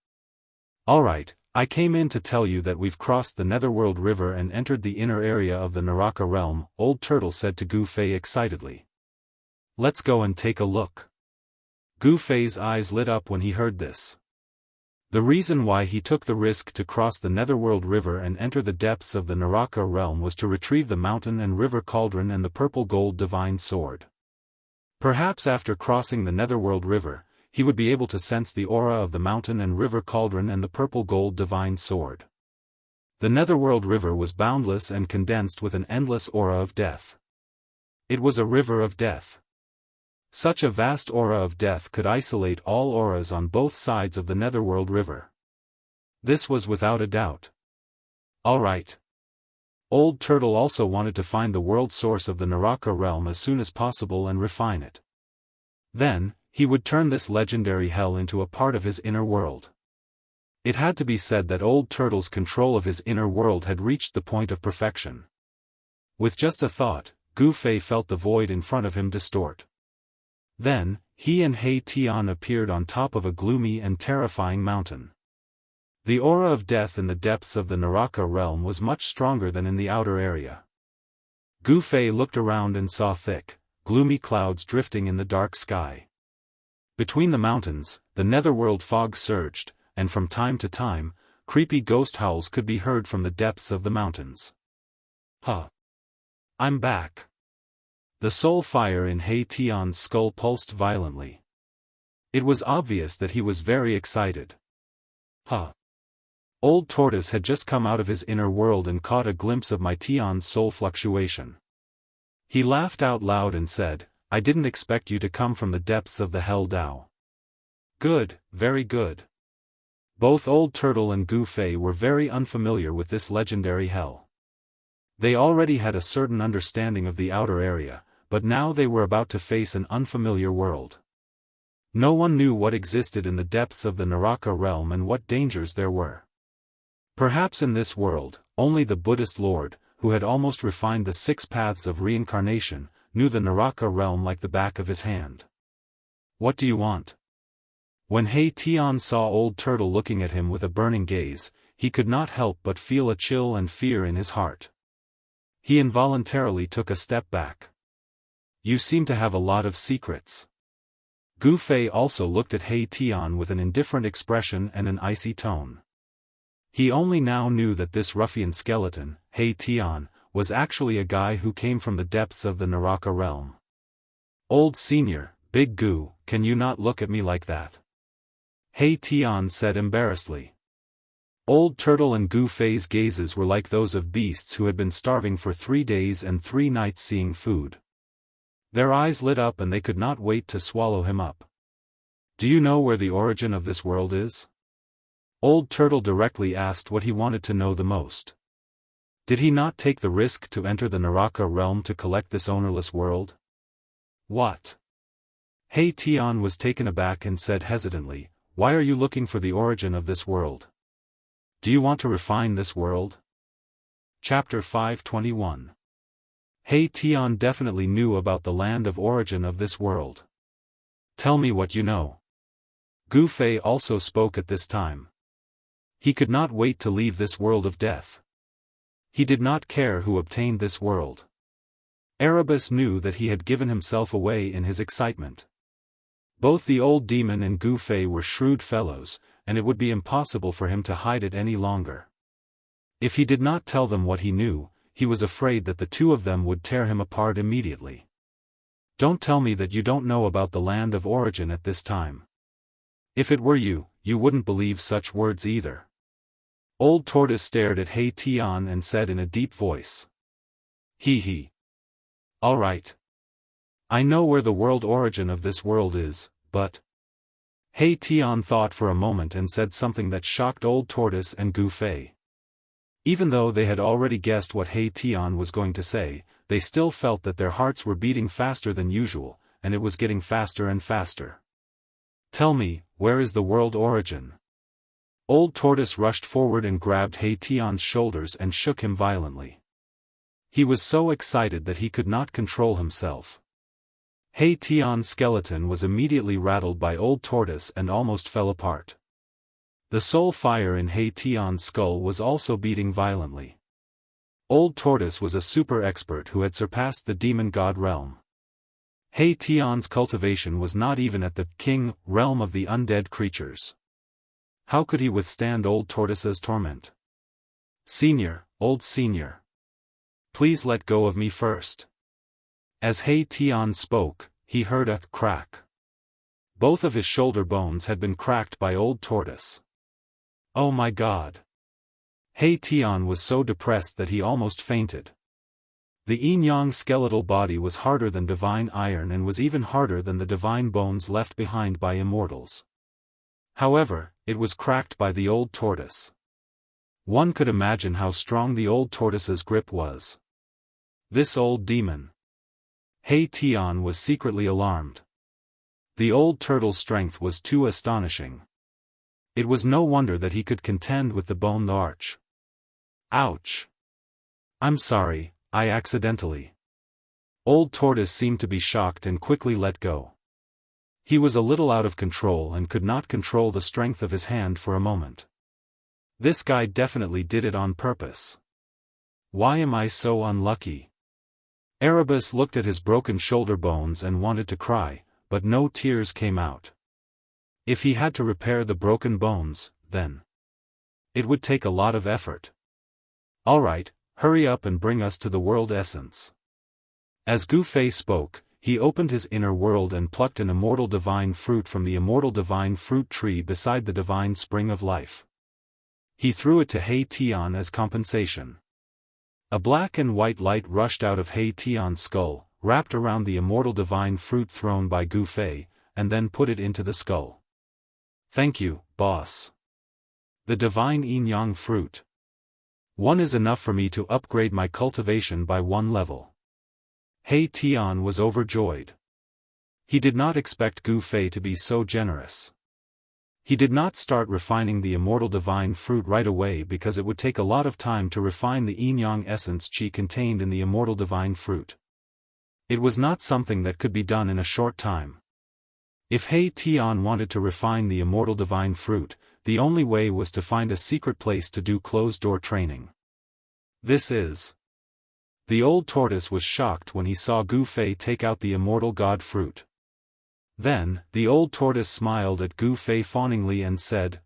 Alright, I came in to tell you that we've crossed the Netherworld River and entered the inner area of the Naraka realm, Old Turtle said to Gu Fei excitedly. Let's go and take a look. Gu Fei's eyes lit up when he heard this. The reason why he took the risk to cross the Netherworld River and enter the depths of the Naraka realm was to retrieve the mountain and river cauldron and the purple gold divine sword. Perhaps after crossing the Netherworld River, he would be able to sense the aura of the mountain and river cauldron and the purple gold divine sword. The Netherworld River was boundless and condensed with an endless aura of death. It was a river of death. Such a vast aura of death could isolate all auras on both sides of the Netherworld River. This was without a doubt. Alright. Old Turtle also wanted to find the world source of the Naraka realm as soon as possible and refine it. Then, he would turn this legendary hell into a part of his inner world. It had to be said that Old Turtle's control of his inner world had reached the point of perfection. With just a thought, Gu Fei felt the void in front of him distort. Then, he and He Tian appeared on top of a gloomy and terrifying mountain. The aura of death in the depths of the Naraka realm was much stronger than in the outer area. Gu Fei looked around and saw thick, gloomy clouds drifting in the dark sky. Between the mountains, the netherworld fog surged, and from time to time, creepy ghost howls could be heard from the depths of the mountains. Huh! I'm back! The soul fire in He Tian's skull pulsed violently. It was obvious that he was very excited. Huh! Old Tortoise had just come out of his inner world and caught a glimpse of my Tian's soul fluctuation. He laughed out loud and said, "I didn't expect you to come from the depths of the Hell Dao." Good, very good. Both Old Turtle and Gu Fei were very unfamiliar with this legendary hell. They already had a certain understanding of the outer area, but now they were about to face an unfamiliar world. No one knew what existed in the depths of the Naraka realm and what dangers there were. Perhaps in this world, only the Buddhist Lord, who had almost refined the 6 paths of reincarnation, knew the Naraka realm like the back of his hand. What do you want? When He Tian saw Old Turtle looking at him with a burning gaze, he could not help but feel a chill and fear in his heart. He involuntarily took a step back. You seem to have a lot of secrets. Gu Fei also looked at He Tian with an indifferent expression and an icy tone. He only now knew that this ruffian skeleton, He Tian, was actually a guy who came from the depths of the Naraka realm. Old Senior, Big Gu, can you not look at me like that? He Tian said embarrassedly. Old Turtle and Gu Fei's gazes were like those of beasts who had been starving for 3 days and 3 nights seeing food. Their eyes lit up and they could not wait to swallow him up. Do you know where the origin of this world is? Old Turtle directly asked what he wanted to know the most. Did he not take the risk to enter the Naraka realm to collect this ownerless world? What? He Tian was taken aback and said hesitantly, "Why are you looking for the origin of this world? Do you want to refine this world?" Chapter 521. He Tian definitely knew about the land of origin of this world. Tell me what you know. Gu Fei also spoke at this time. He could not wait to leave this world of death. He did not care who obtained this world. Erebus knew that he had given himself away in his excitement. Both the old demon and Gu Fei were shrewd fellows, and it would be impossible for him to hide it any longer. If he did not tell them what he knew, he was afraid that the two of them would tear him apart immediately. Don't tell me that you don't know about the land of origin at this time. If it were you, you wouldn't believe such words either. Old Tortoise stared at He Tian and said in a deep voice. He. All right. I know where the world origin of this world is, but... He Tian thought for a moment and said something that shocked Old Tortoise and Gu Fei. Even though they had already guessed what He Tian was going to say, they still felt that their hearts were beating faster than usual, and it was getting faster and faster. Tell me, where is the world origin? Old Tortoise rushed forward and grabbed He Tian's shoulders and shook him violently. He was so excited that he could not control himself. He Tian's skeleton was immediately rattled by Old Tortoise and almost fell apart. The soul fire in He Tian's skull was also beating violently. Old Tortoise was a super expert who had surpassed the demon god realm. He Tian's cultivation was not even at the king realm of the undead creatures. How could he withstand Old Tortoise's torment? Senior, Old Senior. Please let go of me first. As He Tian spoke, he heard a crack. Both of his shoulder bones had been cracked by Old Tortoise. Oh my God! He Tian was so depressed that he almost fainted. The yin-yang skeletal body was harder than divine iron and was even harder than the divine bones left behind by immortals. However, it was cracked by the Old Tortoise. One could imagine how strong the Old Tortoise's grip was. This old demon. He Tian was secretly alarmed. The Old Turtle's strength was too astonishing. It was no wonder that he could contend with the Bone Arch. Ouch! I'm sorry, I accidentally. Old Tortoise seemed to be shocked and quickly let go. He was a little out of control and could not control the strength of his hand for a moment. This guy definitely did it on purpose. Why am I so unlucky? Erebus looked at his broken shoulder bones and wanted to cry, but no tears came out. If he had to repair the broken bones, then it would take a lot of effort. Alright, hurry up and bring us to the world essence. As Gu Fei spoke, he opened his inner world and plucked an immortal divine fruit from the immortal divine fruit tree beside the divine spring of life. He threw it to He Tian as compensation. A black and white light rushed out of He Tian's skull, wrapped around the immortal divine fruit thrown by Gu Fei, and then put it into the skull. Thank you, boss. The divine yin-yang fruit. One is enough for me to upgrade my cultivation by 1 level. He Tian was overjoyed. He did not expect Gu Fei to be so generous. He did not start refining the immortal divine fruit right away because it would take a lot of time to refine the yin-yang essence qi contained in the immortal divine fruit. It was not something that could be done in a short time. If He Tian wanted to refine the immortal divine fruit, the only way was to find a secret place to do closed-door training. The old tortoise was shocked when he saw Gu Fei take out the immortal god fruit. Then, the old tortoise smiled at Gu Fei fawningly and said,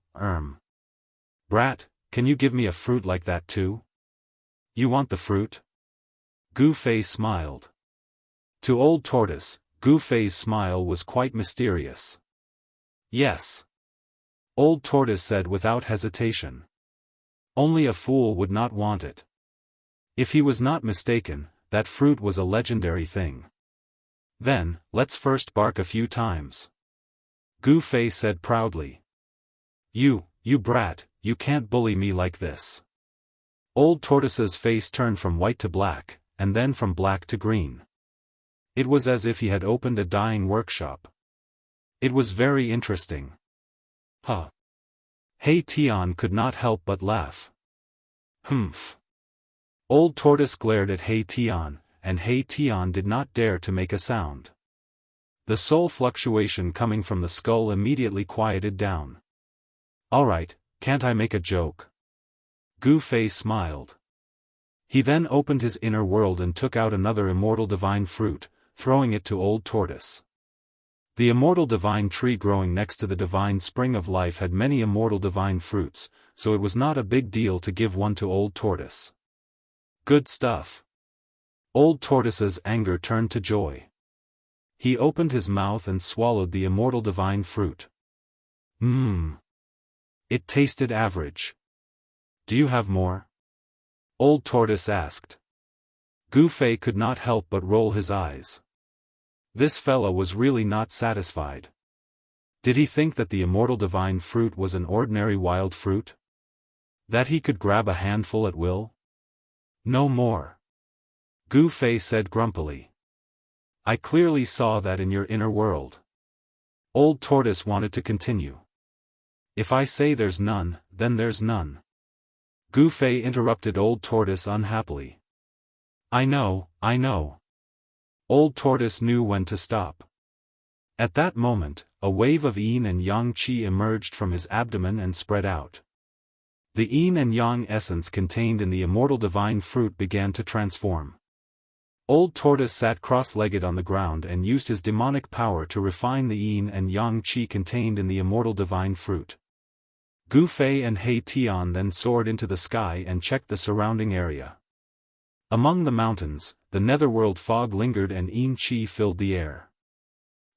Brat, can you give me a fruit like that too? You want the fruit? Gu Fei smiled. To old tortoise, Gu Fei's smile was quite mysterious. Yes. Old tortoise said without hesitation. Only a fool would not want it. If he was not mistaken, that fruit was a legendary thing. Then, let's first bark a few times. Gu Fei said proudly. You brat, you can't bully me like this. Old tortoise's face turned from white to black, and then from black to green. It was as if he had opened a dyeing workshop. It was very interesting. He Tian could not help but laugh. Humph. Old tortoise glared at He Tian, and He Tian did not dare to make a sound. The soul fluctuation coming from the skull immediately quieted down. Alright, can't I make a joke? Gu Fei smiled. He then opened his inner world and took out another immortal divine fruit, throwing it to old tortoise. The immortal divine tree growing next to the divine spring of life had many immortal divine fruits, so it was not a big deal to give one to old tortoise. Good stuff. Old tortoise's anger turned to joy. He opened his mouth and swallowed the immortal divine fruit. It tasted average. Do you have more? Old tortoise asked. Gu Fei could not help but roll his eyes. This fella was really not satisfied. Did he think that the immortal divine fruit was an ordinary wild fruit? That he could grab a handful at will? No more. Gu Fei said grumpily. I clearly saw that in your inner world. Old tortoise wanted to continue. If I say there's none, then there's none. Gu Fei interrupted old tortoise unhappily. I know. Old tortoise knew when to stop. At that moment, a wave of yin and yang qi emerged from his abdomen and spread out. The yin and yang essence contained in the immortal divine fruit began to transform. Old tortoise sat cross-legged on the ground and used his demonic power to refine the yin and yang qi contained in the immortal divine fruit. Gu Fei and He Tian then soared into the sky and checked the surrounding area. Among the mountains, the netherworld fog lingered and yin qi filled the air.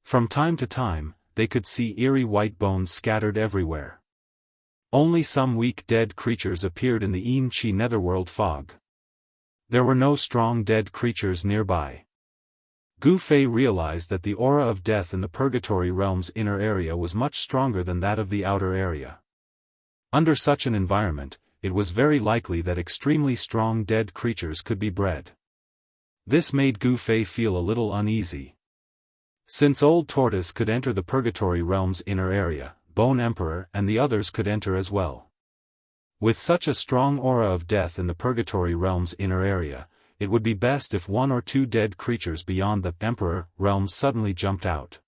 From time to time, they could see eerie white bones scattered everywhere. Only some weak dead creatures appeared in the yin qi netherworld fog. There were no strong dead creatures nearby. Gu Fei realized that the aura of death in the purgatory realm's inner area was much stronger than that of the outer area. Under such an environment, it was very likely that extremely strong dead creatures could be bred. This made Gu Fei feel a little uneasy. Since old tortoise could enter the purgatory realm's inner area, Bone Emperor and the others could enter as well. With such a strong aura of death in the purgatory realm's inner area, it would be best if one or two dead creatures beyond the Emperor realm suddenly jumped out.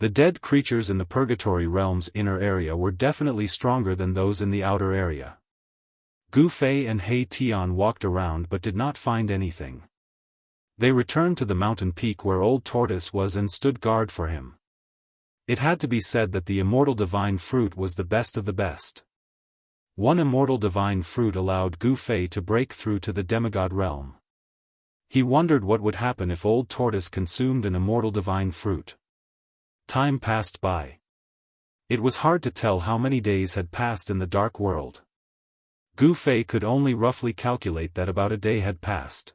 The dead creatures in the Purgatory Realm's inner area were definitely stronger than those in the outer area. Gu Fei and He Tian walked around but did not find anything. They returned to the mountain peak where Old Tortoise was and stood guard for him. It had to be said that the immortal divine fruit was the best of the best. One immortal divine fruit allowed Gu Fei to break through to the demigod realm. He wondered what would happen if Old Tortoise consumed an immortal divine fruit. Time passed by. It was hard to tell how many days had passed in the dark world. Gu Fei could only roughly calculate that about a day had passed.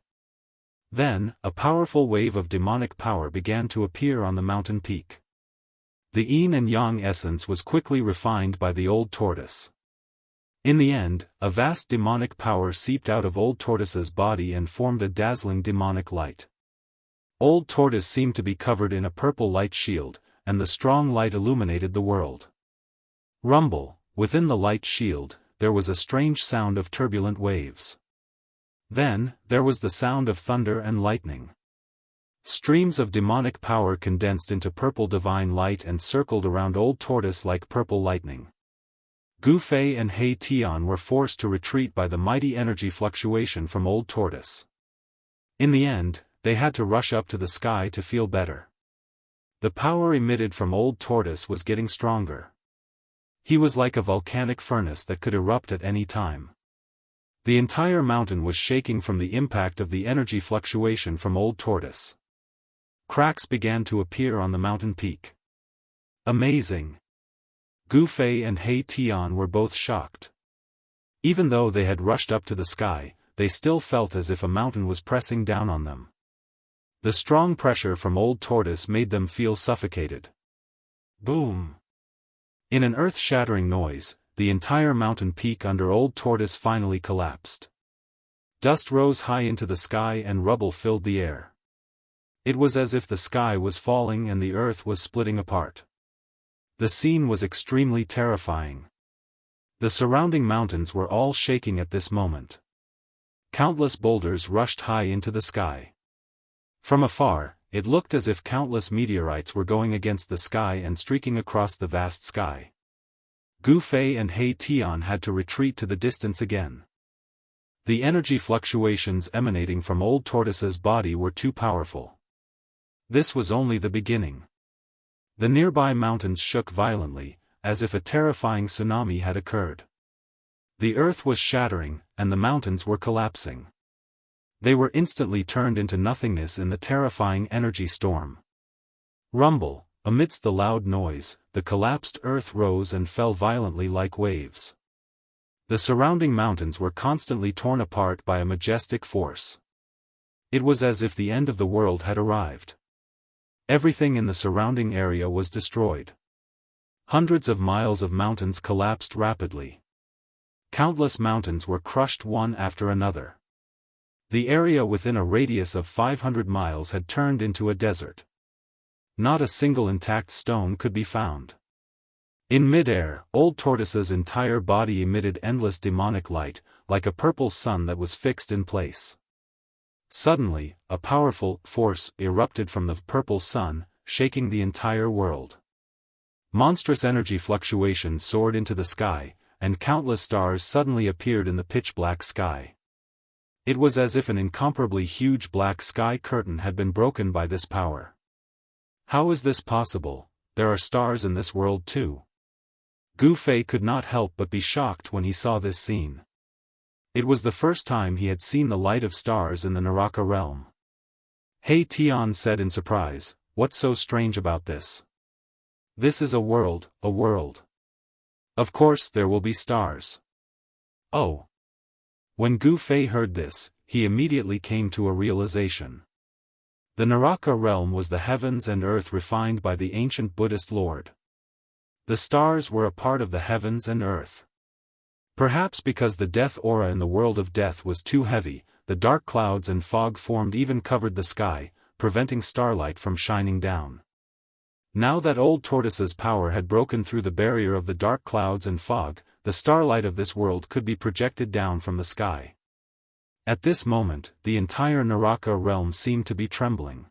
Then, a powerful wave of demonic power began to appear on the mountain peak. The yin and yang essence was quickly refined by the Old Tortoise. In the end, a vast demonic power seeped out of Old Tortoise's body and formed a dazzling demonic light. Old Tortoise seemed to be covered in a purple light shield, and the strong light illuminated the world. Rumble, within the light shield, there was a strange sound of turbulent waves. Then, there was the sound of thunder and lightning. Streams of demonic power condensed into purple divine light and circled around Old Tortoise like purple lightning. Gu Fei and He Tian were forced to retreat by the mighty energy fluctuation from Old Tortoise. In the end, they had to rush up to the sky to feel better. The power emitted from Old Tortoise was getting stronger. He was like a volcanic furnace that could erupt at any time. The entire mountain was shaking from the impact of the energy fluctuation from Old Tortoise. Cracks began to appear on the mountain peak. Amazing! Gu Fei and He Tian were both shocked. Even though they had rushed up to the sky, they still felt as if a mountain was pressing down on them. The strong pressure from Old Tortoise made them feel suffocated. Boom! In an earth-shattering noise, the entire mountain peak under Old Tortoise finally collapsed. Dust rose high into the sky and rubble filled the air. It was as if the sky was falling and the earth was splitting apart. The scene was extremely terrifying. The surrounding mountains were all shaking at this moment. Countless boulders rushed high into the sky. From afar, it looked as if countless meteorites were going against the sky and streaking across the vast sky. Gu Fei and He Tian had to retreat to the distance again. The energy fluctuations emanating from Old Tortoise's body were too powerful. This was only the beginning. The nearby mountains shook violently, as if a terrifying tsunami had occurred. The earth was shattering, and the mountains were collapsing. They were instantly turned into nothingness in the terrifying energy storm. Rumble, amidst the loud noise, the collapsed earth rose and fell violently like waves. The surrounding mountains were constantly torn apart by a majestic force. It was as if the end of the world had arrived. Everything in the surrounding area was destroyed. Hundreds of miles of mountains collapsed rapidly. Countless mountains were crushed one after another. The area within a radius of 500 miles had turned into a desert. Not a single intact stone could be found. In midair, Old Tortoise's entire body emitted endless demonic light, like a purple sun that was fixed in place. Suddenly, a powerful force erupted from the purple sun, shaking the entire world. Monstrous energy fluctuations soared into the sky, and countless stars suddenly appeared in the pitch-black sky. It was as if an incomparably huge black sky curtain had been broken by this power. How is this possible? There are stars in this world too. Gu Fei could not help but be shocked when he saw this scene. It was the first time he had seen the light of stars in the Naraka realm. He Tian said in surprise, "What's so strange about this? This is a world, a world. Of course there will be stars." Oh! When Gu Fei heard this, he immediately came to a realization. The Naraka realm was the heavens and earth refined by the ancient Buddhist Lord. The stars were a part of the heavens and earth. Perhaps because the death aura in the world of death was too heavy, the dark clouds and fog formed even covered the sky, preventing starlight from shining down. Now that Old Tortoise's power had broken through the barrier of the dark clouds and fog, the starlight of this world could be projected down from the sky. At this moment, the entire Naraka realm seemed to be trembling.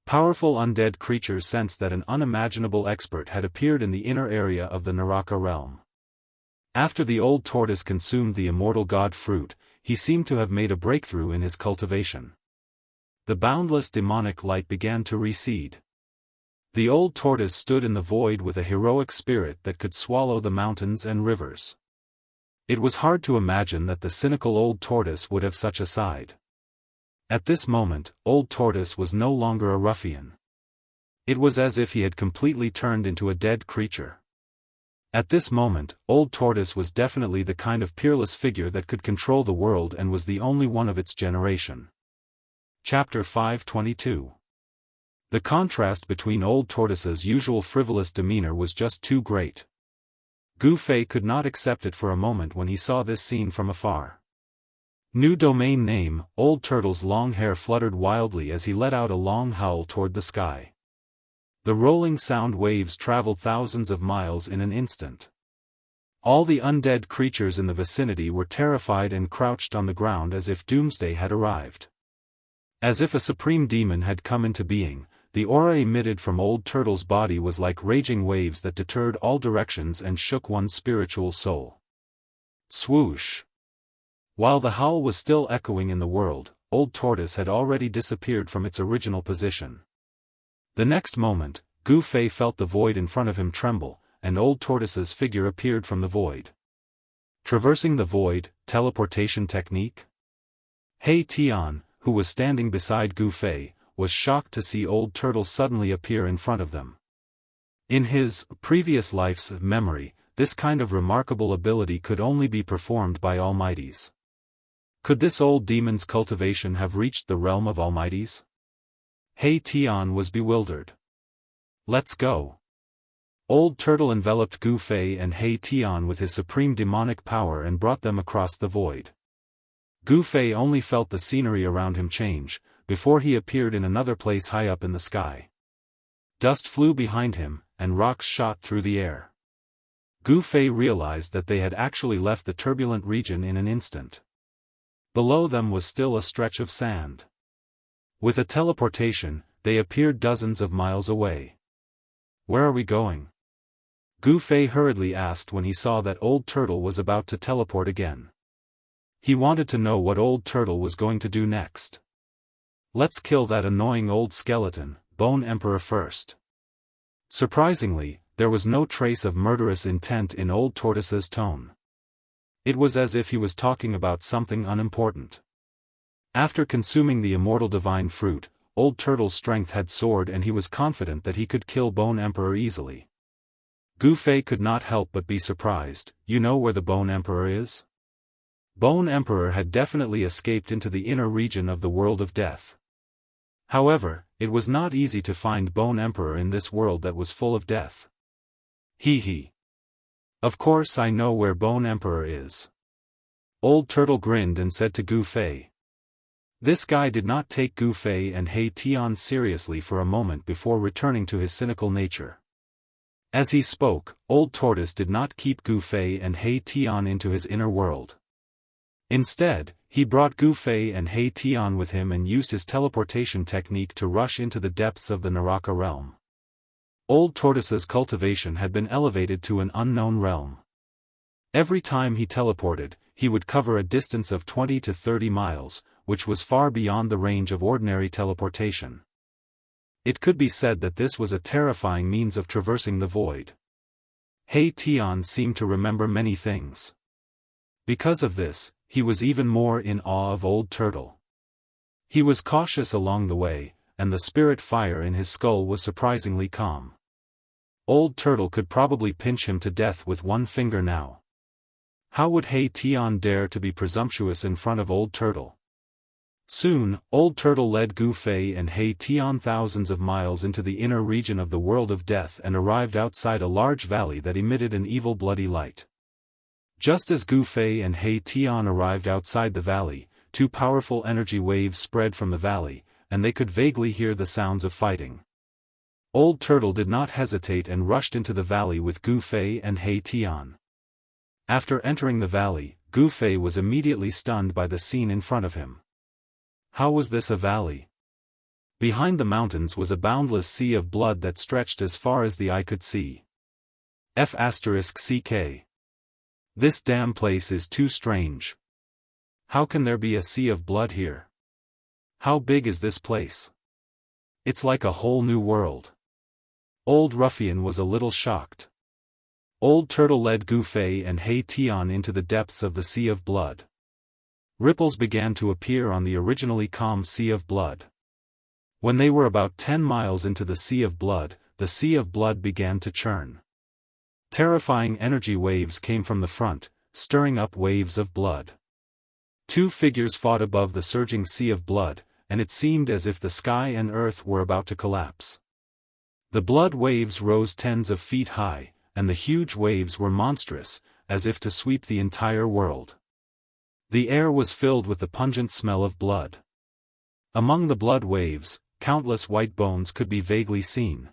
Powerful undead creatures sensed that an unimaginable expert had appeared in the inner area of the Naraka realm. After the old tortoise consumed the immortal god fruit, he seemed to have made a breakthrough in his cultivation. The boundless demonic light began to recede. The old tortoise stood in the void with a heroic spirit that could swallow the mountains and rivers. It was hard to imagine that the cynical old tortoise would have such a side. At this moment, old tortoise was no longer a ruffian. It was as if he had completely turned into a dead creature. At this moment, old tortoise was definitely the kind of peerless figure that could control the world and was the only one of its generation. Chapter 522. The contrast between old tortoise's usual frivolous demeanor was just too great. Gu Fei could not accept it for a moment when he saw this scene from afar. New domain name. Old turtle's long hair fluttered wildly as he let out a long howl toward the sky. The rolling sound waves traveled thousands of miles in an instant. All the undead creatures in the vicinity were terrified and crouched on the ground as if doomsday had arrived. As if a supreme demon had come into being, the aura emitted from Old Turtle's body was like raging waves that deterred all directions and shook one's spiritual soul. Swoosh! While the howl was still echoing in the world, Old Tortoise had already disappeared from its original position. The next moment, Gu Fei felt the void in front of him tremble, and Old Tortoise's figure appeared from the void. Traversing the void, teleportation technique? Hei Tian, who was standing beside Gu Fei, was shocked to see Old Turtle suddenly appear in front of them. In his previous life's memory, this kind of remarkable ability could only be performed by almighties. Could this old demon's cultivation have reached the realm of almighties? Hei Tian was bewildered. Let's go. Old Turtle enveloped Gu Fei and Hei Tian with his supreme demonic power and brought them across the void. Gu Fei only felt the scenery around him change, before he appeared in another place high up in the sky. Dust flew behind him, and rocks shot through the air. Gu Fei realized that they had actually left the turbulent region in an instant. Below them was still a stretch of sand. With a teleportation, they appeared dozens of miles away. Where are we going? Gu Fei hurriedly asked when he saw that Old Turtle was about to teleport again. He wanted to know what Old Turtle was going to do next. Let's kill that annoying old skeleton, Bone Emperor first. Surprisingly, there was no trace of murderous intent in Old Tortoise's tone. It was as if he was talking about something unimportant. After consuming the immortal divine fruit, Old Turtle's strength had soared and he was confident that he could kill Bone Emperor easily. Gu Fei could not help but be surprised. You know where the Bone Emperor is? Bone Emperor had definitely escaped into the inner region of the world of death. However, it was not easy to find Bone Emperor in this world that was full of death. Hee. Of course I know where Bone Emperor is. Old Turtle grinned and said to Gu Fei. This guy did not take Gu Fei and Hei Tian seriously for a moment before returning to his cynical nature. As he spoke, Old Tortoise did not keep Gu Fei and Hei Tian into his inner world. Instead, he brought Gu Fei and Hei Tian with him and used his teleportation technique to rush into the depths of the Naraka realm. Old Tortoise's cultivation had been elevated to an unknown realm. Every time he teleported, he would cover a distance of 20 to 30 miles, which was far beyond the range of ordinary teleportation. It could be said that this was a terrifying means of traversing the void. Hei Tian seemed to remember many things. Because of this, he was even more in awe of Old Turtle. He was cautious along the way, and the spirit fire in his skull was surprisingly calm. Old Turtle could probably pinch him to death with one finger now. How would Hei Tian dare to be presumptuous in front of Old Turtle? Soon, Old Turtle led Gu Fei and Hei Tian thousands of miles into the inner region of the world of death and arrived outside a large valley that emitted an evil bloody light. Just as Gu Fei and Hei Tian arrived outside the valley, two powerful energy waves spread from the valley, and they could vaguely hear the sounds of fighting. Old Turtle did not hesitate and rushed into the valley with Gu Fei and Hei Tian. After entering the valley, Gu Fei was immediately stunned by the scene in front of him. How was this a valley? Behind the mountains was a boundless sea of blood that stretched as far as the eye could see. F***CK. This damn place is too strange. How can there be a sea of blood here? How big is this place? It's like a whole new world. Old Ruffian was a little shocked. Old Turtle led Gu Fei and He Tian into the depths of the sea of blood. Ripples began to appear on the originally calm sea of blood. When they were about 10 miles into the sea of blood began to churn. Terrifying energy waves came from the front, stirring up waves of blood. Two figures fought above the surging sea of blood, and it seemed as if the sky and earth were about to collapse. The blood waves rose tens of feet high, and the huge waves were monstrous, as if to sweep the entire world. The air was filled with the pungent smell of blood. Among the blood waves, countless white bones could be vaguely seen.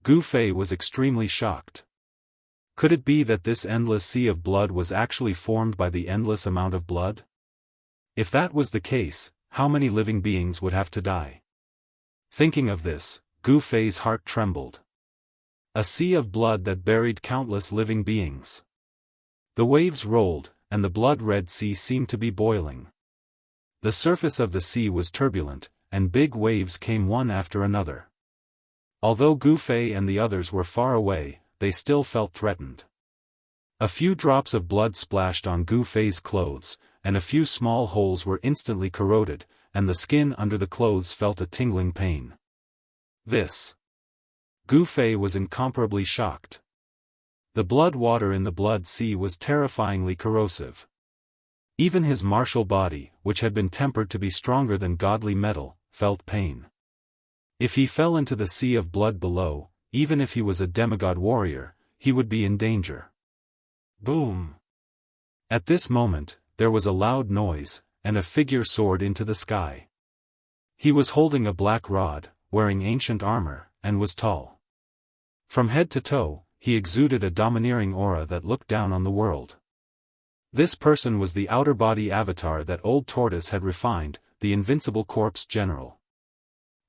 Gu Fei was extremely shocked. Could it be that this endless sea of blood was actually formed by the endless amount of blood? If that was the case, how many living beings would have to die? Thinking of this, Gu Fei's heart trembled. A sea of blood that buried countless living beings. The waves rolled, and the blood-red sea seemed to be boiling. The surface of the sea was turbulent, and big waves came one after another. Although Gu Fei and the others were far away, they still felt threatened. A few drops of blood splashed on Gu Fei's clothes, and a few small holes were instantly corroded, and the skin under the clothes felt a tingling pain. Gu Fei was incomparably shocked. The blood water in the blood sea was terrifyingly corrosive. Even his martial body, which had been tempered to be stronger than godly metal, felt pain. If he fell into the sea of blood below, even if he was a demigod warrior, he would be in danger. Boom! At this moment, there was a loud noise, and a figure soared into the sky. He was holding a black rod, wearing ancient armor, and was tall. From head to toe, he exuded a domineering aura that looked down on the world. This person was the outer body avatar that Old Tortoise had refined, the invincible corpse general.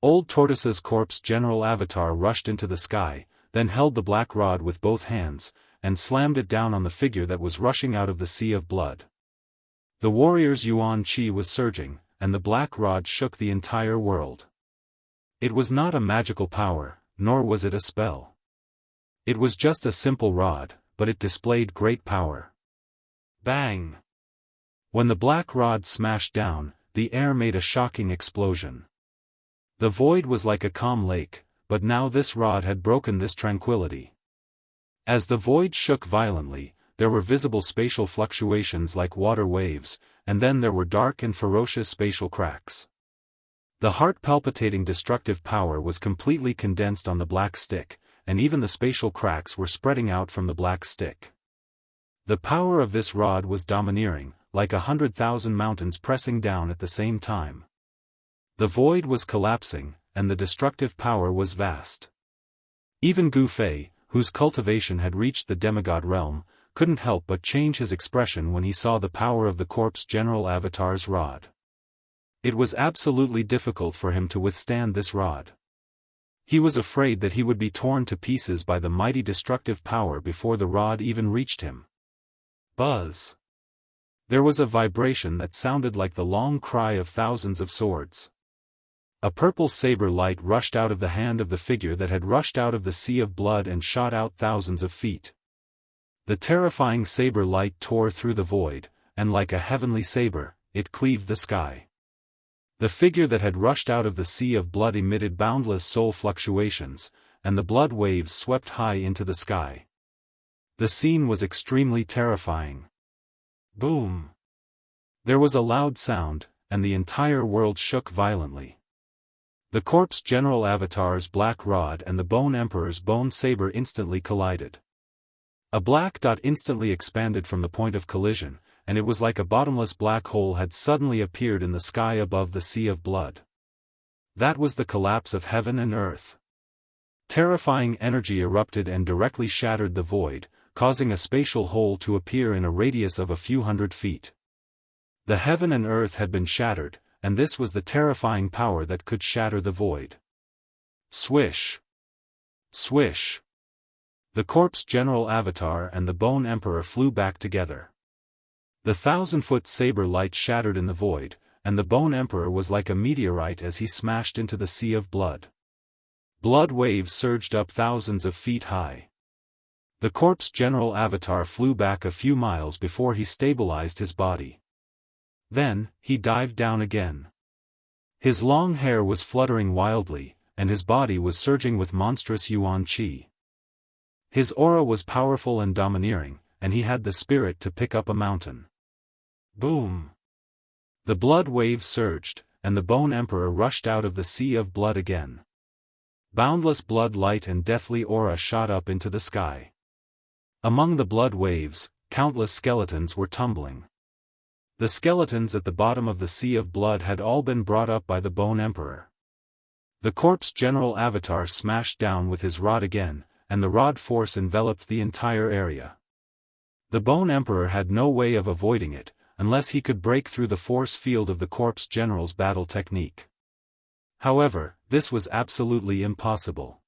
Old Tortoise's corpse general avatar rushed into the sky, then held the black rod with both hands, and slammed it down on the figure that was rushing out of the sea of blood. The warrior's yuan qi was surging, and the black rod shook the entire world. It was not a magical power, nor was it a spell. It was just a simple rod, but it displayed great power. Bang! When the black rod smashed down, the air made a shocking explosion. The void was like a calm lake, but now this rod had broken this tranquility. As the void shook violently, there were visible spatial fluctuations like water waves, and then there were dark and ferocious spatial cracks. The heart-palpitating destructive power was completely condensed on the black stick, and even the spatial cracks were spreading out from the black stick. The power of this rod was domineering, like 100,000 mountains pressing down at the same time. The void was collapsing, and the destructive power was vast. Even Gu Fei, whose cultivation had reached the demigod realm, couldn't help but change his expression when he saw the power of the corpse general avatar's rod. It was absolutely difficult for him to withstand this rod. He was afraid that he would be torn to pieces by the mighty destructive power before the rod even reached him. Buzz! There was a vibration that sounded like the long cry of thousands of swords. A purple saber light rushed out of the hand of the figure that had rushed out of the sea of blood and shot out thousands of feet. The terrifying saber light tore through the void, and like a heavenly saber, it cleaved the sky. The figure that had rushed out of the sea of blood emitted boundless soul fluctuations, and the blood waves swept high into the sky. The scene was extremely terrifying. Boom! There was a loud sound, and the entire world shook violently. The corpse general avatar's black rod and the bone emperor's bone saber instantly collided. A black dot instantly expanded from the point of collision, and it was like a bottomless black hole had suddenly appeared in the sky above the sea of blood. That was the collapse of heaven and earth. Terrifying energy erupted and directly shattered the void, causing a spatial hole to appear in a radius of a few hundred feet. The heaven and earth had been shattered, and this was the terrifying power that could shatter the void. Swish! Swish! The corpse general avatar and the bone emperor flew back together. The 1,000-foot saber light shattered in the void, and the bone emperor was like a meteorite as he smashed into the sea of blood. Blood waves surged up thousands of feet high. The corpse general avatar flew back a few miles before he stabilized his body. Then, he dived down again. His long hair was fluttering wildly, and his body was surging with monstrous yuan qi. His aura was powerful and domineering, and he had the spirit to pick up a mountain. Boom! The blood waves surged, and the bone emperor rushed out of the sea of blood again. Boundless blood light and deathly aura shot up into the sky. Among the blood waves, countless skeletons were tumbling. The skeletons at the bottom of the sea of blood had all been brought up by the bone emperor. The corpse general avatar smashed down with his rod again, and the rod force enveloped the entire area. The bone emperor had no way of avoiding it, unless he could break through the force field of the corpse general's battle technique. However, this was absolutely impossible.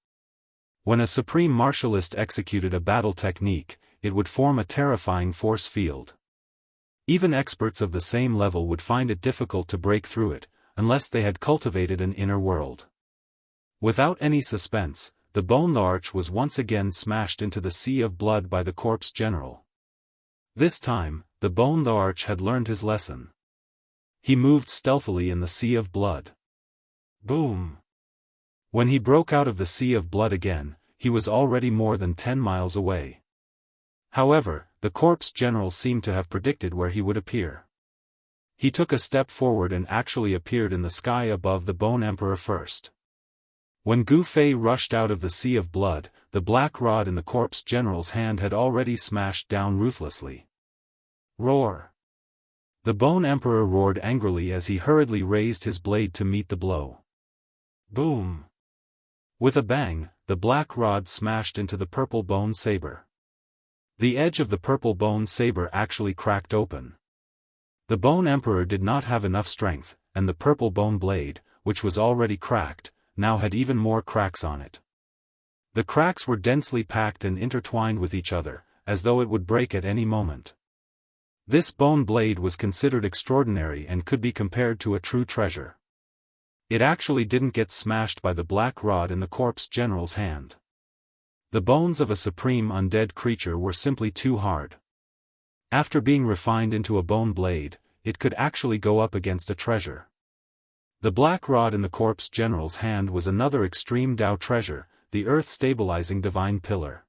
When a supreme martialist executed a battle technique, it would form a terrifying force field. Even experts of the same level would find it difficult to break through it, unless they had cultivated an inner world. Without any suspense, the bone larch was once again smashed into the sea of blood by the corpse general. This time, the bone larch had learned his lesson. He moved stealthily in the sea of blood. Boom! When he broke out of the sea of blood again, he was already more than 10 miles away. However, the corpse general seemed to have predicted where he would appear. He took a step forward and actually appeared in the sky above the bone emperor first. When Gu Fei rushed out of the sea of blood, the black rod in the corpse general's hand had already smashed down ruthlessly. Roar! The bone emperor roared angrily as he hurriedly raised his blade to meet the blow. Boom! With a bang, the black rod smashed into the purple bone saber. The edge of the purple bone saber actually cracked open. The bone emperor did not have enough strength, and the purple bone blade, which was already cracked, now had even more cracks on it. The cracks were densely packed and intertwined with each other, as though it would break at any moment. This bone blade was considered extraordinary and could be compared to a true treasure. It actually didn't get smashed by the black rod in the corpse general's hand. The bones of a supreme undead creature were simply too hard. After being refined into a bone blade, it could actually go up against a treasure. The black rod in the corpse general's hand was another extreme Dao treasure, the earth-stabilizing divine pillar.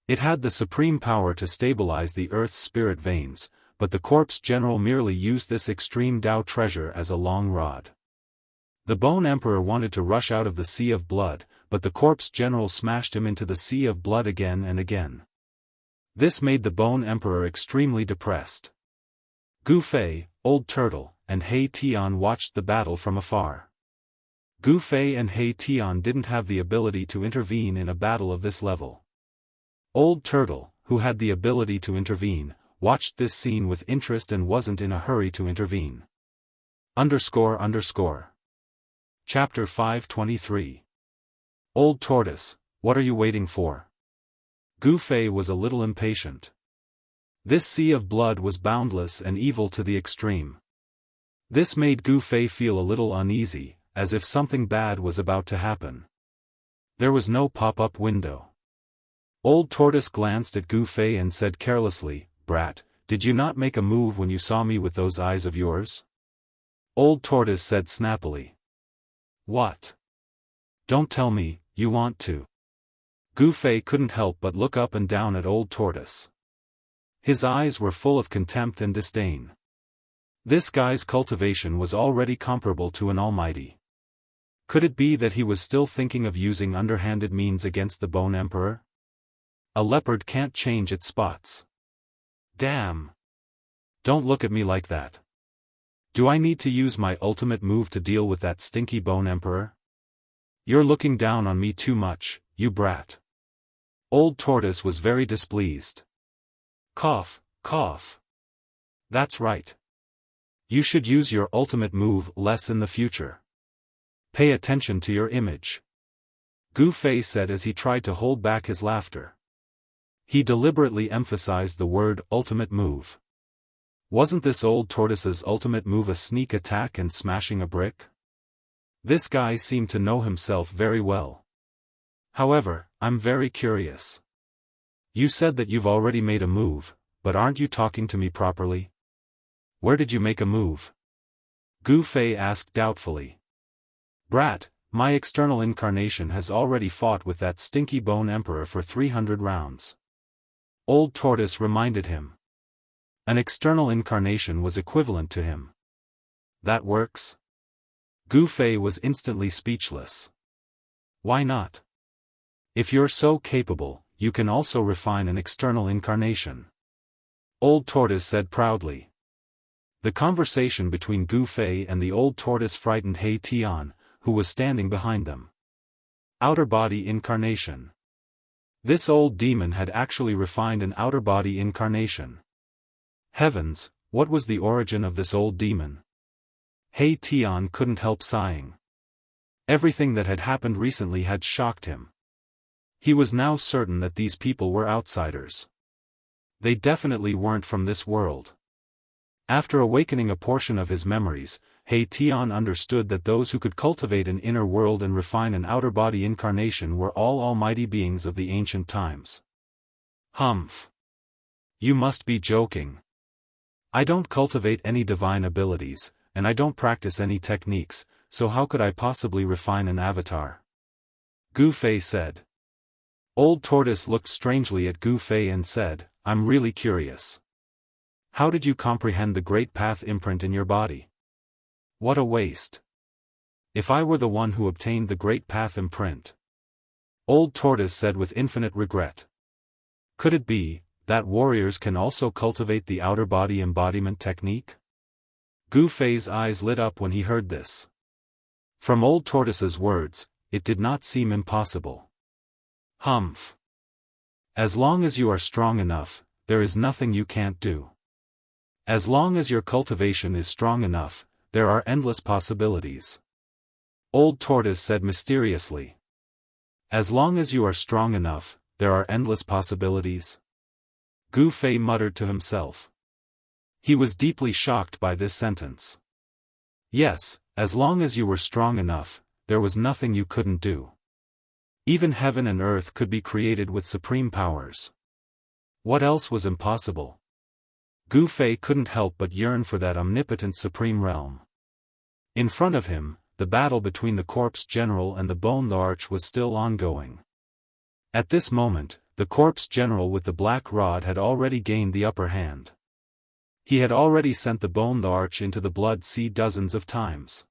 It had the supreme power to stabilize the earth's spirit veins, but the corpse general merely used this extreme Dao treasure as a long rod. The bone emperor wanted to rush out of the sea of blood, but the corpse general smashed him into the sea of blood again and again. This made the bone emperor extremely depressed. Gu Fei, Old Turtle, and He Tian watched the battle from afar. Gu Fei and He Tian didn't have the ability to intervene in a battle of this level. Old Turtle, who had the ability to intervene, watched this scene with interest and wasn't in a hurry to intervene. __. Chapter 523. Old Tortoise, what are you waiting for? Gu Fei was a little impatient. This sea of blood was boundless and evil to the extreme. This made Gu Fei feel a little uneasy, as if something bad was about to happen. There was no pop-up window. Old Tortoise glanced at Gu Fei and said carelessly, "Brat, did you not make a move when you saw me with those eyes of yours?" Old Tortoise said snappily. "What? Don't tell me, you want to." Gu Fei couldn't help but look up and down at Old Tortoise. His eyes were full of contempt and disdain. This guy's cultivation was already comparable to an almighty. Could it be that he was still thinking of using underhanded means against the Bone Emperor? A leopard can't change its spots. Damn! Don't look at me like that. Do I need to use my ultimate move to deal with that stinky Bone Emperor? You're looking down on me too much, you brat. Old Tortoise was very displeased. Cough, cough. That's right. You should use your ultimate move less in the future. Pay attention to your image. Gu Fei said as he tried to hold back his laughter. He deliberately emphasized the word ultimate move. Wasn't this old tortoise's ultimate move a sneak attack and smashing a brick? This guy seemed to know himself very well. However, I'm very curious. You said that you've already made a move, but aren't you talking to me properly? Where did you make a move? Gu Fei asked doubtfully. Brat, my external incarnation has already fought with that stinky bone emperor for 300 rounds. Old Tortoise reminded him. An external incarnation was equivalent to him. That works? Gu Fei was instantly speechless. Why not? If you're so capable, you can also refine an external incarnation. Old Tortoise said proudly. The conversation between Gu Fei and the old tortoise frightened He Tian, who was standing behind them. Outer body incarnation. This old demon had actually refined an outer body incarnation. Heavens, what was the origin of this old demon? He Tian couldn't help sighing. Everything that had happened recently had shocked him. He was now certain that these people were outsiders. They definitely weren't from this world. After awakening a portion of his memories, He Tian understood that those who could cultivate an inner world and refine an outer body incarnation were all almighty beings of the ancient times. Humph. You must be joking. I don't cultivate any divine abilities, and I don't practice any techniques, so how could I possibly refine an avatar? Gu Fei said. Old Tortoise looked strangely at Gu Fei and said, I'm really curious. How did you comprehend the Great Path imprint in your body? What a waste. If I were the one who obtained the Great Path imprint. Old Tortoise said with infinite regret. Could it be that warriors can also cultivate the outer body embodiment technique? Gu Fei's eyes lit up when he heard this. From Old Tortoise's words, it did not seem impossible. Humph. As long as you are strong enough, there is nothing you can't do. As long as your cultivation is strong enough, there are endless possibilities. Old Tortoise said mysteriously. As long as you are strong enough, there are endless possibilities. Gu Fei muttered to himself. He was deeply shocked by this sentence. Yes, as long as you were strong enough, there was nothing you couldn't do. Even heaven and earth could be created with supreme powers. What else was impossible? Gu Fei couldn't help but yearn for that omnipotent supreme realm. In front of him, the battle between the corpse general and the bone arch was still ongoing. At this moment, the corpse general with the black rod had already gained the upper hand. He had already sent the bone arch into the blood sea dozens of times.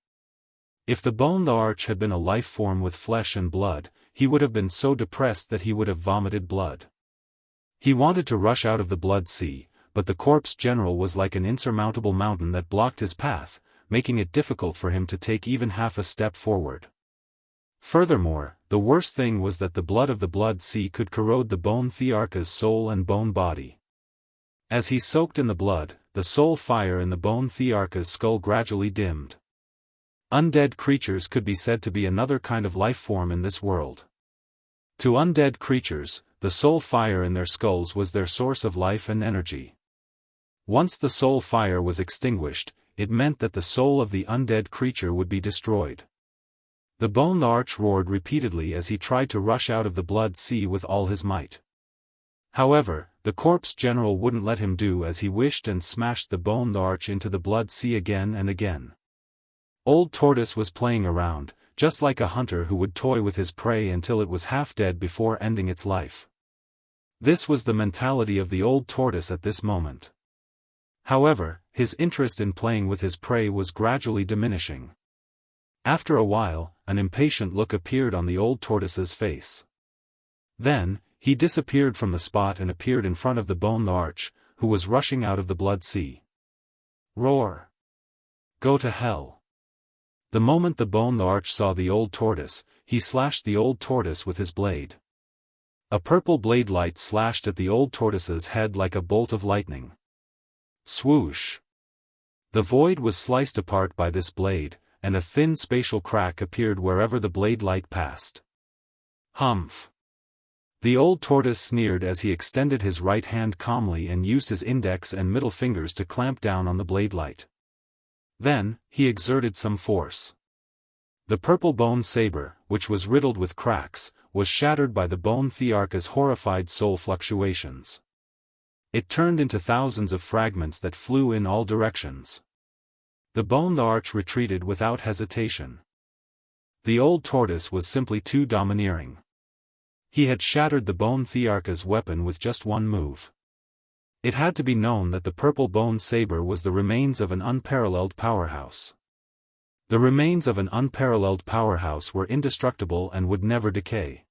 If the bone arch had been a life form with flesh and blood, he would have been so depressed that he would have vomited blood. He wanted to rush out of the blood sea, but the corpse general was like an insurmountable mountain that blocked his path, making it difficult for him to take even half a step forward. Furthermore, the worst thing was that the blood of the blood sea could corrode the bone thearcha's soul and bone body. As he soaked in the blood, the soul fire in the bone thearcha's skull gradually dimmed. Undead creatures could be said to be another kind of life form in this world. To undead creatures, the soul fire in their skulls was their source of life and energy. Once the soul fire was extinguished, it meant that the soul of the undead creature would be destroyed. The bone arch roared repeatedly as he tried to rush out of the blood sea with all his might. However, the corpse general wouldn't let him do as he wished and smashed the bone arch into the blood sea again and again. Old Tortoise was playing around, just like a hunter who would toy with his prey until it was half dead before ending its life. This was the mentality of the old tortoise at this moment. However, his interest in playing with his prey was gradually diminishing. After a while, an impatient look appeared on the old tortoise's face. Then, he disappeared from the spot and appeared in front of the bone arch, who was rushing out of the blood sea. Roar! Go to hell! The moment the bone arch saw the old tortoise, he slashed the old tortoise with his blade. A purple blade light slashed at the old tortoise's head like a bolt of lightning. Swoosh! The void was sliced apart by this blade, and a thin spatial crack appeared wherever the blade light passed. Humph! The old tortoise sneered as he extended his right hand calmly and used his index and middle fingers to clamp down on the blade light. Then, he exerted some force. The purple bone saber, which was riddled with cracks, was shattered by the bone Thearcha's horrified soul fluctuations. It turned into thousands of fragments that flew in all directions. The bone Thearch retreated without hesitation. The old tortoise was simply too domineering. He had shattered the bone Thearcha's weapon with just one move. It had to be known that the purple bone saber was the remains of an unparalleled powerhouse. The remains of an unparalleled powerhouse were indestructible and would never decay.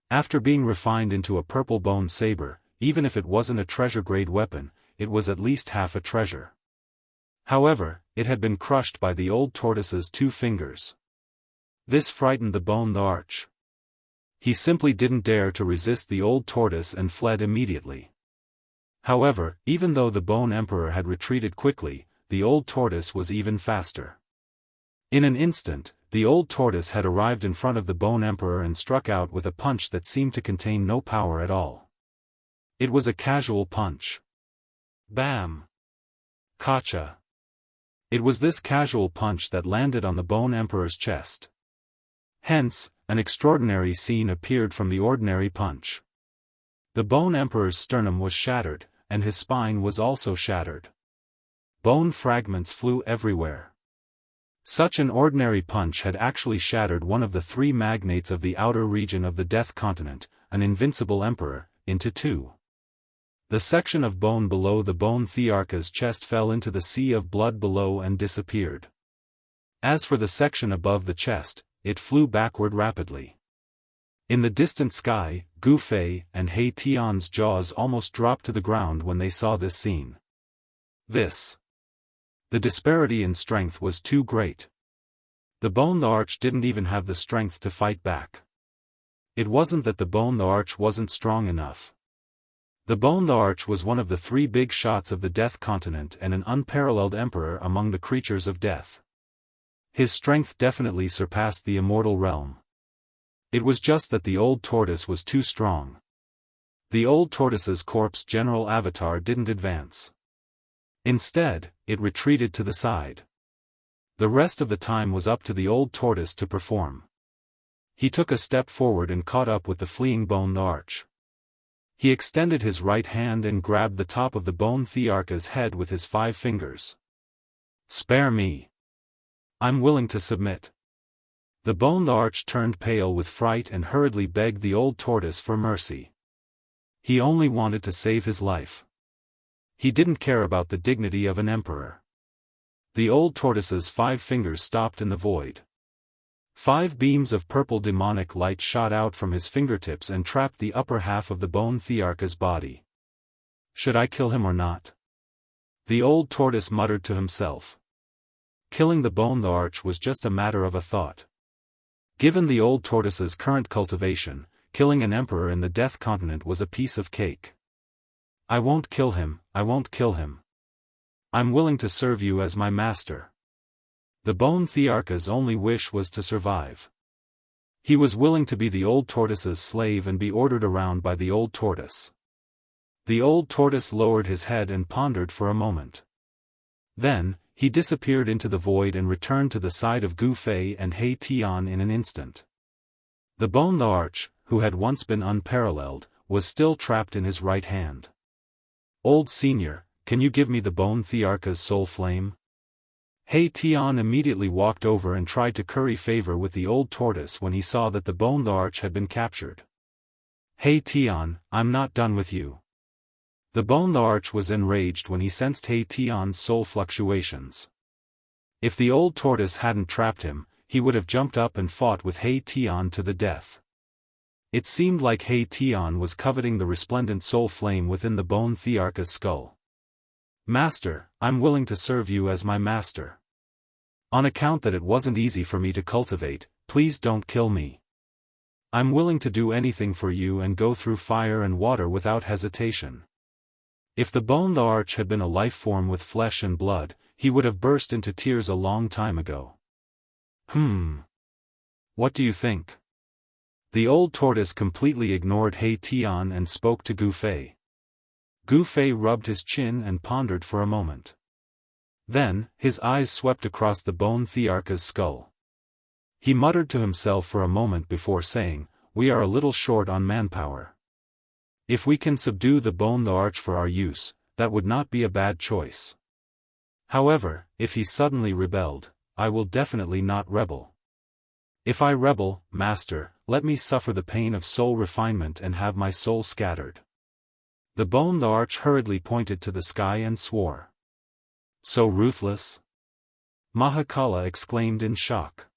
After being refined into a purple bone saber, even if it wasn't a treasure-grade weapon, it was at least half a treasure. However, it had been crushed by the old tortoise's 2 fingers. This frightened the bone Thearch. He simply didn't dare to resist the old tortoise and fled immediately. However, even though the Bone Emperor had retreated quickly, the old tortoise was even faster. In an instant, the old tortoise had arrived in front of the Bone Emperor and struck out with a punch that seemed to contain no power at all. It was a casual punch. Bam! Kacha! It was this casual punch that landed on the Bone Emperor's chest. Hence, an extraordinary scene appeared from the ordinary punch. The Bone Emperor's sternum was shattered, and his spine was also shattered. Bone fragments flew everywhere. Such an ordinary punch had actually shattered one of the 3 magnates of the outer region of the Death Continent, an invincible emperor, into 2. The section of bone below the bone Thearcha's chest fell into the sea of blood below and disappeared. As for the section above the chest, it flew backward rapidly. In the distant sky, Gu Fei and He Tian's jaws almost dropped to the ground when they saw this scene. The disparity in strength was too great. The Bone Thearch didn't even have the strength to fight back. It wasn't that the Bone Thearch wasn't strong enough. The Bone Thearch was one of the 3 big shots of the Death Continent and an unparalleled emperor among the creatures of death. His strength definitely surpassed the immortal realm. It was just that the old tortoise was too strong. The old tortoise's corpse general avatar didn't advance. Instead, it retreated to the side. The rest of the time was up to the old tortoise to perform. He took a step forward and caught up with the fleeing Bone Thearch. He extended his right hand and grabbed the top of the Bone Thearcha's head with his 5 fingers. "Spare me. I'm willing to submit." The Bone Thearch turned pale with fright and hurriedly begged the old tortoise for mercy. He only wanted to save his life. He didn't care about the dignity of an emperor. The old tortoise's 5 fingers stopped in the void. 5 beams of purple demonic light shot out from his fingertips and trapped the upper half of the Bone Thearcha's body. Should I kill him or not? The old tortoise muttered to himself. Killing the Bone Thearch was just a matter of a thought. Given the old tortoise's current cultivation, killing an emperor in the Death Continent was a piece of cake. "I won't kill him, I won't kill him. I'm willing to serve you as my master." The Bone Thearcha's only wish was to survive. He was willing to be the old tortoise's slave and be ordered around by the old tortoise. The old tortoise lowered his head and pondered for a moment. Then, he disappeared into the void and returned to the side of Gu Fei and He Tian in an instant. The Bone Thearch, who had once been unparalleled, was still trapped in his right hand. "Old senior, can you give me the Bone Thearcha's soul flame?" He Tian immediately walked over and tried to curry favor with the old tortoise when he saw that the Bone Thearch had been captured. "He Tian, I'm not done with you." The Bone Thearch was enraged when he sensed He Tian's soul fluctuations. If the old tortoise hadn't trapped him, he would have jumped up and fought with He Tian to the death. It seemed like He Tian was coveting the resplendent soul flame within the Bone Thearcha's skull. "Master, I'm willing to serve you as my master. On account that it wasn't easy for me to cultivate, please don't kill me. I'm willing to do anything for you and go through fire and water without hesitation." If the Bone Thearch had been a life form with flesh and blood, he would have burst into tears a long time ago. What do you think? The old tortoise completely ignored He Tian and spoke to Gu Fei. Gu Fei rubbed his chin and pondered for a moment. Then, his eyes swept across the bone Thearcha's skull. He muttered to himself for a moment before saying, "We are a little short on manpower. If we can subdue the bone Thearch for our use, that would not be a bad choice. However, if he suddenly rebelled, I will definitely not rebel. If I rebel, master, let me suffer the pain of soul refinement and have my soul scattered." The bone Thearch hurriedly pointed to the sky and swore. "So ruthless?" Mahakala exclaimed in shock.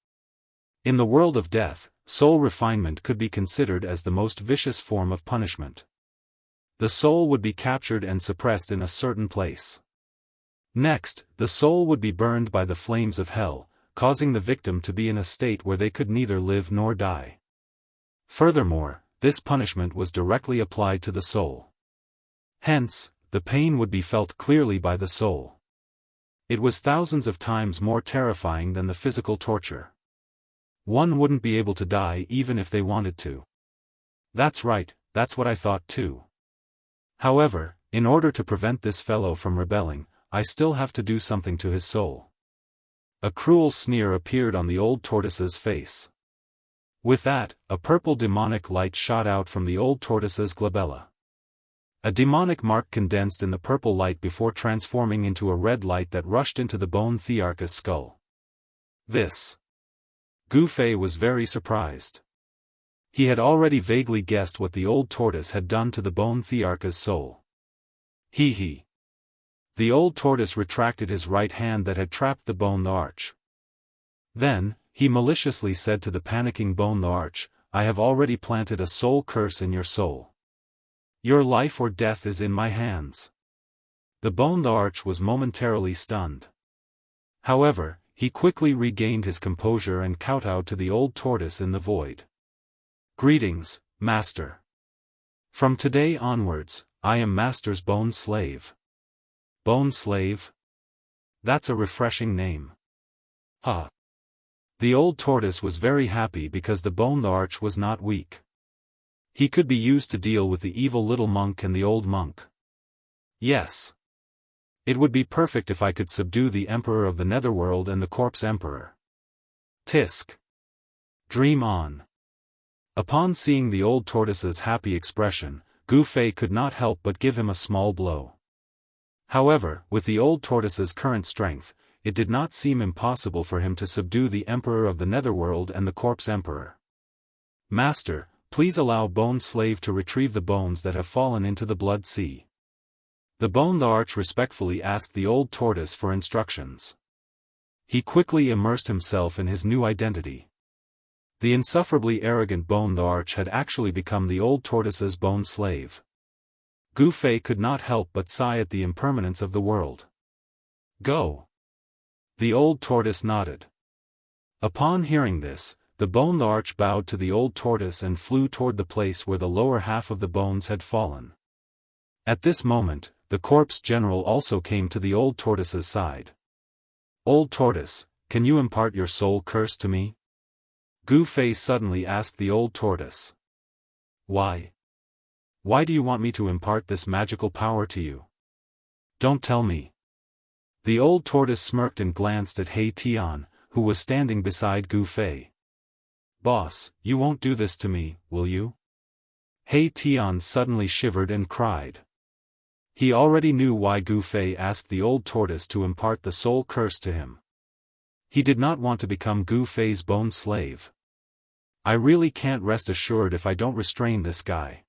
In the world of death, soul refinement could be considered as the most vicious form of punishment. The soul would be captured and suppressed in a certain place. Next, the soul would be burned by the flames of hell, causing the victim to be in a state where they could neither live nor die. Furthermore, this punishment was directly applied to the soul. Hence, the pain would be felt clearly by the soul. It was thousands of times more terrifying than the physical torture. One wouldn't be able to die even if they wanted to. That's right, that's what I thought too. However, in order to prevent this fellow from rebelling, I still have to do something to his soul. A cruel sneer appeared on the old tortoise's face. With that, a purple demonic light shot out from the old tortoise's glabella. A demonic mark condensed in the purple light before transforming into a red light that rushed into the bone Thearcha's skull. This. Gu Fei was very surprised. He had already vaguely guessed what the old tortoise had done to the bone Thearcha's soul. He. The old tortoise retracted his right hand that had trapped the bone Thearch. Then, he maliciously said to the panicking bone Thearch, "I have already planted a soul curse in your soul. Your life or death is in my hands." The bone Thearch was momentarily stunned. However, he quickly regained his composure and kowtowed to the old tortoise in the void. "Greetings, master. From today onwards, I am master's bone slave." Bone slave? That's a refreshing name. Ha! The old tortoise was very happy because the bone Thearch was not weak. He could be used to deal with the evil little monk and the old monk. Yes. It would be perfect if I could subdue the Emperor of the Netherworld and the Corpse Emperor. Tisk. Dream on. Upon seeing the old tortoise's happy expression, Gu Fei could not help but give him a small blow. However, with the old tortoise's current strength, it did not seem impossible for him to subdue the Emperor of the Netherworld and the Corpse Emperor. "Master, please allow Bone Slave to retrieve the bones that have fallen into the Blood Sea." The bone Thearch respectfully asked the old tortoise for instructions. He quickly immersed himself in his new identity. The insufferably arrogant bone Thearch had actually become the old tortoise's bone slave. Gu Fei could not help but sigh at the impermanence of the world. "Go." The old tortoise nodded. Upon hearing this, the bone Thearch bowed to the old tortoise and flew toward the place where the lower half of the bones had fallen. At this moment, the corpse general also came to the old tortoise's side. "Old tortoise, can you impart your soul curse to me?" Gu Fei suddenly asked the old tortoise. "Why? Why do you want me to impart this magical power to you? Don't tell me." The old tortoise smirked and glanced at He Tian, who was standing beside Gu Fei. "Boss, you won't do this to me, will you?" He Tian suddenly shivered and cried. He already knew why Gu Fei asked the old tortoise to impart the soul curse to him. He did not want to become Gu Fei's bone slave. "I really can't rest assured if I don't restrain this guy."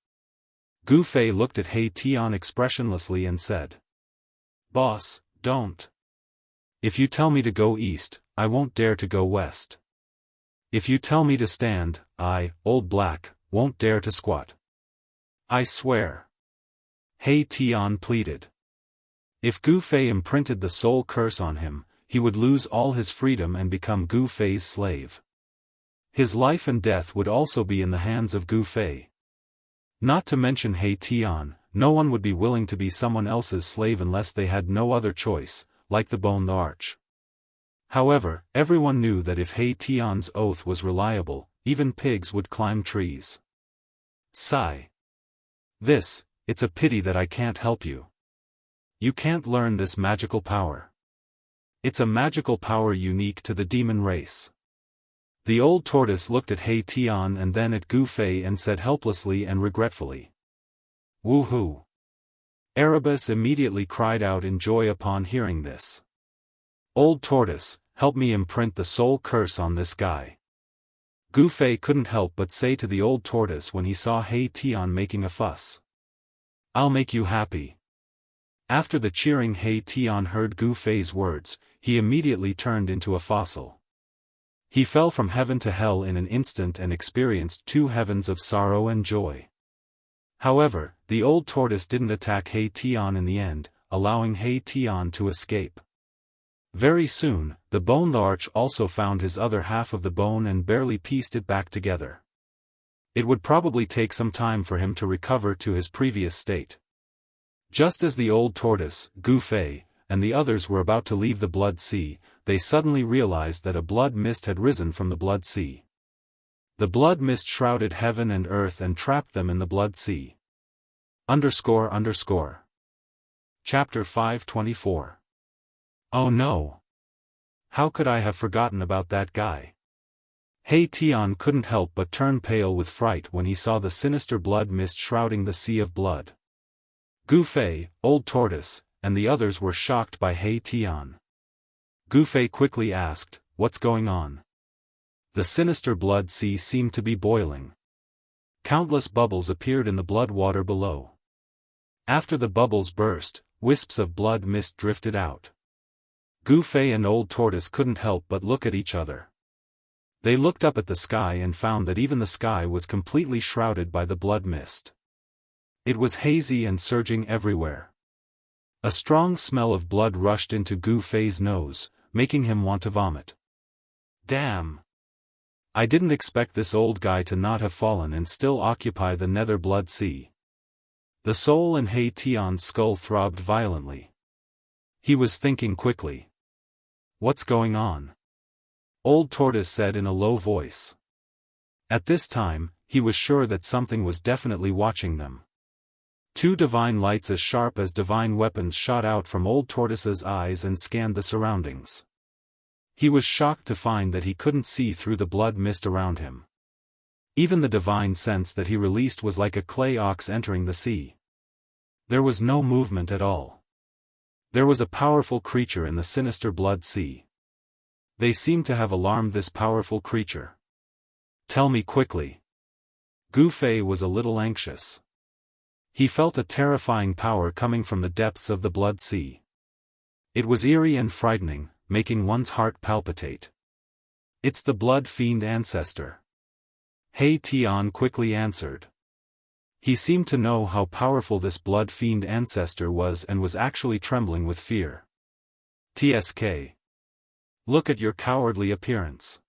Gu Fei looked at He Tian expressionlessly and said, "Boss, don't. If you tell me to go east, I won't dare to go west. If you tell me to stand, I, Old Black, won't dare to squat. I swear." He Tian pleaded. If Gu Fei imprinted the soul curse on him, he would lose all his freedom and become Gu Fei's slave. His life and death would also be in the hands of Gu Fei. Not to mention He Tian, no one would be willing to be someone else's slave unless they had no other choice, like the bone arch. However, everyone knew that if He Tian's oath was reliable, even pigs would climb trees. Sigh. It's a pity that I can't help you. You can't learn this magical power. It's a magical power unique to the demon race. The old tortoise looked at He Tian and then at Gu Fei and said helplessly and regretfully, "Woohoo!" Erebus immediately cried out in joy upon hearing this. "Old tortoise, help me imprint the soul curse on this guy." Gu Fei couldn't help but say to the old tortoise when he saw He Tian making a fuss, "I'll make you happy." After the cheering He Tian heard Gu Fei's words, he immediately turned into a fossil. He fell from heaven to hell in an instant and experienced 2 heavens of sorrow and joy. However, the old tortoise didn't attack He Tian in the end, allowing He Tian to escape. Very soon, the bone larch also found his other half of the bone and barely pieced it back together. It would probably take some time for him to recover to his previous state. Just as the old tortoise, Gu Fei, and the others were about to leave the Blood Sea, they suddenly realized that a blood mist had risen from the Blood Sea. The blood mist shrouded heaven and earth and trapped them in the Blood Sea. __. Chapter 524. Oh no! How could I have forgotten about that guy? He Tian couldn't help but turn pale with fright when he saw the sinister blood mist shrouding the sea of blood. Gu Fei, Old Tortoise, and the others were shocked by He Tian. Gu Fei quickly asked, "What's going on?" The sinister blood sea seemed to be boiling. Countless bubbles appeared in the blood water below. After the bubbles burst, wisps of blood mist drifted out. Gu Fei and Old Tortoise couldn't help but look at each other. They looked up at the sky and found that even the sky was completely shrouded by the blood mist. It was hazy and surging everywhere. A strong smell of blood rushed into Gu Fei's nose, making him want to vomit. Damn! I didn't expect this old guy to not have fallen and still occupy the nether blood sea. The soul in He Tian's skull throbbed violently. He was thinking quickly. What's going on? Old Tortoise said in a low voice. At this time, he was sure that something was definitely watching them. 2 divine lights as sharp as divine weapons shot out from Old Tortoise's eyes and scanned the surroundings. He was shocked to find that he couldn't see through the blood mist around him. Even the divine sense that he released was like a clay ox entering the sea. There was no movement at all. There was a powerful creature in the sinister blood sea. They seemed to have alarmed this powerful creature. Tell me quickly. Gu Fei was a little anxious. He felt a terrifying power coming from the depths of the blood sea. It was eerie and frightening, making one's heart palpitate. It's the blood fiend ancestor. He Tian quickly answered. He seemed to know how powerful this blood fiend ancestor was and was actually trembling with fear. TSK. Look at your cowardly appearance.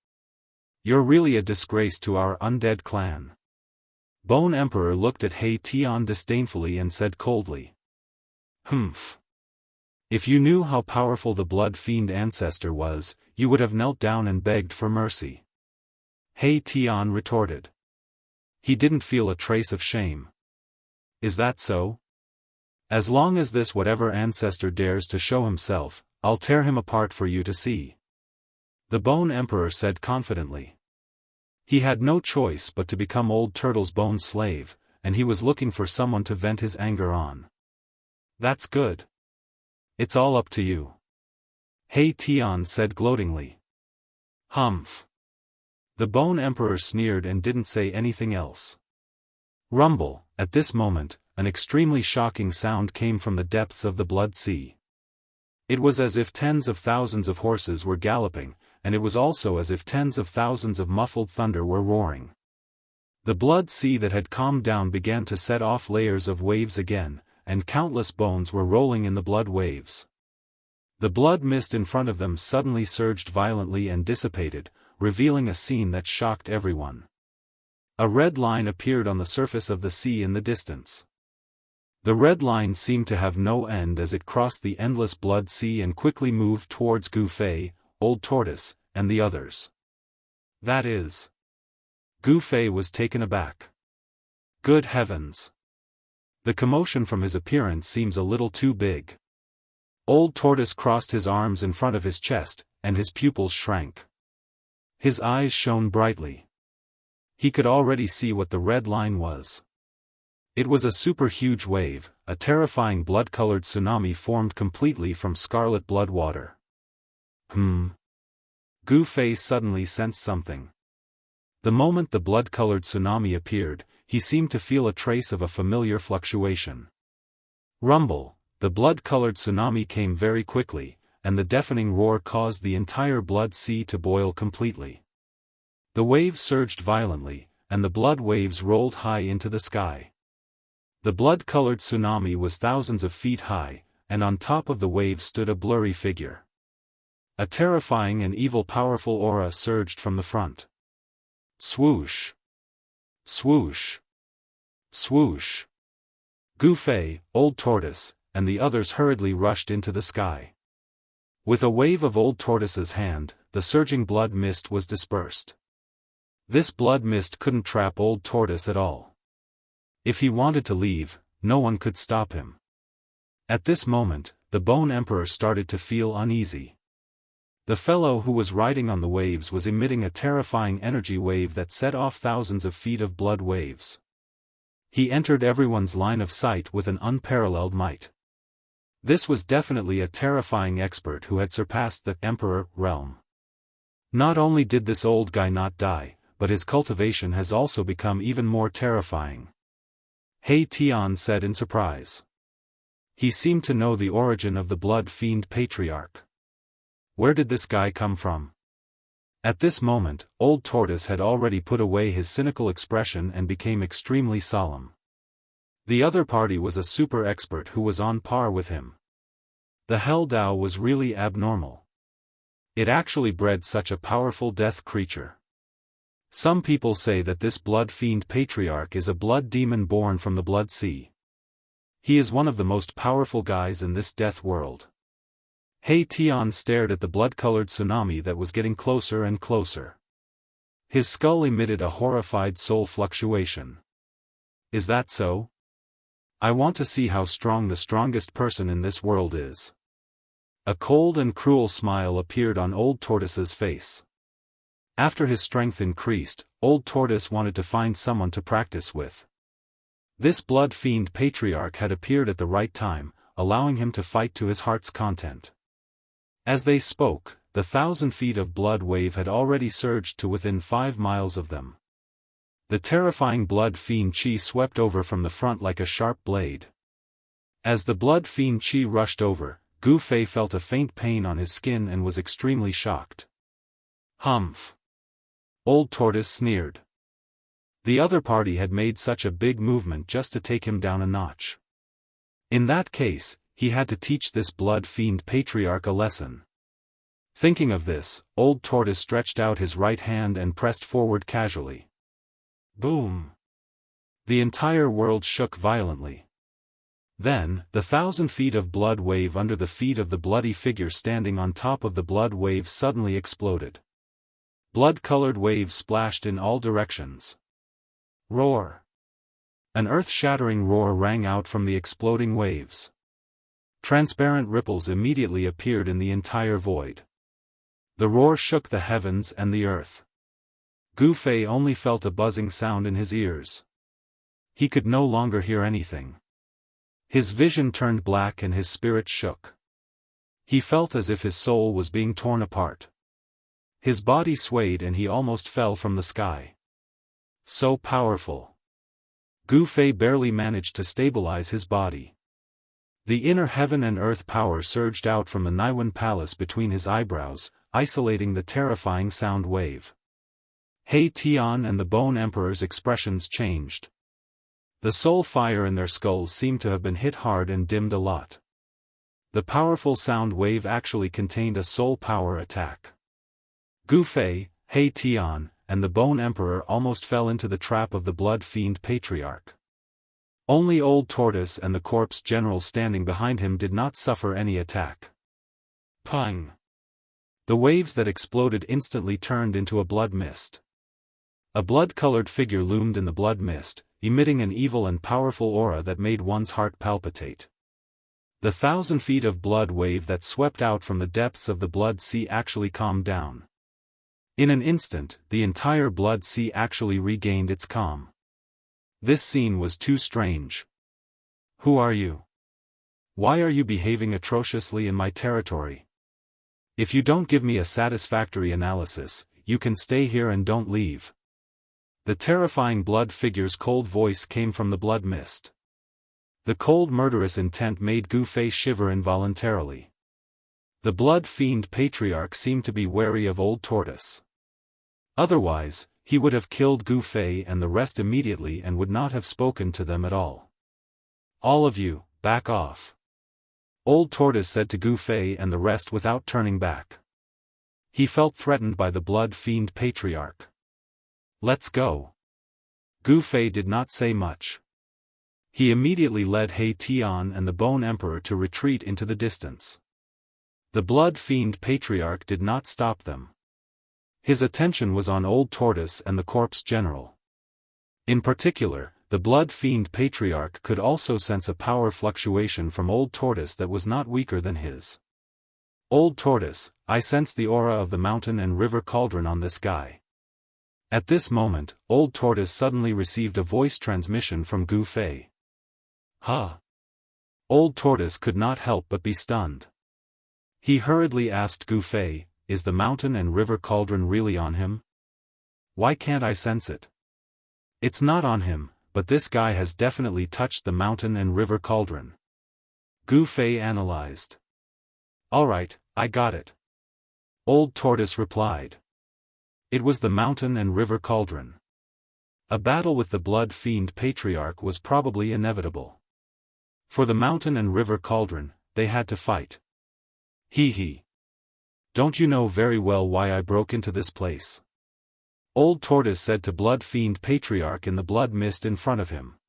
You're really a disgrace to our undead clan. Bone Emperor looked at He Tian disdainfully and said coldly. Humph. If you knew how powerful the blood fiend ancestor was, you would have knelt down and begged for mercy. He Tian retorted. He didn't feel a trace of shame. Is that so? As long as this whatever ancestor dares to show himself, I'll tear him apart for you to see. The Bone Emperor said confidently. He had no choice but to become Old Turtle's bone slave, and he was looking for someone to vent his anger on. That's good. It's all up to you. He Tian said gloatingly. Humph. The Bone Emperor sneered and didn't say anything else. Rumble, at this moment, an extremely shocking sound came from the depths of the blood sea. It was as if tens of thousands of horses were galloping, and it was also as if tens of thousands of muffled thunder were roaring. The blood sea that had calmed down began to set off layers of waves again, and countless bones were rolling in the blood waves. The blood mist in front of them suddenly surged violently and dissipated, revealing a scene that shocked everyone. A red line appeared on the surface of the sea in the distance. The red line seemed to have no end as it crossed the endless blood sea and quickly moved towards Gu Fei, Old Tortoise, and the others. That is. Gu Fei was taken aback. Good heavens! The commotion from his appearance seems a little too big. Old Tortoise crossed his arms in front of his chest, and his pupils shrank. His eyes shone brightly. He could already see what the red line was. It was a super-huge wave, a terrifying blood-colored tsunami formed completely from scarlet blood water. Gu Fei suddenly sensed something. The moment the blood-colored tsunami appeared, he seemed to feel a trace of a familiar fluctuation. Rumble, the blood-colored tsunami came very quickly, and the deafening roar caused the entire blood sea to boil completely. The waves surged violently, and the blood waves rolled high into the sky. The blood-colored tsunami was thousands of feet high, and on top of the waves stood a blurry figure. A terrifying and evil powerful aura surged from the front. Swoosh! Swoosh! Swoosh! Gu Fei, Old Tortoise, and the others hurriedly rushed into the sky. With a wave of Old Tortoise's hand, the surging blood mist was dispersed. This blood mist couldn't trap Old Tortoise at all. If he wanted to leave, no one could stop him. At this moment, the Bone Emperor started to feel uneasy. The fellow who was riding on the waves was emitting a terrifying energy wave that set off thousands of feet of blood waves. He entered everyone's line of sight with an unparalleled might. This was definitely a terrifying expert who had surpassed the Emperor realm. Not only did this old guy not die, but his cultivation has also become even more terrifying. He Tian said in surprise. He seemed to know the origin of the blood fiend patriarch. Where did this guy come from? At this moment, Old Tortoise had already put away his cynical expression and became extremely solemn. The other party was a super expert who was on par with him. The Hell Dao was really abnormal. It actually bred such a powerful death creature. Some people say that this blood fiend patriarch is a blood demon born from the blood sea. He is one of the most powerful guys in this death world. He Tian stared at the blood-colored tsunami that was getting closer and closer. His skull emitted a horrified soul fluctuation. Is that so? I want to see how strong the strongest person in this world is. A cold and cruel smile appeared on Old Tortoise's face. After his strength increased, Old Tortoise wanted to find someone to practice with. This blood fiend patriarch had appeared at the right time, allowing him to fight to his heart's content. As they spoke, the 1,000 feet of blood wave had already surged to within 5 miles of them. The terrifying blood fiend Qi swept over from the front like a sharp blade. As the blood fiend Qi rushed over, Gu Fei felt a faint pain on his skin and was extremely shocked. Humph! Old Tortoise sneered. The other party had made such a big movement just to take him down a notch. In that case, he had to teach this blood fiend patriarch a lesson. Thinking of this, Old Tortoise stretched out his right hand and pressed forward casually. Boom! The entire world shook violently. Then, the 1,000 feet of blood wave under the feet of the bloody figure standing on top of the blood wave suddenly exploded. Blood-colored waves splashed in all directions. Roar! An earth-shattering roar rang out from the exploding waves. Transparent ripples immediately appeared in the entire void. The roar shook the heavens and the earth. Gu Fei only felt a buzzing sound in his ears. He could no longer hear anything. His vision turned black and his spirit shook. He felt as if his soul was being torn apart. His body swayed and he almost fell from the sky. So powerful. Gu Fei barely managed to stabilize his body. The inner heaven and earth power surged out from the Naiwan palace between his eyebrows, isolating the terrifying sound wave. He Tian and the Bone Emperor's expressions changed. The soul fire in their skulls seemed to have been hit hard and dimmed a lot. The powerful sound wave actually contained a soul power attack. Gu Fei, He Tian, and the Bone Emperor almost fell into the trap of the blood fiend patriarch. Only Old Tortoise and the corpse general standing behind him did not suffer any attack. Pang! The waves that exploded instantly turned into a blood mist. A blood-colored figure loomed in the blood mist, emitting an evil and powerful aura that made one's heart palpitate. The 1,000 feet of blood wave that swept out from the depths of the blood sea actually calmed down. In an instant, the entire blood sea actually regained its calm. This scene was too strange. Who are you? Why are you behaving atrociously in my territory? If you don't give me a satisfactory analysis, you can stay here and don't leave. The terrifying blood figure's cold voice came from the blood mist. The cold murderous intent made Gu Fei shiver involuntarily. The blood fiend patriarch seemed to be wary of Old Tortoise. Otherwise, he would have killed Gu Fei and the rest immediately and would not have spoken to them at all. All of you, back off. Old Tortoise said to Gu Fei and the rest without turning back. He felt threatened by the blood fiend patriarch. Let's go. Gu Fei did not say much. He immediately led He Tian and the Bone Emperor to retreat into the distance. The blood fiend patriarch did not stop them. His attention was on Old Tortoise and the corpse general. In particular, the blood fiend patriarch could also sense a power fluctuation from Old Tortoise that was not weaker than his. Old Tortoise, I sense the aura of the mountain and river cauldron on this guy. At this moment, Old Tortoise suddenly received a voice transmission from Gu Fei. Huh? Old Tortoise could not help but be stunned. He hurriedly asked Gu Fei, is the mountain and river cauldron really on him? Why can't I sense it? It's not on him, but this guy has definitely touched the mountain and river cauldron. Gu Fei analyzed. Alright, I got it. Old Tortoise replied. It was the mountain and river cauldron. A battle with the blood fiend patriarch was probably inevitable. For the mountain and river cauldron, they had to fight. Hee. Don't you know very well why I broke into this place? Old Tortoise said to blood fiend patriarch in the blood mist in front of him.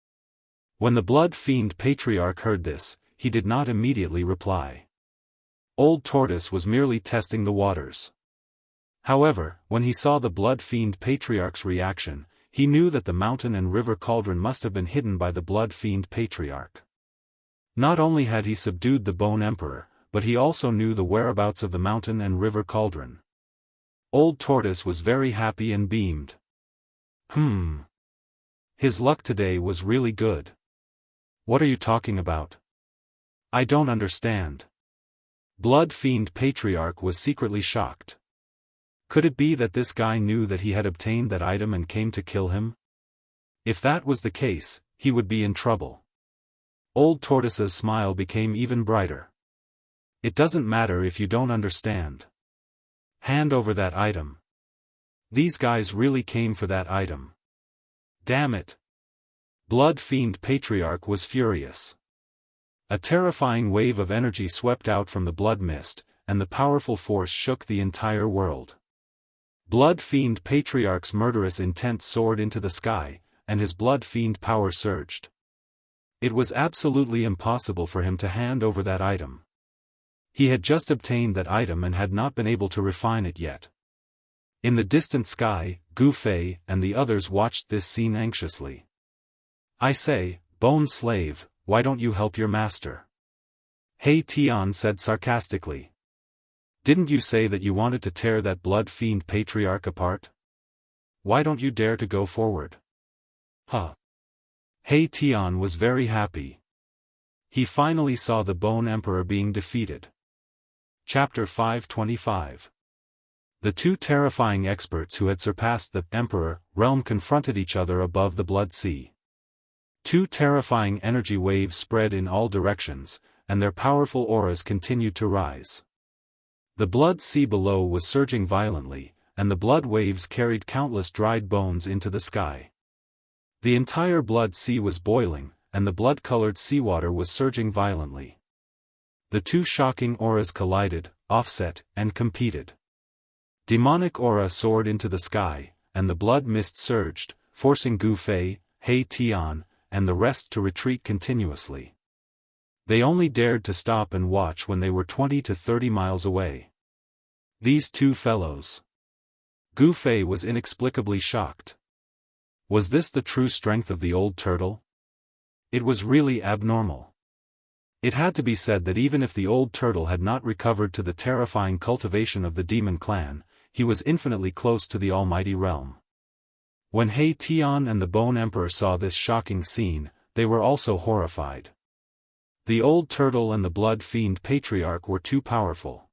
When the blood fiend patriarch heard this, he did not immediately reply. Old Tortoise was merely testing the waters. However, when he saw the blood fiend patriarch's reaction, he knew that the mountain and river cauldron must have been hidden by the blood fiend patriarch. Not only had he subdued the Bone Emperor, but he also knew the whereabouts of the mountain and river cauldron. Old Tortoise was very happy and beamed. His luck today was really good. What are you talking about? I don't understand. Blood fiend patriarch was secretly shocked. Could it be that this guy knew that he had obtained that item and came to kill him? If that was the case, he would be in trouble. Old Tortoise's smile became even brighter. It doesn't matter if you don't understand. Hand over that item. These guys really came for that item. Damn it. Blood fiend patriarch was furious. A terrifying wave of energy swept out from the blood mist, and the powerful force shook the entire world. Blood fiend patriarch's murderous intent soared into the sky, and his blood fiend power surged. It was absolutely impossible for him to hand over that item. He had just obtained that item and had not been able to refine it yet. In the distant sky, Gu Fei and the others watched this scene anxiously. I say, Bone Slave, why don't you help your master? He Tian said sarcastically. Didn't you say that you wanted to tear that blood fiend patriarch apart? Why don't you dare to go forward? Huh. He Tian was very happy. He finally saw the Bone Emperor being defeated. Chapter 525. The two terrifying experts who had surpassed the Emperor realm confronted each other above the Blood Sea. Two terrifying energy waves spread in all directions, and their powerful auras continued to rise. The Blood Sea below was surging violently, and the blood waves carried countless dried bones into the sky. The entire Blood Sea was boiling, and the blood-colored seawater was surging violently. The two shocking auras collided, offset, and competed. Demonic aura soared into the sky, and the blood mist surged, forcing Gu Fei, He Tian, and the rest to retreat continuously. They only dared to stop and watch when they were 20 to 30 miles away. These two fellows. Gu Fei was inexplicably shocked. Was this the true strength of the old turtle? It was really abnormal. It had to be said that even if the old turtle had not recovered to the terrifying cultivation of the demon clan, he was infinitely close to the almighty realm. When He Tian and the Bone Emperor saw this shocking scene, they were also horrified. The old turtle and the blood fiend patriarch were too powerful.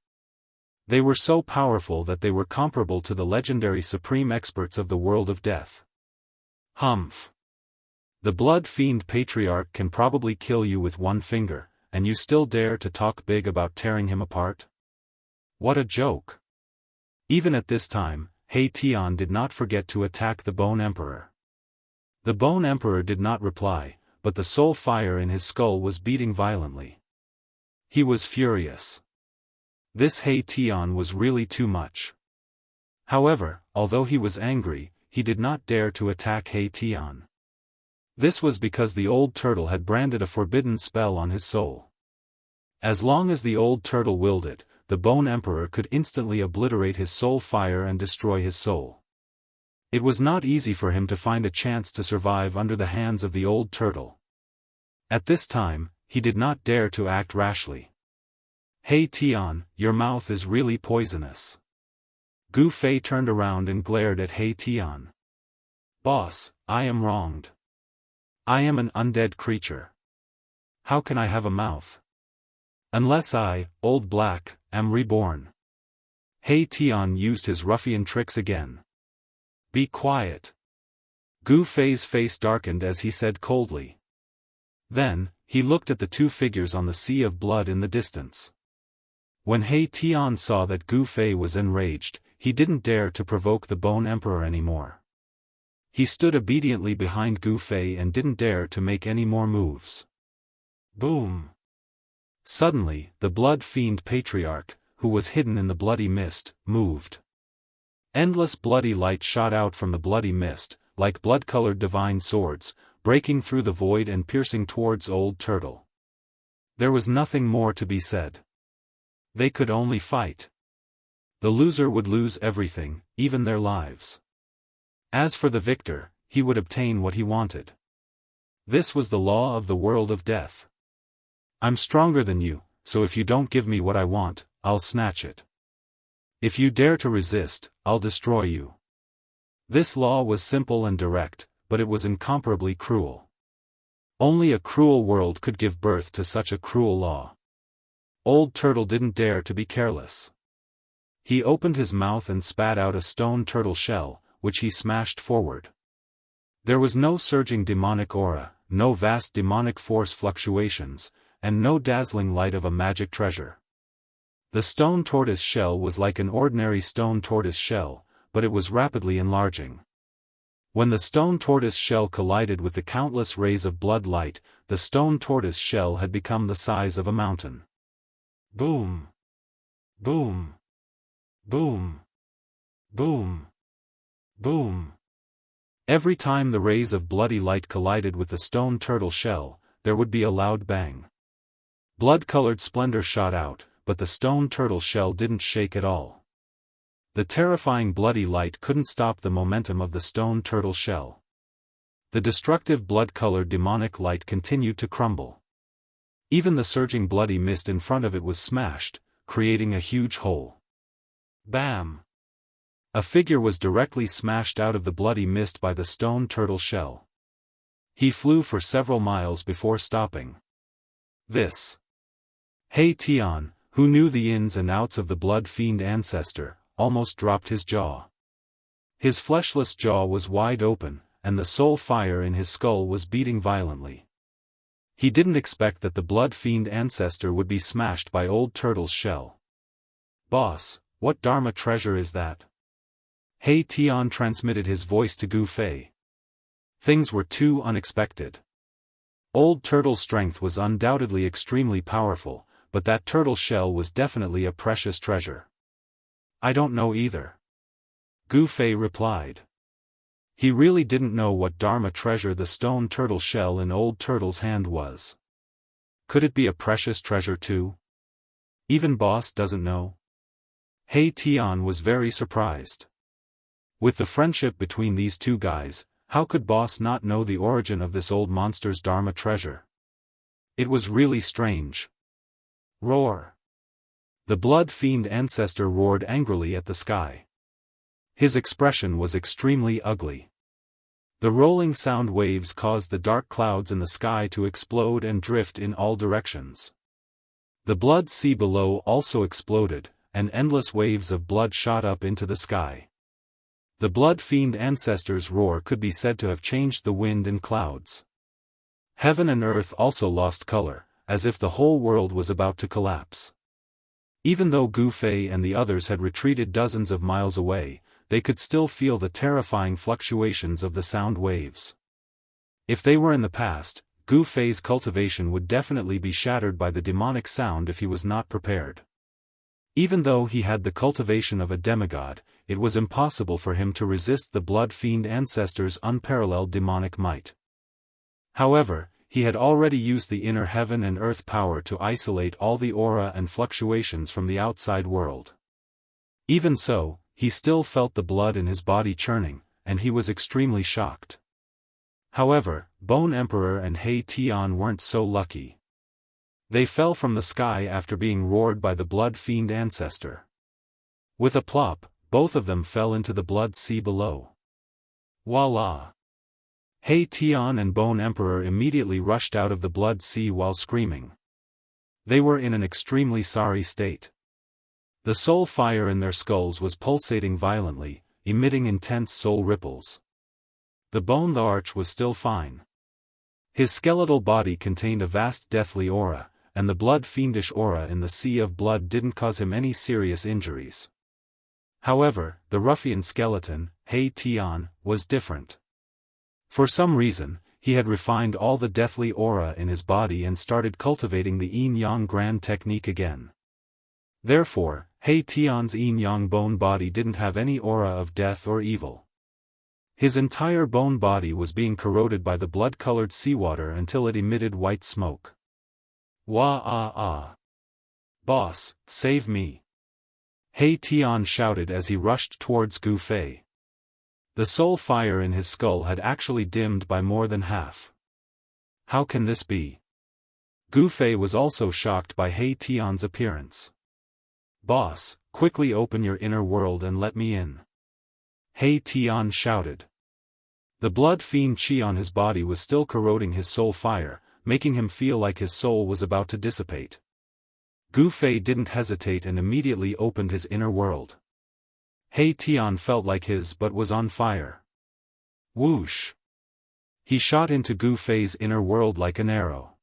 They were so powerful that they were comparable to the legendary supreme experts of the world of death. Humph. The blood fiend patriarch can probably kill you with one finger, and you still dare to talk big about tearing him apart? What a joke. Even at this time, He Tian did not forget to attack the Bone Emperor. The Bone Emperor did not reply, but the soul fire in his skull was beating violently. He was furious. This He Tian was really too much. However, although he was angry, he did not dare to attack He Tian. This was because the old turtle had branded a forbidden spell on his soul. As long as the old turtle willed it, the Bone Emperor could instantly obliterate his soul fire and destroy his soul. It was not easy for him to find a chance to survive under the hands of the old turtle. At this time, he did not dare to act rashly. He Tian, your mouth is really poisonous. Gu Fei turned around and glared at He Tian. Boss, I am wronged. I am an undead creature. How can I have a mouth? Unless I, Old Black, am reborn. He Tian used his ruffian tricks again. Be quiet. Gu Fei's face darkened as he said coldly. Then, he looked at the two figures on the sea of blood in the distance. When He Tian saw that Gu Fei was enraged, he didn't dare to provoke the Bone Emperor anymore. He stood obediently behind Gu Fei and didn't dare to make any more moves. Boom! Suddenly, the blood fiend patriarch, who was hidden in the bloody mist, moved. Endless bloody light shot out from the bloody mist, like blood-colored divine swords, breaking through the void and piercing towards Old Turtle. There was nothing more to be said. They could only fight. The loser would lose everything, even their lives. As for the victor, he would obtain what he wanted. This was the law of the world of death. I'm stronger than you, so if you don't give me what I want, I'll snatch it. If you dare to resist, I'll destroy you. This law was simple and direct, but it was incomparably cruel. Only a cruel world could give birth to such a cruel law. Old Turtle didn't dare to be careless. He opened his mouth and spat out a stone turtle shell, which he smashed forward. There was no surging demonic aura, no vast demonic force fluctuations, and no dazzling light of a magic treasure. The stone tortoise shell was like an ordinary stone tortoise shell, but it was rapidly enlarging. When the stone tortoise shell collided with the countless rays of blood light, the stone tortoise shell had become the size of a mountain. Boom! Boom! Boom! Boom! Boom! Every time the rays of bloody light collided with the stone turtle shell, there would be a loud bang. Blood-colored splendor shot out, but the stone turtle shell didn't shake at all. The terrifying bloody light couldn't stop the momentum of the stone turtle shell. The destructive blood-colored demonic light continued to crumble. Even the surging bloody mist in front of it was smashed, creating a huge hole. Bam! A figure was directly smashed out of the bloody mist by the stone turtle shell. He flew for several miles before stopping. This. He Tian, who knew the ins and outs of the blood fiend ancestor, almost dropped his jaw. His fleshless jaw was wide open, and the soul fire in his skull was beating violently. He didn't expect that the blood fiend ancestor would be smashed by Old Turtle's shell. Boss, what Dharma treasure is that? He Tian transmitted his voice to Gu Fei. Things were too unexpected. Old Turtle's strength was undoubtedly extremely powerful, but that turtle shell was definitely a precious treasure. I don't know either. Gu Fei replied. He really didn't know what Dharma treasure the stone turtle shell in Old Turtle's hand was. Could it be a precious treasure too? Even Boss doesn't know? He Tian was very surprised. With the friendship between these two guys, how could Boss not know the origin of this old monster's Dharma treasure? It was really strange. Roar! The blood fiend ancestor roared angrily at the sky. His expression was extremely ugly. The rolling sound waves caused the dark clouds in the sky to explode and drift in all directions. The blood sea below also exploded, and endless waves of blood shot up into the sky. The blood fiend ancestor's roar could be said to have changed the wind and clouds. Heaven and earth also lost color, as if the whole world was about to collapse. Even though Gu Fei and the others had retreated dozens of miles away, they could still feel the terrifying fluctuations of the sound waves. If they were in the past, Gu Fei's cultivation would definitely be shattered by the demonic sound if he was not prepared. Even though he had the cultivation of a demigod, it was impossible for him to resist the blood fiend ancestor's unparalleled demonic might. However, he had already used the inner heaven and earth power to isolate all the aura and fluctuations from the outside world. Even so, he still felt the blood in his body churning, and he was extremely shocked. However, Bone Emperor and He Tian weren't so lucky. They fell from the sky after being roared by the blood fiend ancestor. With a plop, both of them fell into the blood sea below. Voila! He Tian and Bone Emperor immediately rushed out of the blood sea while screaming. They were in an extremely sorry state. The soul fire in their skulls was pulsating violently, emitting intense soul ripples. The bone arch was still fine. His skeletal body contained a vast deathly aura, and the blood fiendish aura in the sea of blood didn't cause him any serious injuries. However, the ruffian skeleton, He Tian, was different. For some reason, he had refined all the deathly aura in his body and started cultivating the yin-yang grand technique again. Therefore, He Tian's yin-yang bone body didn't have any aura of death or evil. His entire bone body was being corroded by the blood-colored seawater until it emitted white smoke. Wah-ah-ah! Boss, save me! He Tian shouted as he rushed towards Gu Fei. The soul fire in his skull had actually dimmed by more than half. How can this be? Gu Fei was also shocked by He Tian's appearance. Boss, quickly open your inner world and let me in. He Tian shouted. The blood fiend chi on his body was still corroding his soul fire, making him feel like his soul was about to dissipate. Gu Fei didn't hesitate and immediately opened his inner world. He Tian felt like his but was on fire. Whoosh! He shot into Gu Fei's inner world like an arrow.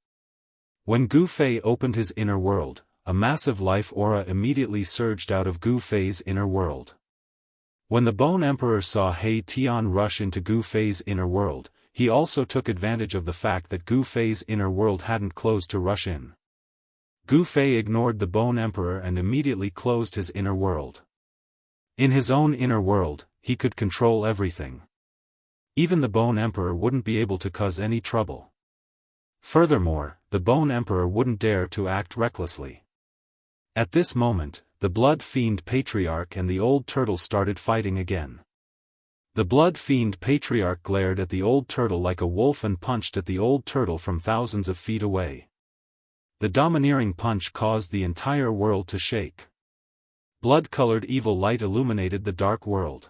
When Gu Fei opened his inner world, a massive life aura immediately surged out of Gu Fei's inner world. When the Bone Emperor saw He Tian rush into Gu Fei's inner world, he also took advantage of the fact that Gu Fei's inner world hadn't closed to rush in. Gu Fei ignored the Bone Emperor and immediately closed his inner world. In his own inner world, he could control everything. Even the Bone Emperor wouldn't be able to cause any trouble. Furthermore, the Bone Emperor wouldn't dare to act recklessly. At this moment, the Blood Fiend Patriarch and the Old Turtle started fighting again. The Blood Fiend Patriarch glared at the Old Turtle like a wolf and punched at the Old Turtle from thousands of feet away. The domineering punch caused the entire world to shake. Blood-colored evil light illuminated the dark world.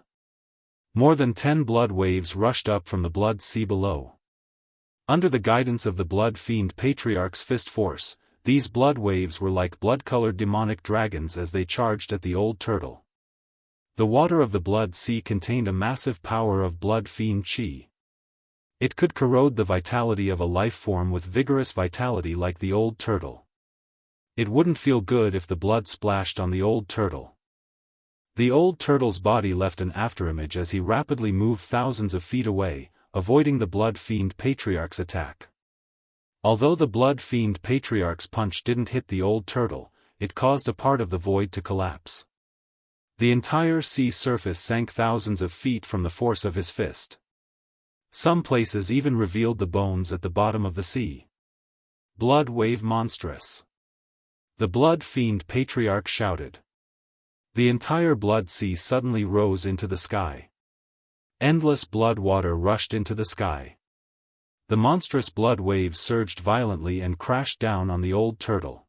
More than 10 blood waves rushed up from the blood sea below. Under the guidance of the Blood Fiend Patriarch's fist force, these blood waves were like blood-colored demonic dragons as they charged at the Old Turtle. The water of the blood sea contained a massive power of blood fiend chi. It could corrode the vitality of a life form with vigorous vitality like the Old Turtle. It wouldn't feel good if the blood splashed on the Old Turtle. The Old Turtle's body left an afterimage as he rapidly moved thousands of feet away, avoiding the Blood Fiend Patriarch's attack. Although the Blood Fiend Patriarch's punch didn't hit the Old Turtle, it caused a part of the void to collapse. The entire sea surface sank thousands of feet from the force of his fist. Some places even revealed the bones at the bottom of the sea. Blood wave monstrous. The blood fiend patriarch shouted. The entire blood sea suddenly rose into the sky. Endless blood water rushed into the sky. The monstrous blood waves surged violently and crashed down on the old turtle.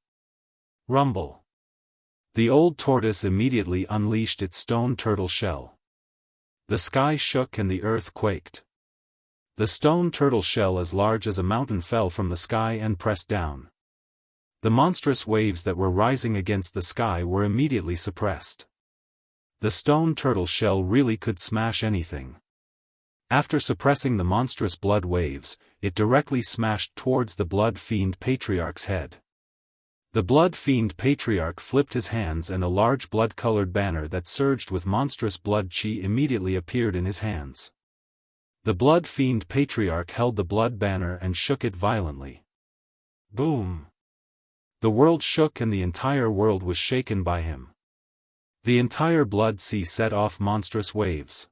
Rumble. The old tortoise immediately unleashed its stone turtle shell. The sky shook and the earth quaked. The stone turtle shell as large as a mountain fell from the sky and pressed down. The monstrous waves that were rising against the sky were immediately suppressed. The stone turtle shell really could smash anything. After suppressing the monstrous blood waves, it directly smashed towards the blood fiend patriarch's head. The blood fiend patriarch flipped his hands and a large blood-colored banner that surged with monstrous blood chi immediately appeared in his hands. The blood fiend patriarch held the blood banner and shook it violently. Boom! The world shook and the entire world was shaken by him. The entire blood sea set off monstrous waves.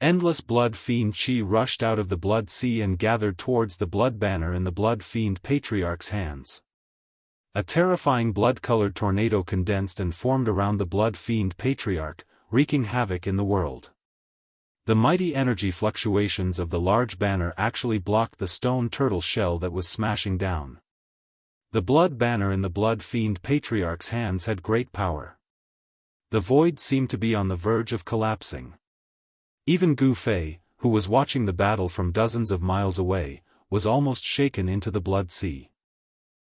Endless blood fiend chi rushed out of the blood sea and gathered towards the blood banner in the blood fiend patriarch's hands. A terrifying blood-colored tornado condensed and formed around the blood fiend patriarch, wreaking havoc in the world. The mighty energy fluctuations of the large banner actually blocked the stone turtle shell that was smashing down. The blood banner in the blood fiend patriarch's hands had great power. The void seemed to be on the verge of collapsing. Even Gu Fei, who was watching the battle from dozens of miles away, was almost shaken into the blood sea.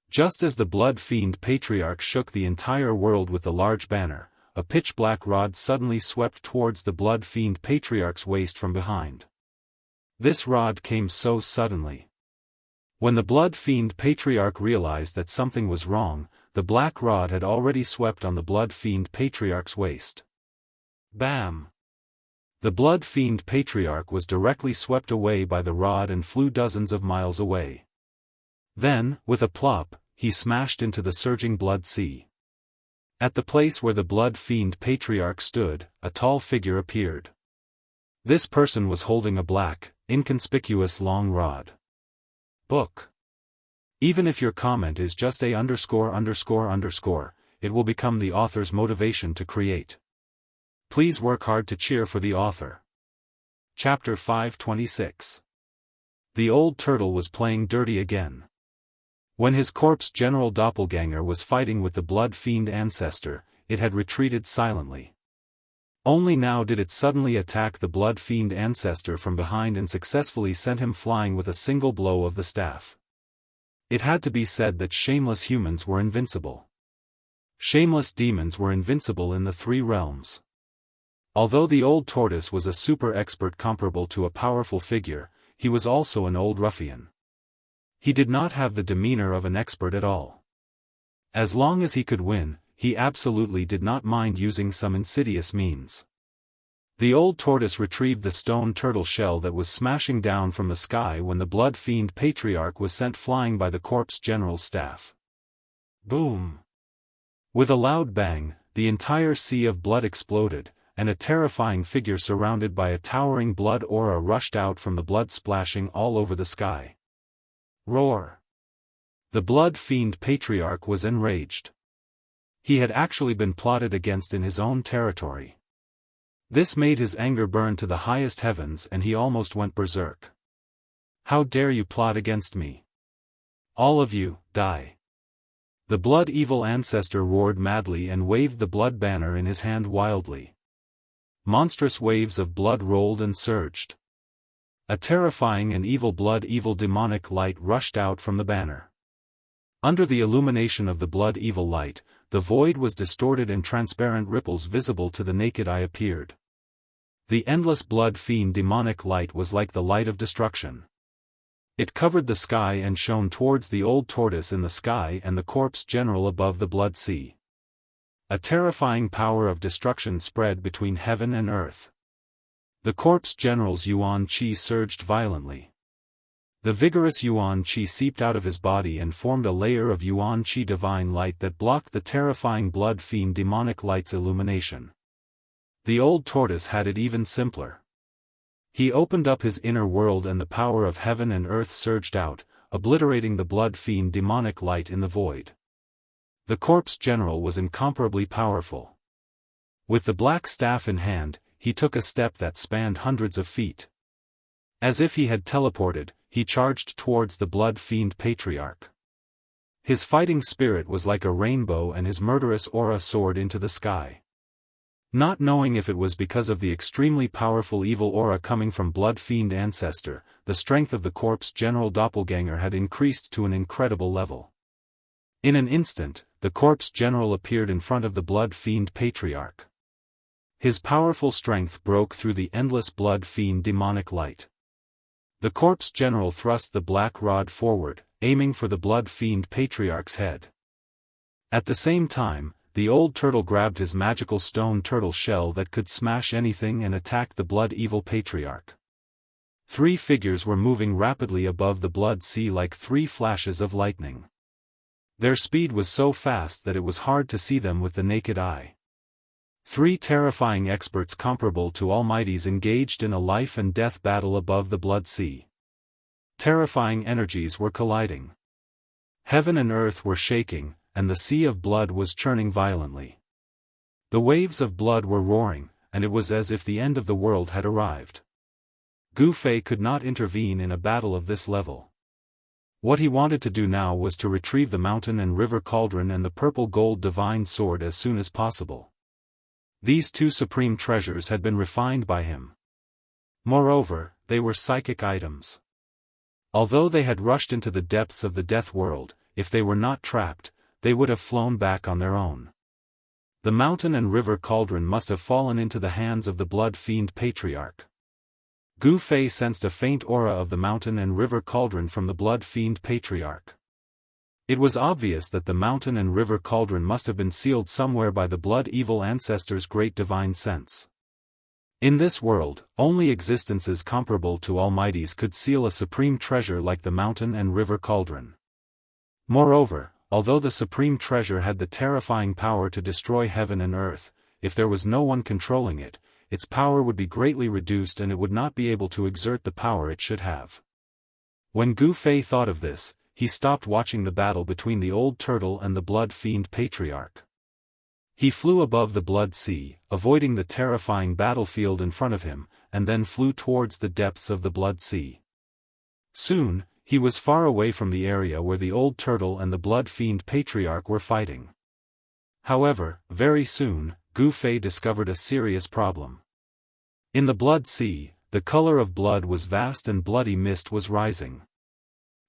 Just as the blood fiend patriarch shook the entire world with the large banner, a pitch-black rod suddenly swept towards the blood fiend patriarch's waist from behind. This rod came so suddenly. When the blood fiend patriarch realized that something was wrong, the black rod had already swept on the blood fiend patriarch's waist. Bam! The blood fiend patriarch was directly swept away by the rod and flew dozens of miles away. Then, with a plop, he smashed into the surging blood sea. At the place where the blood fiend patriarch stood, a tall figure appeared. This person was holding a black, inconspicuous long rod. Book. Even if your comment is just a _____, it will become the author's motivation to create. Please work hard to cheer for the author. Chapter 526. The old turtle was playing dirty again. When his corpse general doppelganger was fighting with the blood fiend ancestor, it had retreated silently. Only now did it suddenly attack the blood fiend ancestor from behind and successfully sent him flying with a single blow of the staff. It had to be said that shameless humans were invincible. Shameless demons were invincible in the three realms. Although the old tortoise was a super expert comparable to a powerful figure, he was also an old ruffian. He did not have the demeanor of an expert at all. As long as he could win, he absolutely did not mind using some insidious means. The old tortoise retrieved the stone turtle shell that was smashing down from the sky when the blood fiend patriarch was sent flying by the corpse general's staff. Boom! With a loud bang, the entire sea of blood exploded, and a terrifying figure surrounded by a towering blood aura rushed out from the blood splashing all over the sky. Roar! The blood fiend patriarch was enraged. He had actually been plotted against in his own territory. This made his anger burn to the highest heavens and he almost went berserk. How dare you plot against me? All of you, die! The blood evil ancestor roared madly and waved the blood banner in his hand wildly. Monstrous waves of blood rolled and surged. A terrifying and evil demonic light rushed out from the banner. Under the illumination of the blood evil light, the void was distorted and transparent ripples visible to the naked eye appeared. The endless blood fiend demonic light was like the light of destruction. It covered the sky and shone towards the old tortoise in the sky and the corpse general above the blood sea. A terrifying power of destruction spread between heaven and earth. The corpse general's yuan qi surged violently. The vigorous yuan qi seeped out of his body and formed a layer of yuan qi divine light that blocked the terrifying blood fiend demonic light's illumination. The old tortoise had it even simpler. He opened up his inner world and the power of heaven and earth surged out, obliterating the blood fiend demonic light in the void. The corpse general was incomparably powerful. With the black staff in hand, he took a step that spanned hundreds of feet. As if he had teleported, he charged towards the blood fiend patriarch. His fighting spirit was like a rainbow and his murderous aura soared into the sky. Not knowing if it was because of the extremely powerful evil aura coming from blood fiend ancestor, the strength of the corpse general doppelganger had increased to an incredible level. In an instant, the corpse general appeared in front of the blood fiend patriarch. His powerful strength broke through the endless blood fiend demonic light. The corpse general thrust the black rod forward, aiming for the blood fiend patriarch's head. At the same time, the old turtle grabbed his magical stone turtle shell that could smash anything and attacked the blood evil patriarch. 3 figures were moving rapidly above the blood sea like 3 flashes of lightning. Their speed was so fast that it was hard to see them with the naked eye. 3 terrifying experts comparable to almighties engaged in a life and death battle above the blood sea. Terrifying energies were colliding. Heaven and earth were shaking, and the sea of blood was churning violently. The waves of blood were roaring, and it was as if the end of the world had arrived. Gu Fei could not intervene in a battle of this level. What he wanted to do now was to retrieve the mountain and river cauldron and the purple gold divine sword as soon as possible. These 2 supreme treasures had been refined by him. Moreover, they were psychic items. Although they had rushed into the depths of the death world, if they were not trapped, they would have flown back on their own. The mountain and river cauldron must have fallen into the hands of the blood fiend patriarch. Gu Fei sensed a faint aura of the mountain and river cauldron from the blood fiend patriarch. It was obvious that the mountain and river cauldron must have been sealed somewhere by the blood evil ancestor's great divine sense. In this world, only existences comparable to almighties could seal a supreme treasure like the mountain and river cauldron. Moreover, although the supreme treasure had the terrifying power to destroy heaven and earth, if there was no one controlling it, its power would be greatly reduced and it would not be able to exert the power it should have. When Gu Fei thought of this, he stopped watching the battle between the old turtle and the blood fiend patriarch. He flew above the blood sea, avoiding the terrifying battlefield in front of him, and then flew towards the depths of the blood sea. Soon, he was far away from the area where the old turtle and the blood fiend patriarch were fighting. However, very soon, Gu Fei discovered a serious problem. In the blood sea, the color of blood was vast and bloody mist was rising.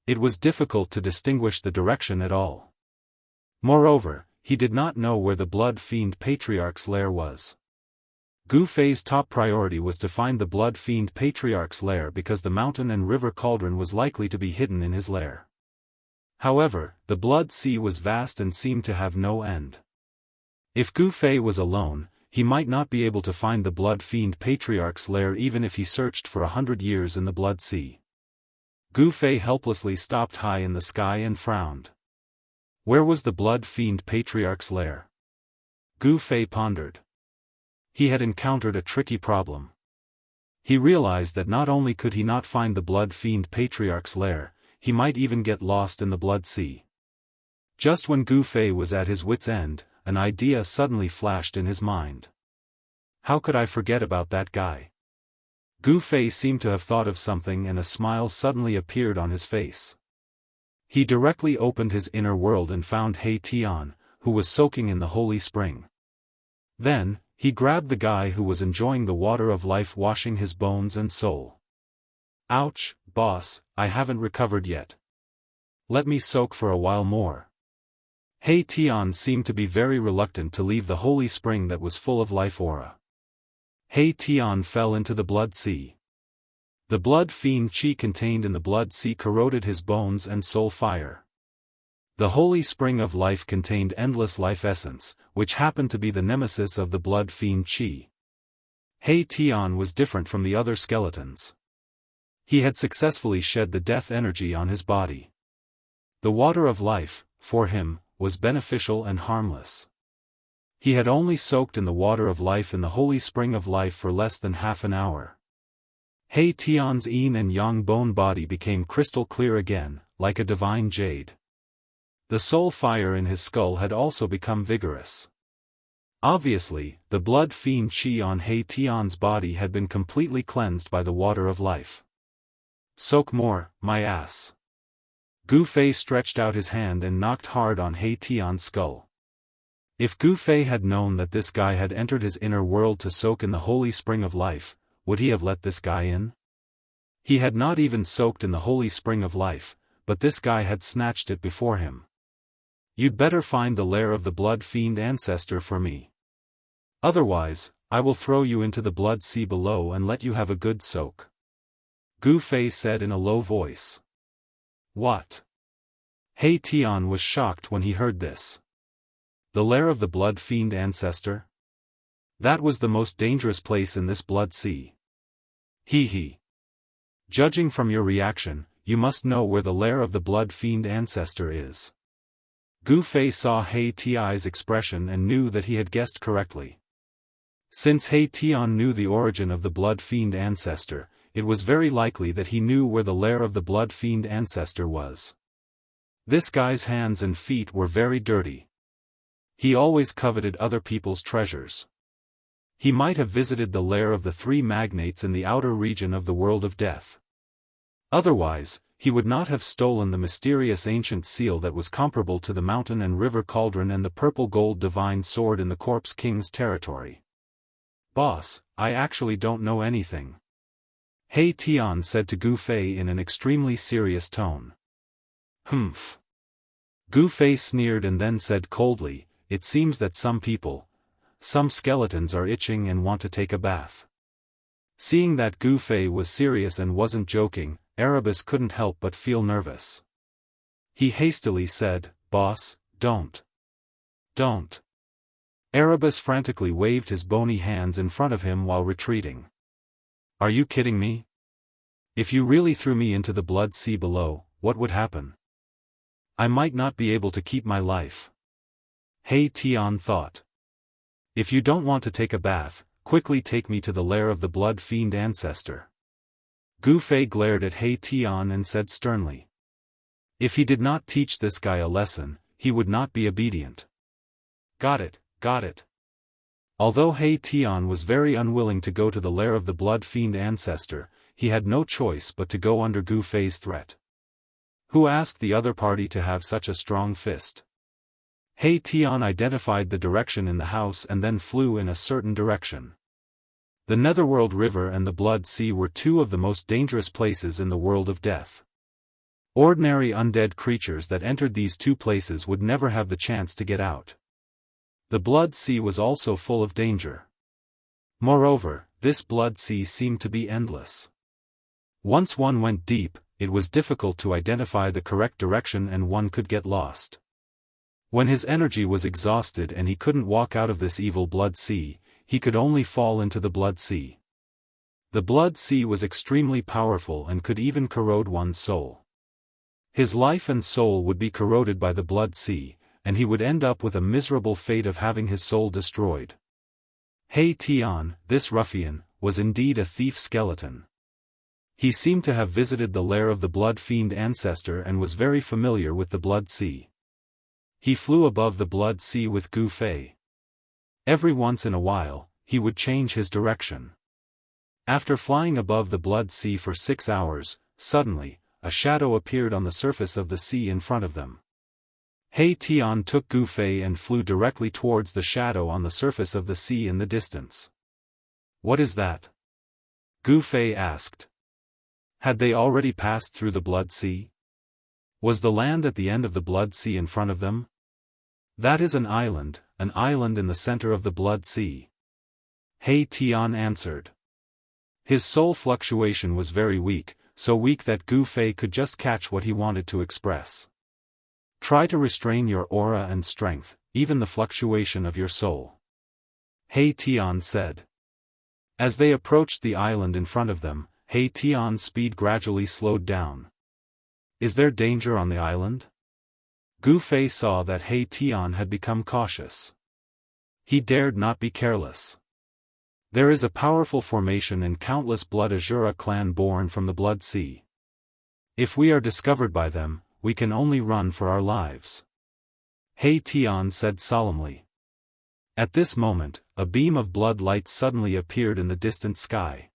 It was difficult to distinguish the direction at all. Moreover, he did not know where the blood fiend patriarch's lair was. Gu Fei's top priority was to find the blood fiend patriarch's lair because the mountain and river cauldron was likely to be hidden in his lair. However, the blood sea was vast and seemed to have no end. If Gu Fei was alone, he might not be able to find the blood fiend patriarch's lair even if he searched for 100 years in the blood sea. Gu Fei helplessly stopped high in the sky and frowned. Where was the blood fiend patriarch's lair? Gu Fei pondered. He had encountered a tricky problem. He realized that not only could he not find the blood fiend patriarch's lair, he might even get lost in the blood sea. Just when Gu Fei was at his wit's end, an idea suddenly flashed in his mind. How could I forget about that guy? Gu Fei seemed to have thought of something and a smile suddenly appeared on his face. He directly opened his inner world and found He Tian, who was soaking in the holy spring. Then, he grabbed the guy who was enjoying the water of life washing his bones and soul. Ouch, boss, I haven't recovered yet. Let me soak for a while more. He Tian seemed to be very reluctant to leave the holy spring that was full of life aura. He Tian fell into the blood sea. The blood fiend chi contained in the blood sea corroded his bones and soul fire. The holy spring of life contained endless life essence, which happened to be the nemesis of the blood fiend chi. He Tian was different from the other skeletons. He had successfully shed the death energy on his body. The water of life, for him, was beneficial and harmless. He had only soaked in the water of life in the holy spring of life for less than half an hour. He Tian's yin and yang bone body became crystal clear again, like a divine jade. The soul fire in his skull had also become vigorous. Obviously, the blood fiend qi on He Tian's body had been completely cleansed by the water of life. Soak more, my ass. Gu Fei stretched out his hand and knocked hard on He Tian's skull. If Gu Fei had known that this guy had entered his inner world to soak in the holy spring of life, would he have let this guy in? He had not even soaked in the holy spring of life, but this guy had snatched it before him. You'd better find the lair of the blood fiend ancestor for me. Otherwise, I will throw you into the blood sea below and let you have a good soak. Gu Fei said in a low voice. What? He Tian was shocked when he heard this. The lair of the blood fiend ancestor? That was the most dangerous place in this blood sea. He. Judging from your reaction, you must know where the lair of the blood fiend ancestor is. Gu Fei saw He Tian's expression and knew that he had guessed correctly. Since He Tian knew the origin of the blood fiend ancestor, it was very likely that he knew where the lair of the blood fiend ancestor was. This guy's hands and feet were very dirty. He always coveted other people's treasures. He might have visited the lair of the three magnates in the outer region of the world of death. Otherwise, he would not have stolen the mysterious ancient seal that was comparable to the mountain and river cauldron and the purple gold divine sword in the corpse king's territory. Boss, I actually don't know anything. He Tian said to Gu Fei in an extremely serious tone. Humph. Gu Fei sneered and then said coldly, it seems that some skeletons are itching and want to take a bath. Seeing that Gu Fei was serious and wasn't joking, Erebus couldn't help but feel nervous. He hastily said, Boss, don't. Erebus frantically waved his bony hands in front of him while retreating. Are you kidding me? If you really threw me into the blood sea below, what would happen? I might not be able to keep my life. He Tian thought. If you don't want to take a bath, quickly take me to the lair of the blood fiend ancestor. Gu Fei glared at He Tian and said sternly. If he did not teach this guy a lesson, he would not be obedient. Got it. Although He Tian was very unwilling to go to the lair of the blood fiend ancestor, he had no choice but to go under Gu Fei's threat. Who asked the other party to have such a strong fist? He Tian identified the direction in the house and then flew in a certain direction. The Netherworld River and the Blood Sea were two of the most dangerous places in the world of death. Ordinary undead creatures that entered these two places would never have the chance to get out. The Blood Sea was also full of danger. Moreover, this Blood Sea seemed to be endless. Once one went deep, it was difficult to identify the correct direction and one could get lost. When his energy was exhausted and he couldn't walk out of this evil Blood Sea, he could only fall into the Blood Sea. The Blood Sea was extremely powerful and could even corrode one's soul. His life and soul would be corroded by the Blood Sea, and he would end up with a miserable fate of having his soul destroyed. He Tian, this ruffian, was indeed a thief skeleton. He seemed to have visited the lair of the blood fiend ancestor and was very familiar with the Blood Sea. He flew above the Blood Sea with Gu Fei. Every once in a while, he would change his direction. After flying above the Blood Sea for 6 hours, suddenly, a shadow appeared on the surface of the sea in front of them. He Tian took Gu Fei and flew directly towards the shadow on the surface of the sea in the distance. What is that? Gu Fei asked. Had they already passed through the Blood Sea? Was the land at the end of the Blood Sea in front of them? That is an island in the center of the Blood Sea. He Tian answered. His soul fluctuation was very weak, so weak that Gu Fei could just catch what he wanted to express. Try to restrain your aura and strength, even the fluctuation of your soul. He Tian said. As they approached the island in front of them, He Tian's speed gradually slowed down. Is there danger on the island? Gu Fei saw that He Tian had become cautious. He dared not be careless. There is a powerful formation and countless Blood Azura clan born from the Blood Sea. If we are discovered by them, we can only run for our lives. He Tian said solemnly. At this moment, a beam of blood light suddenly appeared in the distant sky.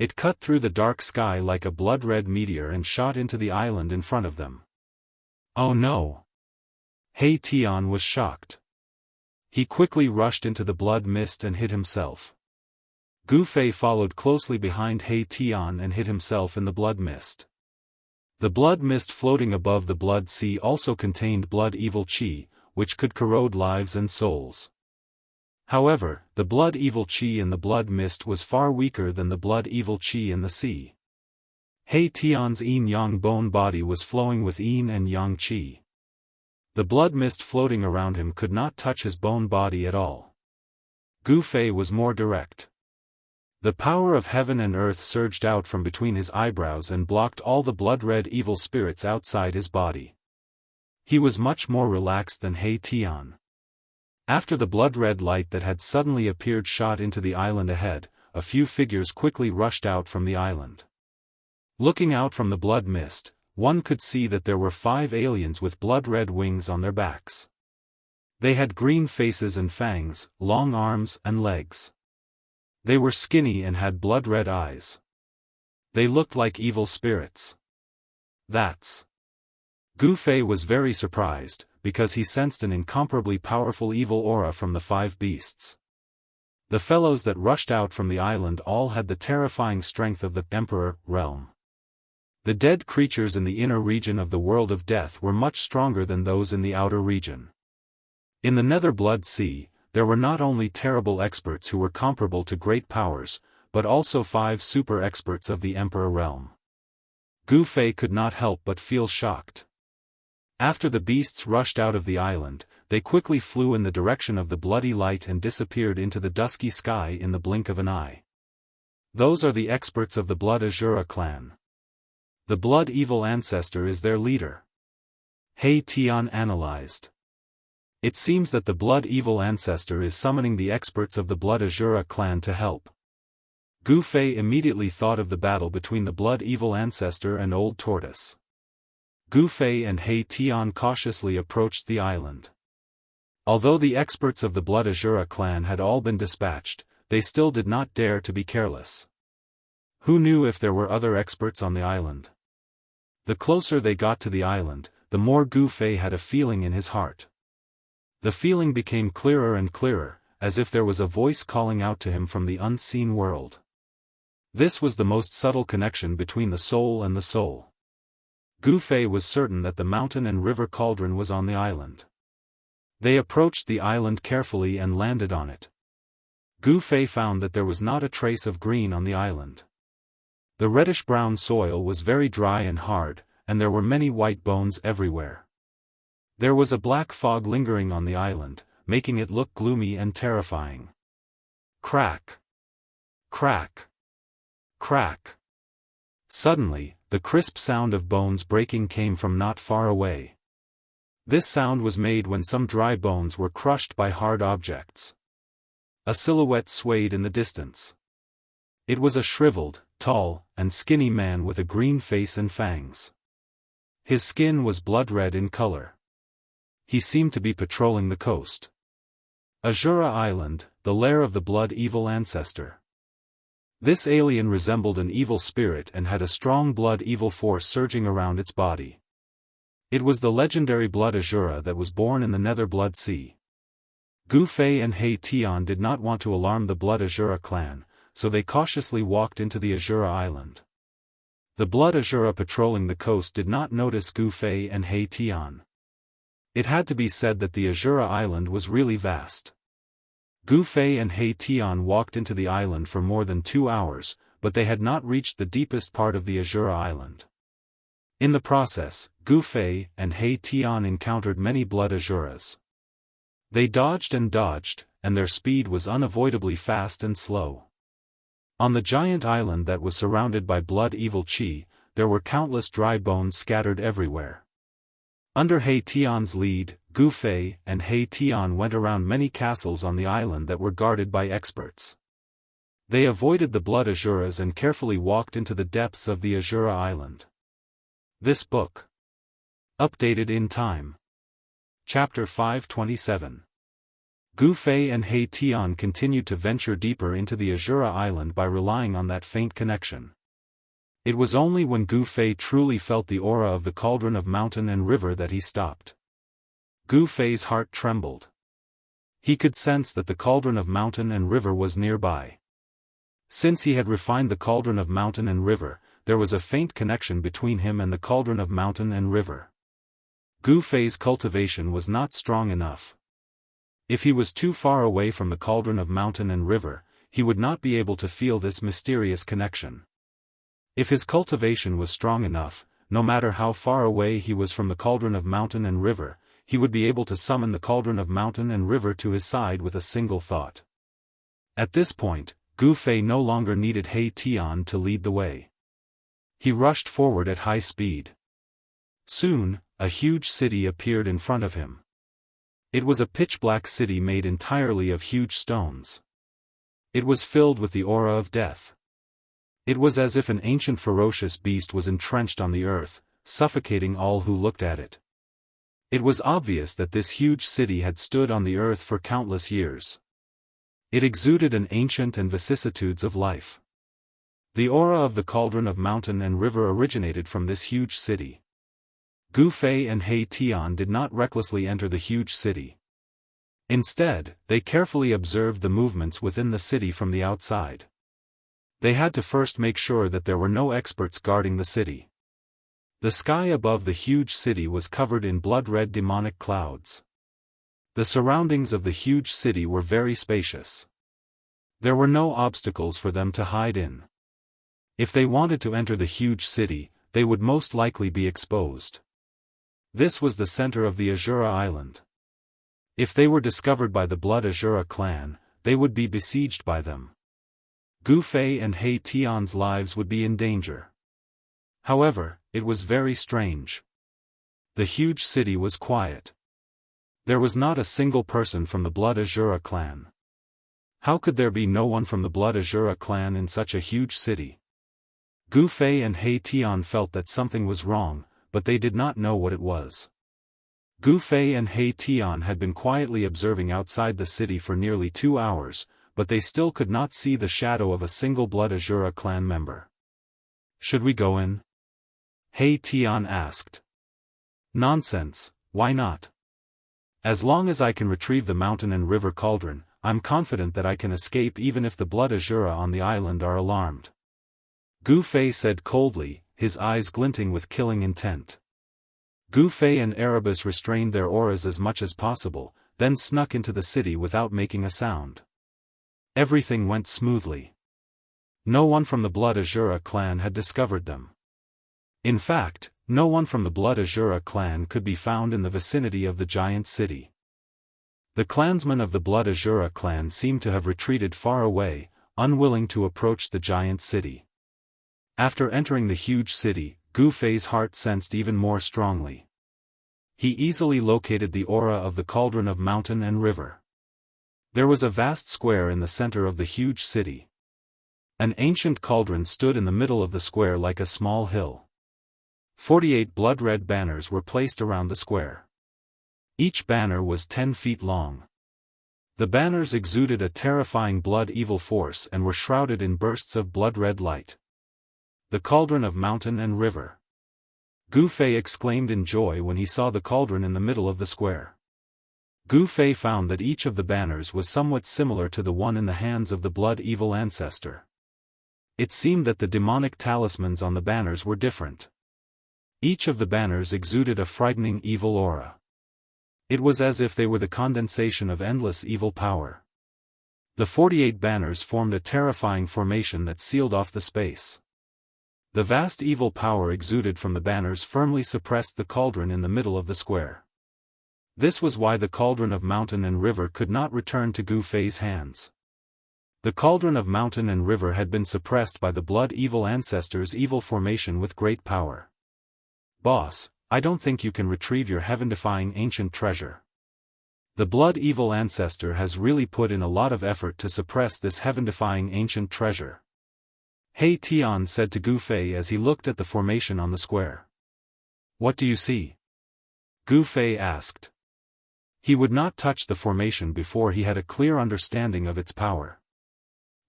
It cut through the dark sky like a blood-red meteor and shot into the island in front of them. Oh no! He Tian was shocked. He quickly rushed into the blood mist and hid himself. Gu Fei followed closely behind He Tian and hid himself in the blood mist. The blood mist floating above the blood sea also contained blood evil qi, which could corrode lives and souls. However, the blood evil qi in the blood mist was far weaker than the blood evil qi in the sea. He Tian's yin-yang bone body was flowing with yin and yang qi. The blood mist floating around him could not touch his bone body at all. Gu Fei was more direct. The power of heaven and earth surged out from between his eyebrows and blocked all the blood-red evil spirits outside his body. He was much more relaxed than He Tian. After the blood-red light that had suddenly appeared shot into the island ahead, a few figures quickly rushed out from the island. Looking out from the blood mist, one could see that there were 5 aliens with blood-red wings on their backs. They had green faces and fangs, long arms and legs. They were skinny and had blood-red eyes. They looked like evil spirits. That's... Gu Fei was very surprised, because he sensed an incomparably powerful evil aura from the 5 beasts. The fellows that rushed out from the island all had the terrifying strength of the Emperor realm. The dead creatures in the inner region of the world of death were much stronger than those in the outer region. In the Nether Blood Sea, there were not only terrible experts who were comparable to great powers, but also 5 super experts of the Emperor realm. Gu Fei could not help but feel shocked. After the beasts rushed out of the island, they quickly flew in the direction of the bloody light and disappeared into the dusky sky in the blink of an eye. Those are the experts of the Blood Azura clan. The Blood Evil Ancestor is their leader. He Tian analyzed. It seems that the Blood Evil Ancestor is summoning the experts of the Blood Azura clan to help. Gu Fei immediately thought of the battle between the Blood Evil Ancestor and Old Tortoise. Gu Fei and He Tian cautiously approached the island. Although the experts of the Blood Azura clan had all been dispatched, they still did not dare to be careless. Who knew if there were other experts on the island? The closer they got to the island, the more Gu Fei had a feeling in his heart. The feeling became clearer and clearer, as if there was a voice calling out to him from the unseen world. This was the most subtle connection between the soul and the soul. Gu Fei was certain that the mountain and river cauldron was on the island. They approached the island carefully and landed on it. Gu Fei found that there was not a trace of green on the island. The reddish-brown soil was very dry and hard, and there were many white bones everywhere. There was a black fog lingering on the island, making it look gloomy and terrifying. Crack! Crack! Crack! Suddenly, the crisp sound of bones breaking came from not far away. This sound was made when some dry bones were crushed by hard objects. A silhouette swayed in the distance. It was a shriveled, tall, and skinny man with a green face and fangs. His skin was blood-red in color. He seemed to be patrolling the coast. Azura Island, the lair of the Blood Evil Ancestor. This alien resembled an evil spirit and had a strong blood evil force surging around its body. It was the legendary Blood Azura that was born in the Nether Blood Sea. Gu Fei and He Tian did not want to alarm the Blood Azura clan, so they cautiously walked into the Azura Island. The Blood Azura patrolling the coast did not notice Gu Fei and He Tian. It had to be said that the Azura Island was really vast. Gu Fei and He Tian walked into the island for more than 2 hours, but they had not reached the deepest part of the Azura Island. In the process, Gu Fei and He Tian encountered many Blood Azuras. They dodged, and their speed was unavoidably fast and slow. On the giant island that was surrounded by blood evil qi, there were countless dry bones scattered everywhere. Under He Tian's lead, Gu Fei and He Tian went around many castles on the island that were guarded by experts. They avoided the blood Azuras and carefully walked into the depths of the Azura Island. This book. Updated in time. Chapter 527. Gu Fei and He Tian continued to venture deeper into the Azura Island by relying on that faint connection. It was only when Gu Fei truly felt the aura of the cauldron of mountain and river that he stopped. Gu Fei's heart trembled. He could sense that the cauldron of mountain and river was nearby. Since he had refined the cauldron of mountain and river, there was a faint connection between him and the cauldron of mountain and river. Gu Fei's cultivation was not strong enough. If he was too far away from the cauldron of mountain and river, he would not be able to feel this mysterious connection. If his cultivation was strong enough, no matter how far away he was from the cauldron of mountain and river, he would be able to summon the cauldron of mountain and river to his side with a single thought. At this point, Gu Fei no longer needed He Tian to lead the way. He rushed forward at high speed. Soon, a huge city appeared in front of him. It was a pitch-black city made entirely of huge stones. It was filled with the aura of death. It was as if an ancient ferocious beast was entrenched on the earth, suffocating all who looked at it. It was obvious that this huge city had stood on the earth for countless years. It exuded an ancient and vicissitudes of life. The aura of the cauldron of mountain and river originated from this huge city. Gu Fei and He Tian did not recklessly enter the huge city. Instead, they carefully observed the movements within the city from the outside. They had to first make sure that there were no experts guarding the city. The sky above the huge city was covered in blood-red demonic clouds. The surroundings of the huge city were very spacious. There were no obstacles for them to hide in. If they wanted to enter the huge city, they would most likely be exposed. This was the center of the Azura Island. If they were discovered by the Blood Azura clan, they would be besieged by them. Gu Fei and He Tian's lives would be in danger. However, it was very strange. The huge city was quiet. There was not a single person from the Blood Azura clan. How could there be no one from the Blood Azura clan in such a huge city? Gu Fei and He Tian felt that something was wrong, but they did not know what it was. Gu Fei and He Tian had been quietly observing outside the city for nearly 2 hours, but they still could not see the shadow of a single Blood Azura clan member. Should we go in? He Tian asked. Nonsense, why not? As long as I can retrieve the mountain and river cauldron, I'm confident that I can escape even if the Blood Azura on the island are alarmed. Gu Fei said coldly, his eyes glinting with killing intent. Gu Fei and Erebus restrained their auras as much as possible, then snuck into the city without making a sound. Everything went smoothly. No one from the Blood Azura clan had discovered them. In fact, no one from the Blood Azura clan could be found in the vicinity of the giant city. The clansmen of the Blood Azura clan seemed to have retreated far away, unwilling to approach the giant city. After entering the huge city, Gu Fei's heart sensed even more strongly. He easily located the aura of the cauldron of mountain and river. There was a vast square in the center of the huge city. An ancient cauldron stood in the middle of the square like a small hill. 48 blood-red banners were placed around the square. Each banner was 10 feet long. The banners exuded a terrifying blood-evil force and were shrouded in bursts of blood-red light. The cauldron of mountain and river. Gu Fei exclaimed in joy when he saw the cauldron in the middle of the square. Gu Fei found that each of the banners was somewhat similar to the one in the hands of the blood-evil ancestor. It seemed that the demonic talismans on the banners were different. Each of the banners exuded a frightening evil aura. It was as if they were the condensation of endless evil power. The 48 banners formed a terrifying formation that sealed off the space. The vast evil power exuded from the banners firmly suppressed the cauldron in the middle of the square. This was why the cauldron of mountain and river could not return to Gu Fei's hands. The cauldron of mountain and river had been suppressed by the blood-evil ancestor's evil formation with great power. Boss, I don't think you can retrieve your heaven-defying ancient treasure. The blood evil ancestor has really put in a lot of effort to suppress this heaven-defying ancient treasure. He Tian said to Gu Fei as he looked at the formation on the square. What do you see? Gu Fei asked. He would not touch the formation before he had a clear understanding of its power.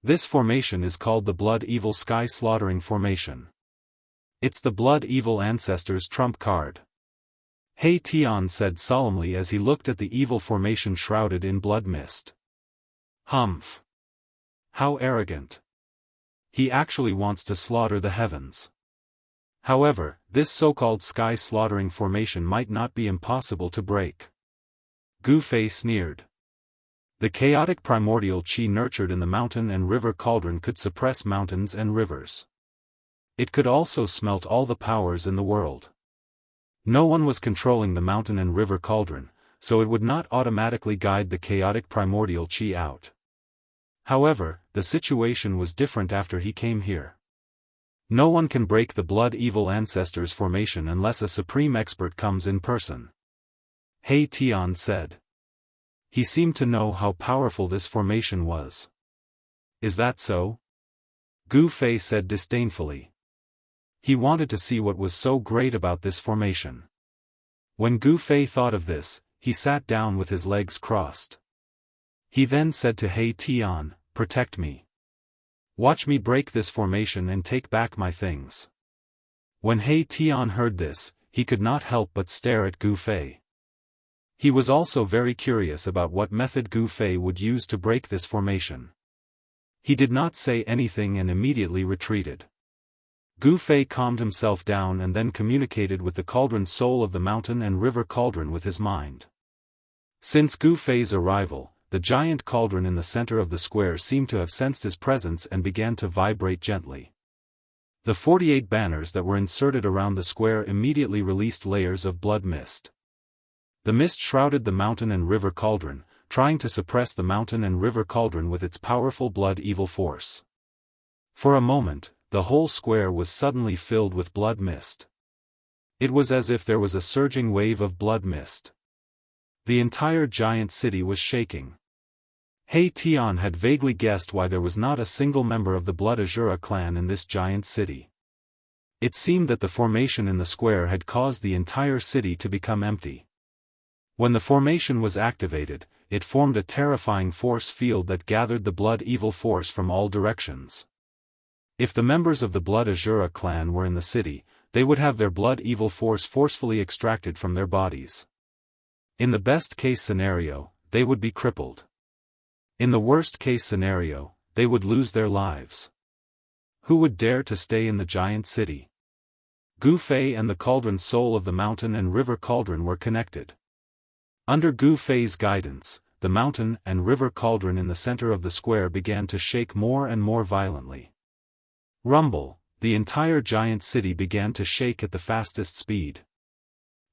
This formation is called the Blood Evil Sky Slaughtering Formation. It's the Blood Evil Ancestor's trump card. He Tian said solemnly as he looked at the evil formation shrouded in blood mist. Humph! How arrogant! He actually wants to slaughter the heavens. However, this so-called sky slaughtering formation might not be impossible to break. Gu Fei sneered. The chaotic primordial qi nurtured in the mountain and river cauldron could suppress mountains and rivers. It could also smelt all the powers in the world. No one was controlling the mountain and river cauldron, so it would not automatically guide the chaotic primordial qi out. However, the situation was different after he came here. No one can break the blood evil ancestor's formation unless a supreme expert comes in person. He Tian said. He seemed to know how powerful this formation was. Is that so? Gu Fei said disdainfully. He wanted to see what was so great about this formation. When Gu Fei thought of this, he sat down with his legs crossed. He then said to He Tian, "Protect me. Watch me break this formation and take back my things." When He Tian heard this, he could not help but stare at Gu Fei. He was also very curious about what method Gu Fei would use to break this formation. He did not say anything and immediately retreated. Gu Fei calmed himself down and then communicated with the cauldron soul of the mountain and river cauldron with his mind. Since Gu Fei's arrival, the giant cauldron in the center of the square seemed to have sensed his presence and began to vibrate gently. The 48 banners that were inserted around the square immediately released layers of blood mist. The mist shrouded the mountain and river cauldron, trying to suppress the mountain and river cauldron with its powerful blood evil force. For a moment, the whole square was suddenly filled with blood mist. It was as if there was a surging wave of blood mist. The entire giant city was shaking. He Tian had vaguely guessed why there was not a single member of the Blood Azura clan in this giant city. It seemed that the formation in the square had caused the entire city to become empty. When the formation was activated, it formed a terrifying force field that gathered the blood evil force from all directions. If the members of the Blood Azura clan were in the city, they would have their blood evil force forcefully extracted from their bodies. In the best-case scenario, they would be crippled. In the worst-case scenario, they would lose their lives. Who would dare to stay in the giant city? Gu Fei and the cauldron soul of the mountain and river cauldron were connected. Under Gu Fei's guidance, the mountain and river cauldron in the center of the square began to shake more and more violently. Rumble, the entire giant city began to shake at the fastest speed.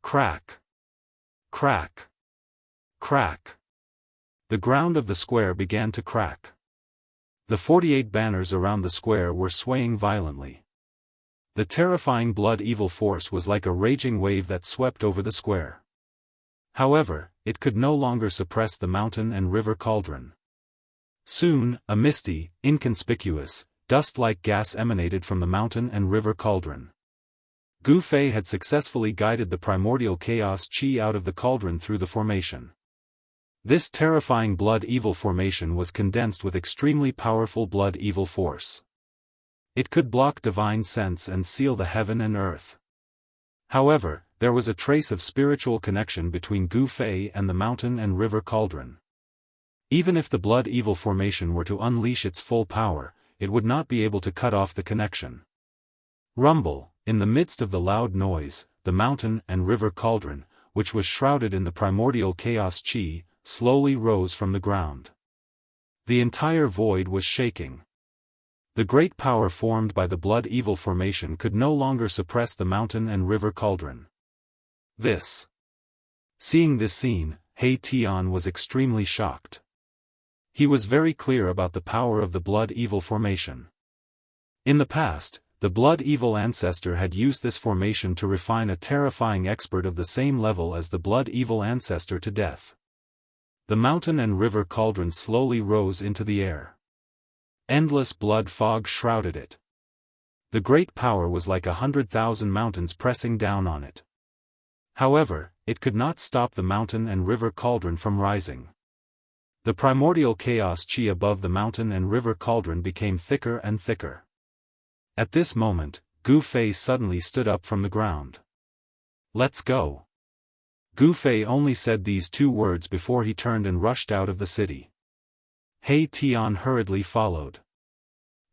Crack! Crack! Crack! The ground of the square began to crack. The 48 banners around the square were swaying violently. The terrifying blood evil force was like a raging wave that swept over the square. However, it could no longer suppress the mountain and river cauldron. Soon, a misty, inconspicuous, dust-like gas emanated from the mountain and river cauldron. Gu Fei had successfully guided the primordial chaos qi out of the cauldron through the formation. This terrifying blood evil formation was condensed with extremely powerful blood evil force. It could block divine sense and seal the heaven and earth. However, there was a trace of spiritual connection between Gu Fei and the mountain and river cauldron. Even if the blood evil formation were to unleash its full power, it would not be able to cut off the connection. Rumble, in the midst of the loud noise, the mountain and river cauldron, which was shrouded in the primordial chaos qi, slowly rose from the ground. The entire void was shaking. The great power formed by the blood evil formation could no longer suppress the mountain and river cauldron. Seeing this scene, He Tian was extremely shocked. He was very clear about the power of the blood evil formation. In the past, the blood evil ancestor had used this formation to refine a terrifying expert of the same level as the blood evil ancestor to death. The mountain and river cauldron slowly rose into the air. Endless blood fog shrouded it. The great power was like 100,000 mountains pressing down on it. However, it could not stop the mountain and river cauldron from rising. The primordial chaos chi above the mountain and river cauldron became thicker and thicker. At this moment, Gu Fei suddenly stood up from the ground. "Let's go." Gu Fei only said these two words before he turned and rushed out of the city. He Tian hurriedly followed.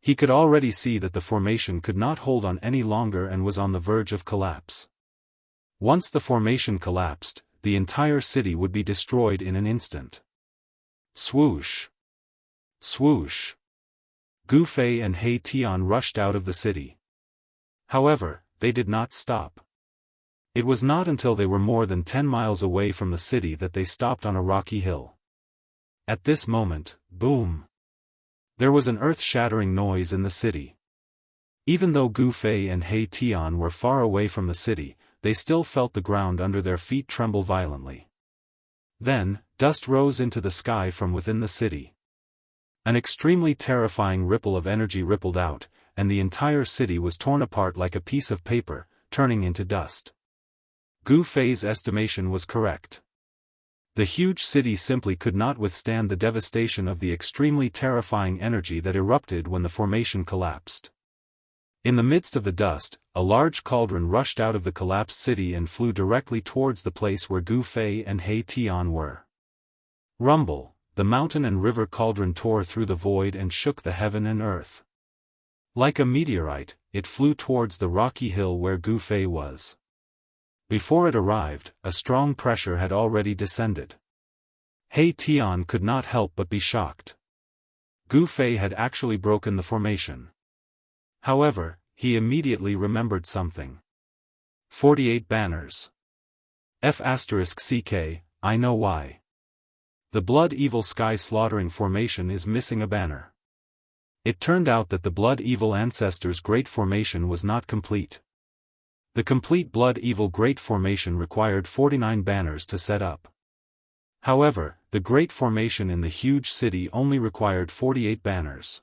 He could already see that the formation could not hold on any longer and was on the verge of collapse. Once the formation collapsed, the entire city would be destroyed in an instant. Swoosh! Swoosh! Gu Fei and He Tian rushed out of the city. However, they did not stop. It was not until they were more than 10 miles away from the city that they stopped on a rocky hill. At this moment, boom! There was an earth-shattering noise in the city. Even though Gu Fei and He Tian were far away from the city, they still felt the ground under their feet tremble violently. Then, dust rose into the sky from within the city. An extremely terrifying ripple of energy rippled out, and the entire city was torn apart like a piece of paper, turning into dust. Gu Fei's estimation was correct. The huge city simply could not withstand the devastation of the extremely terrifying energy that erupted when the formation collapsed. In the midst of the dust, a large cauldron rushed out of the collapsed city and flew directly towards the place where Gu Fei and He Tian were. Rumble! The mountain and river cauldron tore through the void and shook the heaven and earth. Like a meteorite, it flew towards the rocky hill where Gu Fei was. Before it arrived, a strong pressure had already descended. He Tian could not help but be shocked. Gu Fei had actually broken the formation. However, he immediately remembered something. 48 banners. F***ck, I know why. The Blood Evil Sky Slaughtering formation is missing a banner. It turned out that the Blood Evil Ancestors' Great Formation was not complete. The complete Blood Evil Great Formation required 49 banners to set up. However, the Great Formation in the huge city only required 48 banners.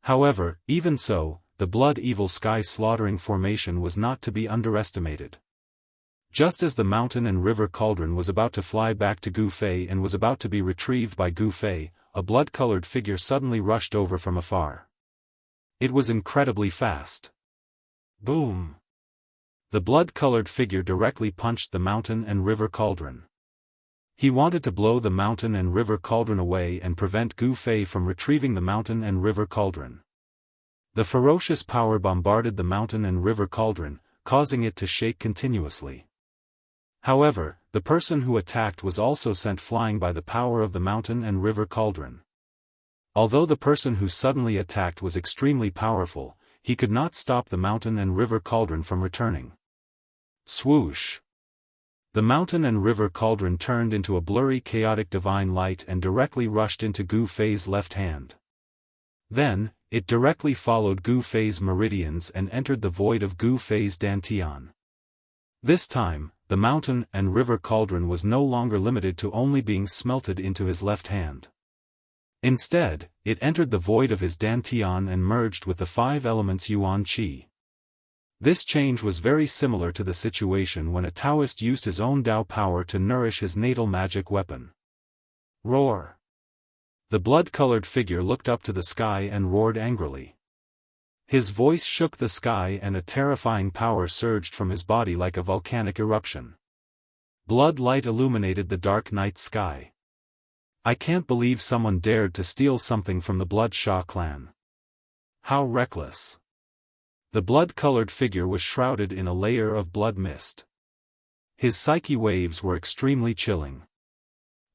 However, even so, the Blood Evil Sky Slaughtering formation was not to be underestimated. Just as the mountain and river cauldron was about to fly back to Gu Fei and was about to be retrieved by Gu Fei, a blood-colored figure suddenly rushed over from afar. It was incredibly fast. Boom! The blood-colored figure directly punched the mountain and river cauldron. He wanted to blow the mountain and river cauldron away and prevent Gu Fei from retrieving the mountain and river cauldron. The ferocious power bombarded the mountain and river cauldron, causing it to shake continuously. However, the person who attacked was also sent flying by the power of the mountain and river cauldron. Although the person who suddenly attacked was extremely powerful, he could not stop the mountain and river cauldron from returning. Swoosh! The mountain and river cauldron turned into a blurry chaotic divine light and directly rushed into Gu Fei's left hand. Then, it directly followed Gu Fei's meridians and entered the void of Gu Fei's dantian. This time, the mountain and river cauldron was no longer limited to only being smelted into his left hand. Instead, it entered the void of his dantian and merged with the 5 elements yuan qi. This change was very similar to the situation when a Daoist used his own Dao power to nourish his natal magic weapon. Roar! The blood-colored figure looked up to the sky and roared angrily. His voice shook the sky and a terrifying power surged from his body like a volcanic eruption. Blood light illuminated the dark night sky. I can't believe someone dared to steal something from the Blood Sha clan. How reckless! The blood-colored figure was shrouded in a layer of blood mist. His psyche waves were extremely chilling.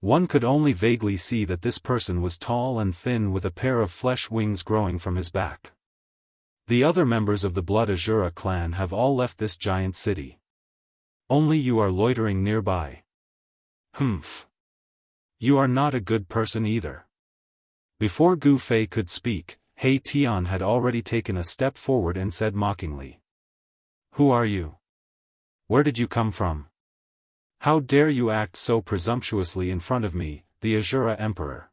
One could only vaguely see that this person was tall and thin with a pair of flesh wings growing from his back. The other members of the Blood Azura clan have all left this giant city. Only you are loitering nearby. Humph. You are not a good person either. Before Gu Fei could speak, He Tian had already taken a step forward and said mockingly. Who are you? Where did you come from? How dare you act so presumptuously in front of me, the Azura Emperor.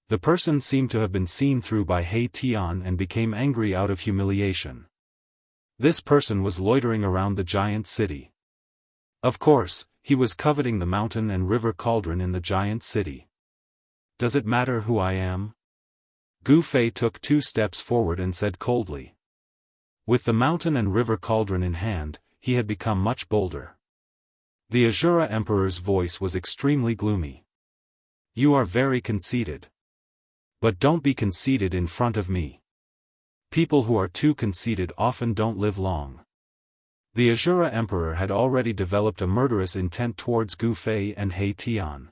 The person seemed to have been seen through by He Tian and became angry out of humiliation. This person was loitering around the giant city. Of course, he was coveting the mountain and river cauldron in the giant city. Does it matter who I am? Gu Fei took 2 steps forward and said coldly. With the mountain and river cauldron in hand, he had become much bolder. The Azura Emperor's voice was extremely gloomy. You are very conceited. But don't be conceited in front of me. People who are too conceited often don't live long. The Azura Emperor had already developed a murderous intent towards Gu Fei and He Tian.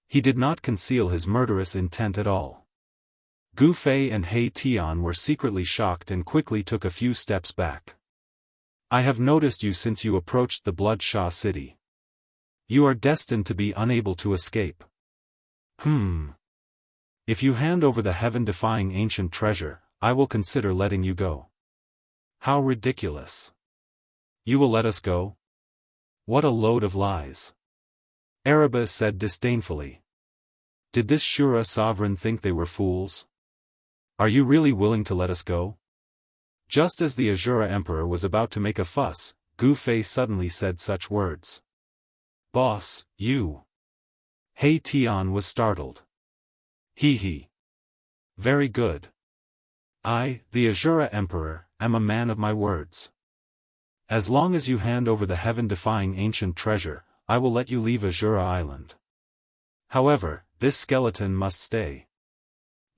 He did not conceal his murderous intent at all. Gu Fei and He Tian were secretly shocked and quickly took a few steps back. I have noticed you since you approached the Blood Sha city. You are destined to be unable to escape. If you hand over the heaven-defying ancient treasure, I will consider letting you go. How ridiculous. You will let us go? What a load of lies. Erebus said disdainfully. Did this Shura sovereign think they were fools? Are you really willing to let us go? Just as the Azura Emperor was about to make a fuss, Gu Fei suddenly said such words. Boss, you. He Tian was startled. He. Very good. I, the Azura Emperor, am a man of my words. As long as you hand over the heaven-defying ancient treasure, I will let you leave Azura Island. However, this skeleton must stay.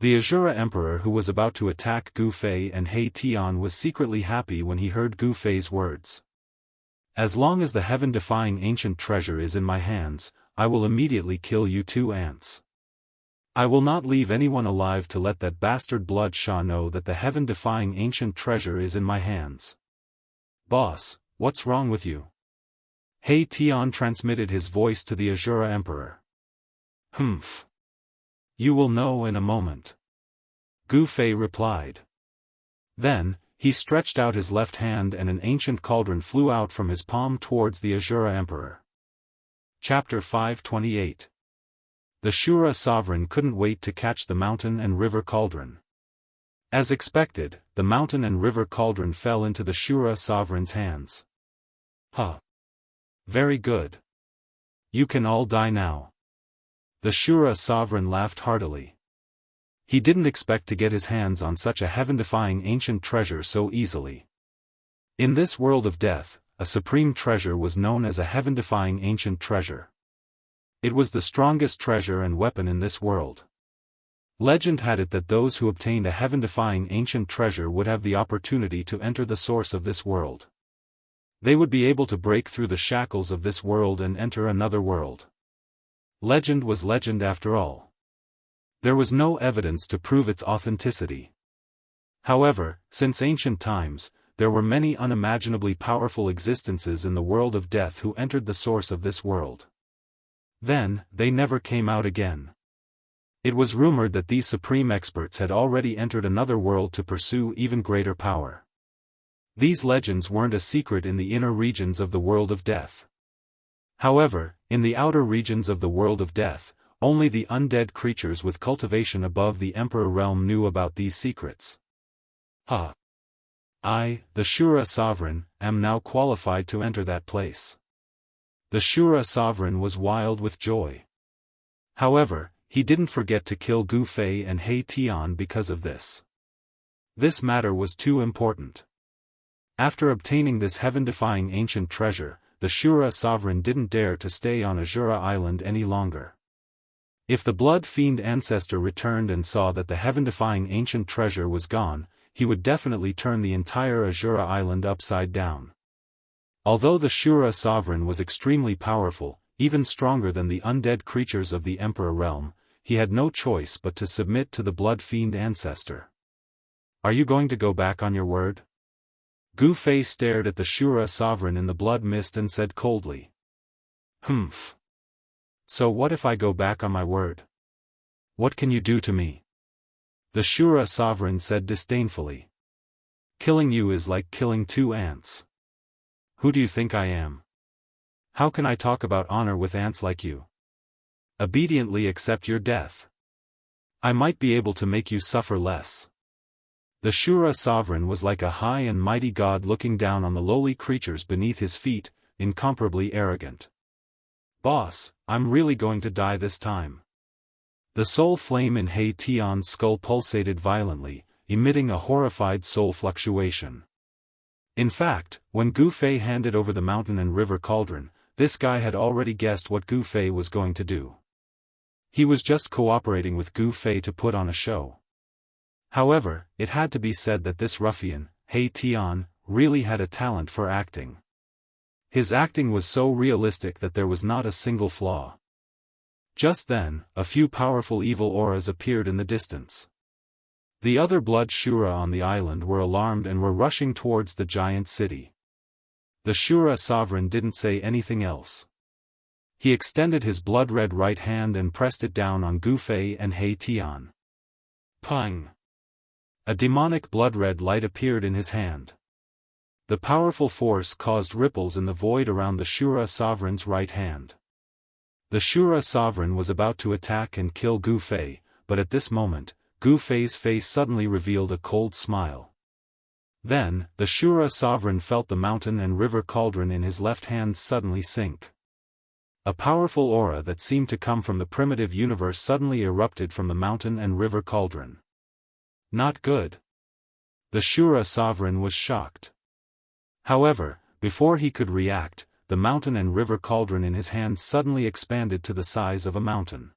The Azura Emperor who was about to attack Gu Fei and He Tian was secretly happy when he heard Gu Fei's words. As long as the heaven-defying ancient treasure is in my hands, I will immediately kill you 2 ants. I will not leave anyone alive to let that bastard Blood Sha know that the heaven-defying ancient treasure is in my hands. Boss, what's wrong with you? He Tian transmitted his voice to the Azura Emperor. Humph. You will know in a moment. Gu Fei replied. Then, he stretched out his left hand and an ancient cauldron flew out from his palm towards the Azura Emperor. Chapter 528. The Shura sovereign couldn't wait to catch the mountain and river cauldron. As expected, the mountain and river cauldron fell into the Shura sovereign's hands. Very good. You can all die now. The Shura sovereign laughed heartily. He didn't expect to get his hands on such a heaven-defying ancient treasure so easily. In this world of death, a supreme treasure was known as a heaven-defying ancient treasure. It was the strongest treasure and weapon in this world. Legend had it that those who obtained a heaven-defying ancient treasure would have the opportunity to enter the source of this world. They would be able to break through the shackles of this world and enter another world. Legend was legend after all. There was no evidence to prove its authenticity. However, since ancient times, there were many unimaginably powerful existences in the world of death who entered the source of this world. Then, they never came out again. It was rumored that these supreme experts had already entered another world to pursue even greater power. These legends weren't a secret in the inner regions of the world of death. However, in the outer regions of the world of death, only the undead creatures with cultivation above the Emperor realm knew about these secrets. I, the Shura sovereign, am now qualified to enter that place. The Shura sovereign was wild with joy. However, he didn't forget to kill Gu Fei and He Tian because of this. This matter was too important. After obtaining this heaven-defying ancient treasure, the Shura sovereign didn't dare to stay on Azura Island any longer. If the Blood Fiend ancestor returned and saw that the heaven-defying ancient treasure was gone, he would definitely turn the entire Azura Island upside down. Although the Shura sovereign was extremely powerful, even stronger than the undead creatures of the Emperor realm, he had no choice but to submit to the Blood Fiend ancestor. Are you going to go back on your word? Gu Fei stared at the Shura sovereign in the blood mist and said coldly. Humph. So what if I go back on my word? What can you do to me? The Shura sovereign said disdainfully. Killing you is like killing 2 ants. Who do you think I am? How can I talk about honor with ants like you? Obediently accept your death. I might be able to make you suffer less. The Shura sovereign was like a high and mighty god looking down on the lowly creatures beneath his feet, incomparably arrogant. Boss, I'm really going to die this time. The soul flame in He Tian's skull pulsated violently, emitting a horrified soul fluctuation. In fact, when Gu Fei handed over the mountain and river cauldron, this guy had already guessed what Gu Fei was going to do. He was just cooperating with Gu Fei to put on a show. However, it had to be said that this ruffian, He Tian, really had a talent for acting. His acting was so realistic that there was not a single flaw. Just then, a few powerful evil auras appeared in the distance. The other blood Shura on the island were alarmed and were rushing towards the giant city. The Shura sovereign didn't say anything else. He extended his blood-red right hand and pressed it down on Gu Fei and He Tian. Pung! A demonic blood-red light appeared in his hand. The powerful force caused ripples in the void around the Shura sovereign's right hand. The Shura sovereign was about to attack and kill Gu Fei, but at this moment, Gu Fei's face suddenly revealed a cold smile. Then, the Shura sovereign felt the mountain and river cauldron in his left hand suddenly sink. A powerful aura that seemed to come from the primitive universe suddenly erupted from the mountain and river cauldron. Not good. The Shura sovereign was shocked. However, before he could react, the mountain and river cauldron in his hand suddenly expanded to the size of a mountain.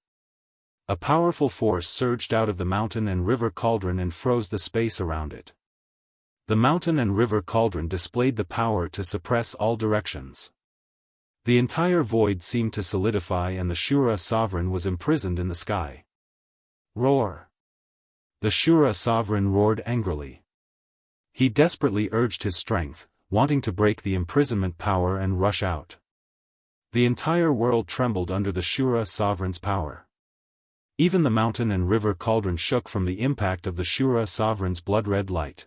A powerful force surged out of the mountain and river cauldron and froze the space around it. The mountain and river cauldron displayed the power to suppress all directions. The entire void seemed to solidify and the Shura sovereign was imprisoned in the sky. Roar! The Shura sovereign roared angrily. He desperately urged his strength, wanting to break the imprisonment power and rush out. The entire world trembled under the Shura sovereign's power. Even the mountain and river cauldron shook from the impact of the Shura sovereign's blood-red light.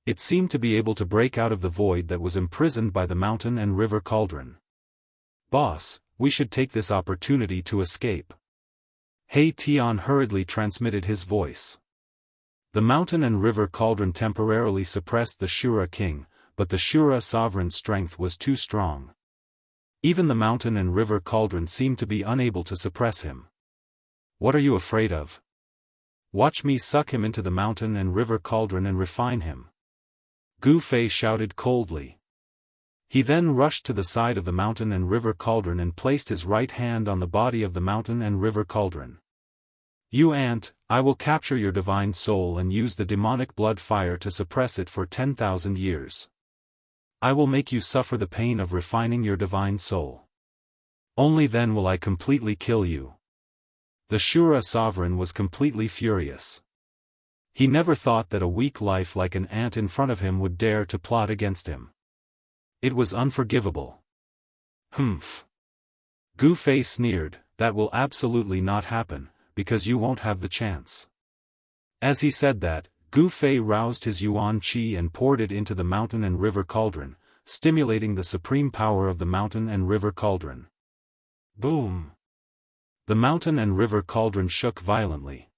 It seemed to be able to break out of the void that was imprisoned by the mountain and river cauldron. Boss, we should take this opportunity to escape. He Tian hurriedly transmitted his voice. The mountain and river cauldron temporarily suppressed the Shura king, but the Shura sovereign's strength was too strong. Even the mountain and river cauldron seemed to be unable to suppress him. What are you afraid of? Watch me suck him into the mountain and river cauldron and refine him. Gu Fei shouted coldly. He then rushed to the side of the mountain and river cauldron and placed his right hand on the body of the mountain and river cauldron. You ant, I will capture your divine soul and use the demonic blood fire to suppress it for 10,000 years. I will make you suffer the pain of refining your divine soul. Only then will I completely kill you. The Shura sovereign was completely furious. He never thought that a weak life like an ant in front of him would dare to plot against him. It was unforgivable. Humph. Gu Fei sneered, that will absolutely not happen, because you won't have the chance. As he said that, Gu Fei roused his yuan qi and poured it into the mountain and river cauldron, stimulating the supreme power of the mountain and river cauldron. Boom! The mountain and river cauldron shook violently.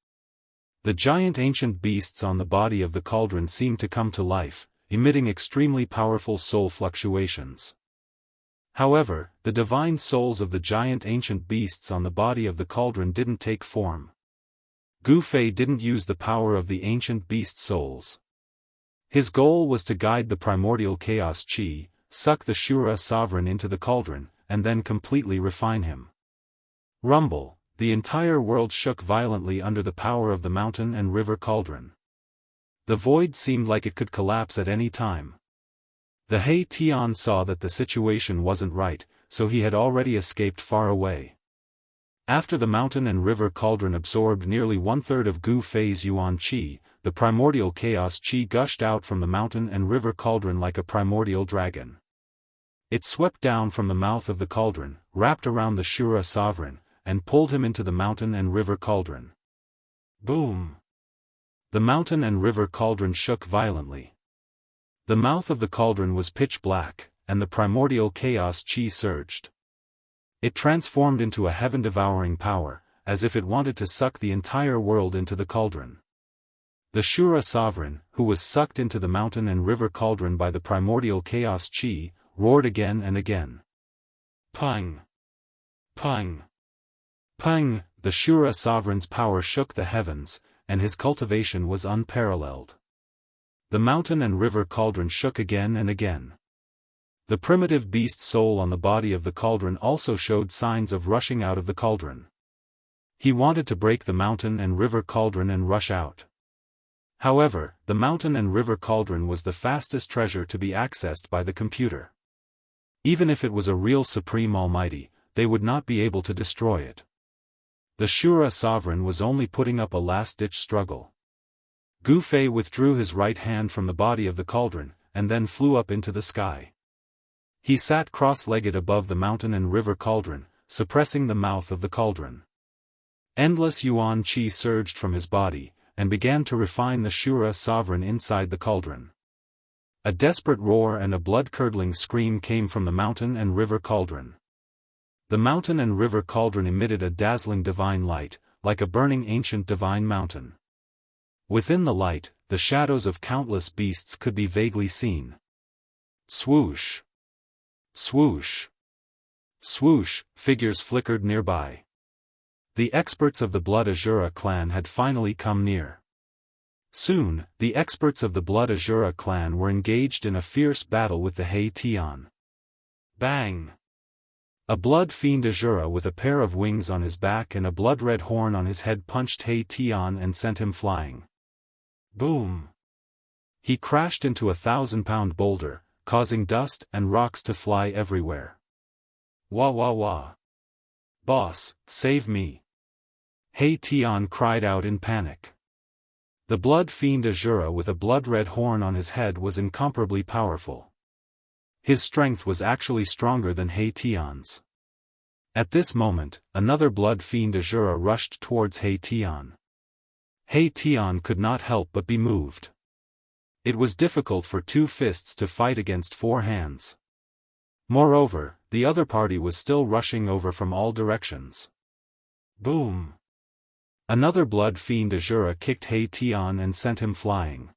The giant ancient beasts on the body of the cauldron seemed to come to life, emitting extremely powerful soul fluctuations. However, the divine souls of the giant ancient beasts on the body of the cauldron didn't take form. Gu Fei didn't use the power of the ancient beast souls. His goal was to guide the primordial chaos chi, suck the Shura sovereign into the cauldron, and then completely refine him. Rumble, the entire world shook violently under the power of the mountain and river cauldron. The void seemed like it could collapse at any time. The He Tian saw that the situation wasn't right, so he had already escaped far away. After the mountain and river cauldron absorbed nearly 1/3 of Gu Fei's yuan qi, the primordial chaos qi gushed out from the mountain and river cauldron like a primordial dragon. It swept down from the mouth of the cauldron, wrapped around the Shura sovereign, and pulled him into the mountain and river cauldron. Boom! The mountain and river cauldron shook violently. The mouth of the cauldron was pitch black, and the primordial chaos chi surged. It transformed into a heaven-devouring power, as if it wanted to suck the entire world into the cauldron. The Shura sovereign, who was sucked into the mountain and river cauldron by the primordial chaos chi, roared again and again. Pung! Pung! Pung! The Shura sovereign's power shook the heavens, and his cultivation was unparalleled. The mountain and river cauldron shook again and again. The primitive beast soul on the body of the cauldron also showed signs of rushing out of the cauldron. He wanted to break the mountain and river cauldron and rush out. However, the mountain and river cauldron was the fastest treasure to be accessed by the computer. Even if it was a real Supreme Almighty, they would not be able to destroy it. The Shura sovereign was only putting up a last-ditch struggle. Gu Fei withdrew his right hand from the body of the cauldron, and then flew up into the sky. He sat cross-legged above the mountain and river cauldron, suppressing the mouth of the cauldron. Endless yuan qi surged from his body, and began to refine the Shura sovereign inside the cauldron. A desperate roar and a blood-curdling scream came from the mountain and river cauldron. The mountain and river cauldron emitted a dazzling divine light, like a burning ancient divine mountain. Within the light, the shadows of countless beasts could be vaguely seen. Swoosh! Swoosh! Swoosh! Figures flickered nearby. The experts of the Blood Azura clan had finally come near. Soon, the experts of the Blood Azura clan were engaged in a fierce battle with the Hei Tian. Bang! A blood fiend Azura with a pair of wings on his back and a blood-red horn on his head punched Hei Tian and sent him flying. Boom! He crashed into a 1,000-pound boulder, causing dust and rocks to fly everywhere. Wah wah wah! Boss, save me! Hei Tian cried out in panic. The blood fiend Azura with a blood-red horn on his head was incomparably powerful. His strength was actually stronger than Hei Tian's. At this moment, another blood fiend Azura rushed towards Hei Tian. Hei Tian could not help but be moved. It was difficult for two fists to fight against four hands. Moreover, the other party was still rushing over from all directions. Boom! Another blood fiend Azura kicked Hei Tian and sent him flying.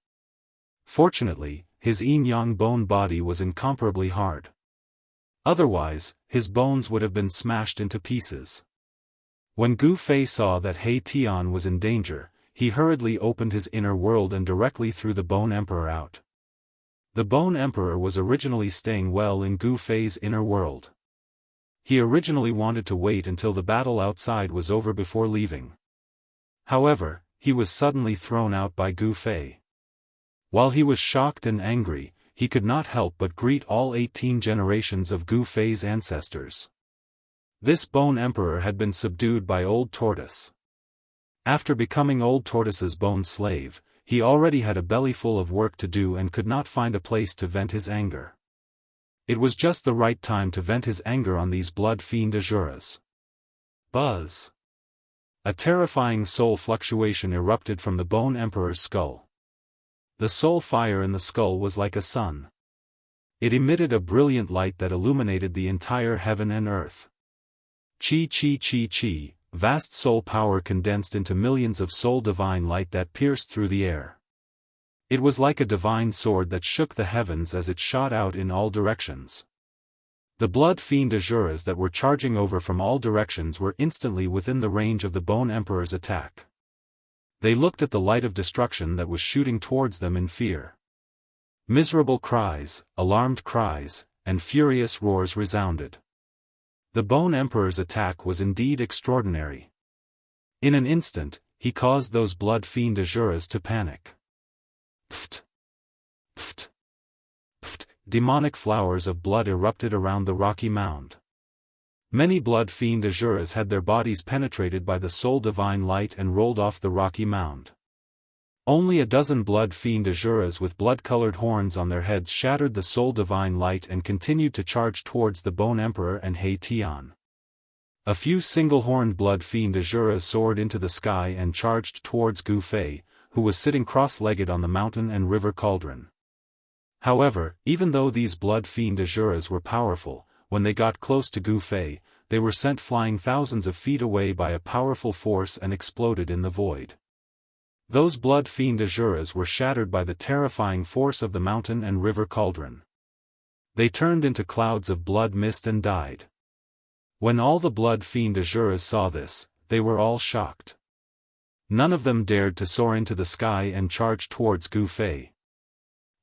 Fortunately, his yin-yang bone body was incomparably hard. Otherwise, his bones would have been smashed into pieces. When Gu Fei saw that Hei Tian was in danger, he hurriedly opened his inner world and directly threw the Bone Emperor out. The Bone Emperor was originally staying well in Gu Fei's inner world. He originally wanted to wait until the battle outside was over before leaving. However, he was suddenly thrown out by Gu Fei. While he was shocked and angry, he could not help but greet all 18 generations of Gu Fei's ancestors. This Bone Emperor had been subdued by Old Tortoise. After becoming Old Tortoise's bone slave, he already had a belly full of work to do and could not find a place to vent his anger. It was just the right time to vent his anger on these blood fiend Azuras. Buzz! A terrifying soul fluctuation erupted from the Bone Emperor's skull. The soul fire in the skull was like a sun. It emitted a brilliant light that illuminated the entire heaven and earth. Chi chi chi chi, vast soul power condensed into millions of soul divine light that pierced through the air. It was like a divine sword that shook the heavens as it shot out in all directions. The blood fiend Azuras that were charging over from all directions were instantly within the range of the Bone Emperor's attack. They looked at the light of destruction that was shooting towards them in fear. Miserable cries, alarmed cries, and furious roars resounded. The Bone Emperor's attack was indeed extraordinary. In an instant, he caused those blood fiend Azuras to panic. Pft! Pft! Pft! Demonic flowers of blood erupted around the rocky mound. Many blood fiend Azuras had their bodies penetrated by the soul divine light and rolled off the rocky mound. Only a dozen blood fiend Azuras with blood-colored horns on their heads shattered the soul divine light and continued to charge towards the Bone Emperor and Hei Tian. A few single-horned blood fiend Azuras soared into the sky and charged towards Gu Fei, who was sitting cross-legged on the mountain and river cauldron. However, even though these blood fiend Azuras were powerful, when they got close to Gu Fei, they were sent flying thousands of feet away by a powerful force and exploded in the void. Those blood-fiend Asuras were shattered by the terrifying force of the mountain and river cauldron. They turned into clouds of blood mist and died. When all the blood-fiend Asuras saw this, they were all shocked. None of them dared to soar into the sky and charge towards Gu Fei.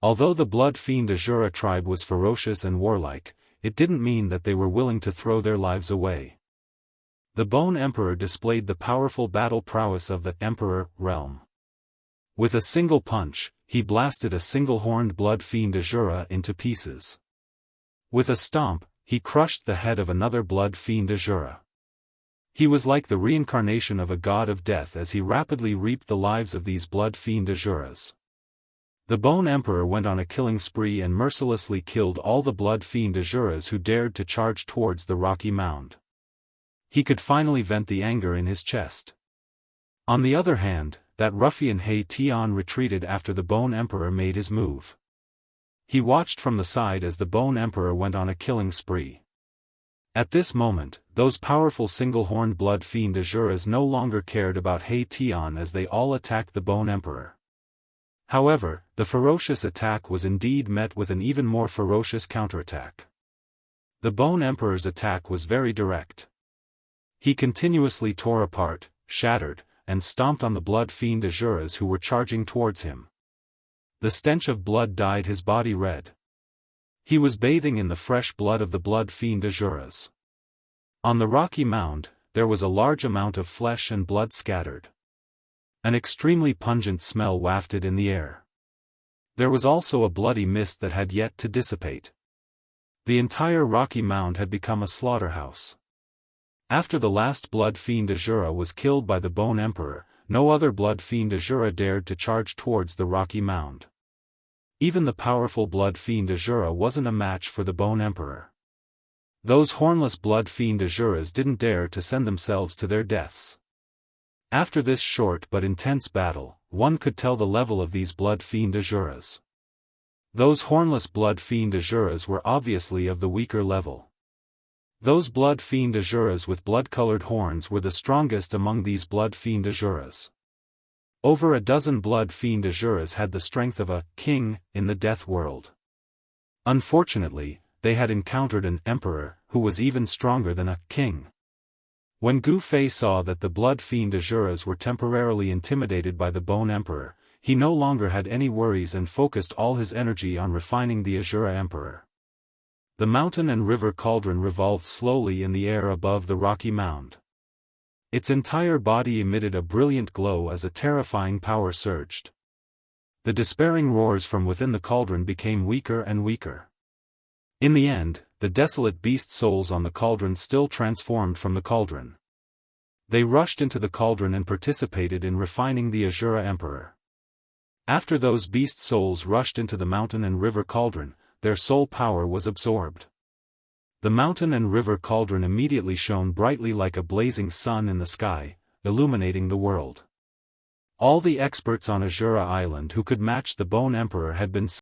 Although the blood-fiend Asura tribe was ferocious and warlike, it didn't mean that they were willing to throw their lives away. The Bone Emperor displayed the powerful battle prowess of the Emperor realm. With a single punch, he blasted a single-horned blood-fiend Asura into pieces. With a stomp, he crushed the head of another blood-fiend Asura. He was like the reincarnation of a god of death as he rapidly reaped the lives of these blood-fiend Asuras. The Bone Emperor went on a killing spree and mercilessly killed all the blood-fiend Asuras who dared to charge towards the rocky mound. He could finally vent the anger in his chest. On the other hand, that ruffian He Tian retreated after the Bone Emperor made his move. He watched from the side as the Bone Emperor went on a killing spree. At this moment, those powerful single-horned blood-fiend Asuras no longer cared about He Tian as they all attacked the Bone Emperor. However, the ferocious attack was indeed met with an even more ferocious counterattack. The Bone Emperor's attack was very direct. He continuously tore apart, shattered, and stomped on the blood-fiend Asuras who were charging towards him. The stench of blood dyed his body red. He was bathing in the fresh blood of the blood-fiend Asuras. On the rocky mound, there was a large amount of flesh and blood scattered. An extremely pungent smell wafted in the air. There was also a bloody mist that had yet to dissipate. The entire rocky mound had become a slaughterhouse. After the last blood-fiend Asura was killed by the Bone Emperor, no other blood-fiend Asura dared to charge towards the rocky mound. Even the powerful blood-fiend Asura wasn't a match for the Bone Emperor. Those hornless blood-fiend Asuras didn't dare to send themselves to their deaths. After this short but intense battle, one could tell the level of these blood-fiend Asuras. Those hornless blood-fiend Asuras were obviously of the weaker level. Those blood-fiend Asuras with blood-colored horns were the strongest among these blood-fiend Asuras. Over a dozen blood-fiend Asuras had the strength of a king in the death world. Unfortunately, they had encountered an emperor who was even stronger than a king. When Gu Fei saw that the blood-fiend Asuras were temporarily intimidated by the Bone Emperor, he no longer had any worries and focused all his energy on refining the Asura Emperor. The mountain and river cauldron revolved slowly in the air above the rocky mound. Its entire body emitted a brilliant glow as a terrifying power surged. The despairing roars from within the cauldron became weaker and weaker. In the end, the desolate beast souls on the cauldron still transformed from the cauldron. They rushed into the cauldron and participated in refining the Asura Emperor. After those beast souls rushed into the mountain and river cauldron, their soul power was absorbed. The mountain and river cauldron immediately shone brightly like a blazing sun in the sky, illuminating the world. All the experts on Asura Island who could match the Bone Emperor had been